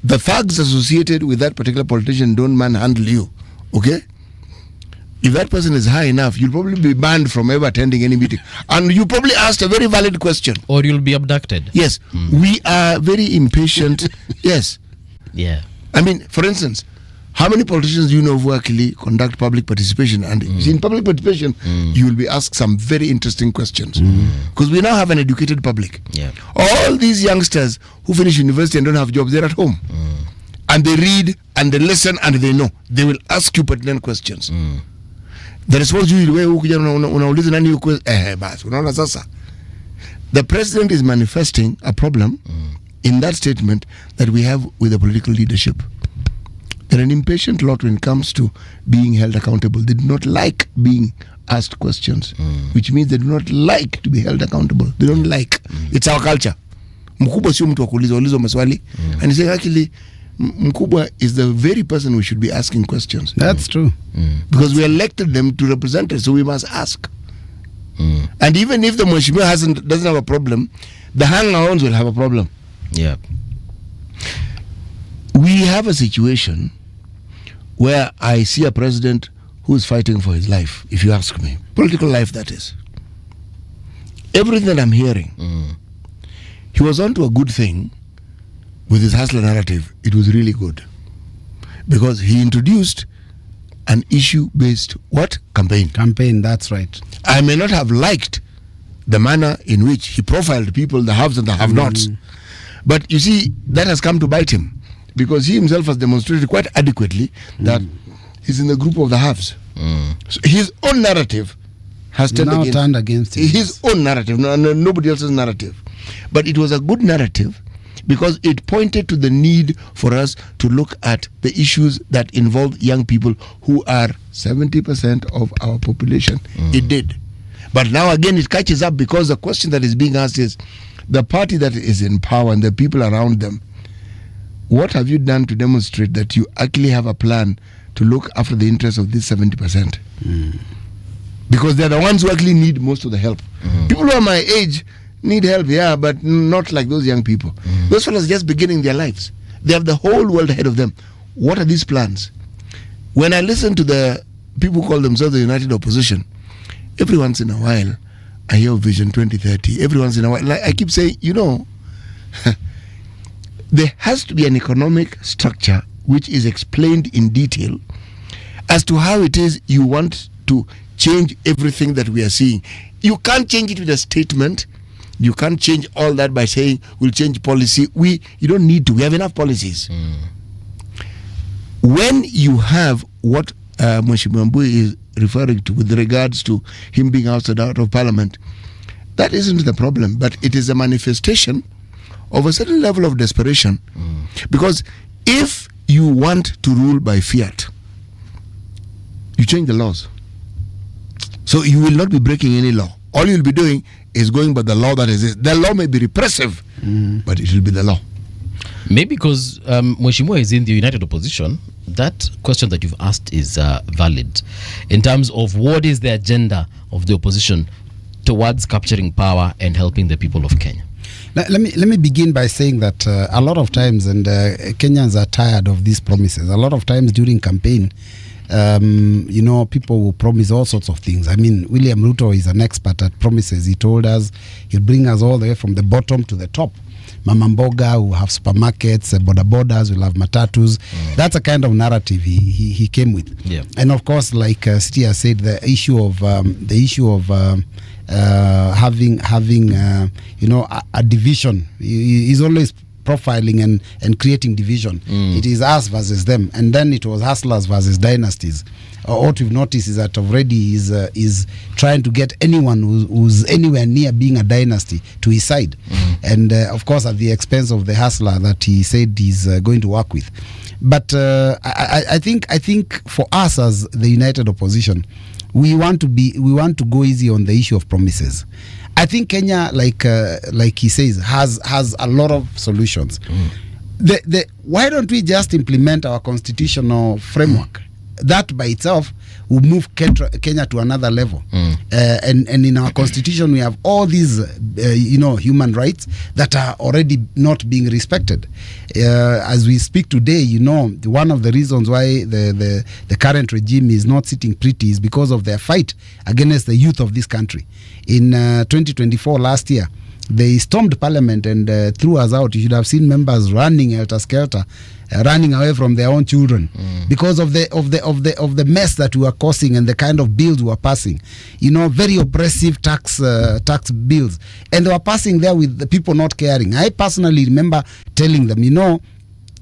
Speaker 5: the thugs associated with that particular politician don't manhandle you, okay? If that person is high enough, you'll probably be banned from ever attending any meeting. And you probably asked a very valid question.
Speaker 4: Or you'll be abducted.
Speaker 5: Yes. We are very impatient. Yes.
Speaker 4: Yeah.
Speaker 5: I mean, for instance, how many politicians do you know who actually conduct public participation? And in public participation, you will be asked some very interesting questions. Because we now have an educated public.
Speaker 4: Yeah.
Speaker 5: All these youngsters who finish university and don't have jobs, they're at home. And they read and they listen and they know. They will ask you pertinent questions. The response you unauliza nani yuko basi unaona sasa. The president is manifesting a problem in that statement that we have with the political leadership. They're an impatient lot when it comes to being held accountable. They do not like being asked questions, which means they do not like to be held accountable. They don't like. It's our culture. Mkubwa sio mtu wa kuulizwa maswali. And say actually Mkubwa is the very person we should be asking questions.
Speaker 16: That's true.
Speaker 5: Because we elected them to represent us, so we must ask. And even if the Mheshimiwa doesn't have a problem, the hang-ons will have a problem.
Speaker 4: Yeah.
Speaker 5: We have a situation where I see a president who is fighting for his life, if you ask me. Political life, that is. Everything that I'm hearing, he was onto a good thing with his hustler narrative. It was really good. Because he introduced an issue-based campaign.
Speaker 16: Campaign, that's right.
Speaker 5: I may not have liked the manner in which he profiled people, the haves and the have-nots. But you see, that has come to bite him. Because he himself has demonstrated quite adequately that he's in the group of the haves. So his own narrative has
Speaker 16: turned against him.
Speaker 5: His own narrative, nobody else's narrative. But it was a good narrative because it pointed to the need for us to look at the issues that involve young people who are 70% of our population. It did. But now again it catches up because the question that is being asked is the party that is in power and the people around them, what have you done to demonstrate that you actually have a plan to look after the interests of this 70%? Because they're the ones who actually need most of the help. People who are my age need help, yeah, but not like those young people. Those fellas are just beginning their lives. They have the whole world ahead of them. What are these plans? When I listen to the people who call themselves the United Opposition, every once in a while, I hear Vision 2030. Every once in a while, like I keep saying, there has to be an economic structure which is explained in detail as to how it is you want to change everything that we are seeing. You can't change it with a statement. You can't change all that by saying we'll change policy. You don't need to. We have enough policies. When you have what Mheshimiwa Mbui is referring to with regards to him being ousted out of parliament, that isn't the problem, but it is a manifestation of a certain level of desperation. Because if you want to rule by fiat, you change the laws. So you will not be breaking any law. All you'll be doing is going by the law that exists. The law may be repressive, but it will be the law.
Speaker 4: Maybe because Mheshimiwa is in the United Opposition, that question that you've asked is valid in terms of what is the agenda of the opposition towards capturing power and helping the people of Kenya.
Speaker 16: Let me begin by saying that a lot of times, and Kenyans are tired of these promises. A lot of times during campaign, people will promise all sorts of things. I mean, William Ruto is an expert at promises. He told us he'll bring us all the way from the bottom to the top. Mama Mboga will have supermarkets, boda bodas will have matatus. That's a kind of narrative he came with.
Speaker 4: Yeah.
Speaker 16: And of course, like Sitia said, the issue of having a division. He's always profiling and creating division. It is us versus them, and then it was hustlers versus dynasties. What we've noticed is that already is trying to get anyone who's anywhere near being a dynasty to his side, and of course at the expense of the hustler that he said he's going to work with. But I think for us as the United Opposition, we want to go easy on the issue of promises. I think Kenya, like he says, has a lot of solutions. Why don't we just implement our constitutional framework? That by itself will move Kenya to another level. And in our constitution, we have all these, human rights that are already not being respected. As we speak today, one of the reasons why the current regime is not sitting pretty is because of their fight against the youth of this country. In 2024, last year, they stormed parliament and threw us out. You should have seen members running helter-skelter, running away from their own children because of the mess that we were causing and the kind of bills we were passing. Very oppressive tax bills, and they were passing there with the people not caring. I personally remember telling them,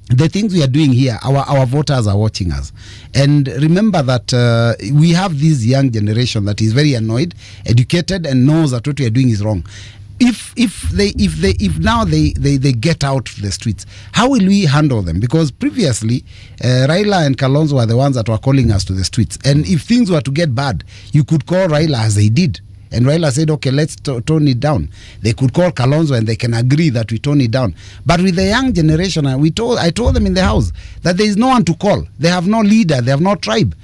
Speaker 16: the things we are doing here, our voters are watching us. And remember that we have this young generation that is very annoyed, educated, and knows that what we are doing is wrong. If now they get out to the streets, how will we handle them? Because previously Raila and Kalonzo were the ones that were calling us to the streets, and if things were to get bad, you could call Raila as they did, and Raila said, okay, let's tone it down. They could call Kalonzo and they can agree that we tone it down. But with the young generation, I told them in the house that there is no one to call. They have no leader, they have no tribe.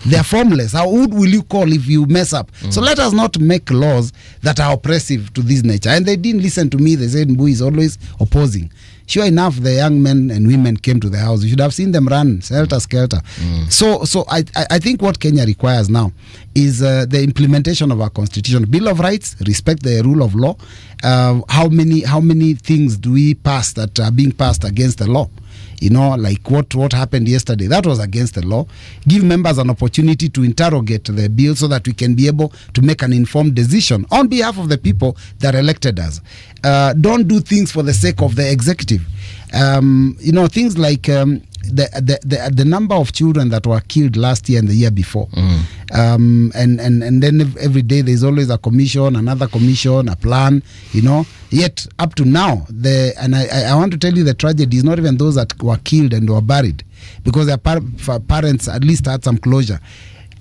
Speaker 16: They are formless. How will you call if you mess up? So let us not make laws that are oppressive to this nature. And they didn't listen to me. They said Mbui is always opposing. Sure enough, the young men and women came to the house. You should have seen them run helter-skelter. So I think what Kenya requires now is the implementation of our constitution, Bill of Rights, respect the rule of law. How many things do we pass that are being passed against the law? Like what happened yesterday, that was against the law. Give members an opportunity to interrogate the bill so that we can be able to make an informed decision on behalf of the people that elected us. Don't do things for the sake of the executive. Things like the number of children that were killed last year and the year before. And then every day there's always a commission, another commission, a plan, Yet up to now, I want to tell you the tragedy is not even those that were killed and were buried, because their parents at least had some closure.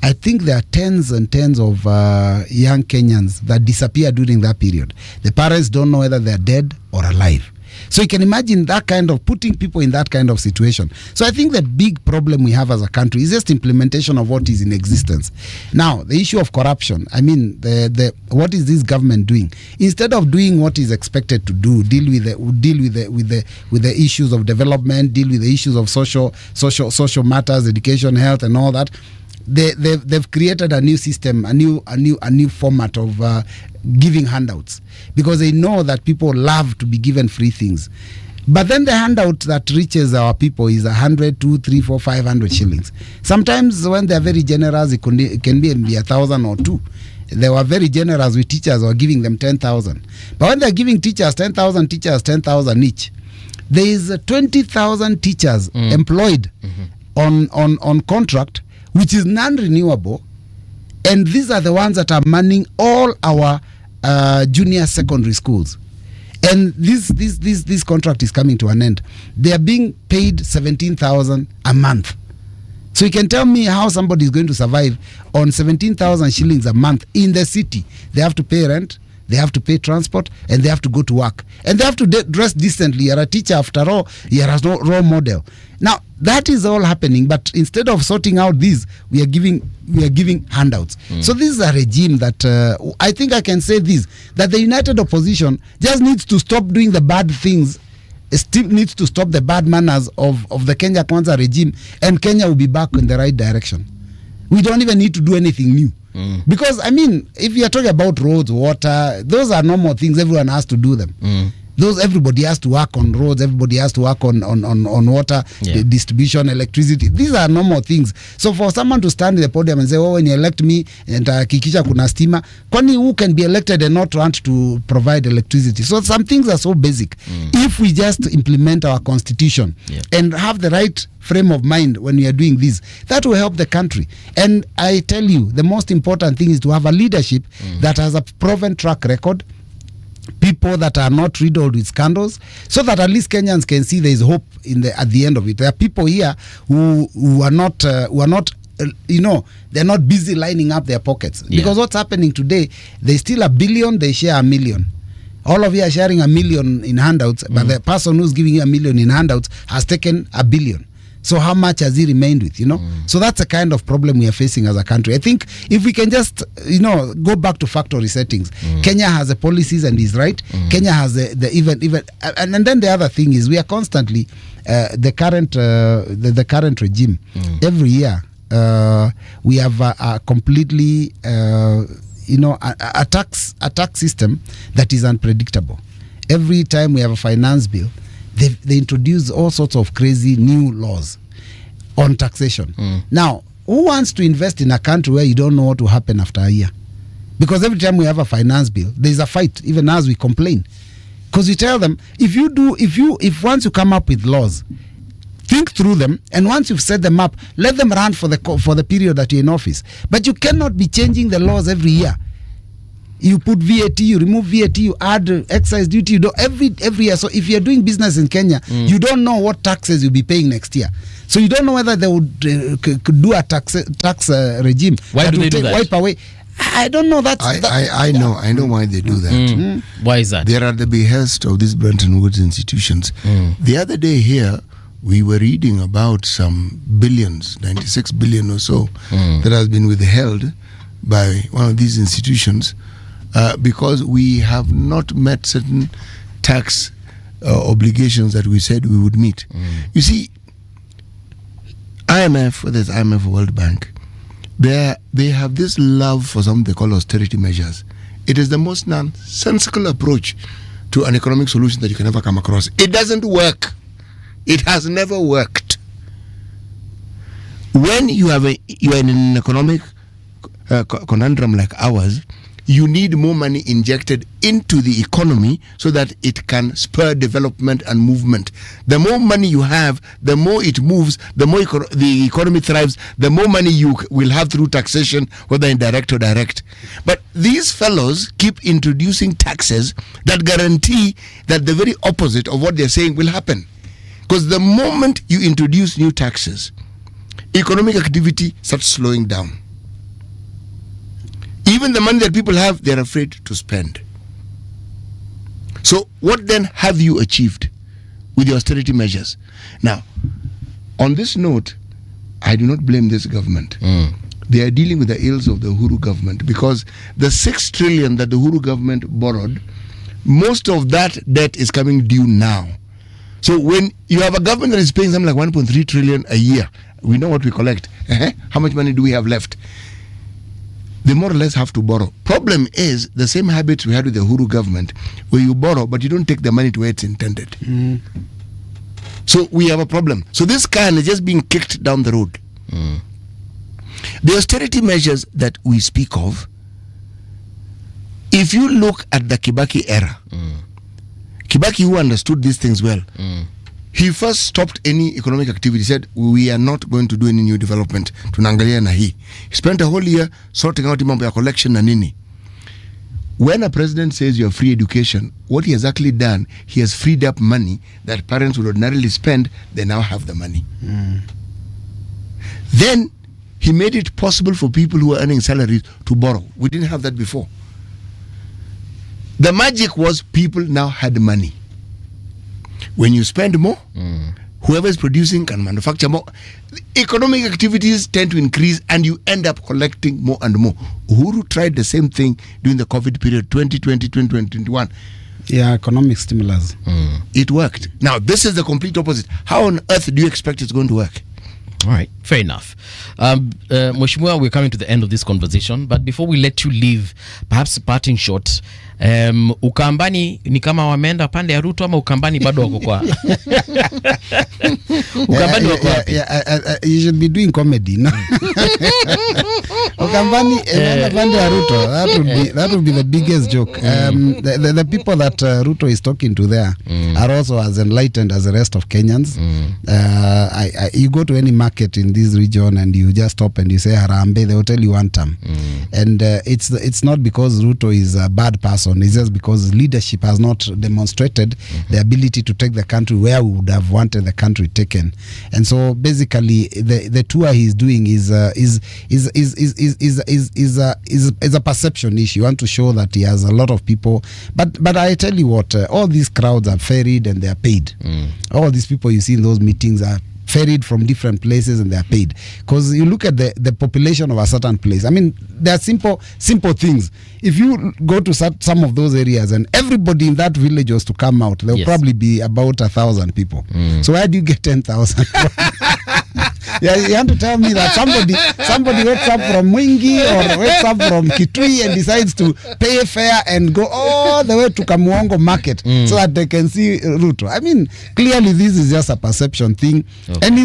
Speaker 16: I think there are tens and tens of young Kenyans that disappeared during that period. The parents don't know whether they're dead or alive. So you can imagine that kind of putting people in that kind of situation. So I think the big problem we have as a country is just implementation of what is in existence. Now, the issue of corruption, I mean, the what is this government doing? Instead of doing what is expected to do, deal with the issues of development, deal with the issues of social matters, education, health, and all that. They've created a new system, a new format of giving handouts, because they know that people love to be given free things. But then the handout that reaches our people is 100, 2, 3, 4, 500 shillings. Sometimes when they're very generous, it can be 1,000 or 2. They were very generous with teachers who are giving them 10,000. But when they're giving teachers 10,000 each, there is 20,000 teachers employed on contract, which is non-renewable, and these are the ones that are manning all our junior secondary schools. And this contract is coming to an end. They are being paid 17,000 a month. So you can tell me how somebody is going to survive on 17,000 shillings a month in the city. They have to pay rent, they have to pay transport, and they have to go to work, and they have to dress decently. You're a teacher, after all. You're a role model. Now that is all happening, but instead of sorting out these, we are giving handouts. So this is a regime that I think I can say this, that the united opposition just needs to stop doing the bad things. It still needs to stop the bad manners of the Kenya Kwanza regime, and Kenya will be back in the right direction. We don't even need to do anything new. Because, I mean, if you are talking about roads, water, those are normal things. Everyone has to do them. Everybody has to work on roads. Everybody has to work on water, distribution, electricity. These are normal things. So for someone to stand in the podium and say, oh, when you elect me, and kikisha kuna stima, kwani who can be elected and not want to provide electricity? So some things are so basic. If we just implement our constitution and have the right frame of mind when we are doing this, that will help the country. And I tell you, the most important thing is to have a leadership that has a proven track record, people that are not riddled with scandals, so that at least Kenyans can see there is hope at the end of it. There are people here who are not they're not busy lining up their pockets. Because what's happening today, they steal $1 billion, they share $1 million. All of you are sharing $1 million in handouts, but the person who's giving you $1 million in handouts has taken $1 billion. So how much has he remained with, So that's the kind of problem we are facing as a country. I think if we can just, go back to factory settings. Kenya has the policies and is right. Kenya has the even, and then the other thing is we are constantly, the current regime, every year, we have a completely, a tax system that is unpredictable. Every time we have a finance bill, they introduce all sorts of crazy new laws on taxation. Now, who wants to invest in a country where you don't know what will happen after a year? Because every time we have a finance bill, there's a fight, even as we complain. Because we tell them, if once you come up with laws, think through them, and once you've set them up, let them run for the period that you're in office. But you cannot be changing the laws every year. You put VAT, you remove VAT, you add excise duty, you do every year. So if you're doing business in Kenya, you don't know what taxes you'll be paying next year. So you don't know whether they would could do a tax regime.
Speaker 4: Why do they do that?
Speaker 16: Wipe away. I don't know.
Speaker 5: I know why they do that.
Speaker 4: Why is that?
Speaker 5: They're at the behest of these Bretton Woods institutions. The other day here, we were reading about some billions, 96 billion or so, that has been withheld by one of these institutions because we have not met certain tax obligations that we said we would meet. You see, IMF, whether it's IMF or World Bank, they have this love for something they call austerity measures. It is the most nonsensical approach to an economic solution that you can ever come across. It doesn't work. It has never worked. When you are in an economic conundrum like ours, you need more money injected into the economy so that it can spur development and movement. The more money you have, the more it moves, the more the economy thrives, the more money you will have through taxation, whether indirect or direct. But these fellows keep introducing taxes that guarantee that the very opposite of what they're saying will happen. Because the moment you introduce new taxes, economic activity starts slowing down. Even the money that people have, they're afraid to spend. So what then have you achieved with your austerity measures? Now, on this note, I do not blame this government. They are dealing with the ills of the Uhuru government, because the 6 trillion that the Uhuru government borrowed, most of that debt is coming due now. So when you have a government that is paying something like 1.3 trillion a year, we know what we collect. How much money do we have left? They more or less have to borrow. Problem is the same habits we had with the Uhuru government, where you borrow but you don't take the money to where it's intended. So we have a problem. So this can is just being kicked down the road. The austerity measures that we speak of, if you look at the Kibaki era, Kibaki, who understood these things well, he first stopped any economic activity. He said, we are not going to do any new development. Tunangalia na hii. He spent a whole year sorting out mambo ya collection na nini. When a president says you have free education, what he has actually done, he has freed up money that parents would ordinarily spend. They now have the money. Then he made it possible for people who are earning salaries to borrow. We didn't have that before. The magic was people now had money. When you spend more, whoever is producing can manufacture more. Economic activities tend to increase and you end up collecting more and more. Uhuru tried the same thing during the COVID period, 2020, 2021.
Speaker 16: Yeah, economic stimulus.
Speaker 5: It worked. Now, this is the complete opposite. How on earth do you expect it's going to work?
Speaker 4: All right, fair enough. Mheshimiwa, we're coming to the end of this conversation, but before we let you leave, perhaps a parting shot. Ukambani ni kama wameenda pande ya Ruto ama Ukambani bado wako kwa Ukambani wako wapi?
Speaker 16: You should be doing comedy, no? Ukambani pande ya Ruto, that would be the biggest joke. The people that Ruto is talking to there are also as enlightened as the rest of Kenyans. You go to any market in this region and you just stop and you say Harambe, they will tell you one time. And it's not because Ruto is a bad person. It's just because leadership has not demonstrated the ability to take the country where we would have wanted the country taken. And so basically the tour he's doing is a perception issue. You want to show that he has a lot of people, but I tell you what, all these crowds are ferried and they are paid. All these people you see in those meetings are ferried from different places and they are paid, because you look at the population of a certain place. I mean, there are simple things. If you go to some of those areas and everybody in that village was to come out, there will probably be about 1,000 people. So where do you get 10,000? Yeah, you have to tell me that somebody wakes up from Mwingi or wakes up from Kitui and decides to pay fare and go all the way to Kamuongo market so that they can see Ruto. I mean, clearly this is just a perception thing. And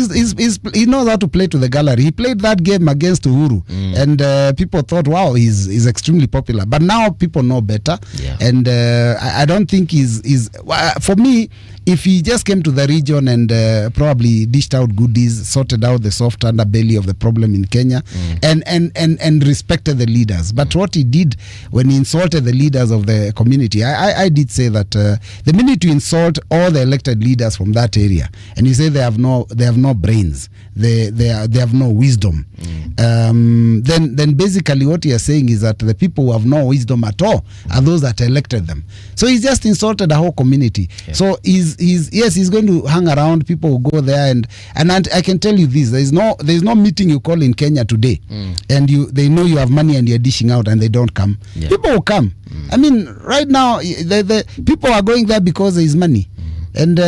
Speaker 16: he knows how to play to the gallery. He played that game against Uhuru and people thought, wow, he's extremely popular. But now people know better. And I don't think he's for me, if he just came to the region and probably dished out goodies, sorted out the soft underbelly of the problem in Kenya, and respected the leaders. But what he did when he insulted the leaders of the community, I did say that the minute you insult all the elected leaders from that area, and you say they have no brains, they have no wisdom, then basically what you are saying is that the people who have no wisdom at all are those that elected them. So he's just insulted the whole community. So he's going to hang around. People will go there and I can tell you this: there's no meeting you call in Kenya today, and they know you have money and you're dishing out, and they don't come. People will come. I mean, right now the people are going there because there is money, and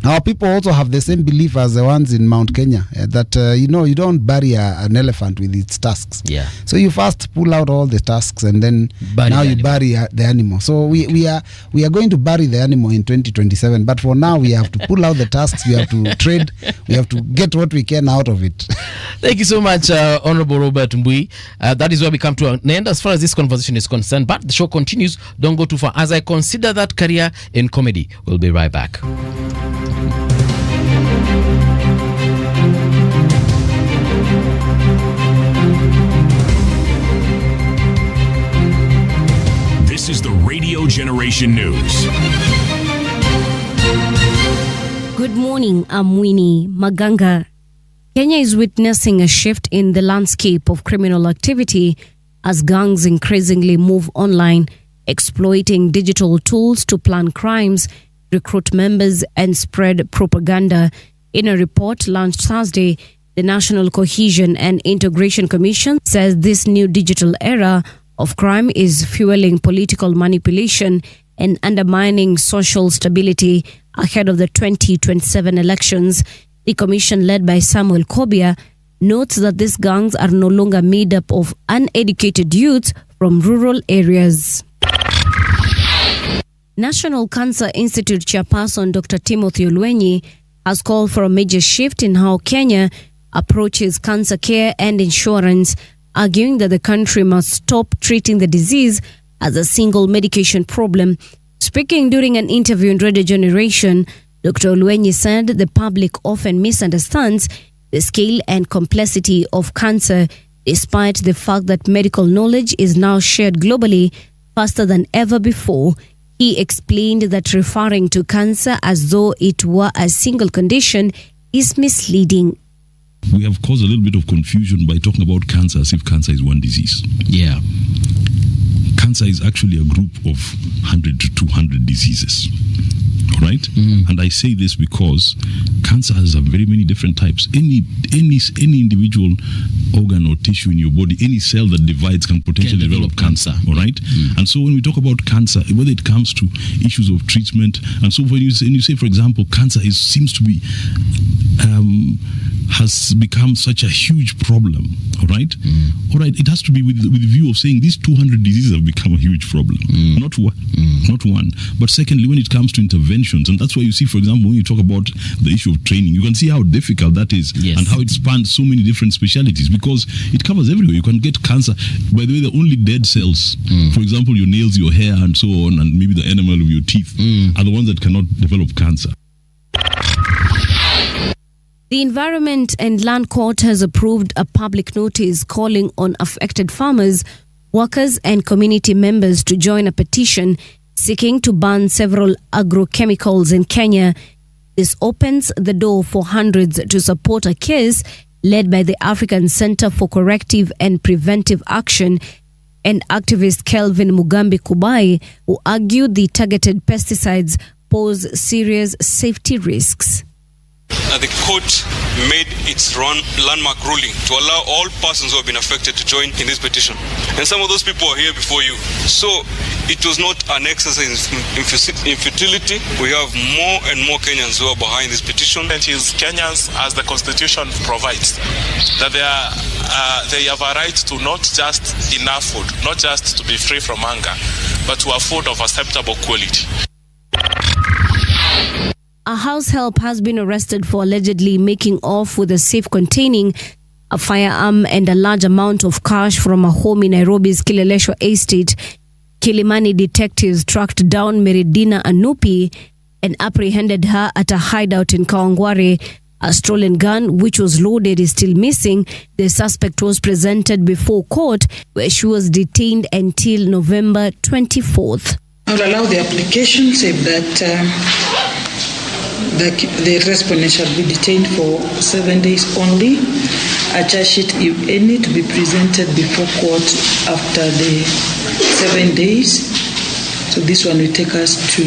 Speaker 16: our people also have the same belief as the ones in Mount Kenya, that you don't bury an elephant with its tusks. So you first pull out all the tusks and then you bury the animal. So we are going to bury the animal in 2027, but for now we have to pull out the tusks, we have to trade, we have to get what we can out of it.
Speaker 4: Thank you so much, Honorable Robert Mbui. That is where we come to an end as far as this conversation is concerned, but the show continues. Don't go too far as I consider that career in comedy. We'll be right back.
Speaker 1: This is the Radio Generation News.
Speaker 2: Good morning, I'm Winnie Maganga. Kenya is witnessing a shift in the landscape of criminal activity as gangs increasingly move online exploiting digital tools to plan crimes, recruit members, and spread propaganda. In a report launched Thursday, the National Cohesion and Integration Commission says this new digital era of crime is fueling political manipulation and undermining social stability ahead of the 2027 elections. The commission, led by Samuel Kobia, notes that these gangs are no longer made up of uneducated youths from rural areas. National Cancer Institute chairperson Dr. Timothy Olwenyi has called for a major shift in how Kenya approaches cancer care and insurance, arguing that the country must stop treating the disease as a single medication problem. Speaking during an interview in Radio Generation, Dr. Olwenyi said the public often misunderstands the scale and complexity of cancer, despite the fact that medical knowledge is now shared globally faster than ever before. He explained that referring to cancer as though it were a single condition is misleading.
Speaker 11: We have caused a little bit of confusion by talking about cancer as if cancer is one disease. Yeah. Cancer is actually a group of 100 to 200 diseases. All right? And I say this because cancer has very many different types. Any individual organ or tissue in your body, any cell that divides can potentially develop cancer. All right? And so when we talk about cancer, whether it comes to issues of treatment, and so when you say, for example, cancer seems to be has become such a huge problem. All right? All right, it has to be with the view of saying these 200 diseases have become a huge problem. Not one. But secondly, when it comes to interventions, and that's why you see, for example, when you talk about the issue of training, you can see how difficult that is and how it spans so many different specialities because it covers everywhere. You can get cancer. By the way, the only dead cells, for example, your nails, your hair, and so on, and maybe the enamel of your teeth, are the ones that cannot develop cancer.
Speaker 2: The Environment and Land Court has approved a public notice calling on affected farmers, workers, and community members to join a petition seeking to ban several agrochemicals in Kenya. This opens the door for hundreds to support a case led by the African Center for Corrective and Preventive Action and activist Kelvin Mugambi Kubai, who argued the targeted pesticides pose serious safety risks.
Speaker 17: The court made its landmark ruling to allow all persons who have been affected to join in this petition. And some of those people are here before you. So it was not an exercise in futility. We have more and more Kenyans who are behind this petition.
Speaker 18: It is Kenyans, as the Constitution provides, that they have a right to not just enough food, not just to be free from hunger, but to a food of acceptable quality.
Speaker 2: A house help has been arrested for allegedly making off with a safe containing a firearm and a large amount of cash from a home in Nairobi's Kileleshwa estate. Kilimani detectives tracked down Meridina Anupi and apprehended her at a hideout in Kawangware. A stolen gun, which was loaded, is still missing. The suspect was presented before court, where she was detained until November 24th.
Speaker 19: I will allow the application, save that the respondent shall be detained for 7 days only. A charge sheet, if any, to be presented before court after the 7 days. So this one will take us to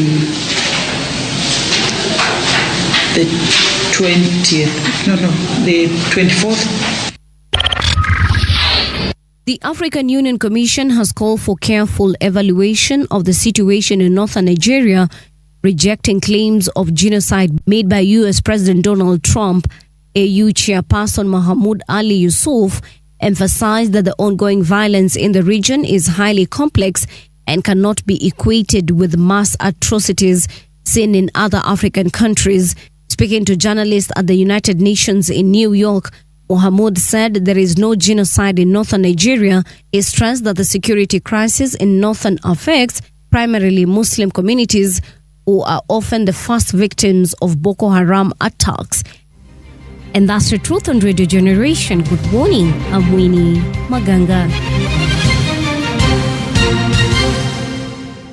Speaker 19: the 24th.
Speaker 2: The African Union Commission has called for careful evaluation of the situation in northern Nigeria, rejecting claims of genocide made by U.S. President Donald Trump. AU chairperson Mahmoud Ali Yusuf emphasized that the ongoing violence in the region is highly complex and cannot be equated with mass atrocities seen in other African countries. Speaking to journalists at the United Nations in New York, Mohamud said there is no genocide in northern Nigeria. He stressed that the security crisis in northern affects primarily Muslim communities, who are often the first victims of Boko Haram attacks. And that's the truth on Radio Generation. Good morning, I'm Winnie Maganga.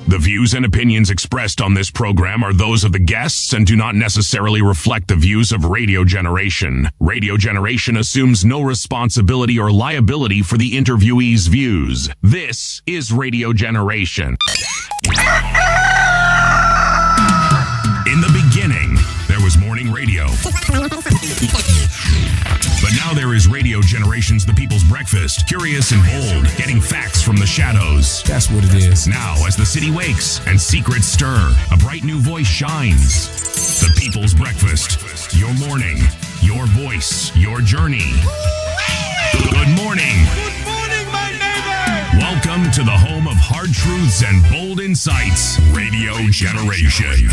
Speaker 1: The views and opinions expressed on this program are those of the guests and do not necessarily reflect the views of Radio Generation. Radio Generation assumes no responsibility or liability for the interviewee's views. This is Radio Generation. morning radio. But now there is Radio Generations, the people's breakfast. Curious and bold, getting facts from the shadows.
Speaker 20: That's what it is.
Speaker 1: Now, as the city wakes and secrets stir, a bright new voice shines. The people's breakfast. Your morning, your voice, your journey. Good morning.
Speaker 3: Good morning, my neighbor.
Speaker 1: Welcome to the home of hard truths and bold insights. Radio Generation.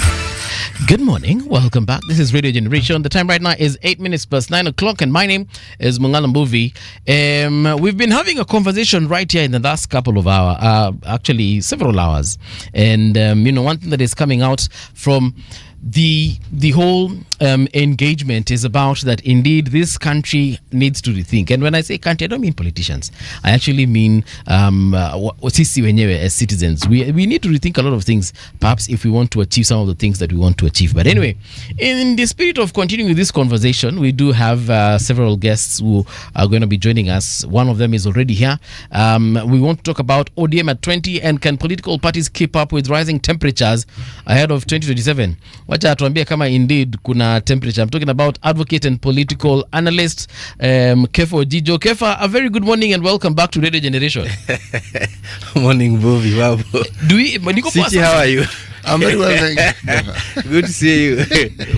Speaker 4: Good morning. Welcome back. This is Radio Generation. The time right now is 8 minutes past 9 o'clock, and my name is Mungala Mbuvi. We've been having a conversation right here in the last couple of hours, actually several hours. And, one thing that is coming out from the whole engagement is about that indeed this country needs to rethink. And when I say country, I don't mean politicians. I actually mean sisi wenyewe as citizens. We need to rethink a lot of things, perhaps if we want to achieve some of the things that we want to achieve. But anyway, in the spirit of continuing this conversation, we do have several guests who are going to be joining us. One of them is already here. We want to talk about ODM at 20, and can political parties keep up with rising temperatures ahead of 2027? Wacha atuambie kama indeed kuna temperature. I'm talking about advocate and political analyst Kefa Ojijo. Kefa, a very good morning and welcome back to Radio Generation.
Speaker 21: Morning, Bobby. Wow. City, how are you?
Speaker 5: I'm very well, thank you.
Speaker 21: Good to see you.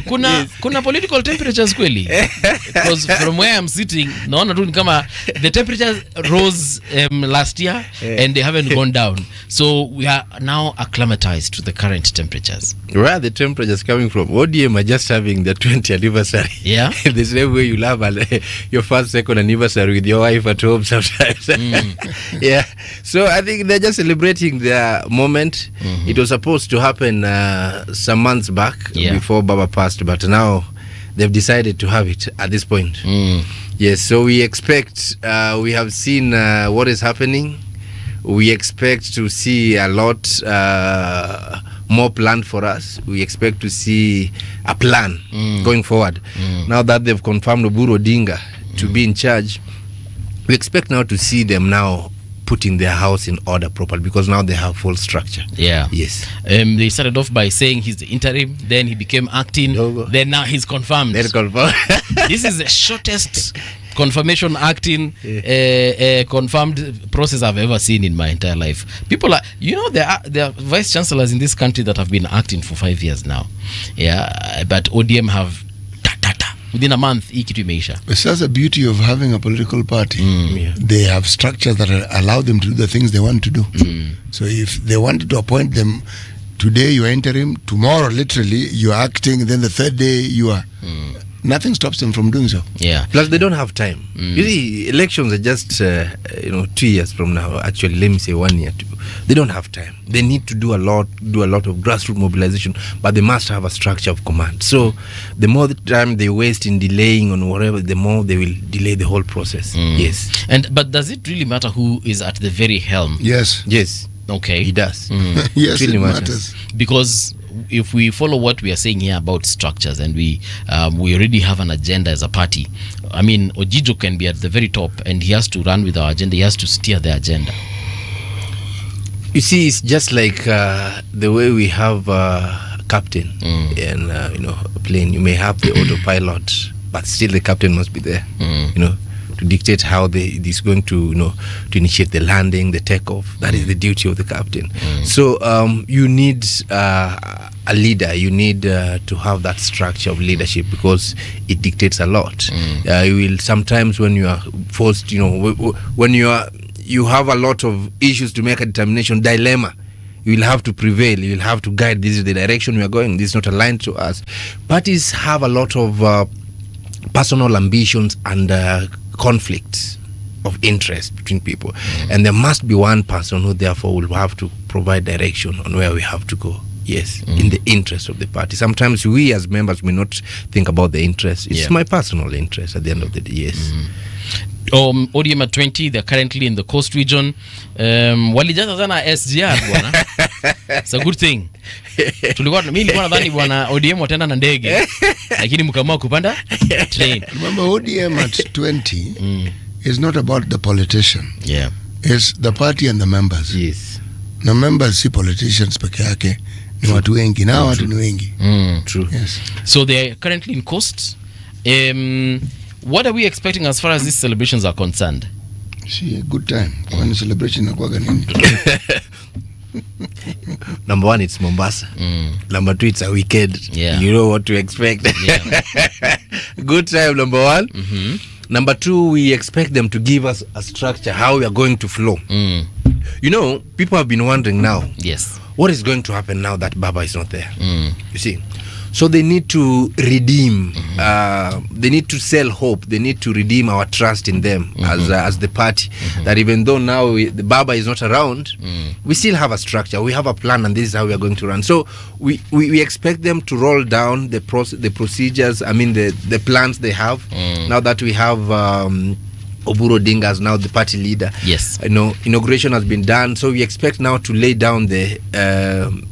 Speaker 4: Kuna political temperatures kweli? Because from where I'm sitting, naona tu ni kama the temperatures rose last year and they haven't gone down. So we are now acclimatized to the current temperatures.
Speaker 21: Where are the temperatures coming from? ODM are just having the 20th anniversary.
Speaker 4: Yeah.
Speaker 21: The same way you love your first, second anniversary with your wife at home sometimes. Yeah. So I think they're just celebrating their moment. Mm-hmm. It was supposed to happen some months back before Baba passed, but now they've decided to have it at this point. Yes, so we expect, we have seen what is happening. We expect to see a lot more planned for us. We expect to see a plan going forward. Now that they've confirmed Oburu Odinga to be in charge, we expect now to see them now putting their house in order properly, because now they have full structure.
Speaker 4: Yeah.
Speaker 21: Yes.
Speaker 4: They started off by saying he's the interim, then he became acting, then now he's confirmed.
Speaker 21: They're confirmed. This
Speaker 4: is the shortest confirmation acting confirmed process I've ever seen in my entire life. People are, there are vice chancellors in this country that have been acting for 5 years now. Yeah, but ODM have within a month, imeisha.
Speaker 5: It's just the beauty of having a political party. They have structures that allow them to do the things they want to do. So if they wanted to appoint them, today you are interim, tomorrow literally you are acting, then the third day you are... Nothing stops them from doing so.
Speaker 4: Yeah.
Speaker 21: Plus, they don't have time. You see, elections are just 2 years from now. Actually, let me say 1 year. They don't have time. They need to do a lot of grassroots mobilization, but they must have a structure of command. So, the more the time they waste in delaying on whatever, the more they will delay the whole process. Yes.
Speaker 4: But does it really matter who is at the very helm?
Speaker 5: Yes.
Speaker 21: Yes.
Speaker 4: Okay.
Speaker 21: It does.
Speaker 5: Yes,
Speaker 21: really
Speaker 5: it matters.
Speaker 4: Because if we follow what we are saying here about structures, and we already have an agenda as a party, I mean, Ojijo can be at the very top and he has to run with our agenda. He has to steer the agenda.
Speaker 21: You see, it's just like the way we have a captain and a plane. You may have the autopilot, but still the captain must be there. To dictate how this going to to initiate the landing, the takeoff. That is the duty of the captain. So you need a leader. You need to have that structure of leadership, because it dictates a lot. You will sometimes, when you are forced, when you have a lot of issues to make a determination, dilemma, you will have to prevail. You will have to guide. This is the direction we are going. This is not aligned to us. Parties have a lot of personal ambitions and conflicts of interest between people, and there must be one person who therefore will have to provide direction on where we have to go. Yes, in the interest of the party. Sometimes we as members may not think about the interest. It's my personal interest at the end of the day. Yes.
Speaker 4: ODM at 20, they're currently in the coast region. Walijaza sana SGR bwana. It's a good thing. Mimi nilikuwa nadhani bwana ODM wataenda na ndege, lakini mkaamua kupanda train.
Speaker 5: Remember, ODM at 20 is not about the politician.
Speaker 4: Yeah.
Speaker 5: It's the party and the members.
Speaker 21: Yes.
Speaker 5: The members see politicians peke yake, ni watu wengi na watu ni wengi.
Speaker 4: True.
Speaker 5: Yes.
Speaker 4: So they are currently in Coast. What are we expecting as far as these celebrations are concerned?
Speaker 5: See, a good time. When celebration inakuwa nini?
Speaker 21: Number one, it's Mombasa. Number two, it's a weekend.
Speaker 4: Yeah.
Speaker 21: You know what to expect. Good time, number one. Number two, we expect them to give us a structure, how we are going to flow. You know, people have been wondering now.
Speaker 4: Yes.
Speaker 21: What is going to happen now that Baba is not there? You see? So they need to redeem. They need to sell hope. They need to redeem our trust in them as the party. That even though now the Baba is not around, we still have a structure. We have a plan, and this is how we are going to run. So we expect them to roll down the procedures. I mean the plans they have. Now that we have Oburu Odinga as now the party leader.
Speaker 4: Yes.
Speaker 21: You know, inauguration has been done. So we expect now to lay down the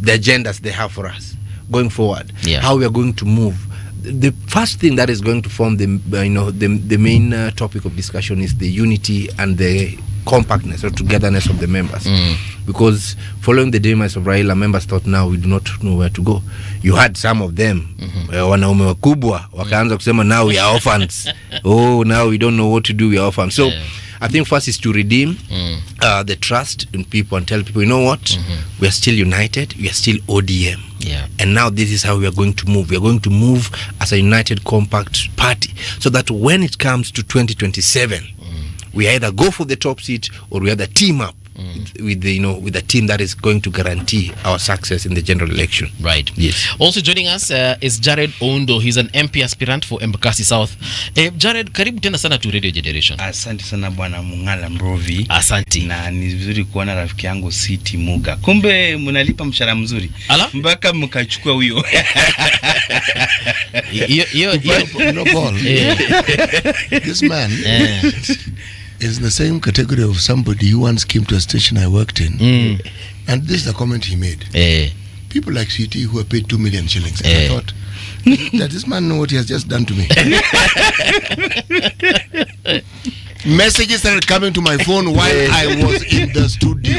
Speaker 21: agendas they have for us going forward.
Speaker 4: Yeah.
Speaker 21: How we are going to move. The first thing that is going to form the main topic of discussion is the unity and the compactness or togetherness of the members. Because following the demise of Raila, members thought now we do not know where to go. You had some of them wanaume wakubwa wakaanza kusema now we are orphans. Oh, now we don't know what to do, we are orphans. So I think first is to redeem the trust in people and tell people, you know what, we are still united, we are still ODM.
Speaker 4: Yeah.
Speaker 21: And now this is how we are going to move. We are going to move as a united, compact party, so that when it comes to 2027, we either go for the top seat or we either team up with the team that is going to guarantee our success in the general election.
Speaker 4: Right.
Speaker 21: Yes.
Speaker 4: Also joining us is Jared Ondo. He's an MP aspirant for Embakasi South. Jared, karibu tena sana to Radio Generation.
Speaker 20: Asante sana bwana Mungala Mrovi.
Speaker 4: Asante.
Speaker 20: Na ni vizuri kuona rafiki yangu City Muga. Kumbe mnalipa mshahara mzuri. Mpaka mkachukua huyo.
Speaker 5: No Paul. This man is the same category of somebody who once came to a station I worked in, and this is the comment he made. People like CT who are paid 2 million shillings. And I thought, does this man know what he has just done to me? Messages started coming to my phone while I was in the studio.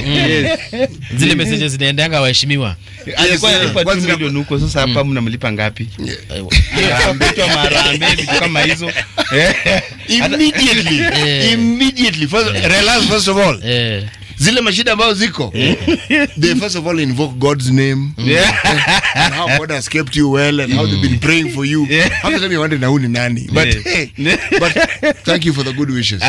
Speaker 4: Zile messages zinaendanga waheshimiwa.
Speaker 20: Alikuwa analipa 2 milioni huko, sasa hapa mnamlipa ngapi? Mtoto marambe vitu kama hizo.
Speaker 5: Immediately first of all, zile mashida ambazo ziko, they first of all invoke God's name, and how God has kept you well and how they've been praying for you. After time you wonder na huni nani, but but thank you for the good wishes.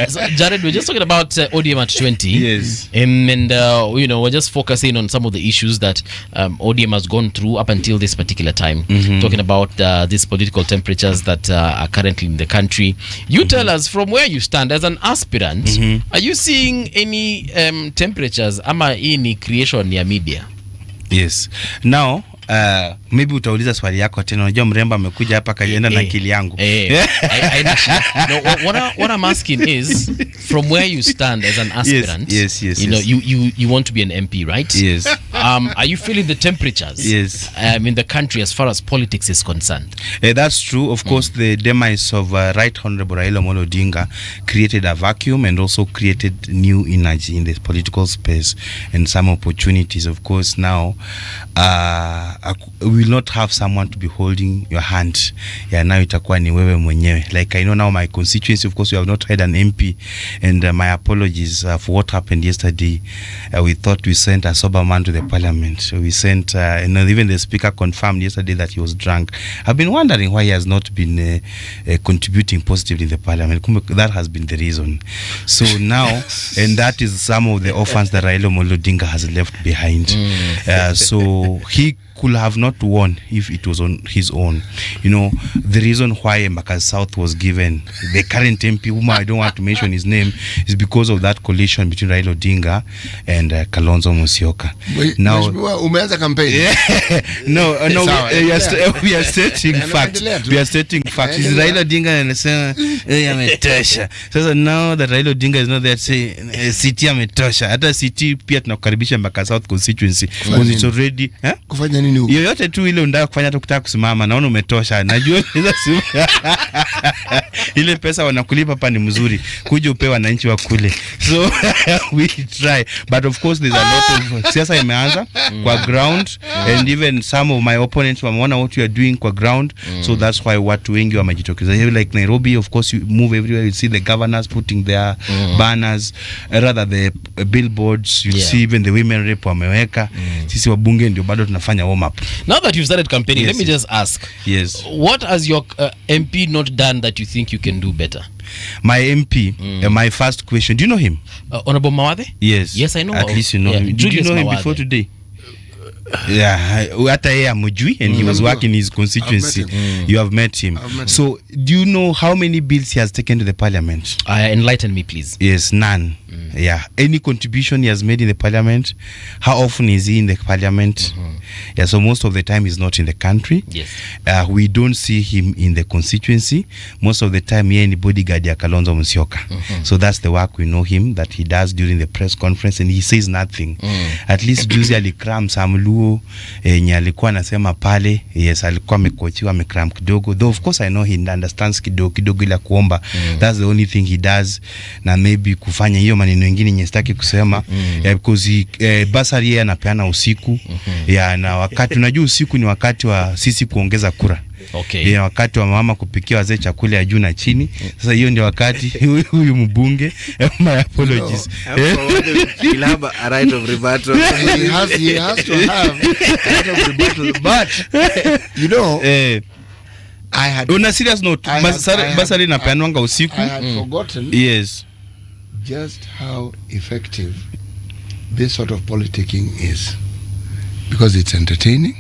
Speaker 4: So, Jared, we're just talking about ODM at 20.
Speaker 20: Yes.
Speaker 4: And we're just focusing on some of the issues that ODM has gone through up until this particular time. Talking about these political temperatures that are currently in the country. You tell us, from where you stand as an aspirant, are you seeing any temperatures ama hii ni creation ya media?
Speaker 20: Yes. Now, maybe utauliza swali yako tena. Unajua mrembo amekuja hapa kaenda na akili yangu.
Speaker 4: No, what I'm asking is, from where you stand as an aspirant,
Speaker 20: yes.
Speaker 4: you want to be an MP, right?
Speaker 20: Yes.
Speaker 4: Are you feeling the temperatures?
Speaker 20: Yes.
Speaker 4: In the country as far as politics is concerned?
Speaker 20: That's true. Of course, the demise of Right Honorable Raila Amolo Odinga created a vacuum and also created new energy in the political space and some opportunities. Of course, now we will not have someone to be holding your hand. Now itakuwa ni wewe mwenyewe. Like I know now my constituency, of course, we have not had an MP, and my apologies for what happened yesterday. We thought we sent a sober man to the parliament. We sent, and even the speaker confirmed yesterday that he was drunk. I've been wondering why he has not been contributing positively in the parliament. That has been the reason. So now, and that is some of the orphans that Raila Amolo Odinga has left behind. So he could have not won if it was on his own. The reason why Embakasi South was given the current MP, whom I don't want to mention his name, is because of that coalition between Raila Odinga and Kalonzo Musyoka. Now,
Speaker 5: umeanza campaign.
Speaker 20: We are stating facts. We are stating facts. Is Raila Odinga anasema ametosha. Sasa now that Raila Odinga is not there, say City ametosha. Hata City pia tunakukaribisha Embakasi South constituency because it's already
Speaker 5: kufanya nini?
Speaker 20: Yoyote tu ile unataka kufanya tu kutaka kusimama, naona umetosha. Najua ile pesa wanakulipa hapa ni mzuri. Kuja upewe wananchi wa kule. So we try. But of course there's a lot of siasa imeanza kwa ground and even some of my opponents wameona what you are doing kwa ground. So that's why watu wengi wamejitokeza. Like Nairobi, of course you move everywhere, you see the governors putting their banners, rather the billboards, you see even the women rep wameweka. Sisi wabunge ndio bado tunafanya warm up.
Speaker 4: Now that you've started campaigning,
Speaker 20: Yes,
Speaker 4: let me
Speaker 20: yes.
Speaker 4: just ask.
Speaker 20: Yes.
Speaker 4: What has your MP not done that you think you can do better?
Speaker 20: My MP, my first question, do you know him?
Speaker 4: Honorable Mawathe?
Speaker 20: Yes.
Speaker 4: Yes, I know.
Speaker 20: At least you know him. Did
Speaker 4: Julius
Speaker 20: you know him
Speaker 4: Mawathe.
Speaker 20: before today? Yeah, hata yeye amujui and he was working in his constituency. You have met him. So, do you know how many bills he has taken to the parliament?
Speaker 4: Enlighten me, please.
Speaker 20: Yes, none. Yeah. Any contribution he has made in the parliament? How often is he in the parliament? Yeah, so most of the time he's not in the country.
Speaker 4: Yes.
Speaker 20: We don't see him in the constituency. Most of the time yeye ni bodyguard ya Kalonzo Musyoka. So that's the work we know him that he does during the press conference and he says nothing. At least juzi alikram Samluo yenye alikuwa anasema pale. Yes, alikuwa amekochiwa amekram kidogo. Though of course I know he understands kidogo ila kuomba. That's the only thing he does. Na maybe kufanya hiyo maneno mengine yenye sitaki kusema because basari yeye anapeana usiku. Na wakati unajua usiku ni wakati wa sisi kuongeza kura.
Speaker 4: Okay.
Speaker 20: Wakati wa mama kupikia wazee chakula ya juu na chini. Sasa hiyo ndio wakati huyu mbunge. My apologies.
Speaker 21: He'll have a right of rebuttal.
Speaker 5: He has to have a right of rebuttal. But you know, I had
Speaker 20: on a serious note, basari napeanwanga usiku.
Speaker 5: I had forgotten.
Speaker 20: Yes.
Speaker 5: Just how effective this sort of politicking is, because it's entertaining.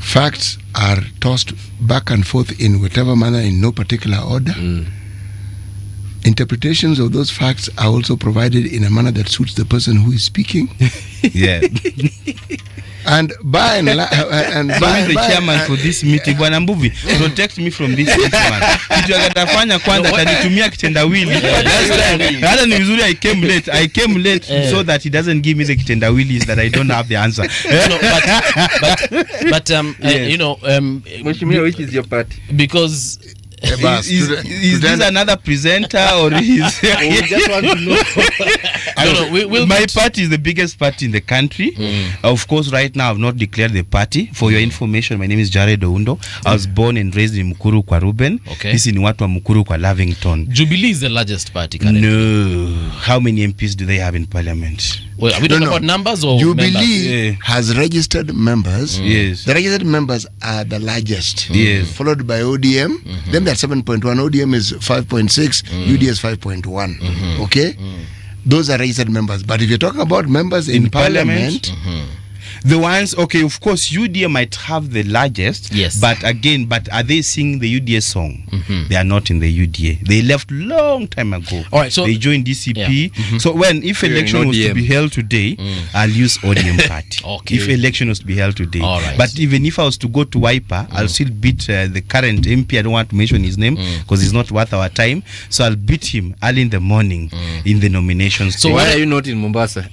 Speaker 5: Facts are tossed back and forth in whatever manner, in no particular order. Interpretations of those facts are also provided in a manner that suits the person who is speaking.
Speaker 20: Yeah.
Speaker 5: And by and
Speaker 20: the chairman for this meeting, Bwana Mbuvi, protect me from this man. Kitu akatafanya kwanza atanitumia kitendawili. Hata ni vizuri I came late so that he doesn't give me the kitendawili that I don't have the answer.
Speaker 4: But you know,
Speaker 21: Mheshimiwa, which is your party?
Speaker 4: Because
Speaker 20: is this another presenter or is
Speaker 21: We just want to know.
Speaker 20: My party is the biggest party in the country. Of course, right now I've not declared the party. For your information, my name is Jared Oundo. I was born and raised in Mukuru kwa Ruben.
Speaker 4: Okay.
Speaker 20: This is watu wa Mukuru kwa Lavington.
Speaker 4: Jubilee is the largest party currently.
Speaker 20: No. How many MPs do they have in parliament?
Speaker 4: Well, are we talking about numbers or
Speaker 5: Jubilee has registered members.
Speaker 20: Yes.
Speaker 5: The registered members are the largest.
Speaker 20: Yes.
Speaker 5: Followed by ODM. Then they're 7.1. ODM is 5.6. UD is 5.1. Okay? Those are registered members. But if you're talking about members in parliament,
Speaker 20: the ones, okay, of course, UDA might have the largest.
Speaker 4: Yes.
Speaker 20: But again, are they singing the UDA song? They are not in the UDA. They left long time ago.
Speaker 4: All right, so
Speaker 20: they joined DCP. So if election was to be held today, I'll use ODM party.
Speaker 4: Okay.
Speaker 20: If election was to be held today.
Speaker 4: All right.
Speaker 20: But even if I was to go to Wiper, I'll still beat the current MP. I don't want to mention his name because it's not worth our time. So I'll beat him early in the morning in the nominations.
Speaker 21: So why are you not in Mombasa?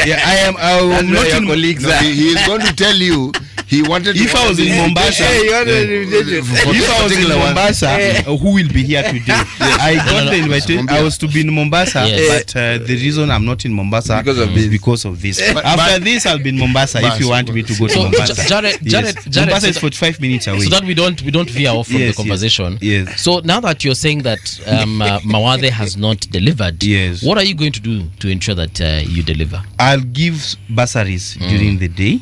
Speaker 20: Yeah, I'm not in
Speaker 21: colleagues.
Speaker 5: he is going to tell you he wanted to.
Speaker 20: If I was in Mombasa, if I was in Mombasa, who will be here today? I got the invitation. I was to be in Mombasa, but the reason I'm not in Mombasa is because of this. After this, I'll be in Mombasa if you want me to go to Mombasa.
Speaker 4: Jared,
Speaker 20: Mombasa is 45 minutes away.
Speaker 4: So that we don't veer off from the conversation.
Speaker 20: Yes.
Speaker 4: So now that you're saying that Mawathe has not delivered,
Speaker 20: yes,
Speaker 4: what are you going to do to ensure that you deliver?
Speaker 20: I'll give bursaries during the day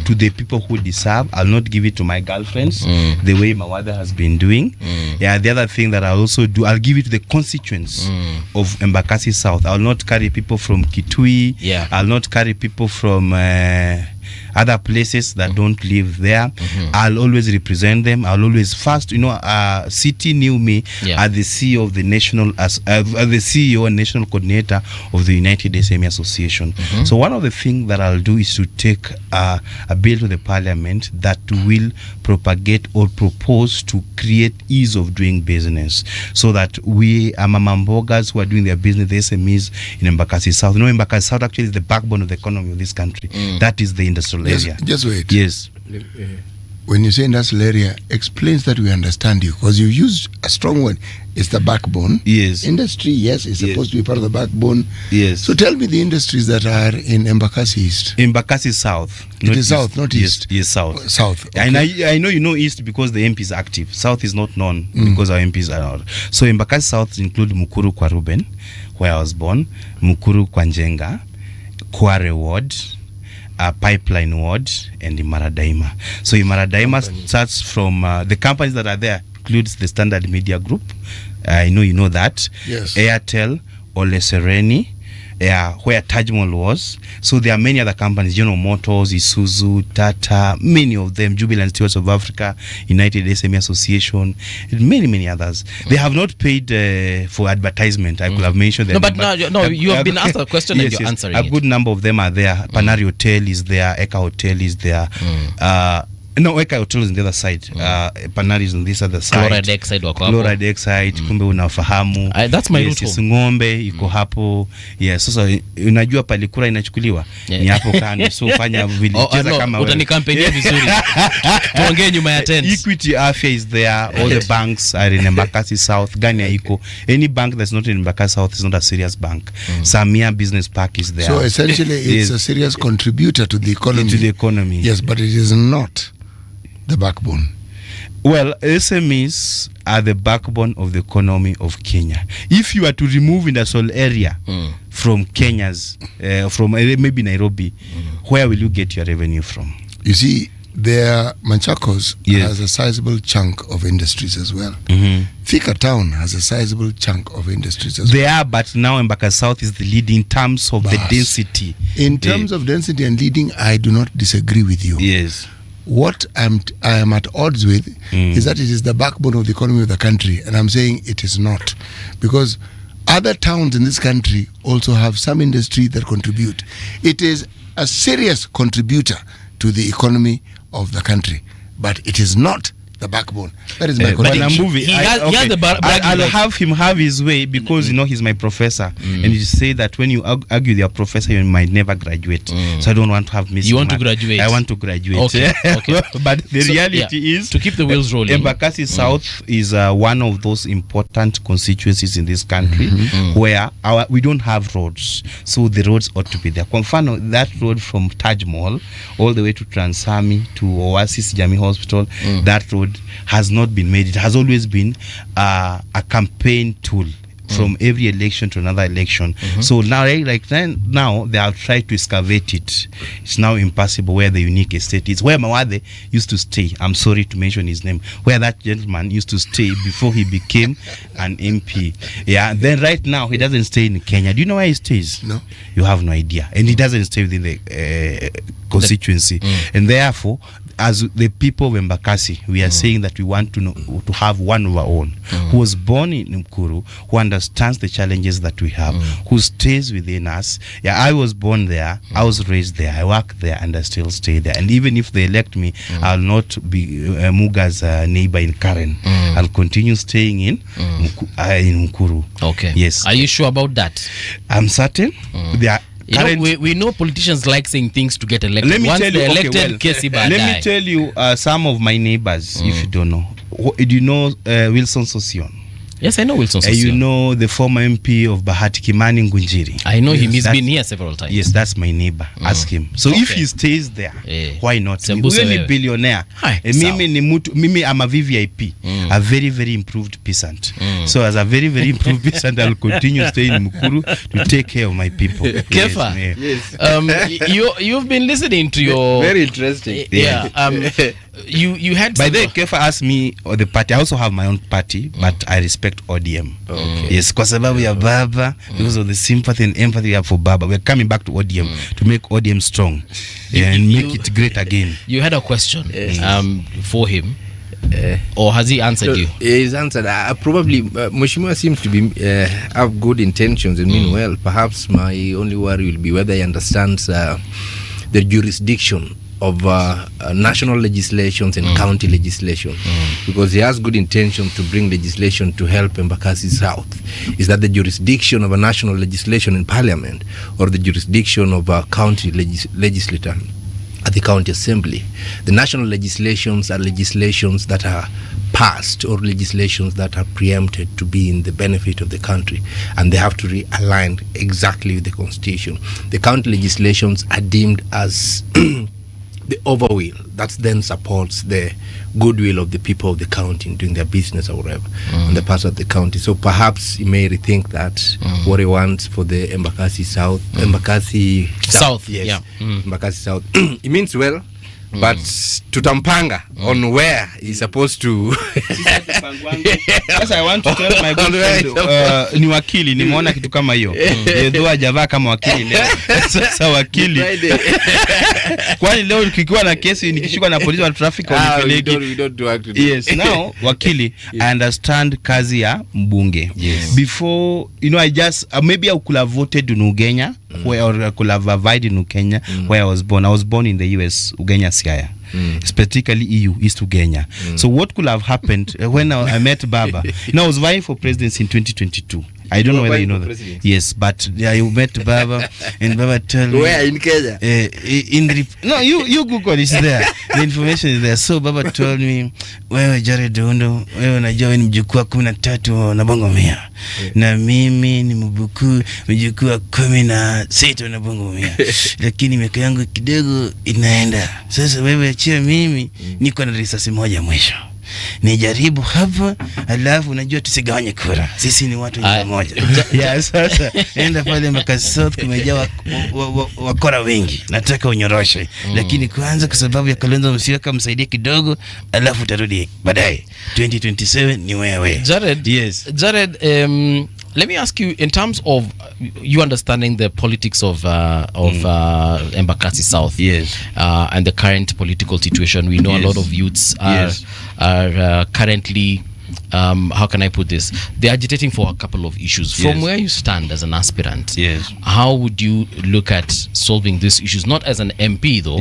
Speaker 20: to the people who deserve. I'll not give it to my girlfriends the way Mawathe has been doing. Yeah, the other thing that I'll also do, I'll give it to the constituents of Embakasi South. I'll not carry people from Kitui.
Speaker 4: Yeah.
Speaker 20: I'll not carry people from other places that don't live there. I'll always represent them. I'll always first, City knew me as the CEO of the national, as the CEO and national coordinator of the United SME Association. So one of the things that I'll do is to take a bill to the parliament that will propagate or propose to create ease of doing business, so that we Mamambogas who are doing their business, the SMEs in Embakasi South. Embakasi South actually is the backbone of the economy of this country. That is the industrialized
Speaker 5: Just,
Speaker 20: area.
Speaker 5: just wait.
Speaker 20: Yes.
Speaker 5: When you say industrial area, explains that we understand you, because you used a strong word. It's the backbone.
Speaker 20: Yes.
Speaker 5: Industry, yes, is supposed to be part of the backbone.
Speaker 20: Yes.
Speaker 5: So tell me the industries that are in Embakasi East.
Speaker 20: Embakasi South.
Speaker 5: It is south, not east.
Speaker 20: Yes, south.
Speaker 5: South. Okay.
Speaker 20: And I know you know east because the MP is active. South is not known because our MPs are not. So Embakasi South include Mukuru kwa Ruben, where I was born, Mukuru kwa Njenga, Kware Ward, Pipeline Ward, and Imaradaima. So Imaradaima starts from the companies that are there includes the Standard Media Group. I know you know that.
Speaker 5: Yes.
Speaker 20: Airtel, Ole Sereni, where Taj Mahal was. So there are many other companies, General Motors, Isuzu, Tata, many of them, Jubilant Stewards of Africa, United SME Association, and many others. They have not paid for advertisement. I could have mentioned them.
Speaker 4: No, but you have been asked a question and you're answering
Speaker 20: a
Speaker 4: it.
Speaker 20: good number of them are there. Panari Hotel is there, Eka Hotel is there. No, Eka Hotel is on the other side. Panari is on this other side.
Speaker 4: Chloride Exide wako hapo.
Speaker 20: Chloride Exide, kumbe unafahamu.
Speaker 4: That's my route home.
Speaker 20: Ng'ombe iko hapo. Yes, sasa unajua pale kura inachukuliwa. Ni hapo kando. So fanya vile cheza kama wewe.
Speaker 4: Utanikampenia vizuri. Tuongee nyuma ya tent.
Speaker 20: Equity Afya is there. All the banks are in Embakasi South. Gania iko. Any bank that's not in Embakasi South is not a serious bank. Samia Business Park is there.
Speaker 5: So essentially, it's a serious contributor to the economy.
Speaker 20: To the economy.
Speaker 5: Yes, but it is not the backbone.
Speaker 20: Well, SMEs are the backbone of the economy of Kenya. If you are to remove industrial area from Kenya's, from maybe Nairobi, where will you get your revenue from?
Speaker 5: You see, there Machakos has a sizable chunk of industries as well. Thika Town has a sizable chunk of industries as well.
Speaker 20: They are, but now Embakasi South is the lead in terms of the density.
Speaker 5: In terms of density and leading, I do not disagree with you.
Speaker 20: Yes.
Speaker 5: What I am at odds with is that it is the backbone of the economy of the country, and I'm saying it is not, because other towns in this country also have some industry that contribute. It is a serious contributor to the economy of the country, but it is not the backbone. That is my contention.
Speaker 20: I'll have him have his way because you know he's my professor, and you say that when you argue with your professor, you might never graduate. So I don't want to have missed.
Speaker 4: You want to graduate?
Speaker 20: I want to graduate.
Speaker 4: Okay.
Speaker 20: But the reality is
Speaker 4: to keep the wheels rolling.
Speaker 20: Embakasi South is one of those important constituencies in this country where we don't have roads, so the roads ought to be there. Kwa mfano, that road from Taj Mahal all the way to Transami to Oasis Jamii Hospital, that road has not been made. It has always been a campaign tool from every election to another election. So now, now they have tried to excavate it. It's now impossible where the unique estate is, where Mawade used to stay. I'm sorry to mention his name, where that gentleman used to stay before he became an MP. Yeah, then right now he doesn't stay in Kenya. Do you know where he stays?
Speaker 5: No.
Speaker 20: You have no idea. And he doesn't stay within the constituency. And therefore, as the people of Embakasi, we are saying that we want to have one of our own, who was born in Mkuru, who understands the challenges that we have, who stays within us. Yeah, I was born there, I was raised there, I work there, and I still stay there. And even if they elect me, I'll not be Muga's neighbor in Karen. I'll continue staying in Mkuru.
Speaker 4: Okay.
Speaker 20: Yes.
Speaker 4: Are you sure about that?
Speaker 20: I'm certain. They are.
Speaker 4: We know politicians like saying things to get elected.
Speaker 20: Let me
Speaker 4: Once
Speaker 20: tell you,
Speaker 4: they're elected,
Speaker 20: let me tell you some of my neighbors, if you don't know. Do you know Wilson Sosion?
Speaker 4: Yes, I know Wilson Sosion.
Speaker 20: You know the former MP of Bahati Kimani Ngunjiri.
Speaker 4: I know him. He's been here several times.
Speaker 20: Yes, that's my neighbor. Ask him. So if he stays there, why not? We're a billionaire. Mimi, I'm a VVIP, a very, very improved peasant. So as a very, very improved peasant, I'll continue staying in Mukuru to take care of my people.
Speaker 4: Kefa, you've been listening to your...
Speaker 21: Very interesting.
Speaker 4: You had...
Speaker 20: By the way, Kefa asked me or the party. I also have my own party, but I respect ODM. Yes, kwa sababu ya Baba, because of the sympathy and empathy we have for Baba. We're coming back to ODM to make ODM strong and make it great again.
Speaker 4: You had a question for him. Or has he answered you?
Speaker 21: He's answered. Probably, Mheshimiwa seems to be have good intentions and mean well. Perhaps my only worry will be whether he understands the jurisdiction of national legislations and county legislation, because he has good intention to bring legislation to help Embakasi South. Is that the jurisdiction of a national legislation in parliament or the jurisdiction of a county legislator? at the county assembly. The national legislations are legislations that are passed or legislations that are preempted to be in the benefit of the country, and they have to realign exactly with the constitution. The county legislations are deemed as the overwheel that then supports the goodwill of the people of the county in doing their business or whatever on the parts of the county. So perhaps you may rethink that what he wants for the Embakasi South, Embakasi
Speaker 4: South,
Speaker 21: yes,
Speaker 4: yeah.
Speaker 21: Embakasi South. It means well, but tutampanga on where he's supposed to.
Speaker 20: Yes, I want to tell my good friend, ni wakili, nimeona kitu kama hiyo. Though hajavaa kama wakili leo. Sasa wakili. Kwani leo kikiwa na kesi nikishikwa na polisi wa traffic wanipeleke.
Speaker 21: We don't do act.
Speaker 20: Yes, now wakili, I understand kazi ya mbunge.
Speaker 21: Yes.
Speaker 20: Before, I just maybe I could have voted in Ugenya, or I could have avoided in Kenya where I was born. I was born in the US, Ugenya Siaya. Specifically EU, East Ugenya. So what could have happened when I met Baba? I was vying for presidency in 2022. I don't know whether you know that. Yes, but I met Baba, and Baba told me.
Speaker 21: Where in Kenya?
Speaker 20: No, you Google, it's there. The information is there. So Baba told me, wewe Jared Ondo, wewe unajua wewe ni mjukuu wa 13 na bongo 100. Na mimi ni mjukuu wa 16 na bongo 100. Lakini miaka yangu kidogo inaenda. Sasa wewe achia mimi niko na risasi moja mwisho. Nijaribu hapa, alafu unajua tusigawanye kura. Sisi ni watu mmoja. Yeah, sasa enda pale Embakasi South kumejaa wakora wengi. Nataka unyoroshe. Lakini kwanza kwa sababu ya Kalonzo Musyoka msaidie kidogo, alafu utarudi baadaye. 2027 ni wewe.
Speaker 4: Jared,
Speaker 20: yes.
Speaker 4: Jared, let me ask you, in terms of you understanding the politics of Embakasi South,
Speaker 20: yes,
Speaker 4: and the current political situation, we know
Speaker 20: yes,
Speaker 4: a lot of youths are currently, how can I put this? They're agitating for a couple of issues. From where you stand as an aspirant, how would you look at solving these issues? Not as an MP though,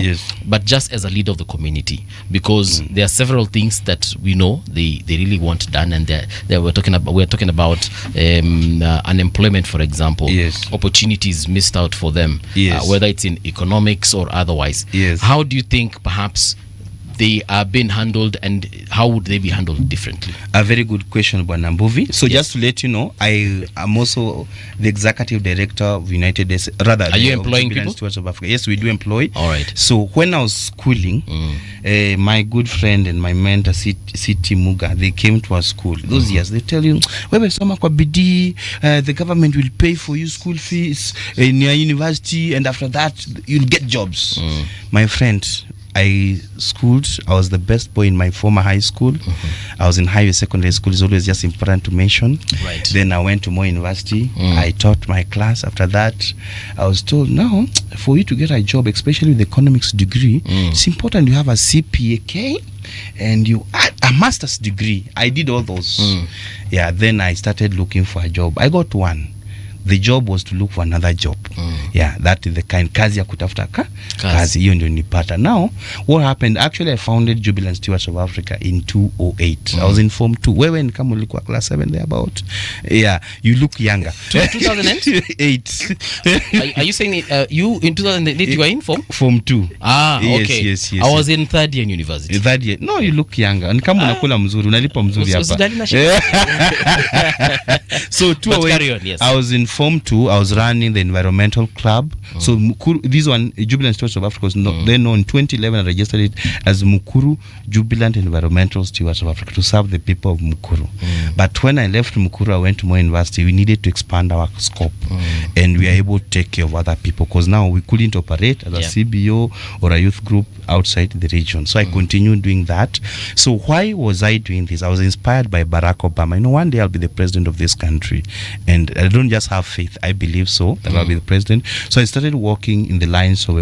Speaker 4: but just as a leader of the community, because there are several things that we know they really want done, and we're talking about unemployment, for example, opportunities missed out for them, whether it's in economics or otherwise. How do you think perhaps they are being handled, and how would they be handled differently?
Speaker 20: A very good question, Bwana Mbuvi. So just to let you know, I am also the executive director of United States. Rather,
Speaker 4: are you employing people?
Speaker 20: Stewards of Africa. Yes, we do employ.
Speaker 4: All right.
Speaker 20: So when I was schooling, my good friend and my mentor, Siti Muga, they came to our school. Those years, they tell you, wewe soma kwa bidii, the government will pay for you school fees in your university, and after that, you'll get jobs. My friend, I was the best boy in my former high school. I was in Highway Secondary School. It's always just important to mention.
Speaker 4: Right.
Speaker 20: Then I went to Moi University. I taught my class. After that, I was told, now, for you to get a job, especially with the economics degree, it's important you have a CPA and you a master's degree. I did all those. Yeah, then I started looking for a job. I got one. The job was to look for another job. Yeah, that is the kind kazi ya kutafuta kazi hiyo ndio nipata. Now what happened, actually I founded Jubilant Stewards of Africa in 2008. I was in form 2. Wewe ni kama ulikuwa class 7 there about. Yeah, you look younger.
Speaker 4: 2008. Are you saying you in 2008 you were in
Speaker 20: form 2?
Speaker 4: Okay.
Speaker 20: Yes.
Speaker 4: I was in third year university.
Speaker 20: Third year. No, you look younger. Ni kama unakula mzuri, unalipa mzuri hapa. So 2008, I was in Form 2. I was running the environmental club. So Mukuru, this one, Jubilant Stewards of Africa, was then known in 2011. I registered it as Mukuru Jubilant Environmental Stewards of Africa to serve the people of Mukuru. But when I left Mukuru, I went to Moi University. We needed to expand our scope, and we are able to take care of other people, because now we couldn't operate as a CBO or a youth group outside the region. So I continued doing that. So why was I doing this? I was inspired by Barack Obama. One day I'll be the president of this country, and I don't just have faith, I believe so that I'll be the president. So I started working in the lines of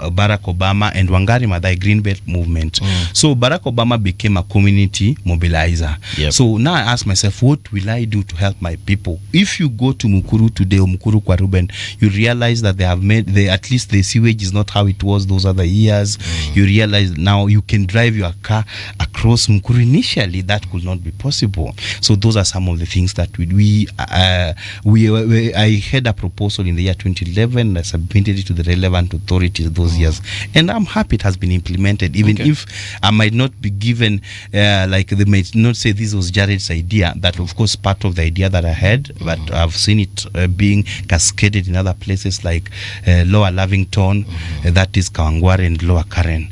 Speaker 20: Barack Obama and Wangari Maathai Green Belt movement. So Barack Obama became a community mobilizer. So now I ask myself, what will I do to help my people? If you go to Mukuru today or Mukuru kwa Ruben, you realize that they have made at least the sewage is not how it was those other years. You realize now you can drive your car across cross Mukuru. Initially, that could not be possible. So those are some of the things that I had a proposal in the year 2011. I submitted it to the relevant authorities those years, and I'm happy it has been implemented. Even if I might not be given, like they might not say this was Jared's idea. That of course part of the idea that I had, but I've seen it being cascaded in other places like Lower Lavington, that is Kawangware, and Lower Karen,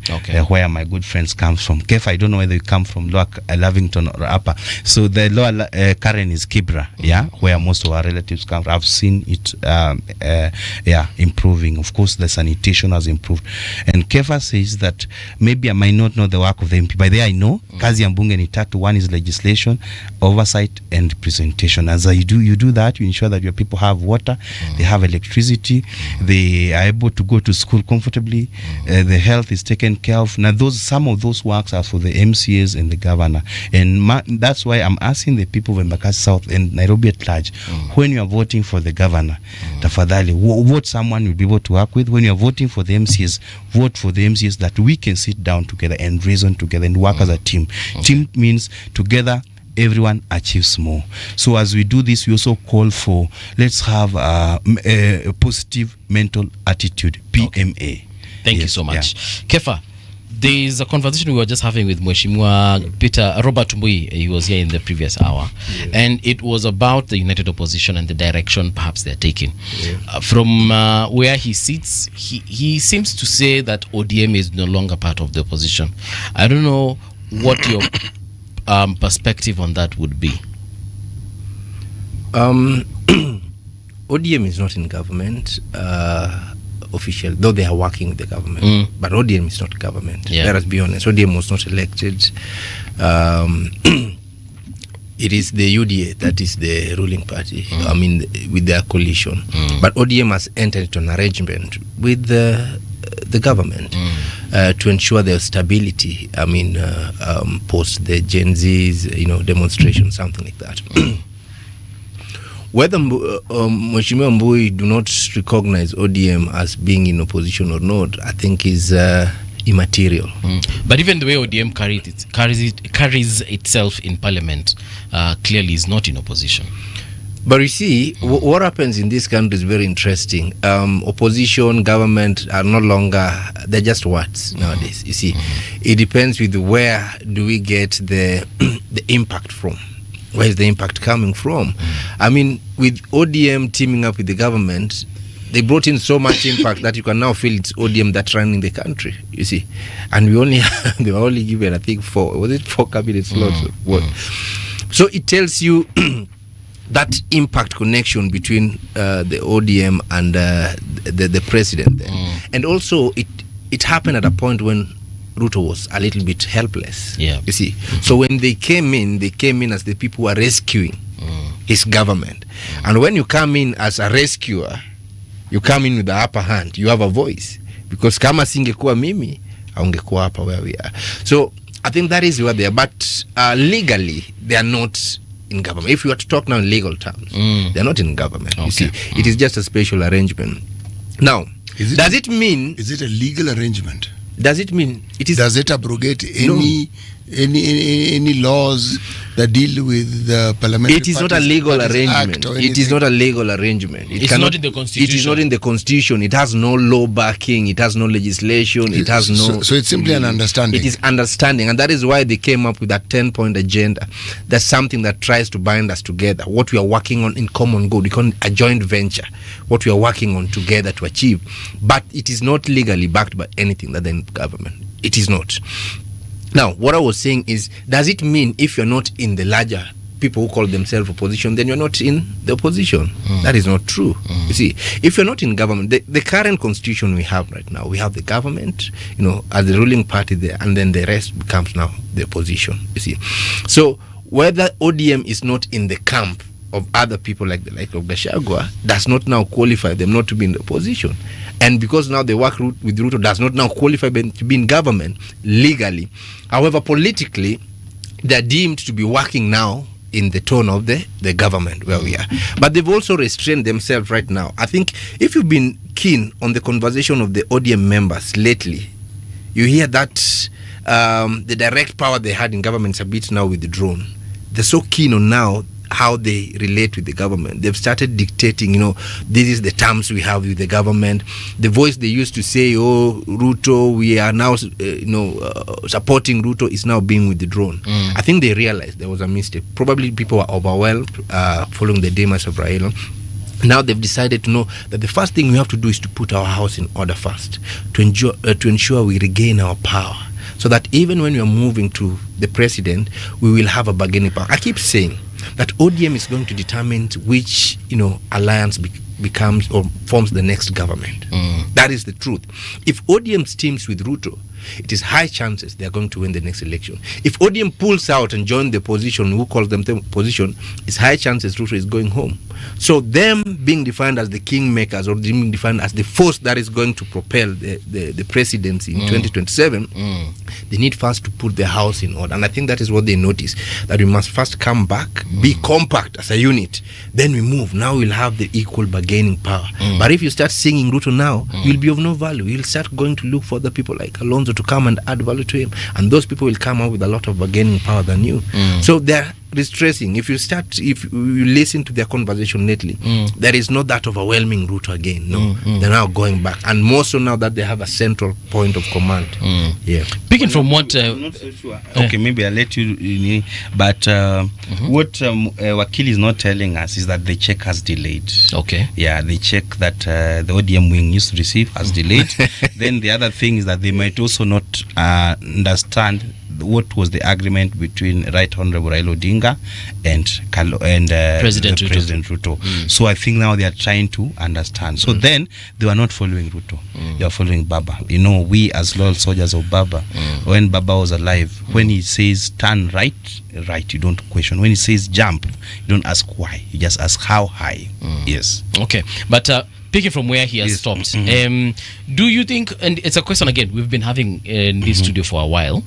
Speaker 20: where my good friends come from. Kefa, I don't know whether you come from Lower Lavington or Upper. So the Lower Karen is Kibra, where most of our relatives come from. I've seen it, improving. Of course, the sanitation has improved. And Kefa says that maybe I might not know the work of the MP. By there I know, kazi ya mbunge ni tatu. One is legislation, oversight, and presentation. As you do that, you ensure that your people have water, they have electricity, they are able to go to school comfortably, the health is taken care of. Now, some of those works are for the MCAs and the governor. And that's why I'm asking the people of Embakasi South and Nairobi at large, when you are voting for the governor, tafadhali, vote someone you'll be able to work with. When you are voting for the MCAs, vote for the MCAs that we can sit down together and reason together and work as a team. Team means together everyone achieves more. So as we do this, we also call for, let's have a positive mental attitude, PMA.
Speaker 4: Thank you so much. Kefa, there is a conversation we were just having with Mheshimiwa Robert Mbui. He was here in the previous hour, and it was about the united opposition and the direction perhaps they're taking. From where he sits, he seems to say that ODM is no longer part of the opposition. I don't know what your perspective on that would be.
Speaker 21: ODM is not in government official, though they are working with the government, but ODM is not government. Let us be honest. ODM was not elected. It is the UDA that is the ruling party, I mean, with their coalition. But ODM has entered into an arrangement with the government to ensure their stability, I mean, post the Gen Z's, demonstration, something like that. Whether Mheshimiwa Mbui do not recognize ODM as being in opposition or not, I think is immaterial.
Speaker 4: But even the way ODM carries itself in parliament clearly is not in opposition.
Speaker 21: But you see, what happens in this country is very interesting. Opposition, government are no longer, they're just words nowadays. You see, it depends with where do we get the impact from. Where is the impact coming from? I mean, with ODM teaming up with the government, they brought in so much impact that you can now feel it's ODM that's running the country, you see. And they were only given, I think, 4 cabinet slots? So it tells you that impact connection between the ODM and the president there. And also, it happened at a point when Ruto was a little bit helpless, you see. So when they came in as the people who are rescuing his government. And when you come in as a rescuer, you come in with the upper hand, you have a voice. Because kama singekuwa mimi, haungekuwa hapa where we are. So I think that is where they are. But legally, they are not in government. If you were to talk now in legal terms, they are not in government. You see, it is just a special arrangement. Now, does it mean...
Speaker 5: Is it a legal arrangement?
Speaker 21: Does it mean it is?
Speaker 5: Does it abrogate any laws that deal with the parliamentary?
Speaker 21: It is not a legal arrangement. It is not a legal arrangement.
Speaker 4: It's not in the constitution.
Speaker 21: It is not in the constitution. It has no law backing. It has no legislation. It has no.
Speaker 5: So it's simply an understanding.
Speaker 21: It is understanding, and that is why they came up with that 10-point agenda. That's something that tries to bind us together. What we are working on in common good. We call it a joint venture. What we are working on together to achieve, but it is not legally backed by anything that the government. It is not. Now, what I was saying is, does it mean if you're not in the larger people who call themselves opposition, then you're not in the opposition? That is not true. You see, if you're not in government, the current constitution we have right now, we have the government, as the ruling party there, and then the rest becomes now the opposition. You see, so whether ODM is not in the camp of other people like of Gachagua does not now qualify them not to be in the opposition. And because now they work with Ruto does not now qualify them to be in government legally. However, politically, they're deemed to be working now in the tone of the government where we are. But they've also restrained themselves right now. I think if you've been keen on the conversation of the ODM members lately, You hear that the direct power they had in government is a bit now withdrawn. They're so keen on now how they relate with the government. They've started dictating, this is the terms we have with the government. The voice they used to say, oh, Ruto, we are now, supporting Ruto, is now being withdrawn. I think they realized there was a mistake. Probably people were overwhelmed following the demise of Raila. Now they've decided to know that the first thing we have to do is to put our house in order first, to ensure we regain our power, so that even when we are moving to the president, we will have a bargaining power. I keep saying that ODM is going to determine which alliance becomes or forms the next government. That is the truth. If ODM teams with Ruto, it is high chances they are going to win the next election. If ODM pulls out and join the opposition, who calls them the opposition, it's high chances Ruto is going home. So them being defined as the kingmakers, or being defined as the force that is going to propel the presidency in 2027, they need first to put their house in order. And I think that is what they notice, that we must first come back, be compact as a unit, then we move. Now we'll have the equal bargaining power. But if you start singing Ruto now, you'll be of no value. You'll start going to look for other people like Alonso to come and add value to him, and those people will come up with a lot of bargaining power than you. So they're distressing. If you listen to their conversation lately, there is not that overwhelming Ruto again. No, they're now going back, and more so now that they have a central point of command. Yeah.
Speaker 4: Picking from what
Speaker 20: I'm not so sure. Okay, maybe I'll let you, but what Wakili is not telling us is that the check has delayed.
Speaker 4: Okay.
Speaker 20: Yeah, the check that the ODM wing used to receive has delayed. Then the other thing is that they might also not understand what was the agreement between Right Honorable Raila Odinga and President Ruto. So I think now they are trying to understand. So then they were not following Ruto. They are following Baba. We as loyal soldiers of Baba, when Baba was alive, when he says turn right, you don't question. When he says jump, you don't ask why. You just ask how high. Yes.
Speaker 4: Okay. But picking from where he has stopped, do you think, and it's a question again we've been having in this studio for a while,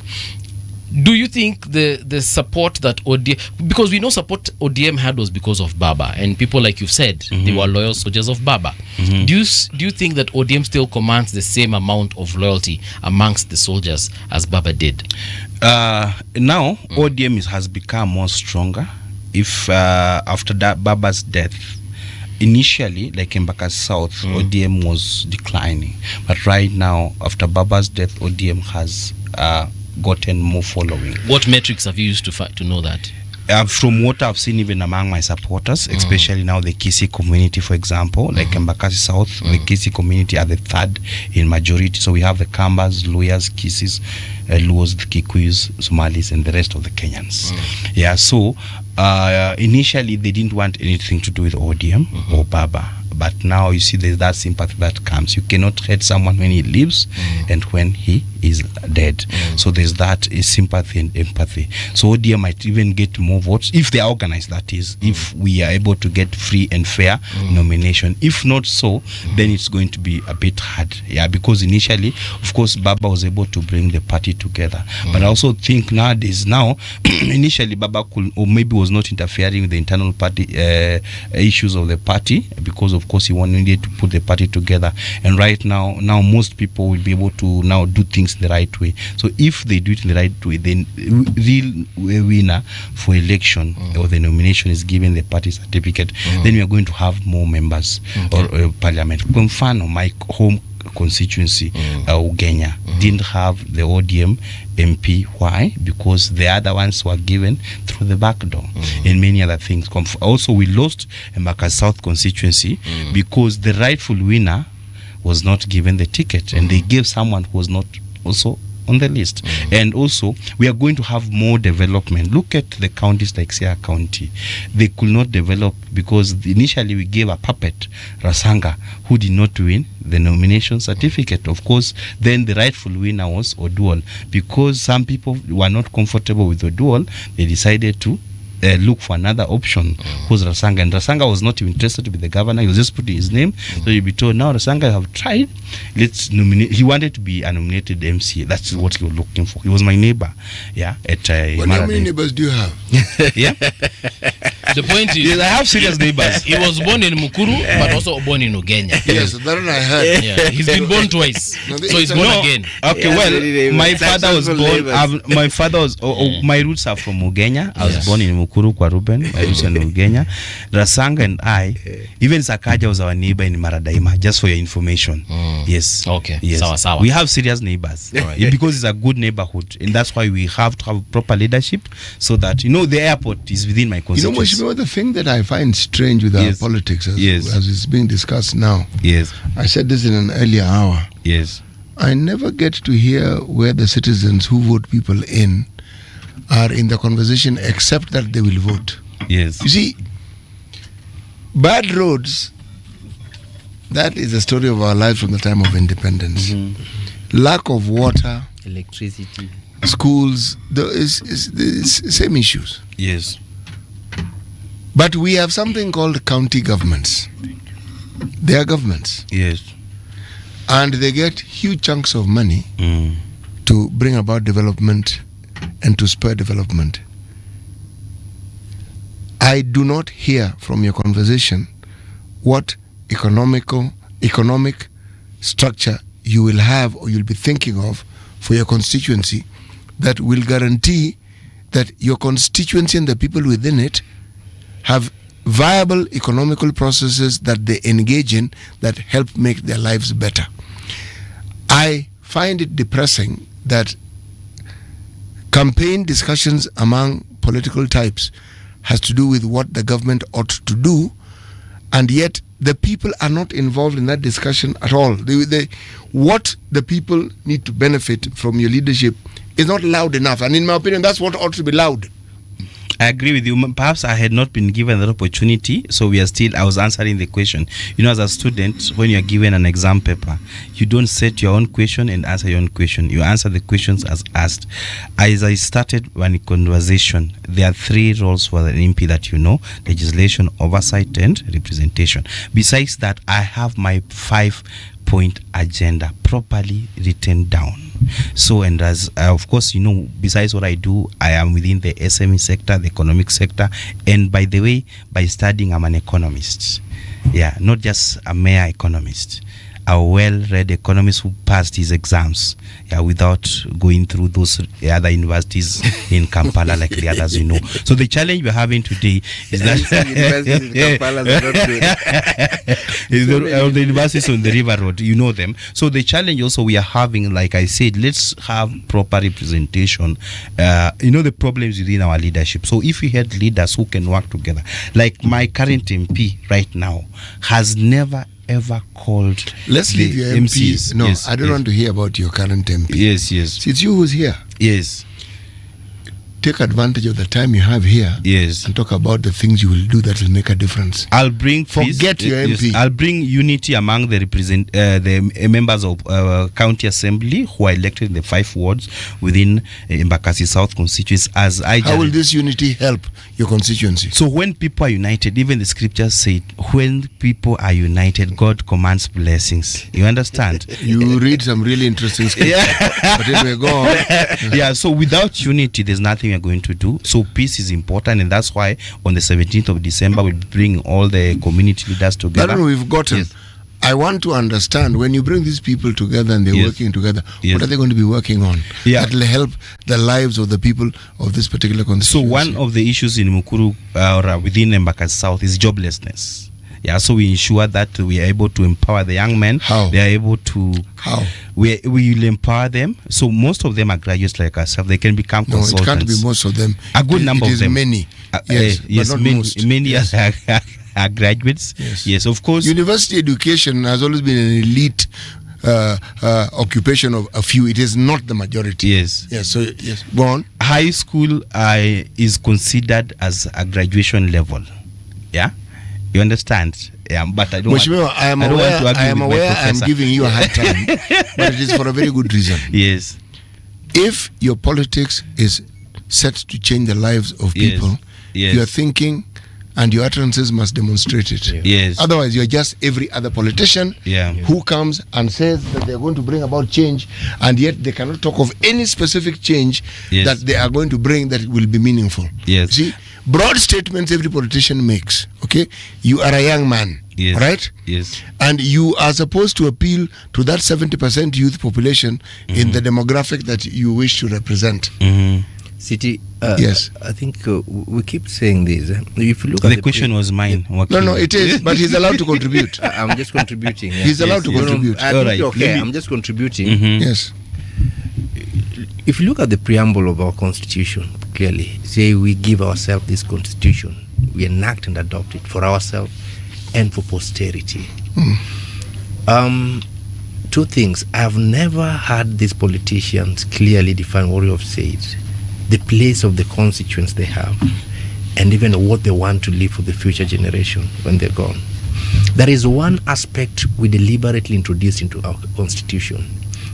Speaker 4: do you think the support that ODM, because we know support ODM had was because of Baba, and people like you've said, they were loyal soldiers of Baba. Do you think that ODM still commands the same amount of loyalty amongst the soldiers as Baba did?
Speaker 20: Now ODM has become more stronger. If after that Baba's death, initially, like in Mbaka South, ODM was declining, but right now after Baba's death, ODM has gotten more following.
Speaker 4: What metrics have you used to know that?
Speaker 20: From what I've seen, even among my supporters, especially now the Kisi community, for example, like Mbakasi South, the Kisi community are the third in majority. So we have the Kambas, Luyas, Kisis, Luos, the Kikuyus, Somalis, and the rest of the Kenyans. Yeah, so initially they didn't want anything to do with ODM or Baba. But now you see there's that sympathy that comes. You cannot hate someone when he lives and when he is dead. So there's that sympathy and empathy. So ODM might even get more votes if they are organized, that is, if we are able to get free and fair nomination. If not so, then it's going to be a bit hard. Yeah, because initially, of course, Baba was able to bring the party together. But I also think nowadays, initially Baba could, or maybe was not interfering with the internal party issues of the party, because of course he wanted to put the party together. And right now most people will be able to now do things the right way. So if they do it in the right way, then real winner for election or the nomination is given the party certificate, then we are going to have more members or parliament. Kwa mfano, my home constituency, Ugenya, didn't have the ODM MP. Why? Because the other ones were given through the back door and many other things. Also, we lost Mbaka South constituency because the rightful winner was not given the ticket, and they gave someone who was not also on the list. And also, we are going to have more development. Look at the counties like Siaya County. They could not develop because initially we gave a puppet, Rasanga, who did not win the nomination certificate. Of course, then the rightful winner was Oduol. Because some people were not comfortable with Oduol, they decided to look for another option, who's Rasanga. And Rasanga was not even interested to be the governor. He was just putting his name. So you'll be told, now Rasanga, you have tried, let's nominate. He wanted to be a nominated MC. That's what he was looking for. He was my neighbor. Yeah. At
Speaker 5: how many neighbors do you have?
Speaker 20: Yeah.
Speaker 4: The point is,
Speaker 20: Yes, I have serious neighbors.
Speaker 4: he was born in Mukuru, but also born in Ugenya.
Speaker 5: Yes, that one I heard.
Speaker 4: Yeah, he's been born twice,
Speaker 5: No,
Speaker 4: so he's born again.
Speaker 20: Okay,
Speaker 21: Yeah,
Speaker 20: well,
Speaker 21: really,
Speaker 20: my
Speaker 21: it's
Speaker 20: father was
Speaker 21: successful
Speaker 20: born.
Speaker 21: neighbors.
Speaker 20: My father was. My roots are from Ugenya. I was
Speaker 4: Yes.
Speaker 20: born in Mukuru, kwa Ruben. My roots are in Ugenya. Rasanga and I, even Sakaja was our neighbor in Maradaima. Just for your information. Yes.
Speaker 4: Okay.
Speaker 20: Yes.
Speaker 4: Sawa, sawa.
Speaker 20: We have serious neighbors.
Speaker 4: Alright.
Speaker 20: Yeah, because it's a good neighborhood, and that's why we have to have proper leadership, so that the airport is within my
Speaker 5: You know,
Speaker 20: constituency.
Speaker 5: Mheshimiwa, the thing that I find strange with our
Speaker 20: Yes.
Speaker 5: politics as
Speaker 20: Yes.
Speaker 5: it's being discussed now,
Speaker 20: Yes.
Speaker 5: I said this in an earlier hour,
Speaker 20: Yes.
Speaker 5: I never get to hear where the citizens who vote people in are in the conversation except that they will vote.
Speaker 20: Yes.
Speaker 5: You see, bad roads, that is the story of our lives from the time of independence. Lack of water,
Speaker 21: Electricity.
Speaker 5: schools, is same issues.
Speaker 20: Yes.
Speaker 5: But we have something called county governments. They are governments.
Speaker 20: Yes.
Speaker 5: And they get huge chunks of money to bring about development and to spur development. I do not hear from your conversation what economic structure you will have or you'll be thinking of for your constituency that will guarantee that your constituency and the people within it have viable economical processes that they engage in that help make their lives better. I find it depressing that campaign discussions among political types has to do with what the government ought to do, and yet the people are not involved in that discussion at all. What the people need to benefit from your leadership is not loud enough, and in my opinion, that's what ought to be loud.
Speaker 20: I agree with you. Perhaps I had not been given that opportunity, so I was answering the question. As a student, when you are given an exam paper, you don't set your own question and answer your own question. You answer the questions as asked. As I started one conversation, there are 3 roles for the MP that legislation, oversight, and representation. Besides that, I have my 5-point agenda properly written down. So, and as of course, besides what I do, I am within the SME sector, the economic sector, and by the way, by studying, I'm an economist. Yeah, not just a mere economist. A well-read economist who passed his exams, without going through those other universities in Kampala like the others, So the challenge we're having today is that
Speaker 21: Universities in Kampala are not good.
Speaker 20: is the universities on the river road, them. So the challenge also we are having, like I said, let's have proper representation. The problems within our leadership. So if we had leaders who can work together, like my current MP right now has never ever called.
Speaker 5: Let's leave your MP.
Speaker 20: MCs.
Speaker 5: No,
Speaker 20: Yes,
Speaker 5: I don't want to hear about your current MP.
Speaker 20: Yes.
Speaker 5: It's you who's here.
Speaker 20: Yes.
Speaker 5: Take advantage of the time you have here.
Speaker 20: Yes.
Speaker 5: And talk about the things you will do that will make a difference.
Speaker 20: I'll bring
Speaker 5: Forget your MP.
Speaker 20: I'll bring unity among the members of county assembly who are elected in the 5 wards within Embakasi South constituency.
Speaker 5: How will this unity help your constituency?
Speaker 20: So when people are united, even the scriptures say, when people are united, God commands blessings. You understand?
Speaker 5: You read some really interesting scripture. But anyway, go on.
Speaker 20: Yeah, so without unity, there's nothing we're going to do. So peace is important, and that's why on the 17th of December, we'll bring all the community leaders together.
Speaker 5: That we've gotten.
Speaker 20: Yes.
Speaker 5: I want to understand, when you bring these people together and they're
Speaker 20: Yes.
Speaker 5: working together,
Speaker 20: Yes.
Speaker 5: what are they going to be working on?
Speaker 20: Yeah.
Speaker 5: That will help the lives of the people of this particular
Speaker 20: So
Speaker 5: constituency.
Speaker 20: one of the issues in Mukuru or within Embakasi South is joblessness. Yeah, so we ensure that we are able to empower the young men.
Speaker 5: How?
Speaker 20: They are able to.
Speaker 5: How?
Speaker 20: We will empower them. So most of them are graduates like ourselves. They can become
Speaker 5: No,
Speaker 20: consultants.
Speaker 5: it can't be most of them.
Speaker 20: A good number
Speaker 5: it
Speaker 20: of
Speaker 5: is
Speaker 20: them.
Speaker 5: many.
Speaker 20: Yes,
Speaker 5: But not
Speaker 20: many,
Speaker 5: most.
Speaker 20: many
Speaker 5: Yes.
Speaker 20: are graduates. Yes, of course.
Speaker 5: University education has always been an elite occupation of a few. It is not the majority.
Speaker 20: Yes.
Speaker 5: Yes. So yes, go on.
Speaker 20: High school is considered as a graduation level. Yeah, you understand? Yeah, but I don't.
Speaker 5: Mheshimiwa, I am aware I am giving you a hard time, but it is for a very good reason.
Speaker 20: Yes.
Speaker 5: If your politics is set to change the lives of
Speaker 20: Yes.
Speaker 5: people,
Speaker 20: Yes.
Speaker 5: your thinking and your utterances must demonstrate it.
Speaker 20: Yes.
Speaker 5: Otherwise, you're just every other politician who comes and says that they're going to bring about change, and yet they cannot talk of any specific change
Speaker 20: Yes.
Speaker 5: that they are going to bring that will be meaningful.
Speaker 20: Yes.
Speaker 5: See, broad statements every politician makes. Okay, you are a young man,
Speaker 20: Yes.
Speaker 5: right?
Speaker 20: Yes.
Speaker 5: And you are supposed to appeal to that 70% youth population in the demographic that you wish to represent.
Speaker 21: City.
Speaker 5: Yes.
Speaker 21: I think we keep saying this. If you look
Speaker 20: The
Speaker 21: at
Speaker 20: question was mine.
Speaker 5: No, it is, but he's allowed to contribute.
Speaker 21: I'm just contributing. yeah.
Speaker 5: He's allowed to contribute.
Speaker 21: I
Speaker 20: All
Speaker 21: think
Speaker 20: right.
Speaker 21: okay,
Speaker 20: Let me-
Speaker 21: I'm just contributing.
Speaker 5: Yes.
Speaker 21: If you look at the preamble of our constitution, clearly say we give ourselves this constitution, we enact and adopt it for ourselves and for posterity. Two things. I've never had these politicians clearly define what you have said, the place of the constituents they have, and even what they want to leave for the future generation when they're gone. There is one aspect we deliberately introduced into our constitution,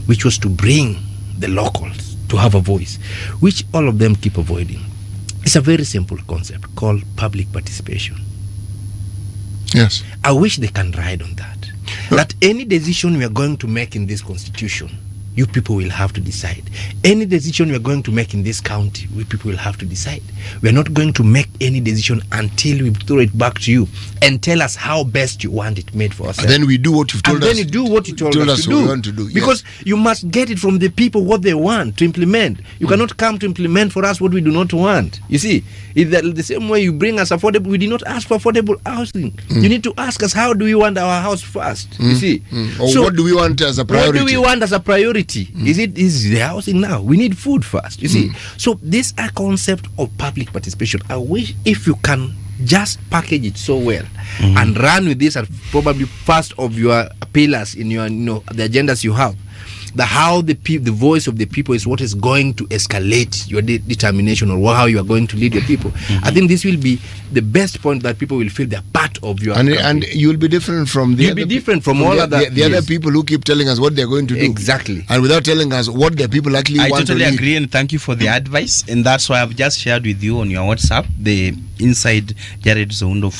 Speaker 21: which was to bring the locals to have a voice, which all of them keep avoiding. It's a very simple concept called public participation.
Speaker 5: Yes.
Speaker 21: I wish they can ride on that. That any decision we are going to make in this constitution, you people will have to decide. Any decision we are going to make in this county, we people will have to decide. We are not going to make any decision until we throw it back to you and tell us how best you want it made for
Speaker 5: And
Speaker 21: ourselves.
Speaker 5: then we do what you've told
Speaker 21: And
Speaker 5: us.
Speaker 21: then you do what you told us to
Speaker 5: what we
Speaker 21: do.
Speaker 5: want to do. Yes.
Speaker 21: Because you must get it from the people what they want to implement. You cannot come to implement for us what we do not want. You see, if the same way you bring us affordable, we did not ask for affordable housing. You need to ask us how do we want our house first. You see,
Speaker 5: Or what do we want as a priority?
Speaker 21: what do we want as a priority? Is the housing now? We need food first. You see, so this a concept of public participation. I wish if you can just package it so well and run with this as probably first of your pillars in your the agendas you have. How the voice of the people is what is going to escalate your determination or how you are going to lead your people. I think this will be the best point that people will feel they're part of your
Speaker 5: And you will be different from the
Speaker 21: You'll be different from all other
Speaker 5: the other people who keep telling us what they're going to do.
Speaker 21: Exactly.
Speaker 5: And without telling us what the people actually
Speaker 20: I
Speaker 5: want
Speaker 20: totally
Speaker 5: to lead.
Speaker 20: agree, and thank you for the advice. And that's why I've just shared with you on your WhatsApp the inside Jared Zoundo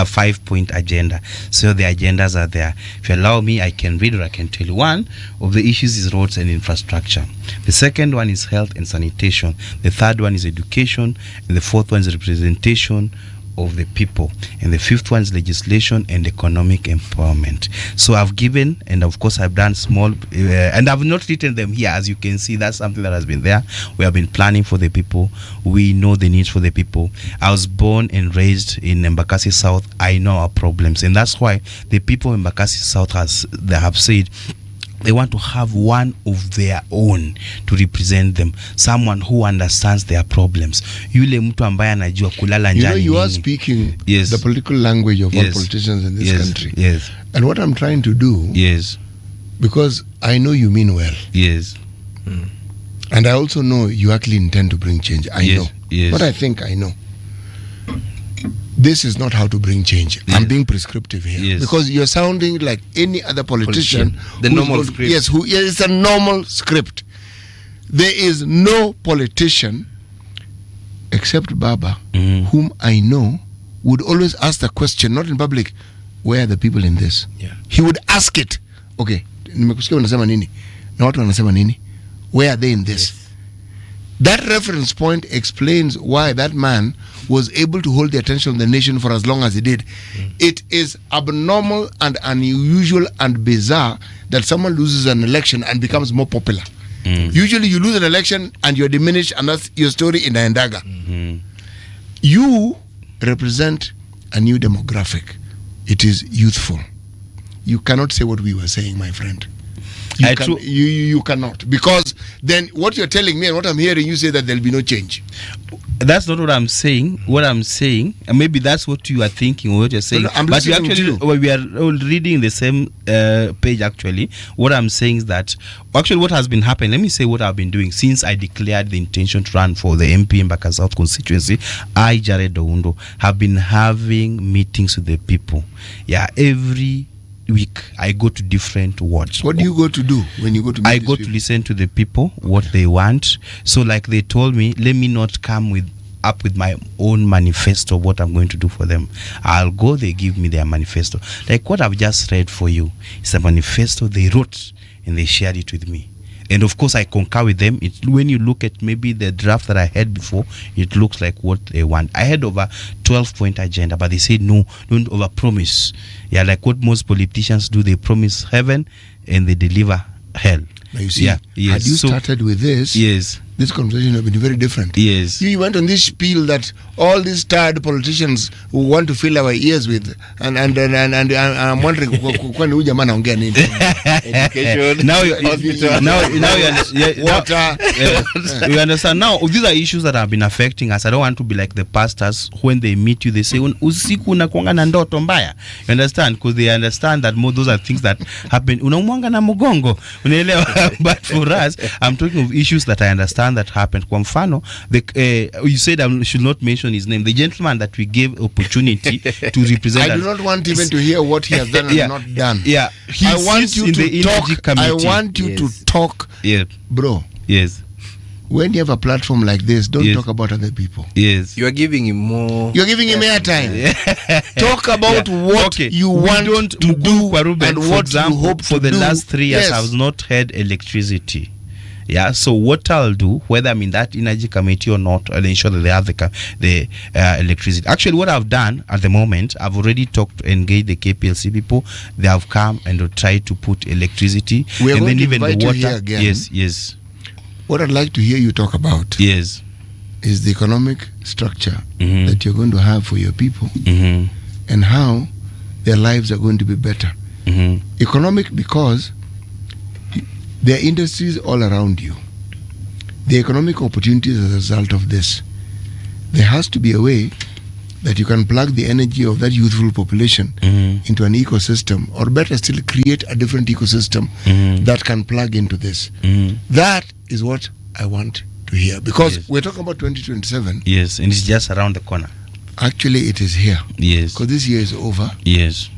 Speaker 20: 5-point agenda. So the agendas are there. If you allow me, I can read or I can tell you. One of the issues is roads and infrastructure. The second one is health and sanitation. The third one is education. And the fourth one is representation of the people, and the fifth one is legislation and economic empowerment. So I've given, and of course I've done small and I've not written them here. As you can see, that's something that has been there. We have been planning for the people. We know the needs for the people. I was born and raised in Embakasi South. I know our problems, and that's why the people in Embakasi South they have said they want to have one of their own to represent them, someone who understands their problems. Yule mtu ambaye anajua kulala njani.
Speaker 5: You are speaking the political language of all politicians in this country.
Speaker 20: Yes.
Speaker 5: And what I'm trying to do, because I know you mean well.
Speaker 20: Yes.
Speaker 5: And I also know you actually intend to bring change. I know.
Speaker 20: Yes.
Speaker 5: But I think I know. This is not how to bring change. I'm being prescriptive here. Because you're sounding like any other politician.
Speaker 21: The normal script.
Speaker 5: Yes, it's a normal script. There is no politician except Baba whom I know would always ask the question, not in public, where are the people in this?
Speaker 21: Yeah.
Speaker 5: He would ask it. Okay, nimekusikia unasema nini? Na watu wanasema nini? Where are they in this? That reference point explains why that man was able to hold the attention of the nation for as long as he did. It is abnormal and unusual and bizarre that someone loses an election and becomes more popular. Usually you lose an election and you're diminished, and that's your story in Ndaga. You represent a new demographic. It is youthful. You cannot say what we were saying, my friend. You cannot, because then what you're telling me and what I'm hearing you say that there'll be no change.
Speaker 20: That's not what I'm saying. What I'm saying, and maybe that's what you are thinking or what you're saying.
Speaker 5: No, I'm
Speaker 20: but
Speaker 5: listening to you.
Speaker 20: we are all reading the same page actually. What I'm saying is that actually what has been happening, let me say what I've been doing since I declared the intention to run for the MP in Embakasi South constituency. I, Jared Oundo, have been having meetings with the people. Yeah, every week I go to different wards.
Speaker 5: What do you go to do when you go to meet
Speaker 20: I
Speaker 5: these
Speaker 20: go
Speaker 5: people?
Speaker 20: to listen to the people, what they want. So like they told me, let me not come up with my own manifesto, what I'm going to do for them. I'll go, they give me their manifesto. Like what I've just read for you is a manifesto they wrote and they shared it with me. And of course, I concur with them. When you look at maybe the draft that I had before, it looks like what they want. I had over 12-point agenda, but they said no, don't overpromise. Yeah, like what most politicians do, they promise heaven and they deliver hell.
Speaker 5: Now you see, had you started with this, this conversation would have been very different.
Speaker 20: Yes.
Speaker 5: You went on this spiel that all these tired politicians who want to fill our ears with, and I'm wondering, kwani huyu jamaa anaongea nini?
Speaker 20: Education, now you understand. Now these are issues that have been affecting us. I don't want to be like the pastors when they meet you, they say usiku unakuanga na ndoto mbaya. You understand? Because they understand that those are things that happen. Unamwanga na mgongo, unaelewa? But for us, I'm talking of issues that I understand that happened. Kwa mfano, you said I should not mention his name. The gentleman that we gave opportunity to represent.
Speaker 5: I do not want even to hear what he has done and not done.
Speaker 20: Yeah,
Speaker 5: I want you to talk. I want you to talk, bro.
Speaker 20: Yes.
Speaker 5: When you have a platform like this, don't talk about other people.
Speaker 20: Yes.
Speaker 21: You are giving him more.
Speaker 5: You're giving him airtime. Talk about what you want to do and what you hope
Speaker 20: for
Speaker 5: to
Speaker 20: the
Speaker 5: do.
Speaker 20: last 3 years.
Speaker 5: Yes.
Speaker 20: I have not had electricity. Yeah, so what I'll do, whether I'm in that energy committee or not, I'll ensure that they have the electricity. Actually, what I've done at the moment, I've already engaged the KPLC people. They have come and tried to put electricity.
Speaker 5: We are
Speaker 20: and
Speaker 5: going
Speaker 20: then
Speaker 5: to
Speaker 20: even
Speaker 5: invite
Speaker 20: the
Speaker 5: you
Speaker 20: water.
Speaker 5: here again.
Speaker 20: Yes.
Speaker 5: What I'd like to hear you talk about
Speaker 20: is
Speaker 5: the economic structure that you're going to have for your people and how their lives are going to be better. Economic because there are industries all around you. The economic opportunities as a result of this. There has to be a way that you can plug the energy of that youthful population into an ecosystem, or better still, create a different ecosystem that can plug into this. That is what I want to hear, because we're talking about 2027.
Speaker 20: Yes, and it's just around the corner.
Speaker 5: Actually, it is here.
Speaker 20: Yes.
Speaker 5: Because this year is over.
Speaker 20: Yes.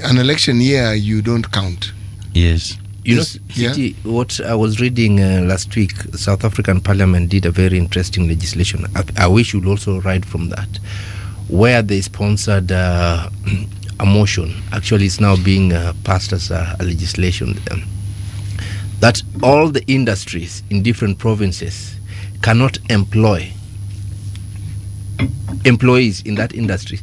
Speaker 5: An election year, you don't count.
Speaker 20: Yes.
Speaker 21: You know, City, what I was reading last week, South African Parliament did a very interesting legislation. I wish you'd also write from that, where they sponsored a motion. Actually, it's now being passed as a legislation that all the industries in different provinces cannot employ employees in that industry.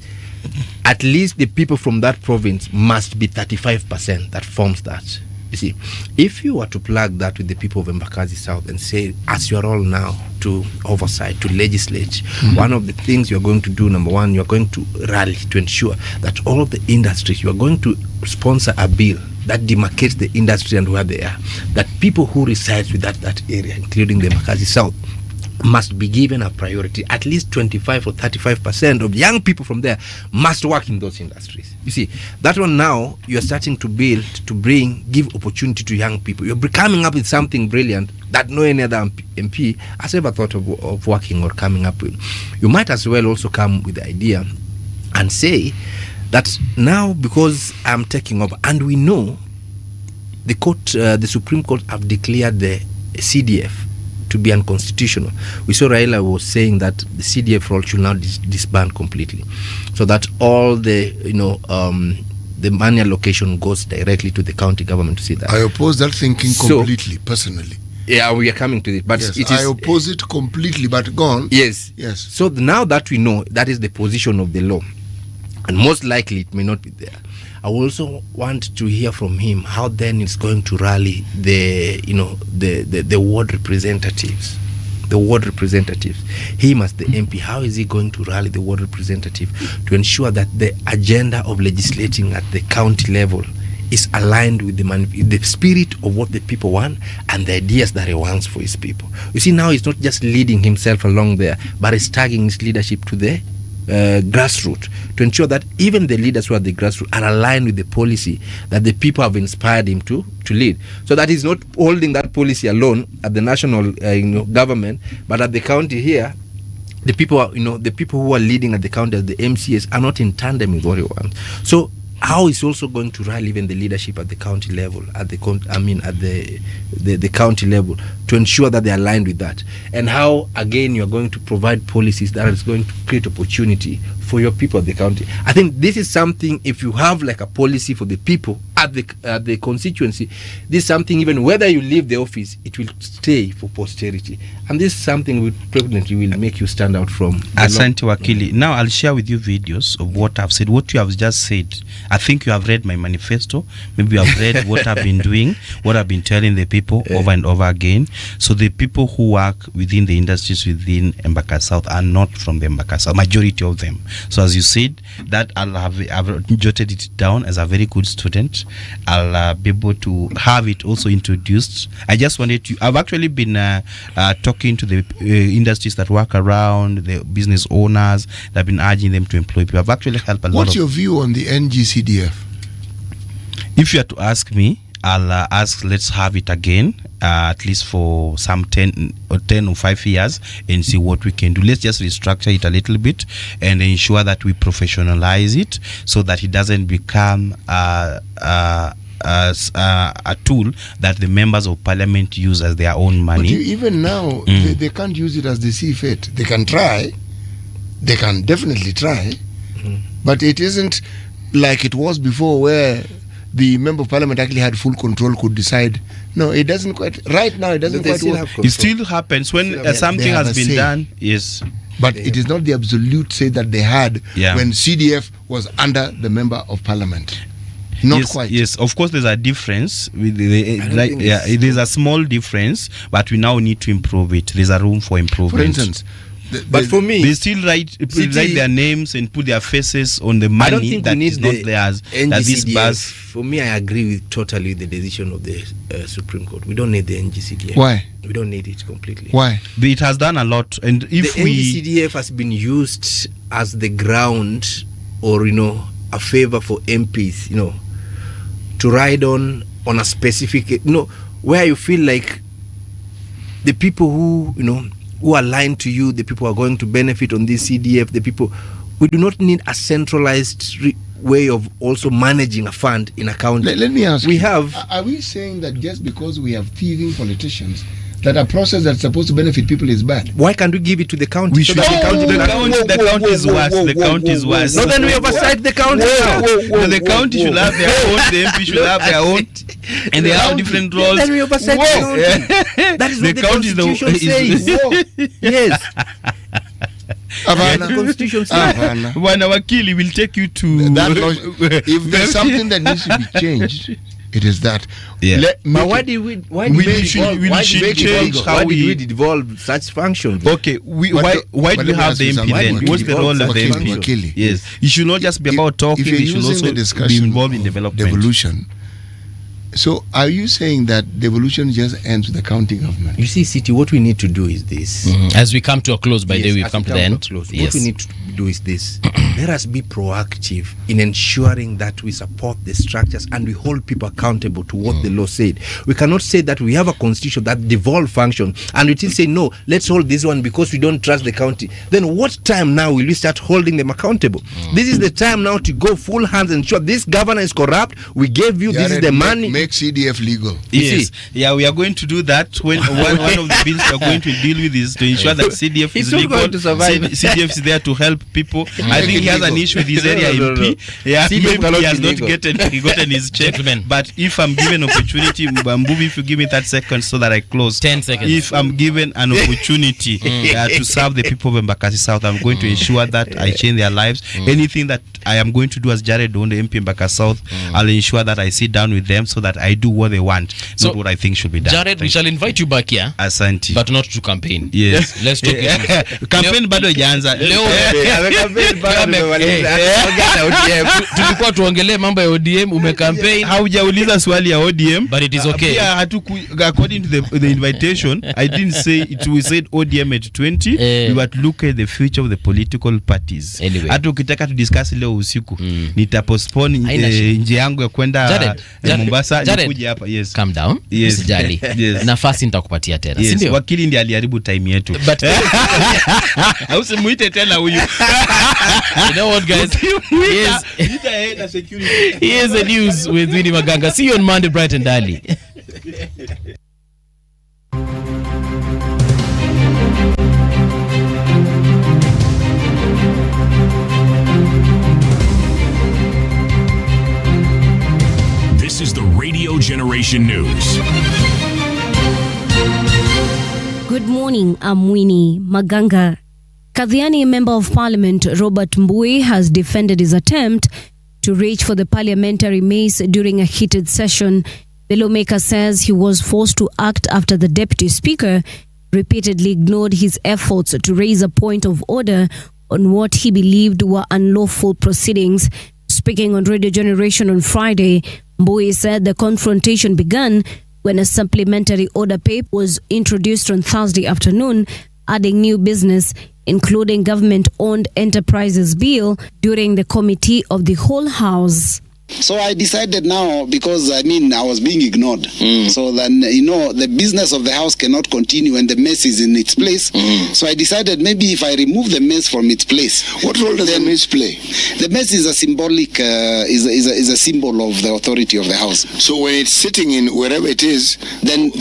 Speaker 21: At least the people from that province must be 35% that forms that. You see, if you were to plug that with the people of Embakasi South and say, as you are all now to oversight, to legislate, one of the things you're going to do, number one, you're going to rally to ensure that all of the industries, you are going to sponsor a bill that demarcates the industry and where they are, that people who reside with that area, including the Embakasi South, must be given a priority. At least 25 or 35% of young people from there must work in those industries. You see, that one now you're starting to build, to give opportunity to young people. You're coming up with something brilliant that no any other MP has ever thought of working or coming up with. You might as well also come with the idea and say that now, because I'm taking over, and we know the court, the Supreme Court have declared the CDF to be unconstitutional. We saw Raila was saying that the CDF role should now disband completely, so that all the the money allocation goes directly to the county government to see that.
Speaker 5: I oppose that thinking completely, personally.
Speaker 21: Yeah, we are coming to it, but
Speaker 5: yes, I oppose it completely. But go on.
Speaker 21: Yes. So now that we know that is the position of the law, and most likely it may not be there, I also want to hear from him how then it's going to rally the ward representatives. The ward representatives. Him as the MP, how is he going to rally the ward representative to ensure that the agenda of legislating at the county level is aligned with the spirit of what the people want and the ideas that he wants for his people? You see, now he's not just leading himself along there, but he's tagging his leadership to the grassroots, to ensure that even the leaders who are the grassroots are aligned with the policy that the people have inspired him to lead. So that he's not holding that policy alone at the national government, but at the county here, the people are, the people who are leading at the county as the MCAs are not in tandem with what he wants. So how is also going to rally even the leadership at the county level, at the county level, to ensure that they are aligned with that, and how again you are going to provide policies that is going to create opportunity for your people at the county. I think this is something, if you have like a policy for the people at the constituency, this is something, even whether you leave the office, it will stay for posterity. And this is something which definitely will make you stand out from the
Speaker 20: Asante Wakili. Now I'll share with you videos of what I've said. What you have just said, I think you have read my manifesto. Maybe you have read what I've been doing, what I've been telling the people over and over again. So the people who work within the industries within Embakasi South are not from the Embakasi South, majority of them. So as you said, that I've jotted it down as a very good student. I'll be able to have it also introduced. I just wanted to, I've actually been talking to the industries that work around, the business owners, that have been urging them to employ people. I've actually helped a lot.
Speaker 5: What's your view on the NGCDF?
Speaker 20: If you are to ask me, I'll ask, let's have it again, at least for some 10 or 5 years, and see what we can do. Let's just restructure it a little bit and ensure that we professionalize it so that it doesn't become a tool that the members of parliament use as their own money.
Speaker 5: But even now, they can't use it as they see fit. They can try. They can definitely try. But it isn't like it was before, where the member of parliament actually had full control, could decide. No, it doesn't quite. Right now, it doesn't quite work.
Speaker 20: It still happens when something has been done. Yes.
Speaker 5: But it is not the absolute say that they had when CDF was under the member of parliament. Not quite.
Speaker 20: Yes, of course, there's a difference. There's a small difference, but we now need to improve it. There's a room for improvement.
Speaker 5: For instance,
Speaker 21: but for me,
Speaker 20: they still write their names and put their faces on the money.
Speaker 21: I don't think
Speaker 20: that
Speaker 21: we need
Speaker 20: is not theirs. That this bus.
Speaker 21: For me, I agree with totally the decision of the Supreme Court. We don't need the NGCDF.
Speaker 5: Why?
Speaker 21: We don't need it completely.
Speaker 5: Why?
Speaker 20: But it has done a lot, and if
Speaker 21: the NGCDF has been used as the ground, or a favor for MPs, to ride on a specific, where you feel like the people who who are aligned to you, the people who are going to benefit on this CDF, the people, we do not need a centralized way of also managing a fund in a county.
Speaker 5: Let me ask
Speaker 21: you,
Speaker 5: are we saying that just because we have thieving politicians, that a process that's supposed to benefit people is bad?
Speaker 21: Why can't we give it to the county?
Speaker 20: We should. The county is worse. The county is worse.
Speaker 21: No, then we oversight the county.
Speaker 20: The county should have their own. The MP should have their own, and they have different roles.
Speaker 21: Then we oversight the county. That is what the Constitution says. Yes.
Speaker 5: Havana.
Speaker 21: The Constitution says.
Speaker 20: When our Wakili will take you to
Speaker 5: that. If there's something that needs to be changed, it is that.
Speaker 21: But why did we devolve such functions?
Speaker 20: Okay, why do we have the MP then? What's the role of the MP? Yes, it should not just be about talking. It should also be involved in development.
Speaker 5: Devolution. So are you saying that devolution just ends with the county government?
Speaker 21: You see, City, what we need to do is this.
Speaker 4: As we come to a close, by the way, we've come to the end.
Speaker 21: What we need to do is this. Let us be proactive in ensuring that we support the structures and we hold people accountable to what the law said. We cannot say that we have a constitution that devolve function and we still say, no, let's hold this one because we don't trust the county. Then what time now will we start holding them accountable? This is the time now to go full hands and ensure this governor is corrupt. We gave you, this is the money.
Speaker 5: Make CDF legal.
Speaker 20: Yes. Yeah, we are going to do that when one of the bills we are going to deal with is to ensure that CDF is legal. CDF is there to help people. I think he has an issue with his area MP. Yeah, maybe he has not gotten his check. But if I'm given opportunity, Mbubi, if you give me 30 seconds so that I close.
Speaker 4: 10 seconds.
Speaker 20: If I'm given an opportunity to serve the people of Embakasi South, I'm going to ensure that I change their lives. Anything that I am going to do as Jared Onde, MP Embakasi South, I'll ensure that I sit down with them so that I do what they want, not what I think should be done.
Speaker 4: Jared, we shall invite you back here.
Speaker 20: Asante.
Speaker 4: But not to campaign.
Speaker 20: Yes.
Speaker 4: Let's talk issues.
Speaker 20: Campaign bado ijaanza.
Speaker 4: Tulikuwa tuongelee mambo ya ODM, umecampaign.
Speaker 20: Haujauliza swali ya ODM.
Speaker 4: But it is okay.
Speaker 20: According to the invitation, I didn't say it. We said ODM at 20. We were to look at the future of the political parties.
Speaker 4: Anyway.
Speaker 20: Hata ukitaka to discuss leo usiku, nitapostpone nje yangu ya kwenda Mombasa. Hapa. Yes.
Speaker 4: Calm down.
Speaker 20: Yes.
Speaker 4: Usijali.
Speaker 20: Yes.
Speaker 4: Nafasi nitakupatia tena.
Speaker 20: Yes.
Speaker 4: Sindio?
Speaker 20: Wakili ndiye aliharibu time yetu.
Speaker 4: But
Speaker 20: usimuite tena huyu.
Speaker 4: You know what, guys? Here's the news with Winnie Maganga. See you on Monday bright and early.
Speaker 1: Generation News.
Speaker 2: Good morning, I'm Winnie Maganga. Kadhiani Member of Parliament Robert Mbui has defended his attempt to reach for the parliamentary mace during a heated session. The lawmaker says he was forced to act after the Deputy Speaker repeatedly ignored his efforts to raise a point of order on what he believed were unlawful proceedings. Speaking on Radio Generation on Friday, Mbui said the confrontation began when a supplementary order paper was introduced on Thursday afternoon, adding new business, including government-owned enterprises bill, during the committee of the whole House.
Speaker 6: So I decided now, because I was being ignored. So then, the business of the house cannot continue when the mess is in its place. So I decided maybe if I remove the mess from its place.
Speaker 5: What role does the mess play?
Speaker 6: The mess is a symbolic, is a symbol of the authority of the house.
Speaker 5: So when it's sitting in wherever it is,
Speaker 6: then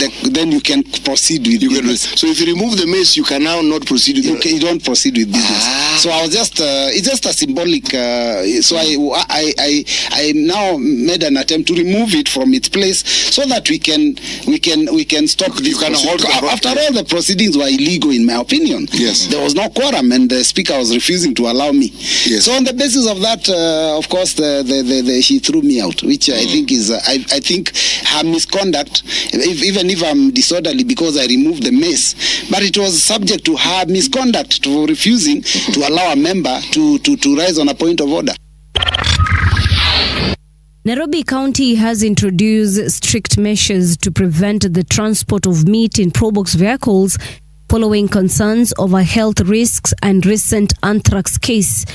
Speaker 6: you can proceed with business.
Speaker 5: So if you remove the mess, you can now not proceed with
Speaker 6: you don't proceed with business. So I was just, it's just a symbolic, so I now made an attempt to remove it from its place so that we can stop.
Speaker 5: You can hold
Speaker 6: after all, the proceedings were illegal in my opinion.
Speaker 5: Yes.
Speaker 6: There was no quorum and the speaker was refusing to allow me.
Speaker 5: Yes.
Speaker 6: So on the basis of that, of course, she threw me out, which I think is I think her misconduct, even if I'm disorderly because I removed the mess, but it was subject to her misconduct to refusing to allow a member to rise on a point of order.
Speaker 2: Nairobi County has introduced strict measures to prevent the transport of meat in Probox vehicles following concerns over health risks and recent anthrax case.